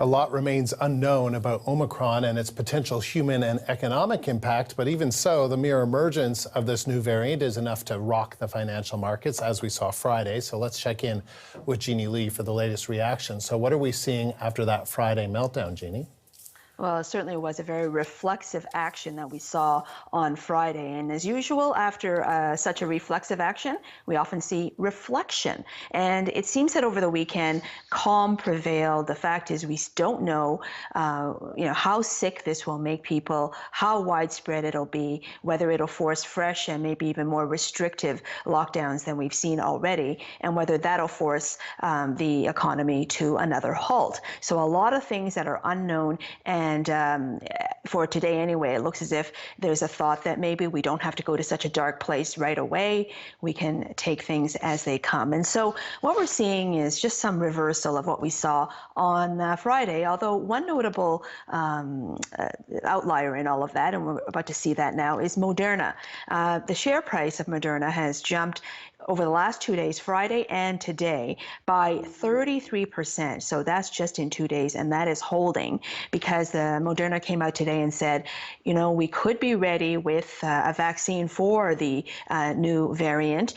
A lot remains unknown about Omicron and its potential human and economic impact, but even so, the mere emergence of this new variant is enough to rock the financial markets, as we saw Friday. So let's check in with Jeannie Lee for the latest reaction. So what are we seeing after that Friday meltdown, Jeannie? Well, it certainly was a very reflexive action that we saw on Friday. And as usual, after such a reflexive action, we often see reflection. And it seems that over the weekend, calm prevailed. The fact is we don't know, how sick this will make people, how widespread it'll be, whether it'll force fresh and maybe even more restrictive lockdowns than we've seen already, and whether that'll force the economy to another halt. So a lot of things that are unknown. And for today anyway, it looks as if there's a thought that maybe we don't have to go to such a dark place right away. We can take things as they come. And so what we're seeing is just some reversal of what we saw on Friday, although one notable outlier in all of that, and we're about to see that now, is Moderna. The share price of Moderna has jumped over the last 2 days, Friday and today, by 33%. So that's just in 2 days, and that is holding because Moderna came out today and said, we could be ready with a vaccine for the new variant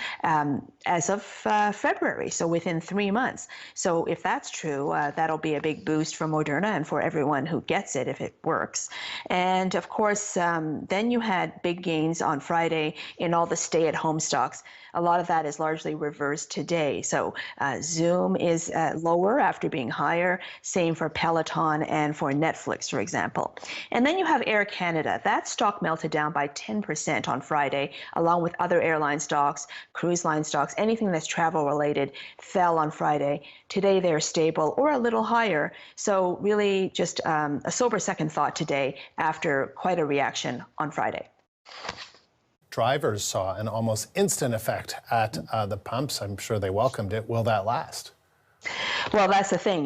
as of February, so within 3 months. So if that's true, that'll be a big boost for Moderna and for everyone who gets it if it works. And of course, then you had big gains on Friday in all the stay-at-home stocks. A lot of that is largely reversed today. So Zoom is lower after being higher. Same for Peloton and for Netflix, for example. And then you have Air Canada. That stock melted down by 10% on Friday, along with other airline stocks, cruise line stocks, anything that's travel related fell on Friday. Today they're stable or a little higher. So really just a sober second thought today after quite a reaction on Friday. Drivers saw an almost instant effect at the pumps. I'm sure they welcomed it. Will that last? Well, that's the thing.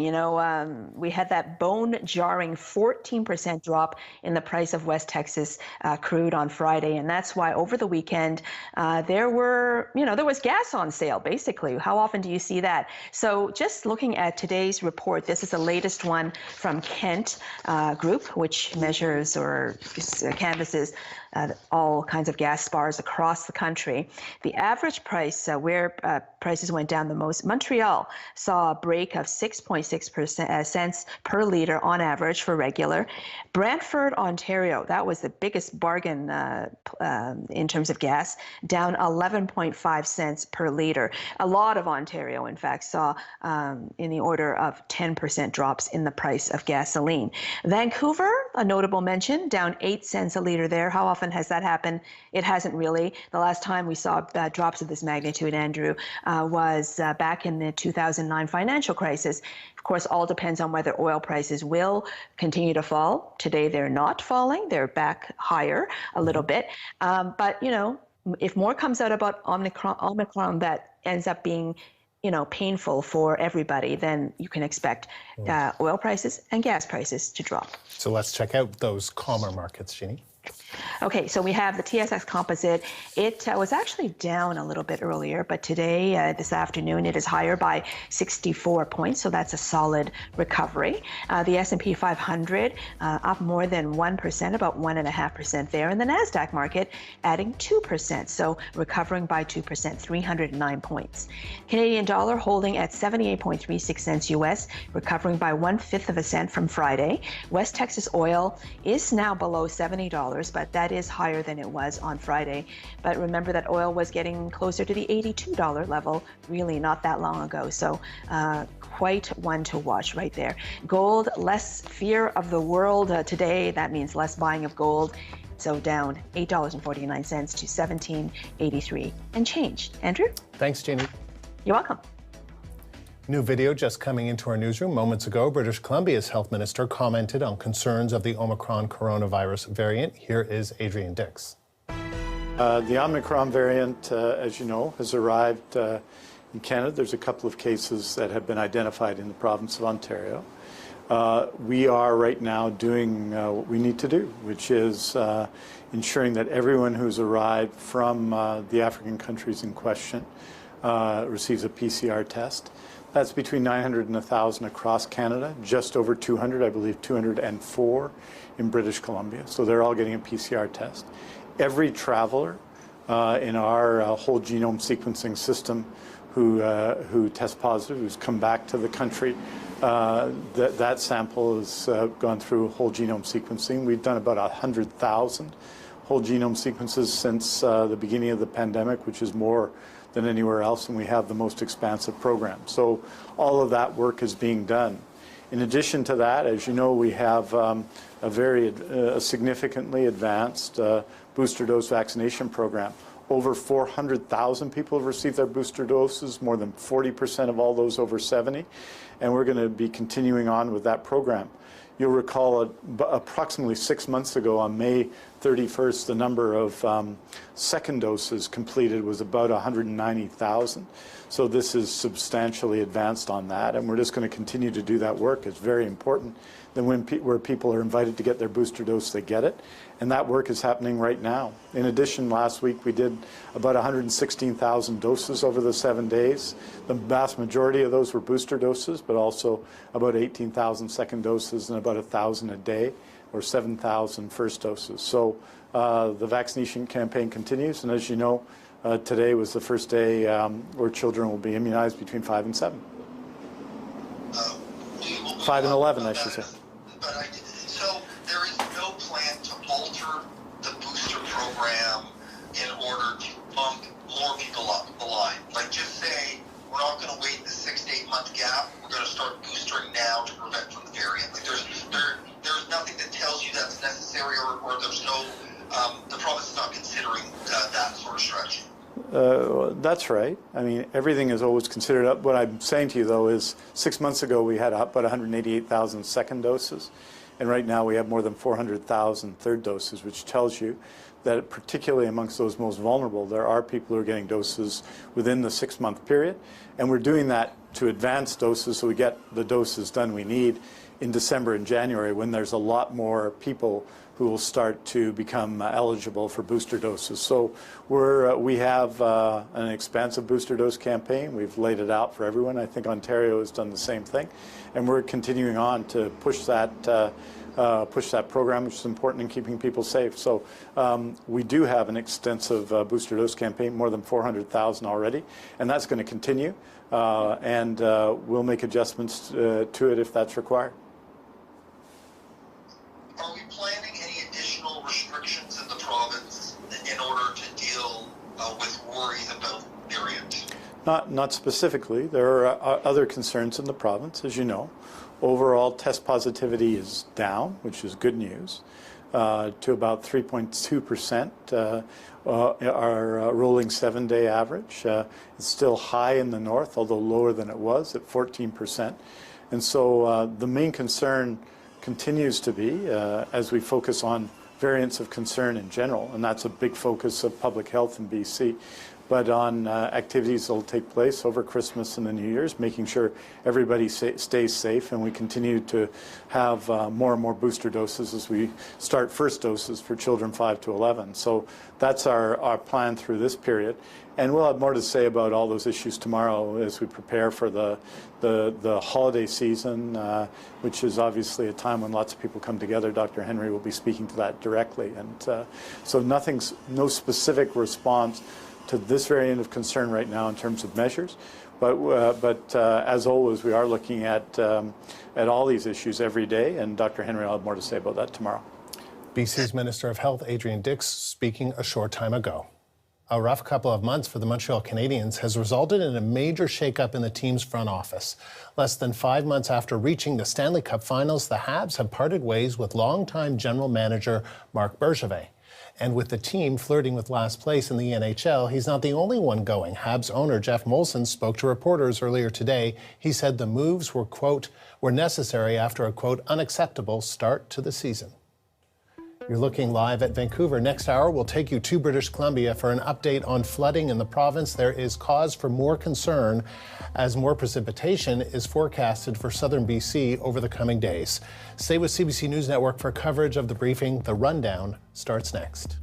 We had that bone-jarring 14% drop in the price of West Texas crude on Friday, and that's why over the weekend there was gas on sale. Basically, how often do you see that? So, just looking at today's report, this is the latest one from Kent Group, which measures or canvasses all kinds of gas bars across the country. The average price, where prices went down the most, Montreal saw a break of 6.6 cents per liter on average for regular. Brantford, Ontario, that was the biggest bargain in terms of gas, down 11.5 cents per liter. A lot of Ontario, in fact, saw in the order of 10% drops in the price of gasoline. Vancouver, a notable mention, down 8 cents a liter there. How often has that happened? It hasn't really. The last time we saw drops of this magnitude, Andrew, was back in the 2009 financial crisis. Of course, all depends on whether oil prices will continue to fall. Today, they're not falling. They're back higher a little bit. But, if more comes out about Omicron that ends up being painful for everybody, then you can expect oil prices and gas prices to drop. So let's check out those calmer markets, Jeannie. Okay, so we have the TSX Composite. It was actually down a little bit earlier, but today, this afternoon, it is higher by 64 points, so that's a solid recovery. The S&P 500 up more than 1%, about 1.5% there, and the NASDAQ market adding 2%, so recovering by 2%, 309 points. Canadian dollar holding at 78.36 cents US, recovering by 1/5 of a cent from Friday. West Texas oil is now below $70. But that is higher than it was on Friday. But remember that oil was getting closer to the $82 level really not that long ago. So quite one to watch right there. Gold, less fear of the world today. That means less buying of gold. So down $8.49 to $17.83 and change. Andrew? Thanks, Jeannie. You're welcome. New video just coming into our newsroom moments ago. British Columbia's health minister commented on concerns of the Omicron coronavirus variant. Here is Adrian Dix. The Omicron variant, as you know, has arrived in Canada. There's a couple of cases that have been identified in the province of Ontario. We are right now doing what we need to do, which is ensuring that everyone who's arrived from the African countries in question receives a PCR test. That's between 900 and 1,000 across Canada, just over 200, I believe 204 in British Columbia. So they're all getting a PCR test. Every traveler in our whole genome sequencing system who tests positive, who's come back to the country, that sample has gone through whole genome sequencing. We've done about 100,000 whole genome sequences since the beginning of the pandemic, which is more than anywhere else, and we have the most expansive program. So all of that work is being done. In addition to that, as you know, we have a very significantly advanced booster dose vaccination program. Over 400,000 people have received their booster doses, more than 40% of all those over 70, and we're going to be continuing on with that program. You'll recall approximately 6 months ago, on May 31st, the number of second doses completed was about 190,000. So this is substantially advanced on that, and we're just going to continue to do that work. It's very important that where people are invited to get their booster dose, they get it. And that work is happening right now. In addition, last week we did about 116,000 doses over the 7 days. The vast majority of those were booster doses, but also about 18,000 second doses and about 1,000 a day, or 7,000 first doses. So the vaccination campaign continues, and as you know, today was the first day where children will be immunized between 5 and 7. 5 and 11, I should say. So there is no plan to alter the booster program in order to bump more people up the line. Like, just say we're not going to wait the 6 to 8 month gap. We're going to start boostering now to prevent from the variant. Like, there's nothing that tells you that's necessary, or there's no the province is not considering that sort of strategy. That's right. I mean, everything is always considered. What I'm saying to you, though, is 6 months ago we had about 188,000 second doses, and right now we have more than 400,000 third doses, which tells you that particularly amongst those most vulnerable, there are people who are getting doses within the 6 month period, and we're doing that to advance doses so we get the doses done we need in December and January, when there's a lot more people who will start to become eligible for booster doses. So we have an expansive booster dose campaign. We've laid it out for everyone. I think Ontario has done the same thing, and we're continuing on to push that program, which is important in keeping people safe. So we do have an extensive booster dose campaign, more than 400,000 already, and that's going to continue, and we'll make adjustments to it if that's required. Are we planning any additional restrictions in the province in order to deal with worries about variants? Not specifically. There are other concerns in the province, as you know. Overall test positivity is down, which is good news, to about 3.2%, our rolling 7-day average. It's still high in the north, although lower than it was at 14%. And so the main concern continues to be, as we focus on variants of concern in general, and that's a big focus of public health in BC, but on activities that will take place over Christmas and the New Year's, making sure everybody stays safe, and we continue to have more and more booster doses as we start first doses for children 5 to 11. So that's our plan through this period. And we'll have more to say about all those issues tomorrow as we prepare for the holiday season, which is obviously a time when lots of people come together. Dr. Henry will be speaking to that directly. And so no specific response to this variant of concern right now in terms of measures. But as always, we are looking at all these issues every day, and Dr. Henry will have more to say about that tomorrow. BC's Minister of Health, Adrian Dix, speaking a short time ago. A rough couple of months for the Montreal Canadiens has resulted in a major shakeup in the team's front office. Less than 5 months after reaching the Stanley Cup Finals, the Habs have parted ways with longtime general manager Marc Bergevin. And with the team flirting with last place in the NHL, he's not the only one going. Habs owner Jeff Molson spoke to reporters earlier today. He said the moves were, quote, were necessary after a, quote, unacceptable start to the season. You're looking live at Vancouver. Next hour, we'll take you to British Columbia for an update on flooding in the province. There is cause for more concern as more precipitation is forecasted for southern BC over the coming days. Stay with CBC News Network for coverage of the briefing. The Rundown starts next.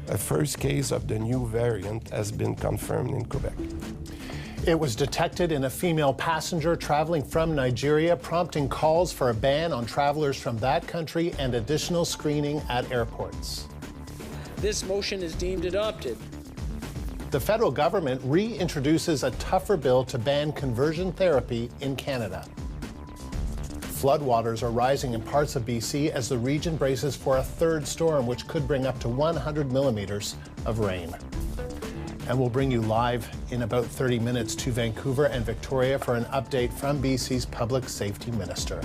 a first case of the new variant has been confirmed in Quebec. It was detected in a female passenger traveling from Nigeria, prompting calls for a ban on travelers from that country and additional screening at airports. This motion is deemed adopted. The federal government reintroduces a tougher bill to ban conversion therapy in Canada. Floodwaters are rising in parts of BC as the region braces for a third storm, which could bring up to 100 millimeters of rain. And we'll bring you live in about 30 minutes to Vancouver and Victoria for an update from BC's Public Safety Minister.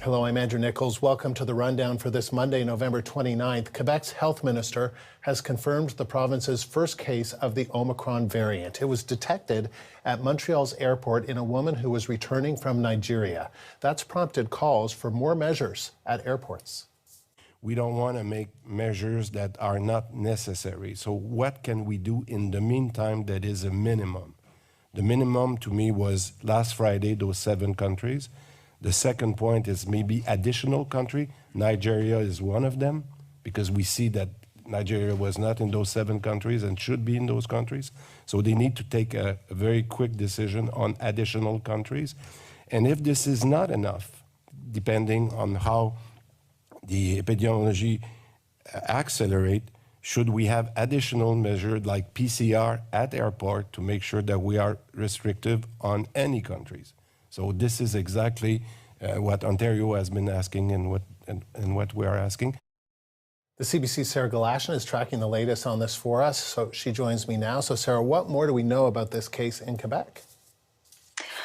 Hello, I'm Andrew Nichols. Welcome to the rundown for this Monday, November 29th. Quebec's health minister has confirmed the province's first case of the Omicron variant. It was detected at Montreal's airport in a woman who was returning from Nigeria. That's prompted calls for more measures at airports. We don't want to make measures that are not necessary. So what can we do in the meantime that is a minimum? The minimum to me was last Friday, those 7 countries. The second point is maybe additional country. Nigeria is one of them because we see that Nigeria was not in those 7 countries and should be in those countries. So they need to take a very quick decision on additional countries. And if this is not enough, depending on how the epidemiology accelerate, should we have additional measures like PCR at airport to make sure that we are restrictive on any countries? So this is exactly what Ontario has been asking and what we are asking. The CBC's Sarah Galashan is tracking the latest on this for us, so she joins me now. So Sarah, what more do we know about this case in Quebec?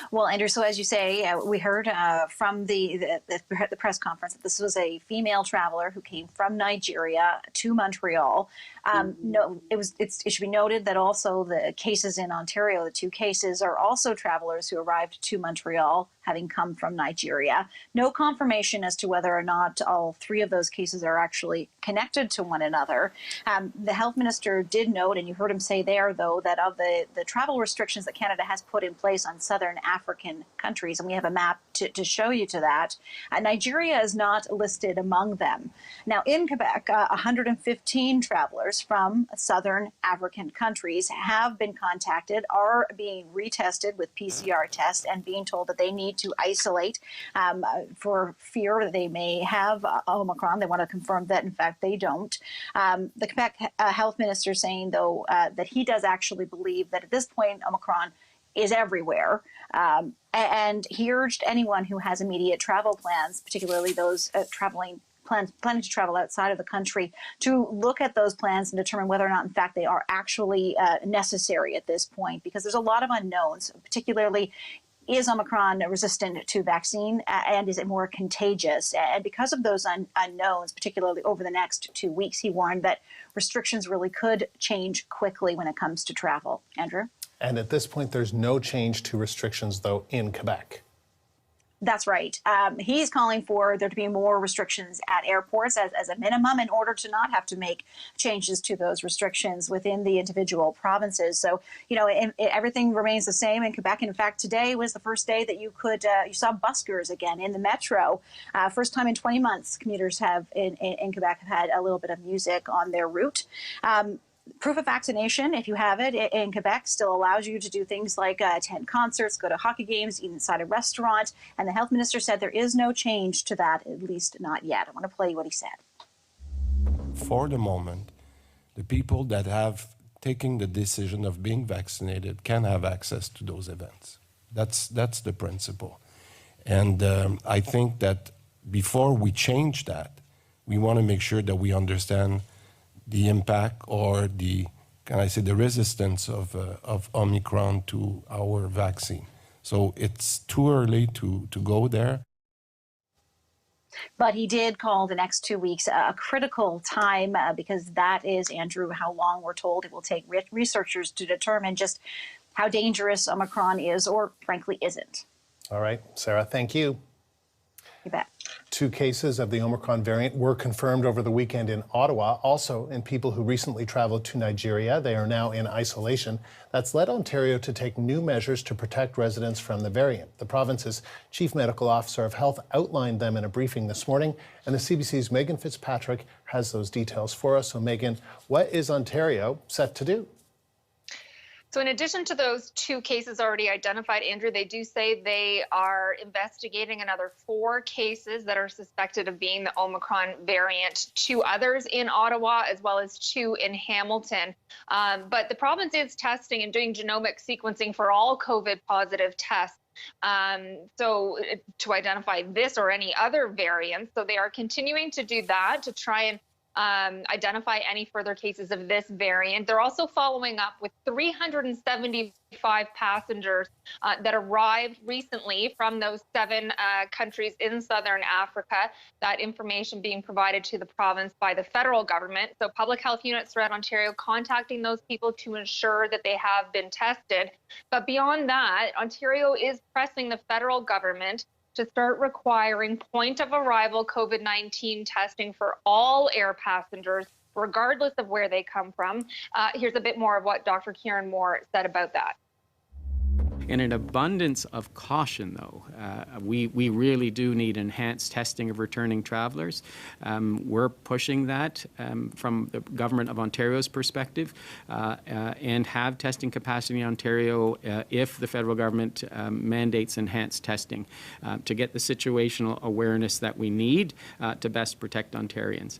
Well, Andrew, so as you say, we heard from the press conference that this was a female traveler who came from Nigeria to Montreal. It should be noted that also the cases in Ontario, the 2 cases, are also travelers who arrived to Montreal having come from Nigeria. No confirmation as to whether or not all 3 of those cases are actually connected to one another. The health minister did note, and you heard him say there, though, that of the travel restrictions that Canada has put in place on southern African countries, and we have a map to show you to that, Nigeria is not listed among them. Now, in Quebec, 115 travelers from southern African countries have been contacted, are being retested with PCR tests, and being told that they need to isolate for fear that they may have Omicron. They want to confirm that, in fact, they don't. The Quebec health minister saying, though, that he does actually believe that at this point, Omicron is everywhere. And he urged anyone who has immediate travel plans, particularly those planning to travel outside of the country, to look at those plans and determine whether or not, in fact, they are actually necessary at this point, because there's a lot of unknowns, particularly is Omicron resistant to vaccine, and is it more contagious? And because of those unknowns, particularly over the next 2 weeks, he warned that restrictions really could change quickly when it comes to travel. Andrew? And at this point, there's no change to restrictions, though, in Quebec. That's right. He's calling for there to be more restrictions at airports as a minimum in order to not have to make changes to those restrictions within the individual provinces. So, everything remains the same in Quebec. In fact, today was the first day that you saw buskers again in the metro. First time in 20 months, commuters in Quebec have had a little bit of music on their route. Proof of vaccination, if you have it in Quebec, still allows you to do things like attend concerts, go to hockey games, eat inside a restaurant. And the health minister said there is no change to that, at least not yet. I want to play what he said. For the moment, the people that have taken the decision of being vaccinated can have access to those events. That's the principle. And I think that before we change that, we want to make sure that we understand the impact or the resistance of Omicron to our vaccine. So it's too early to go there. But he did call the next 2 weeks a critical time because that is, Andrew, how long we're told it will take researchers to determine just how dangerous Omicron is or frankly isn't. All right, Sarah, thank you. You bet. 2 cases of the Omicron variant were confirmed over the weekend in Ottawa, also in people who recently traveled to Nigeria. They are now in isolation. That's led Ontario to take new measures to protect residents from the variant. The province's Chief Medical Officer of Health outlined them in a briefing this morning, and the CBC's Megan Fitzpatrick has those details for us. So Megan, what is Ontario set to do? So in addition to those 2 cases already identified, Andrew, they do say they are investigating another 4 cases that are suspected of being the Omicron variant, 2 others in Ottawa, as well as 2 in Hamilton. But the province is testing and doing genomic sequencing for all COVID positive tests. So to identify this or any other variants. So they are continuing to do that to try and identify any further cases of this variant. They're also following up with 375 passengers that arrived recently from those 7 countries in southern Africa. That information being provided to the province by the federal government. So public health units throughout Ontario contacting those people to ensure that they have been tested. But beyond that, Ontario is pressing the federal government to start requiring point-of-arrival COVID-19 testing for all air passengers, regardless of where they come from. Here's a bit more of what Dr. Kieran Moore said about that. In an abundance of caution, though, we really do need enhanced testing of returning travelers. We're pushing that from the Government of Ontario's perspective and have testing capacity in Ontario if the federal government mandates enhanced testing to get the situational awareness that we need to best protect Ontarians.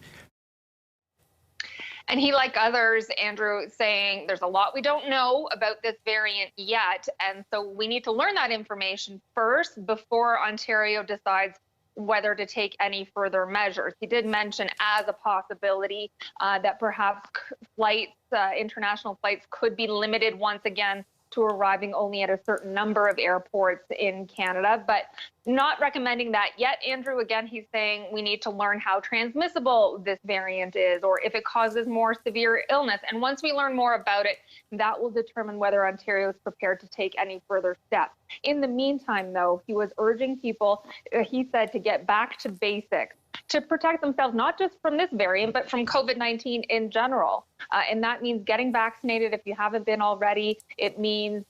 And he, like others, Andrew, saying there's a lot we don't know about this variant yet. And so we need to learn that information first before Ontario decides whether to take any further measures. He did mention as a possibility that perhaps flights, international flights could be limited once again to arriving only at a certain number of airports in Canada, but not recommending that yet. Andrew, again, he's saying we need to learn how transmissible this variant is or if it causes more severe illness. And once we learn more about it, that will determine whether Ontario is prepared to take any further steps. In the meantime, though, he was urging people, he said, to get back to basics, to protect themselves, not just from this variant, but from COVID-19 in general. And that means getting vaccinated if you haven't been already. It means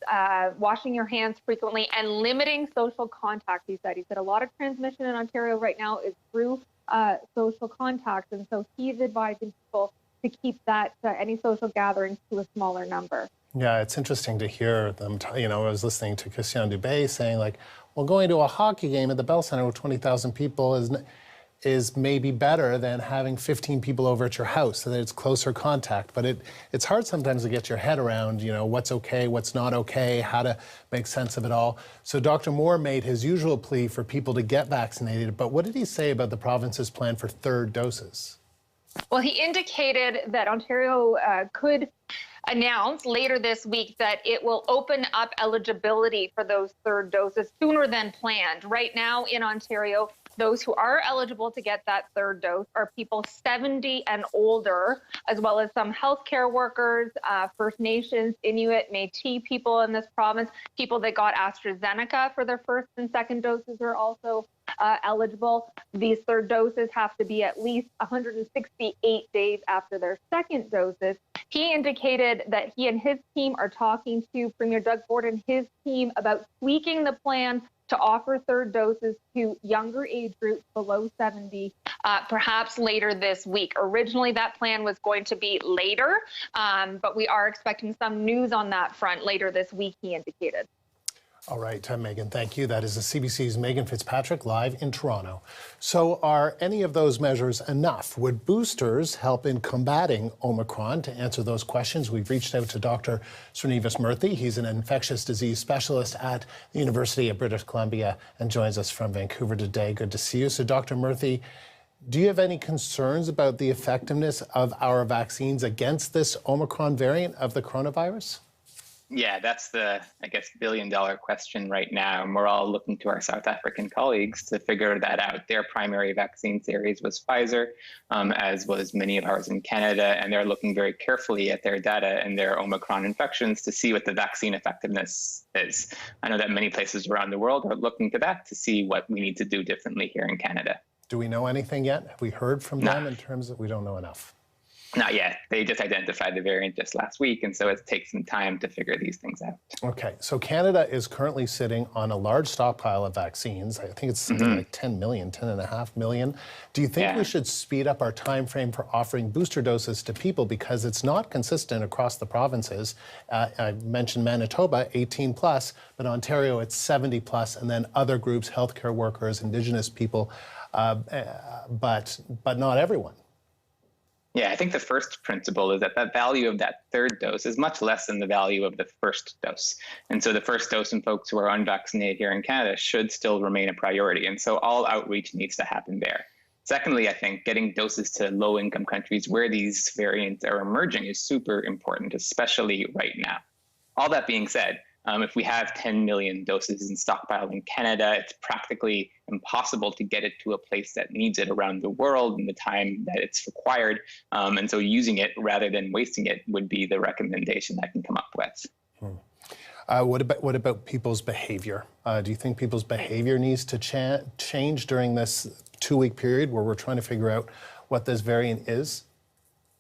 washing your hands frequently and limiting social contact, he said. He said a lot of transmission in Ontario right now is through social contact. And so he's advising people to keep that any social gatherings to a smaller number. Yeah, it's interesting to hear them, I was listening to Christian Dubé saying, like, well, going to a hockey game at the Bell Centre with 20,000 people is maybe better than having 15 people over at your house, so that it's closer contact. But it's hard sometimes to get your head around, what's okay, what's not okay, how to make sense of it all. So Dr. Moore made his usual plea for people to get vaccinated, but what did he say about the province's plan for 3rd doses? Well, he indicated that Ontario could announce later this week that it will open up eligibility for those 3rd doses sooner than planned. Right now in Ontario, those who are eligible to get that 3rd dose are people 70 and older, as well as some healthcare workers, First Nations, Inuit, Métis people in this province. People that got AstraZeneca for their 1st and 2nd doses are also eligible. These 3rd doses have to be at least 168 days after their 2nd doses. He indicated that he and his team are talking to Premier Doug Ford and his team about tweaking the plan to offer 3rd doses to younger age groups below 70, perhaps later this week. Originally, that plan was going to be later, but we are expecting some news on that front later this week, he indicated. All right, Megan, thank you. That is the CBC's Megan Fitzpatrick live in Toronto. So are any of those measures enough? Would boosters help in combating Omicron? To answer those questions, we've reached out to Dr. Srinivas Murthy. He's an infectious disease specialist at the University of British Columbia and joins us from Vancouver today. Good to see you. So Dr. Murthy, do you have any concerns about the effectiveness of our vaccines against this Omicron variant of the coronavirus? Yeah, that's the, billion-dollar question right now. And we're all looking to our South African colleagues to figure that out. Their primary vaccine series was Pfizer, as was many of ours in Canada. And they're looking very carefully at their data and their Omicron infections to see what the vaccine effectiveness is. I know that many places around the world are looking to that to see what we need to do differently here in Canada. Do we know anything yet? Have we heard from them in terms of we don't know enough? Not yet. They just identified the variant just last week, and so it takes some time to figure these things out. Okay, so Canada is currently sitting on a large stockpile of vaccines. I think it's something like 10 million, 10.5 million. Do you think we should speed up our time frame for offering booster doses to people because it's not consistent across the provinces? I mentioned Manitoba, 18 plus, but Ontario, it's 70 plus, and then other groups, healthcare workers, Indigenous people, but not everyone. Yeah, I think the first principle is that the value of that third dose is much less than the value of the first dose. And so the first dose in folks who are unvaccinated here in Canada should still remain a priority. And so all outreach needs to happen there. Secondly, I think getting doses to low-income countries where these variants are emerging is super important, especially right now. All that being said, if we have 10 million doses in stockpile in Canada, it's practically impossible to get it to a place that needs it around the world in the time that it's required. And so using it rather than wasting it would be the recommendation I can come up with. What about people's behavior? Do you think people's behavior needs to change during this 2-week period where we're trying to figure out what this variant is?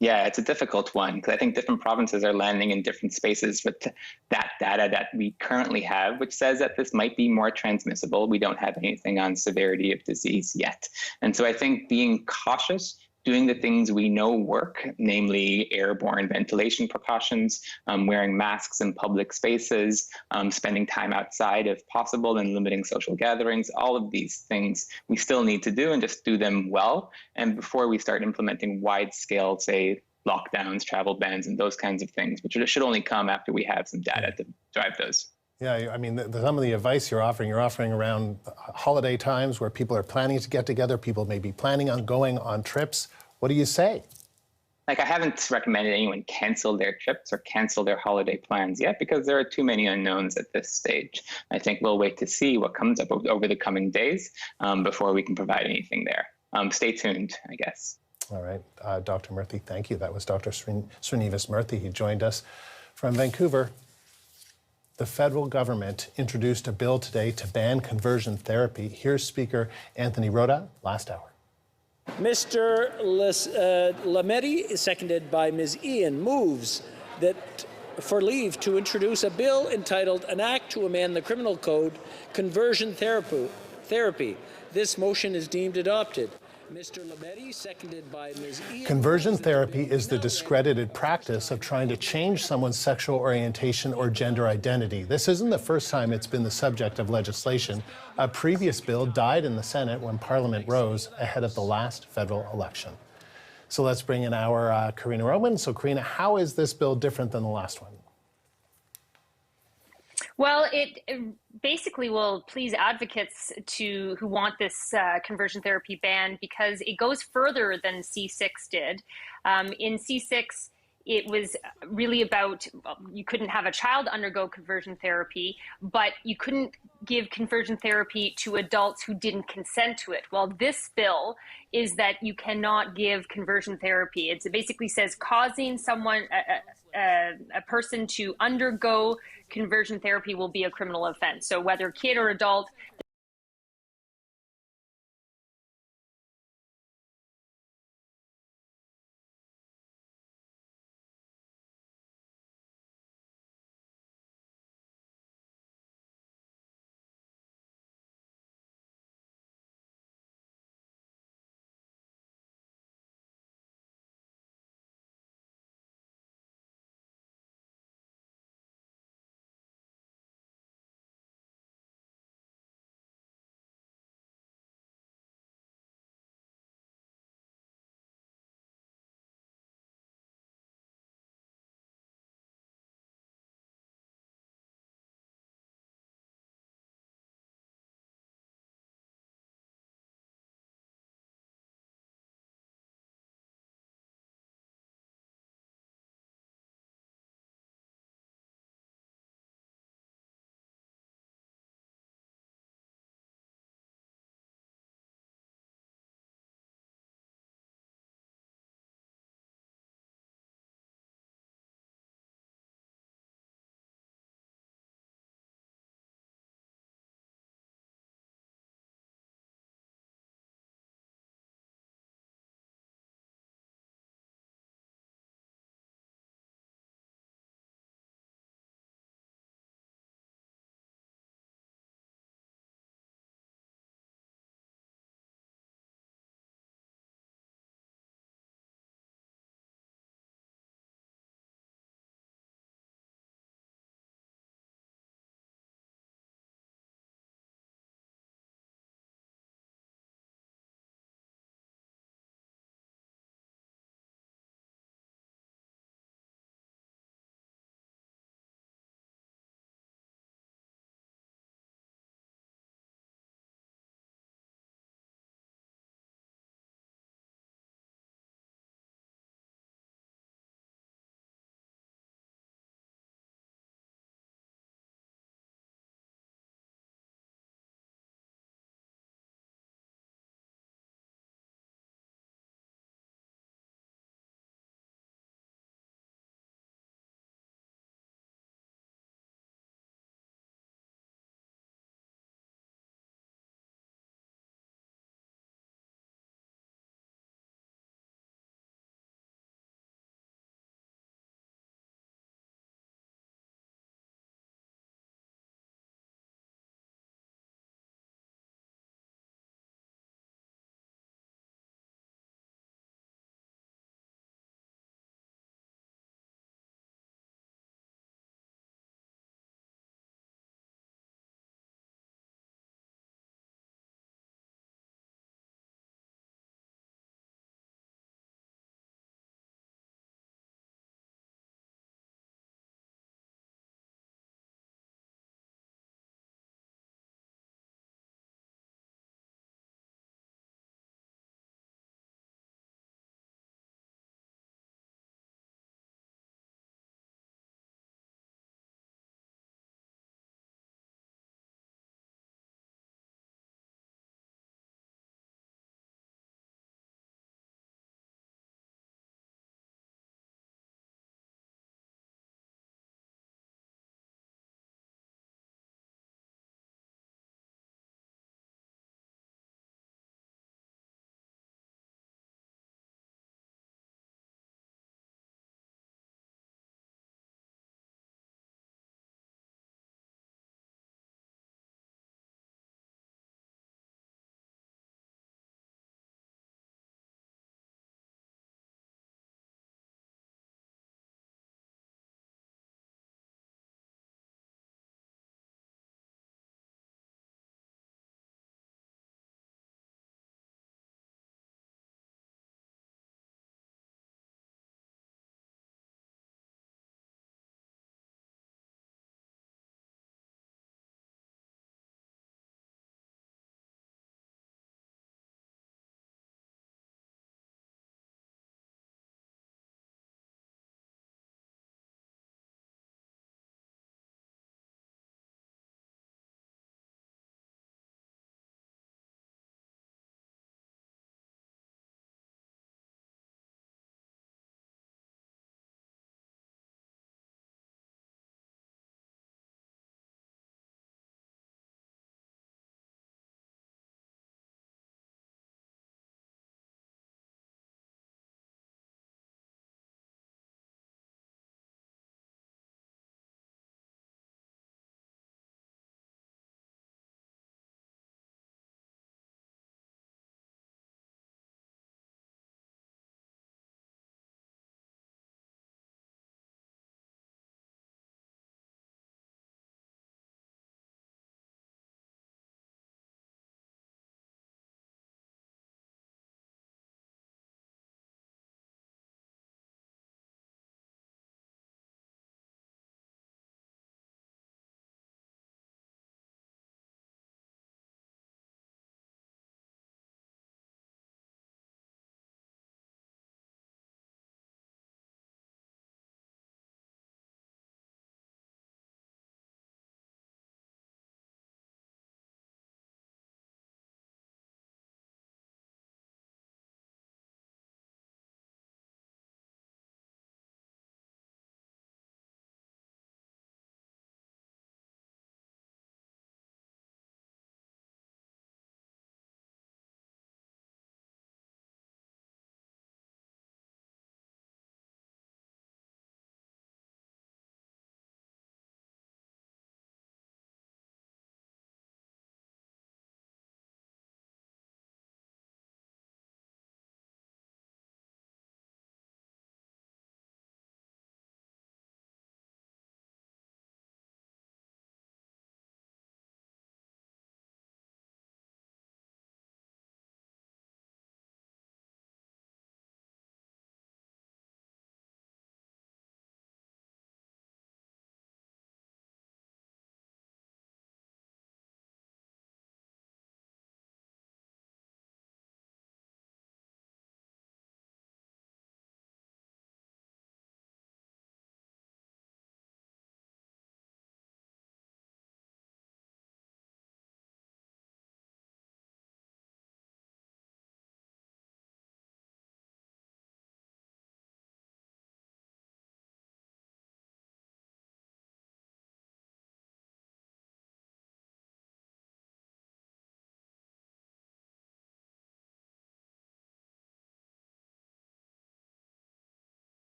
Yeah, it's a difficult one because I think different provinces are landing in different spaces with that data that we currently have, which says that this might be more transmissible. We don't have anything on severity of disease yet. And so I think being cautious, doing the things we know work, namely airborne ventilation precautions, wearing masks in public spaces, spending time outside if possible, and limiting social gatherings, all of these things we still need to do and just do them well. And before we start implementing wide-scale, say, lockdowns, travel bans, and those kinds of things, which should only come after we have some data to drive those. Yeah, I mean, some of the advice you're offering around holiday times where people are planning to get together, people may be planning on going on trips. What do you say? Like, I haven't recommended anyone cancel their trips or cancel their holiday plans yet because there are too many unknowns at this stage. I think we'll wait to see what comes up over the coming days before we can provide anything there. Stay tuned, I guess. All right, Dr. Murthy, thank you. That was Dr. Srinivas Murthy. He joined us from Vancouver. The federal government introduced a bill today to ban conversion therapy. Here's Speaker Anthony Rota last hour. Mr. Lametti, seconded by Ms. Ian, moves that for leave to introduce a bill entitled An Act to Amend the Criminal Code, Conversion Therapy. This motion is deemed adopted. Mr. Lametti, seconded by Ms. Ian. Conversion therapy is the discredited practice of trying to change someone's sexual orientation or gender identity. This isn't the first time it's been the subject of legislation. A previous bill died in the Senate when Parliament rose ahead of the last federal election. So let's bring in our Karina Roman. So Karina, how is this bill different than the last one? Well, it basically will please advocates who want this conversion therapy ban because it goes further than C6 did. In C6, it was really about you couldn't have a child undergo conversion therapy, but you couldn't give conversion therapy to adults who didn't consent to it. Well, this bill is that you cannot give conversion therapy. It basically says causing someone, a person to undergo conversion therapy will be a criminal offense. So whether kid or adult,